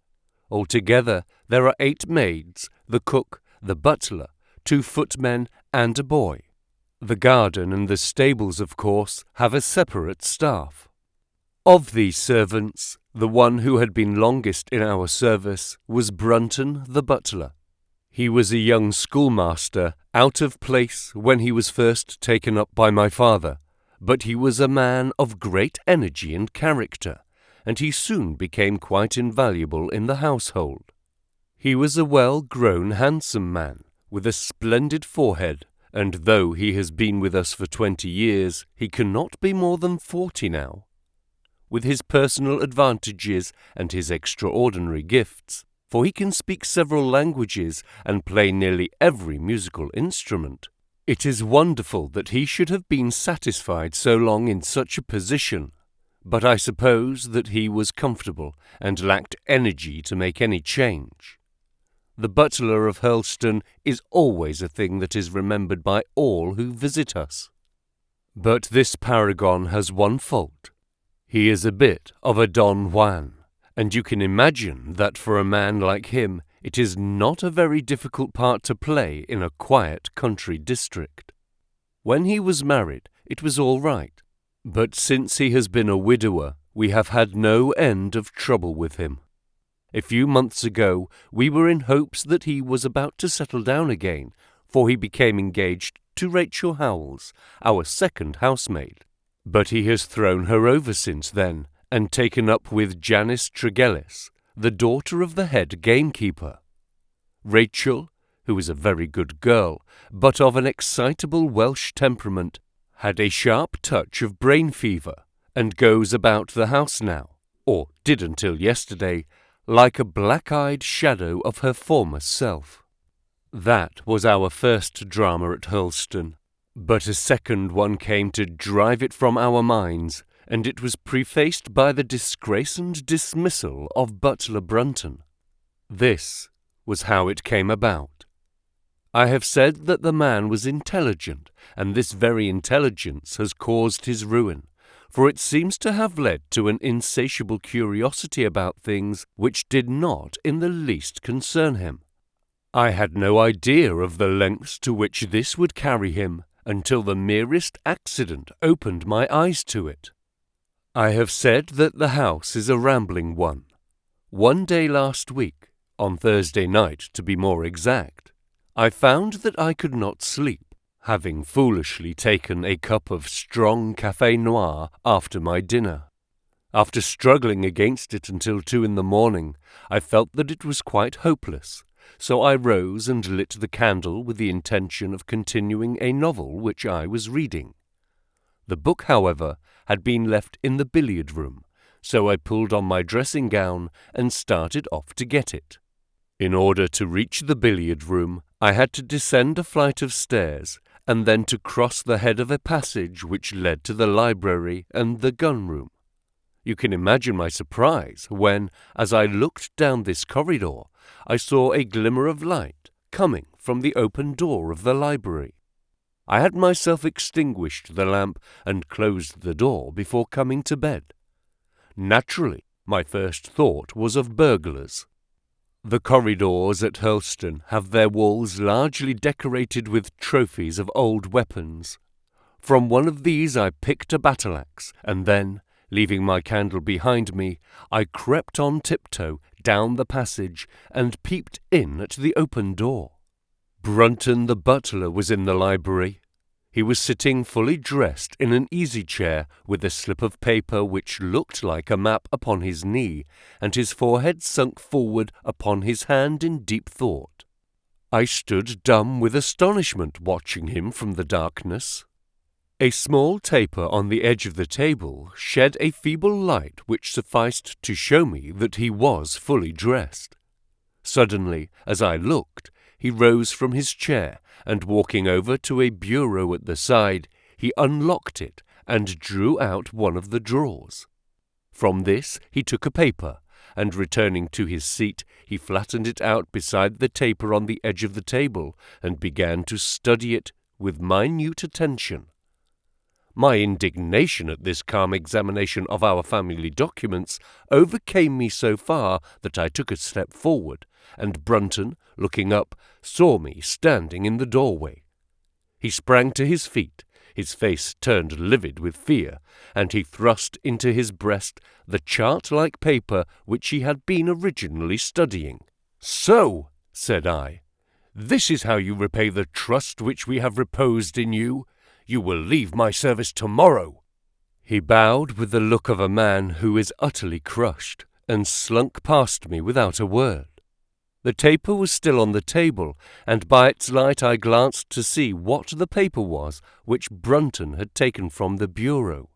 Altogether there are 8 maids, the cook, the butler, 2 footmen, and a boy. The garden and the stables, of course, have a separate staff. Of these servants, the one who had been longest in our service was Brunton the butler. He was a young schoolmaster, out of place when he was first taken up by my father, but he was a man of great energy and character, and he soon became quite invaluable in the household. He was a well-grown, handsome man, with a splendid forehead, and though he has been with us for 20 years, he cannot be more than 40 now. With his personal advantages and his extraordinary gifts, for he can speak several languages and play nearly every musical instrument, it is wonderful that he should have been satisfied so long in such a position. But I suppose that he was comfortable and lacked energy to make any change. The butler of Hurlstone is always a thing that is remembered by all who visit us. But this paragon has one fault. He is a bit of a Don Juan, and you can imagine that for a man like him it is not a very difficult part to play in a quiet country district. When he was married, it was all right. But since he has been a widower, we have had no end of trouble with him. A few months ago we were in hopes that he was about to settle down again, for he became engaged to Rachel Howells, our second housemaid. But he has thrown her over since then, and taken up with Janice Tregellis, the daughter of the head gamekeeper. Rachel, who is a very good girl, but of an excitable Welsh temperament, had a sharp touch of brain fever, and goes about the house now, or did until yesterday, like a black-eyed shadow of her former self. That was our first drama at Hurlstone, but a second one came to drive it from our minds, and it was prefaced by the disgrace and dismissal of Butler Brunton. This was how it came about. I have said that the man was intelligent, and this very intelligence has caused his ruin, for it seems to have led to an insatiable curiosity about things which did not in the least concern him. I had no idea of the lengths to which this would carry him until the merest accident opened my eyes to it. I have said that the house is a rambling one. One day last week, on Thursday night to be more exact, I found that I could not sleep, having foolishly taken a cup of strong café noir after my dinner. After struggling against it until 2 in the morning, I felt that it was quite hopeless, so I rose and lit the candle with the intention of continuing a novel which I was reading. The book, however, had been left in the billiard room, so I pulled on my dressing gown and started off to get it. In order to reach the billiard room, I had to descend a flight of stairs and then to cross the head of a passage which led to the library and the gun room. You can imagine my surprise when, as I looked down this corridor, I saw a glimmer of light coming from the open door of the library. I had myself extinguished the lamp and closed the door before coming to bed. Naturally, my first thought was of burglars. The corridors at Hurlstone have their walls largely decorated with trophies of old weapons. From one of these I picked a battle-axe, and then, leaving my candle behind me, I crept on tiptoe down the passage and peeped in at the open door. Brunton the butler was in the library. He was sitting fully dressed in an easy-chair with a slip of paper which looked like a map upon his knee, and his forehead sunk forward upon his hand in deep thought. I stood dumb with astonishment watching him from the darkness. A small taper on the edge of the table shed a feeble light which sufficed to show me that he was fully dressed. Suddenly, as I looked, he rose from his chair, and walking over to a bureau at the side, he unlocked it and drew out one of the drawers. From this he took a paper, and returning to his seat, he flattened it out beside the taper on the edge of the table, and began to study it with minute attention. My indignation at this calm examination of our family documents overcame me so far that I took a step forward, and Brunton, looking up, saw me standing in the doorway. He sprang to his feet, his face turned livid with fear, and he thrust into his breast the chart-like paper which he had been originally studying. "So," said I, "this is how you repay the trust which we have reposed in you. You will leave my service tomorrow." He bowed with the look of a man who is utterly crushed, and slunk past me without a word. The taper was still on the table, and by its light I glanced to see what the paper was which Brunton had taken from the bureau.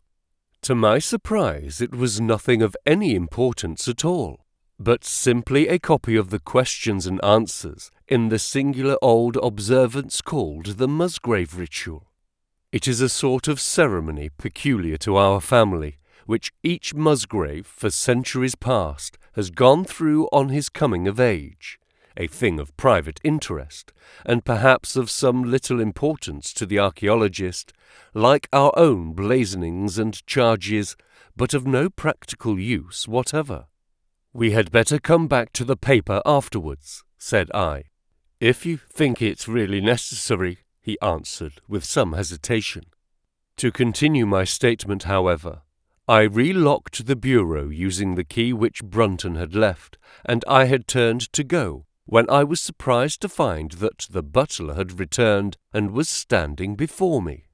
To my surprise, it was nothing of any importance at all, but simply a copy of the questions and answers in the singular old observance called the Musgrave ritual. It is a sort of ceremony peculiar to our family, which each Musgrave for centuries past has gone through on his coming of age, a thing of private interest, and perhaps of some little importance to the archaeologist, like our own blazonings and charges, but of no practical use whatever. "We had better come back to the paper afterwards," said I. "If you think it's really necessary," he answered with some hesitation. To continue my statement, however, I relocked the bureau using the key which Brunton had left, and I had turned to go, when I was surprised to find that the butler had returned and was standing before me.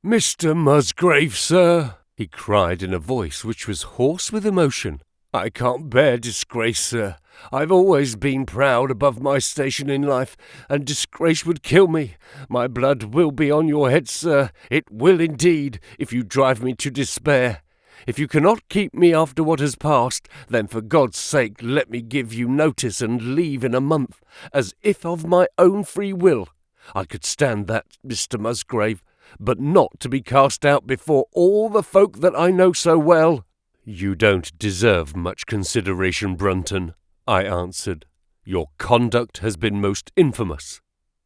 "Mr. Musgrave, sir," he cried in a voice which was hoarse with emotion, "I can't bear disgrace, sir. I've always been proud above my station in life, and disgrace would kill me. My blood will be on your head, sir. It will indeed, if you drive me to despair. If you cannot keep me after what has passed, then for God's sake let me give you notice and leave in a month, as if of my own free will. I could stand that, Mr. Musgrave, but not to be cast out before all the folk that I know so well." "You don't deserve much consideration, Brunton," I answered. "Your conduct has been most infamous.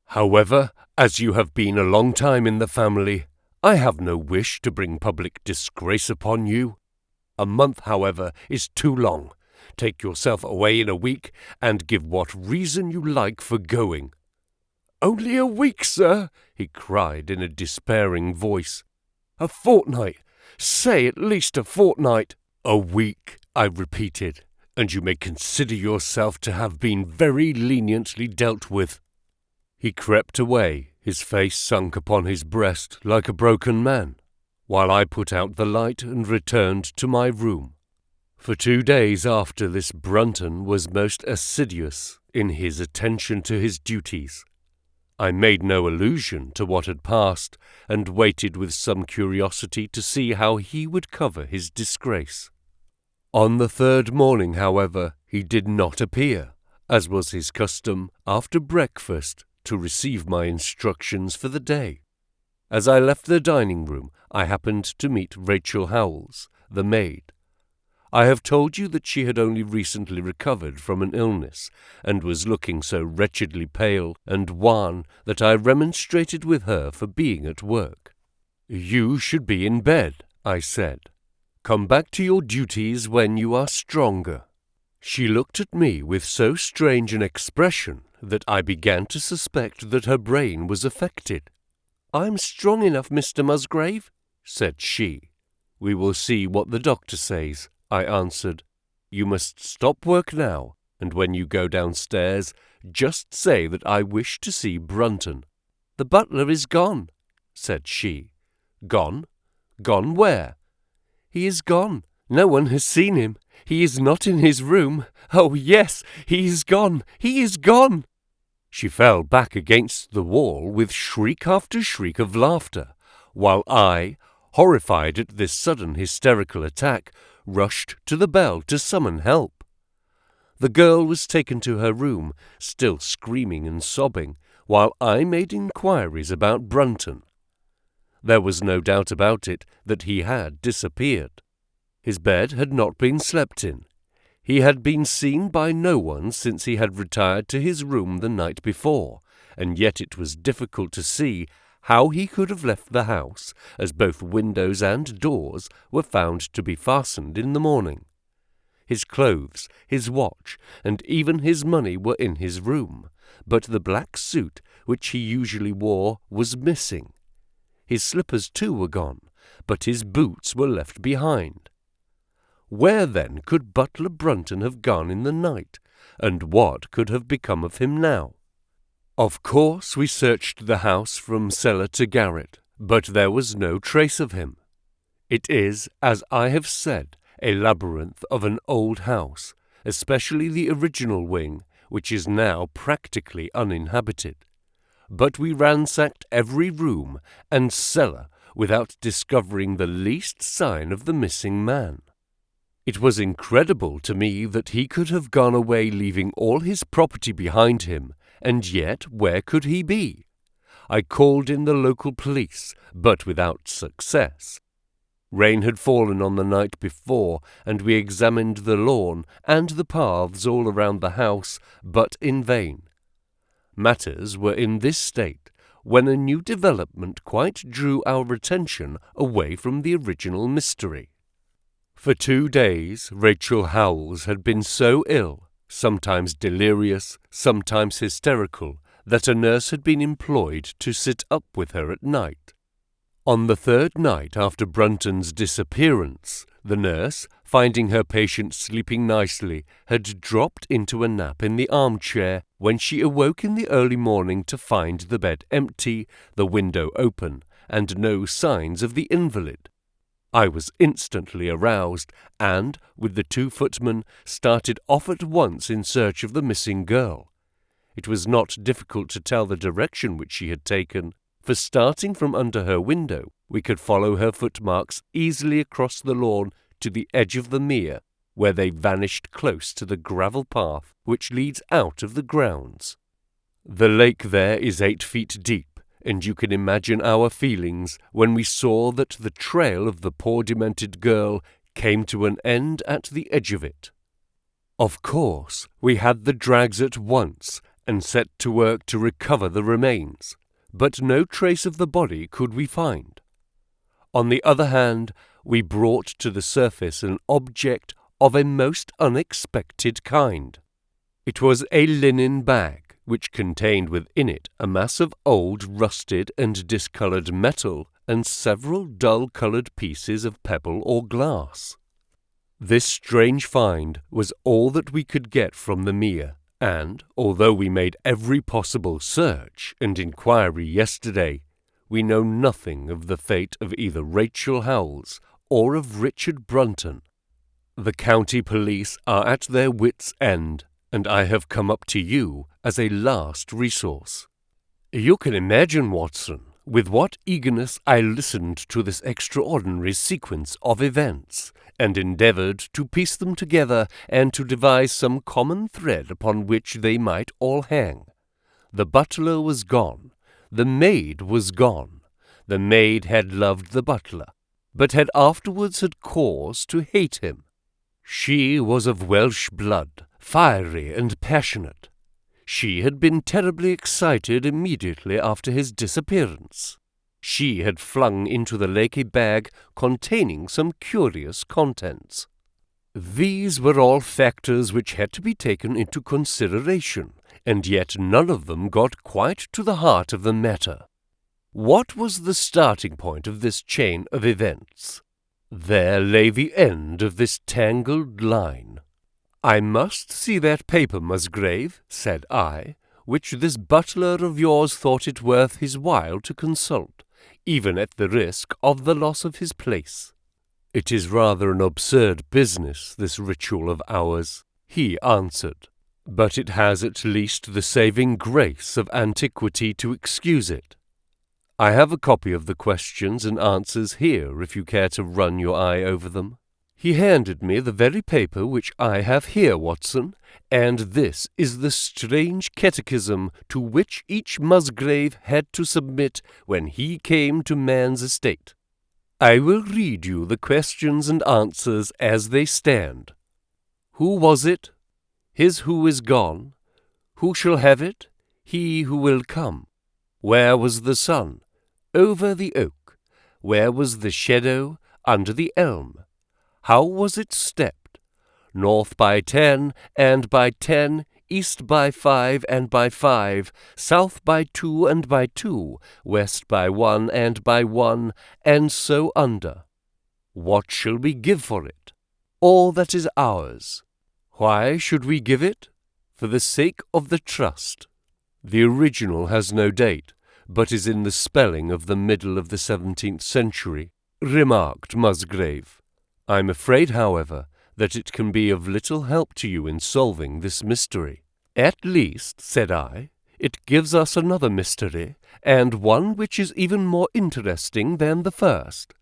However, as you have been a long time in the family, I have no wish to bring public disgrace upon you. A month, however, is too long. Take yourself away in a week, and give what reason you like for going." "Only a week, sir," he cried in a despairing voice. "A fortnight, Say at least a fortnight." "A week," I repeated, "and you may consider yourself to have been very leniently dealt with." He crept away, his face sunk upon his breast like a broken man, while I put out the light and returned to my room. For 2 days after this Brunton was most assiduous in his attention to his duties. I made no allusion to what had passed, and waited with some curiosity to see how he would cover his disgrace. On the 3rd morning, however, he did not appear, as was his custom, after breakfast, to receive my instructions for the day. As I left the dining-room, I happened to meet Rachel Howells, the maid. I have told you that she had only recently recovered from an illness, and was looking so wretchedly pale and wan that I remonstrated with her for being at work. "You should be in bed," I said. "Come back to your duties when you are stronger." She looked at me with so strange an expression that I began to suspect that her brain was affected. "I'm strong enough, Mr. Musgrave," said she. "We will see what the doctor says," I answered. "You must stop work now, and when you go downstairs, just say that I wish to see Brunton." "The butler is gone," said she. "Gone? Gone where?" "He is gone. No one has seen him. He is not in his room. Oh, yes, he is gone. He is gone." She fell back against the wall with shriek after shriek of laughter, while I, horrified at this sudden hysterical attack, rushed to the bell to summon help. The girl was taken to her room, still screaming and sobbing, while I made inquiries about Brunton. There was no doubt about it that he had disappeared. His bed had not been slept in. He had been seen by no one since he had retired to his room the night before, and yet it was difficult to see how he could have left the house, as both windows and doors were found to be fastened in the morning. His clothes, his watch, and even his money were in his room, but the black suit which he usually wore was missing. His slippers too were gone, but his boots were left behind. Where then could Butler Brunton have gone in the night, and what could have become of him now? Of course we searched the house from cellar to garret, but there was no trace of him. It is, as I have said, a labyrinth of an old house, especially the original wing, which is now practically uninhabited. But we ransacked every room and cellar without discovering the least sign of the missing man. It was incredible to me that he could have gone away leaving all his property behind him, and yet where could he be? I called in the local police, but without success. Rain had fallen on the night before, and we examined the lawn and the paths all around the house, but in vain. Matters were in this state when a new development quite drew our attention away from the original mystery. For 2 days Rachel Howells had been so ill, sometimes delirious, sometimes hysterical, that a nurse had been employed to sit up with her at night. On the 3rd night after Brunton's disappearance, the nurse, finding her patient sleeping nicely, had dropped into a nap in the armchair when she awoke in the early morning to find the bed empty, the window open, and no signs of the invalid. I was instantly aroused, and, with the 2 footmen, started off at once in search of the missing girl. It was not difficult to tell the direction which she had taken, for starting from under her window, we could follow her footmarks easily across the lawn to the edge of the mere, where they vanished close to the gravel path which leads out of the grounds. The lake there is 8 feet deep, and you can imagine our feelings when we saw that the trail of the poor demented girl came to an end at the edge of it. Of course, we had the drags at once, and set to work to recover the remains, but no trace of the body could we find. On the other hand, we brought to the surface an object of a most unexpected kind. It was a linen bag, which contained within it a mass of old, rusted and discoloured metal and several dull-coloured pieces of pebble or glass. This strange find was all that we could get from the mere, and, although we made every possible search and inquiry yesterday, we know nothing of the fate of either Rachel Howells or of Richard Brunton. The county police are at their wits' end, and I have come up to you as a last resource. You can imagine, Watson, with what eagerness I listened to this extraordinary sequence of events, and endeavoured to piece them together and to devise some common thread upon which they might all hang. The butler was gone. The maid was gone. The maid had loved the butler, but had afterwards had cause to hate him. She was of Welsh blood, fiery and passionate. She had been terribly excited immediately after his disappearance. She had flung into the lake a bag containing some curious contents. These were all factors which had to be taken into consideration, and yet none of them got quite to the heart of the matter. What was the starting point of this chain of events? There lay the end of this tangled line. "I must see that paper, Musgrave," said I, "which this butler of yours thought it worth his while to consult, even at the risk of the loss of his place." "It is rather an absurd business, this ritual of ours," he answered, "but it has at least the saving grace of antiquity to excuse it. I have a copy of the questions and answers here if you care to run your eye over them." He handed me the very paper which I have here, Watson, and this is the strange catechism to which each Musgrave had to submit when he came to man's estate. I will read you the questions and answers as they stand. Who was it? His who is gone. Who shall have it? He who will come. Where was the sun? Over the oak. Where was the shadow? Under the elm. How was it stepped? North by 10 and by 10, east by 5 and by 5, south by 2 and by 2, west by 1 and by 1, and so under. What shall we give for it? All that is ours. Why should we give it? For the sake of the trust. The original has no date, but is in the spelling of the middle of the 17th century, remarked Musgrave. I'm afraid, however, that it can be of little help to you in solving this mystery. At least, said I, it gives us another mystery, and one which is even more interesting than the first.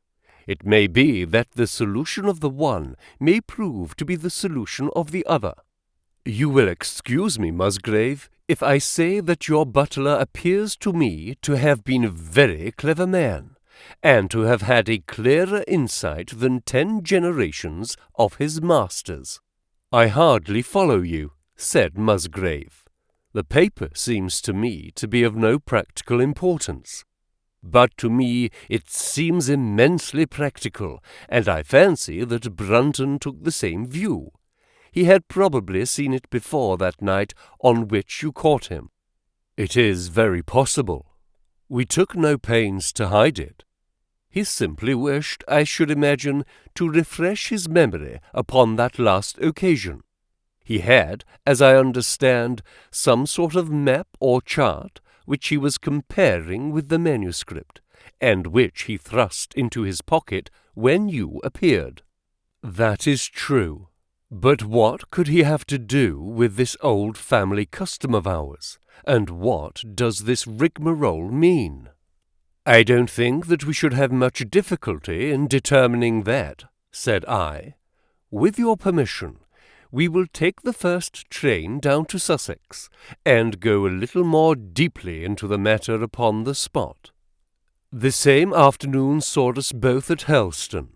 It may be that the solution of the one may prove to be the solution of the other. You will excuse me, Musgrave, if I say that your butler appears to me to have been a very clever man, and to have had a clearer insight than 10 generations of his masters. I hardly follow you, said Musgrave. The paper seems to me to be of no practical importance. But to me it seems immensely practical, and I fancy that Brunton took the same view. He had probably seen it before that night on which you caught him. It is very possible. We took no pains to hide it. He simply wished, I should imagine, to refresh his memory upon that last occasion. He had, as I understand, some sort of map or chart which he was comparing with the manuscript, and which he thrust into his pocket when you appeared. That is true. But what could he have to do with this old family custom of ours, and what does this rigmarole mean? I don't think that we should have much difficulty in determining that, said I. With your permission, we will take the first train down to Sussex, and go a little more deeply into the matter upon the spot. The same afternoon saw us both at Helston.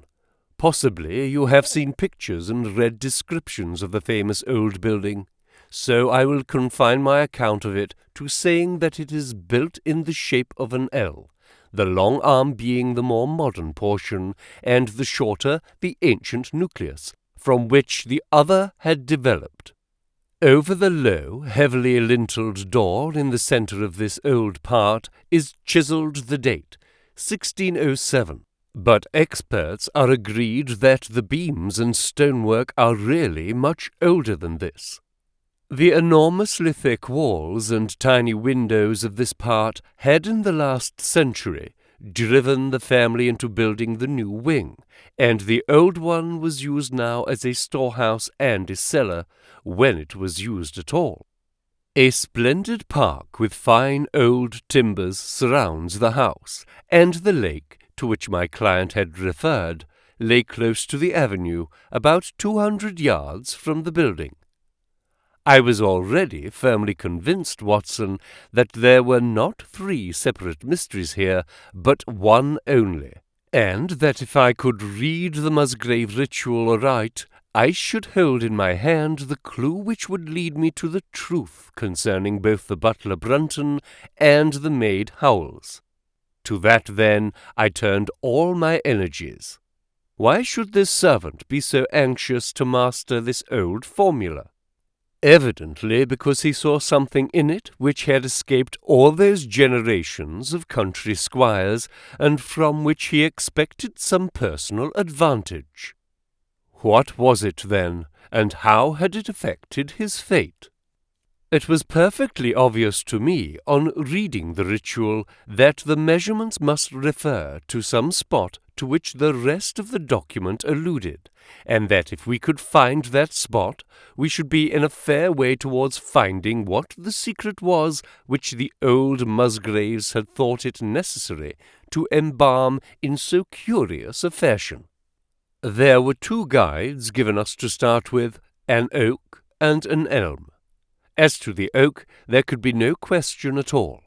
Possibly you have seen pictures and read descriptions of the famous old building, so I will confine my account of it to saying that it is built in the shape of an L, the long arm being the more modern portion, and the shorter the ancient nucleus, from which the other had developed. Over the low, heavily linteled door in the centre of this old part is chiselled the date, 1607. But experts are agreed that the beams and stonework are really much older than this. The enormously thick walls and tiny windows of this part had in the last century driven the family into building the new wing, and the old one was used now as a storehouse and a cellar, when it was used at all. A splendid park with fine old timbers surrounds the house, and the lake, to which my client had referred, lay close to the avenue, about 200 yards from the building. I was already firmly convinced, Watson, that there were not 3 separate mysteries here, but one only, and that if I could read the Musgrave ritual aright, I should hold in my hand the clue which would lead me to the truth concerning both the butler Brunton and the maid Howells. To that, then, I turned all my energies. Why should this servant be so anxious to master this old formula? Evidently because he saw something in it which had escaped all those generations of country squires, and from which he expected some personal advantage. What was it, then, and how had it affected his fate? It was perfectly obvious to me, on reading the ritual, that the measurements must refer to some spot to which the rest of the document alluded, and that if we could find that spot, we should be in a fair way towards finding what the secret was which the old Musgraves had thought it necessary to embalm in so curious a fashion. There were 2 guides given us to start with, an oak and an elm. As to the oak, there could be no question at all.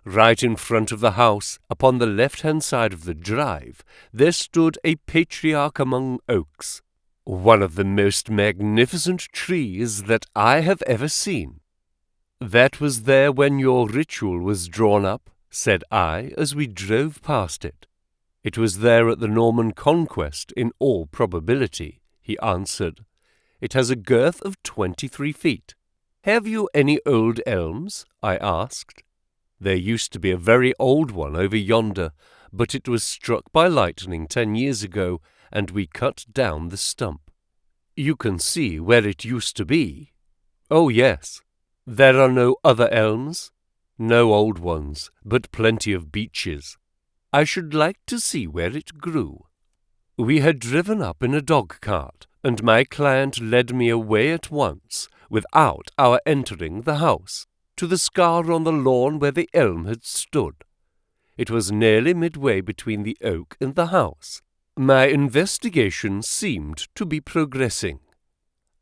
Right in front of the house, upon the left-hand side of the drive, there stood a patriarch among oaks, one of the most magnificent trees that I have ever seen. "That was there when your ritual was drawn up," said I, as we drove past it. "It was there at the Norman Conquest, in all probability," he answered. "It has a girth of 23 feet. "Have you any old elms?" I asked. "There used to be a very old one over yonder, but it was struck by lightning 10 years ago, and we cut down the stump." "You can see where it used to be?" "Oh, yes." "There are no other elms?" "No old ones, but plenty of beeches." "I should like to see where it grew." We had driven up in a dog-cart, and my client led me away at once, without our entering the house, to the scar on the lawn where the elm had stood. It was nearly midway between the oak and the house. My investigation seemed to be progressing.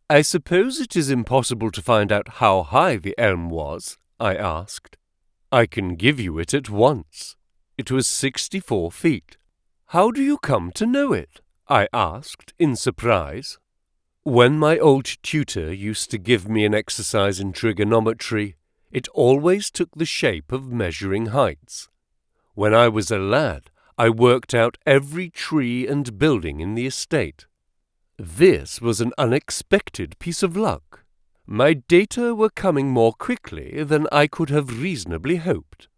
"I suppose it is impossible to find out how high the elm was?" I asked. "I can give you it at once. It was 64 feet. "How do you come to know it?" I asked in surprise. "When my old tutor used to give me an exercise in trigonometry, it always took the shape of measuring heights. When I was a lad, I worked out every tree and building in the estate. This was an unexpected piece of luck. My data were coming more quickly than I could have reasonably hoped.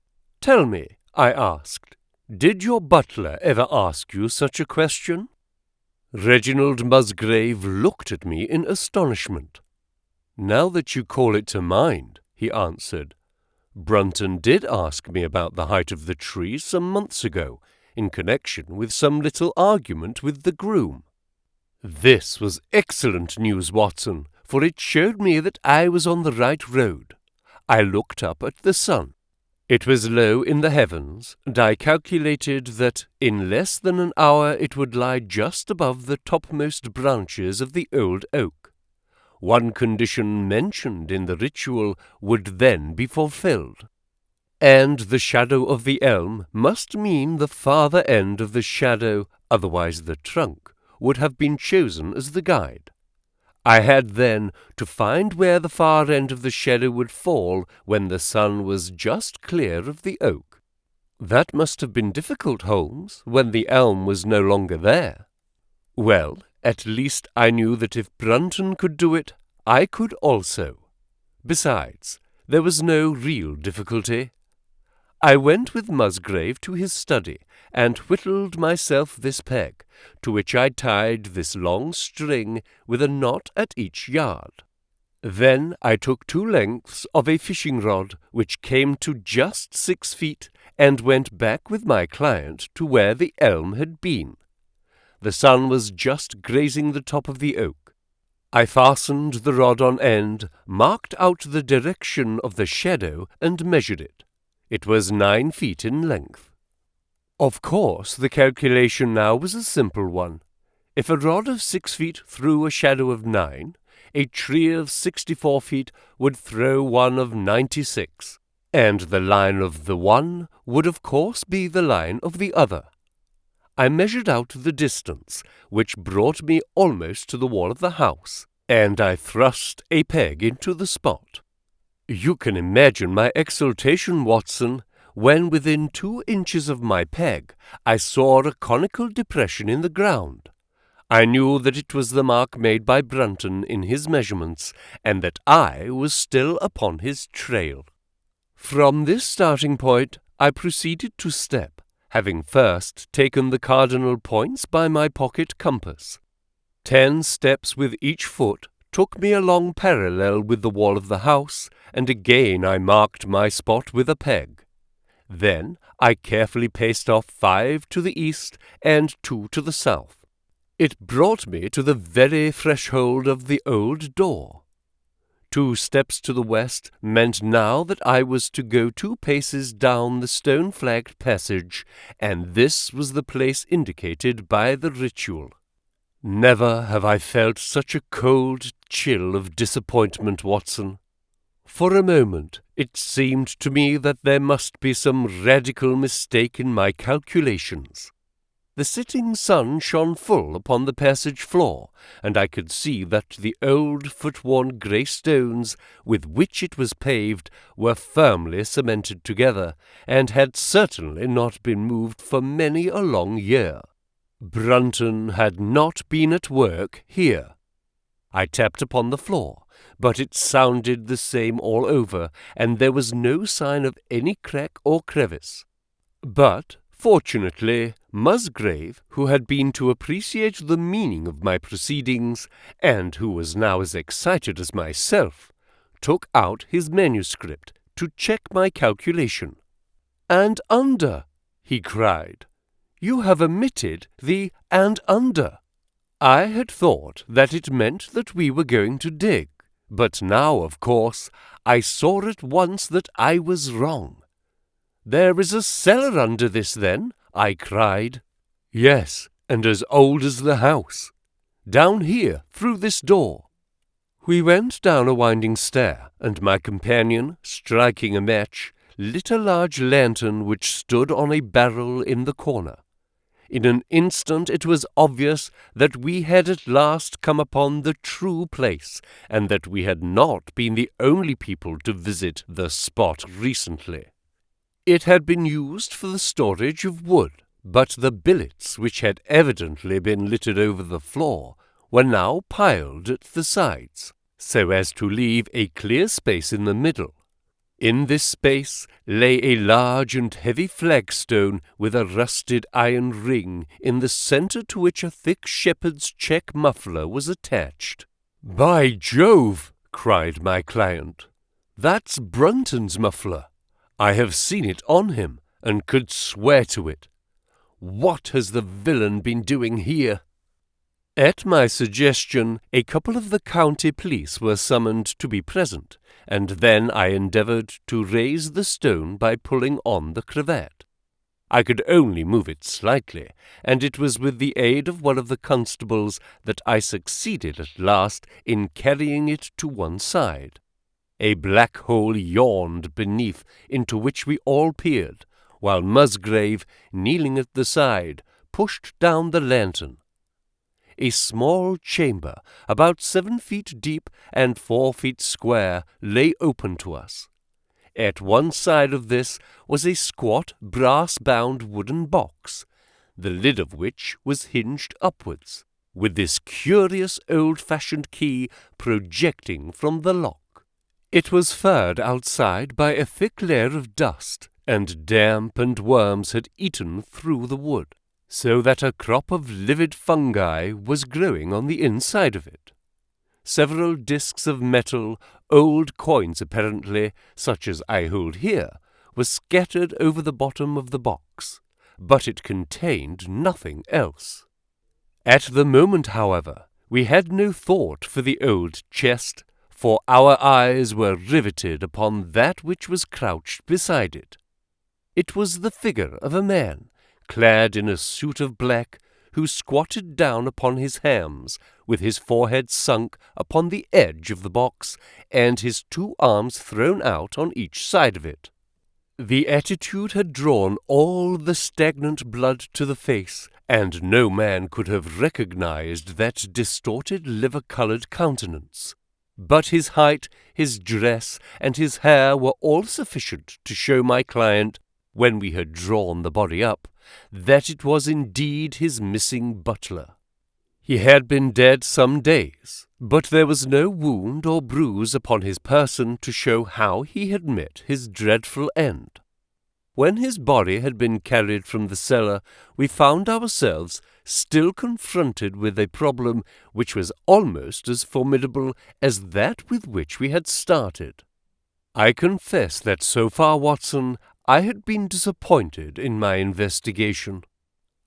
Tell me," I asked, "did your butler ever ask you such a question?" Reginald Musgrave looked at me in astonishment. "Now that you call it to mind," he answered, "Brunton did ask me about the height of the tree some months ago, in connection with some little argument with the groom." This was excellent news, Watson, for it showed me that I was on the right road. I looked up at the sun. It was low in the heavens, and I calculated that in less than an hour it would lie just above the topmost branches of the old oak. One condition mentioned in the ritual would then be fulfilled. And the shadow of the elm must mean the farther end of the shadow, otherwise the trunk would have been chosen as the guide. I had then to find where the far end of the shadow would fall when the sun was just clear of the oak. That must have been difficult, Holmes, when the elm was no longer there. Well, at least I knew that if Brunton could do it, I could also. Besides, there was no real difficulty. I went with Musgrave to his study, and whittled myself this peg, to which I tied this long string with a knot at each yard. Then I took 2 lengths of a fishing rod, which came to just 6 feet, and went back with my client to where the elm had been. The sun was just grazing the top of the oak. I fastened the rod on end, marked out the direction of the shadow, and measured it. It was 9 feet in length. Of course, the calculation now was a simple one. If a rod of 6 feet threw a shadow of 9, a tree of 64 feet would throw one of 96, and the line of the one would of course be the line of the other. I measured out the distance, which brought me almost to the wall of the house, and I thrust a peg into the spot. You can imagine my exultation, Watson, when within 2 inches of my peg I saw a conical depression in the ground. I knew that it was the mark made by Brunton in his measurements, and that I was still upon his trail. From this starting point I proceeded to step, having first taken the cardinal points by my pocket compass. 10 steps with each foot took me along parallel with the wall of the house, and again I marked my spot with a peg. Then I carefully paced off 5 to the east and 2 to the south. It brought me to the very threshold of the old door. 2 steps to the west meant now that I was to go 2 paces down the stone-flagged passage, and this was the place indicated by the ritual. Never have I felt such a cold chill of disappointment, Watson. For a moment it seemed to me that there must be some radical mistake in my calculations. The setting sun shone full upon the passage floor, and I could see that the old foot-worn grey stones with which it was paved were firmly cemented together, and had certainly not been moved for many a long year. Brunton had not been at work here. I tapped upon the floor, but it sounded the same all over, and there was no sign of any crack or crevice. But fortunately, Musgrave, who had been to appreciate the meaning of my proceedings, and who was now as excited as myself, took out his manuscript to check my calculation. "And under," he cried. "You have omitted the and under." I had thought that it meant that we were going to dig, but now, of course, I saw at once that I was wrong. "There is a cellar under this, then?" I cried. "Yes, and as old as the house. Down here, through this door." We went down a winding stair, and my companion, striking a match, lit a large lantern which stood on a barrel in the corner. In an instant it was obvious that we had at last come upon the true place, and that we had not been the only people to visit the spot recently. It had been used for the storage of wood, but the billets, which had evidently been littered over the floor, were now piled at the sides, so as to leave a clear space in the middle. In this space lay a large and heavy flagstone with a rusted iron ring, in the centre to which a thick shepherd's check muffler was attached. "By Jove!" cried my client. "That's Brunton's muffler. I have seen it on him, and could swear to it. What has the villain been doing here?" At my suggestion, a couple of the county police were summoned to be present, and then I endeavoured to raise the stone by pulling on the cravat. I could only move it slightly, and it was with the aid of one of the constables that I succeeded at last in carrying it to one side. A black hole yawned beneath, into which we all peered, while Musgrave, kneeling at the side, pushed down the lantern. A small chamber, about 7 feet deep and 4 feet square, lay open to us. At one side of this was a squat, brass-bound wooden box, the lid of which was hinged upwards, with this curious old-fashioned key projecting from the lock. It was furred outside by a thick layer of dust, and damp and worms had eaten through the wood, so that a crop of livid fungi was growing on the inside of it. Several discs of metal, old coins apparently, such as I hold here, were scattered over the bottom of the box, but it contained nothing else. At the moment, however, we had no thought for the old chest, for our eyes were riveted upon that which was crouched beside it. It was the figure of a man, clad in a suit of black, who squatted down upon his hams, with his forehead sunk upon the edge of the box, and his 2 arms thrown out on each side of it. The attitude had drawn all the stagnant blood to the face, and no man could have recognized that distorted liver-colored countenance. But his height, his dress, and his hair were all sufficient to show my client, when we had drawn the body up, that it was indeed his missing butler. He had been dead some days, but there was no wound or bruise upon his person to show how he had met his dreadful end. When his body had been carried from the cellar, we found ourselves still confronted with a problem which was almost as formidable as that with which we had started. I confess that so far, Watson, I had been disappointed in my investigation.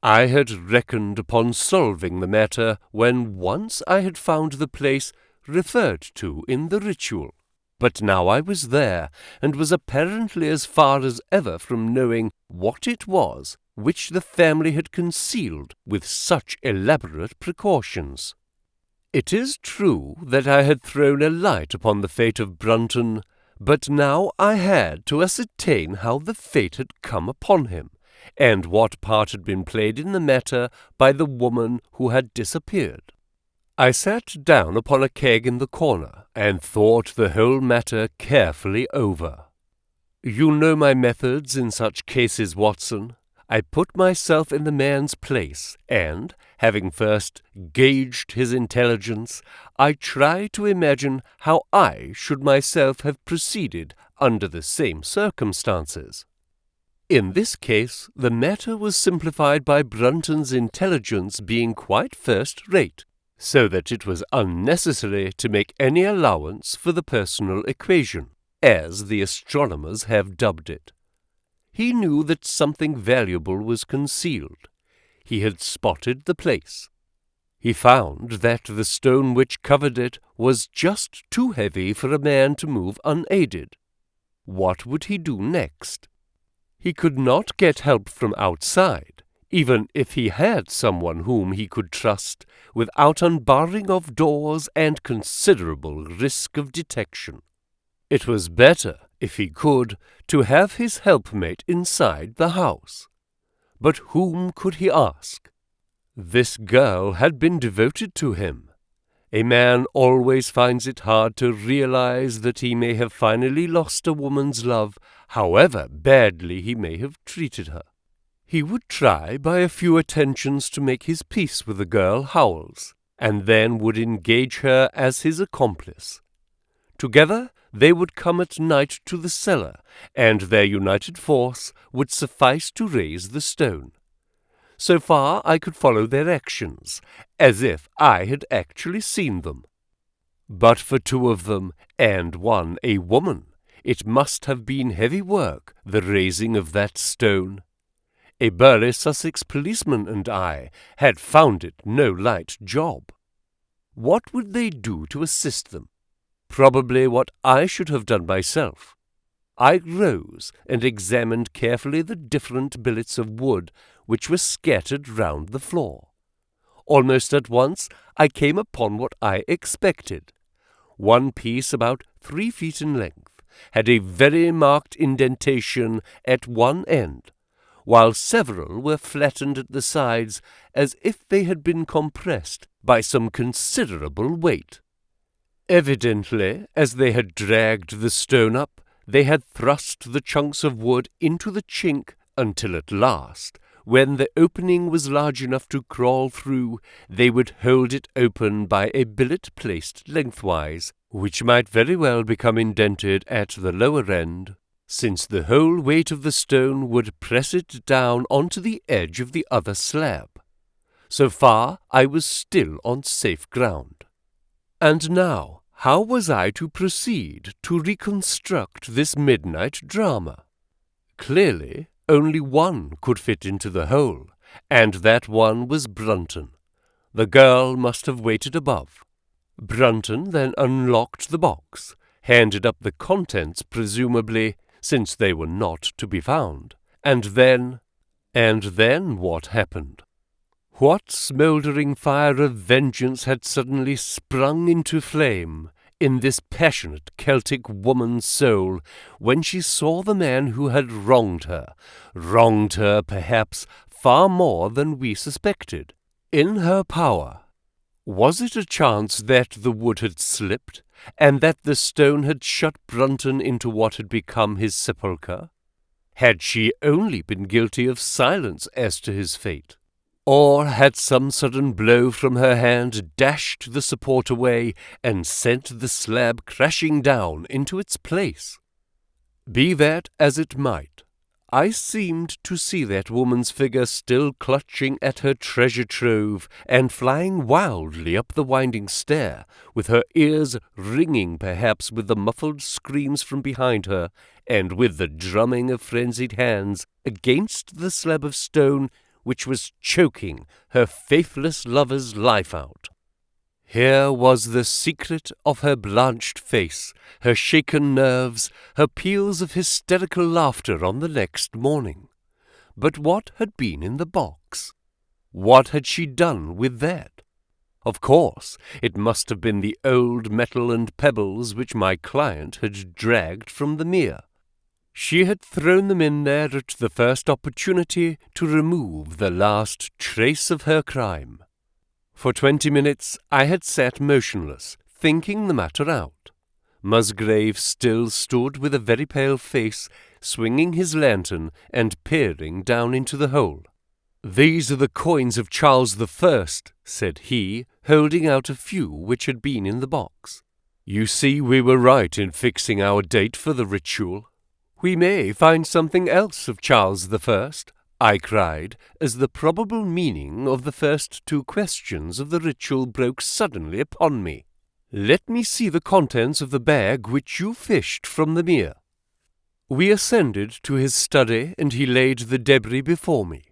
I had reckoned upon solving the matter when once I had found the place referred to in the ritual. But now I was there, and was apparently as far as ever from knowing what it was which the family had concealed with such elaborate precautions. It is true that I had thrown a light upon the fate of Brunton, but now I had to ascertain how the fate had come upon him, and what part had been played in the matter by the woman who had disappeared. I sat down upon a keg in the corner, and thought the whole matter carefully over. You know my methods in such cases, Watson. I put myself in the man's place, and, having first gauged his intelligence, I try to imagine how I should myself have proceeded under the same circumstances. In this case, the matter was simplified by Brunton's intelligence being quite first-rate, so that it was unnecessary to make any allowance for the personal equation, as the astronomers have dubbed it. He knew that something valuable was concealed. He had spotted the place. He found that the stone which covered it was just too heavy for a man to move unaided. What would he do next? He could not get help from outside, even if he had someone whom he could trust, without unbarring of doors and considerable risk of detection. It was better, if he could, to have his helpmate inside the house. But whom could he ask? This girl had been devoted to him. A man always finds it hard to realize that he may have finally lost a woman's love, however badly he may have treated her. He would try by a few attentions to make his peace with the girl Howells, and then would engage her as his accomplice. Together they would come at night to the cellar, and their united force would suffice to raise the stone. So far I could follow their actions, as if I had actually seen them. But for 2 of them, and one a woman, it must have been heavy work, the raising of that stone. A burly Sussex policeman and I had found it no light job. What would they do to assist them? Probably what I should have done myself. I rose and examined carefully the different billets of wood which were scattered round the floor. Almost at once I came upon what I expected. One piece, about 3 feet in length, had a very marked indentation at one end, while several were flattened at the sides as if they had been compressed by some considerable weight. Evidently, as they had dragged the stone up, they had thrust the chunks of wood into the chink until at last, when the opening was large enough to crawl through, they would hold it open by a billet placed lengthwise, which might very well become indented at the lower end, since the whole weight of the stone would press it down onto the edge of the other slab. So far I was still on safe ground. And now, how was I to proceed to reconstruct this midnight drama? Clearly, only one could fit into the hole, and that one was Brunton. The girl must have waited above. Brunton then unlocked the box, handed up the contents presumably, since they were not to be found, and then what happened? What smouldering fire of vengeance had suddenly sprung into flame in this passionate Celtic woman's soul when she saw the man who had wronged her perhaps far more than we suspected, in her power? Was it a chance that the wood had slipped, and that the stone had shut Brunton into what had become his sepulchre? Had she only been guilty of silence as to his fate? Or had some sudden blow from her hand dashed the support away and sent the slab crashing down into its place? Be that as it might, I seemed to see that woman's figure still clutching at her treasure trove and flying wildly up the winding stair, with her ears ringing perhaps with the muffled screams from behind her, and with the drumming of frenzied hands against the slab of stone which was choking her faithless lover's life out. Here was the secret of her blanched face, her shaken nerves, her peals of hysterical laughter on the next morning. But what had been in the box? What had she done with that? Of course, it must have been the old metal and pebbles which my client had dragged from the mere. She had thrown them in there at the first opportunity to remove the last trace of her crime. For 20 minutes I had sat motionless, thinking the matter out. Musgrave still stood with a very pale face, swinging his lantern and peering down into the hole. "These are the coins of Charles I," said he, holding out a few which had been in the box. "You see we were right in fixing our date for the ritual." "We may find something else of Charles I," I cried, as the probable meaning of the first two questions of the ritual broke suddenly upon me. "Let me see the contents of the bag which you fished from the mere." We ascended to his study, and he laid the debris before me.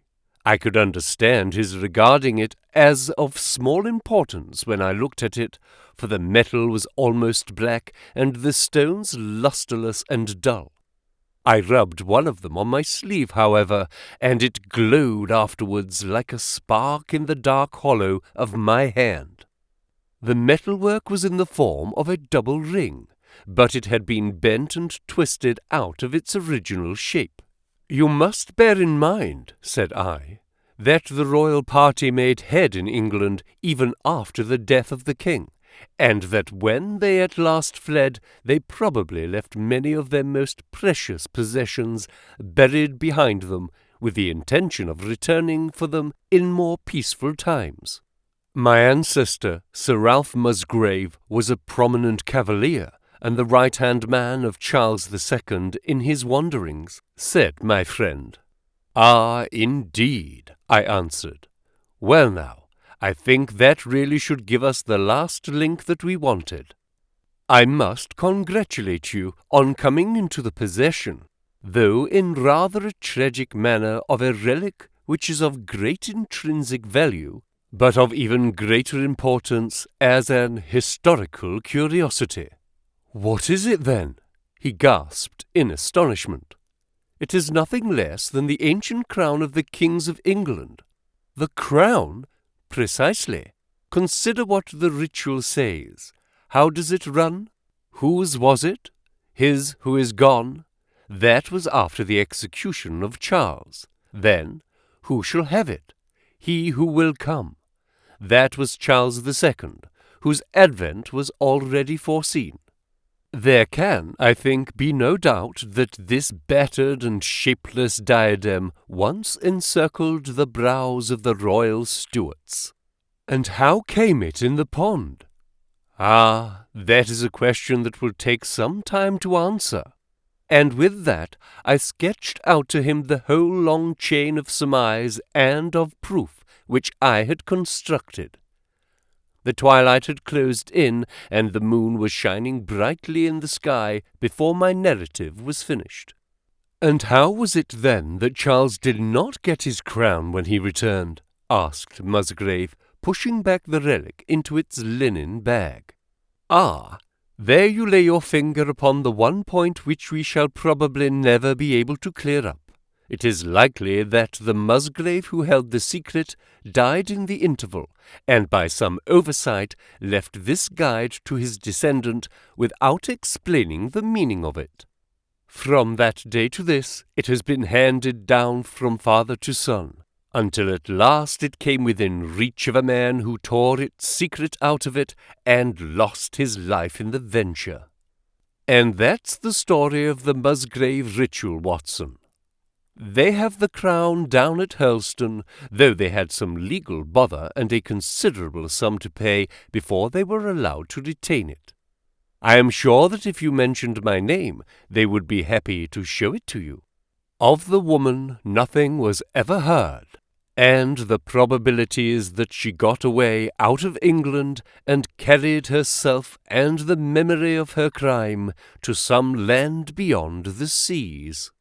I could understand his regarding it as of small importance when I looked at it, for the metal was almost black, and the stones lustreless and dull. I rubbed one of them on my sleeve, however, and it glowed afterwards like a spark in the dark hollow of my hand. The metalwork was in the form of a double ring, but it had been bent and twisted out of its original shape. "You must bear in mind," said I, "that the royal party made head in England even after the death of the king, and that when they at last fled, they probably left many of their most precious possessions buried behind them, with the intention of returning for them in more peaceful times. My ancestor, Sir Ralph Musgrave, was a prominent cavalier, and the right-hand man of Charles II in his wanderings," said my friend. "Ah, indeed," I answered. "Well now, I think that really should give us the last link that we wanted. I must congratulate you on coming into the possession, though in rather a tragic manner, of a relic which is of great intrinsic value, but of even greater importance as an historical curiosity." "What is it, then?" he gasped in astonishment. "It is nothing less than the ancient crown of the kings of England." "The crown?" "Precisely. Consider what the ritual says. How does it run? Whose was it? His who is gone. That was after the execution of Charles. Then, who shall have it? He who will come. That was Charles II, whose advent was already foreseen. There can, I think, be no doubt that this battered and shapeless diadem once encircled the brows of the royal Stuarts. And how came it in the pond? Ah, that is a question that will take some time to answer. and with that I sketched out to him the whole long chain of surmise and of proof which I had constructed. The twilight had closed in, and the moon was shining brightly in the sky before my narrative was finished. "And how was it then that Charles did not get his crown when he returned?" asked Musgrave, pushing back the relic into its linen bag. "Ah, there you lay your finger upon the one point which we shall probably never be able to clear up. It is likely that the Musgrave who held the secret died in the interval, and by some oversight left this guide to his descendant without explaining the meaning of it. From that day to this, it has been handed down from father to son, until at last it came within reach of a man who tore its secret out of it and lost his life in the venture. And that's the story of the Musgrave ritual, Watson. They have the crown down at Hurlstone, though they had some legal bother and a considerable sum to pay before they were allowed to retain it. I am sure that if you mentioned my name, they would be happy to show it to you. Of the woman nothing was ever heard, and the probability is that she got away out of England and carried herself and the memory of her crime to some land beyond the seas."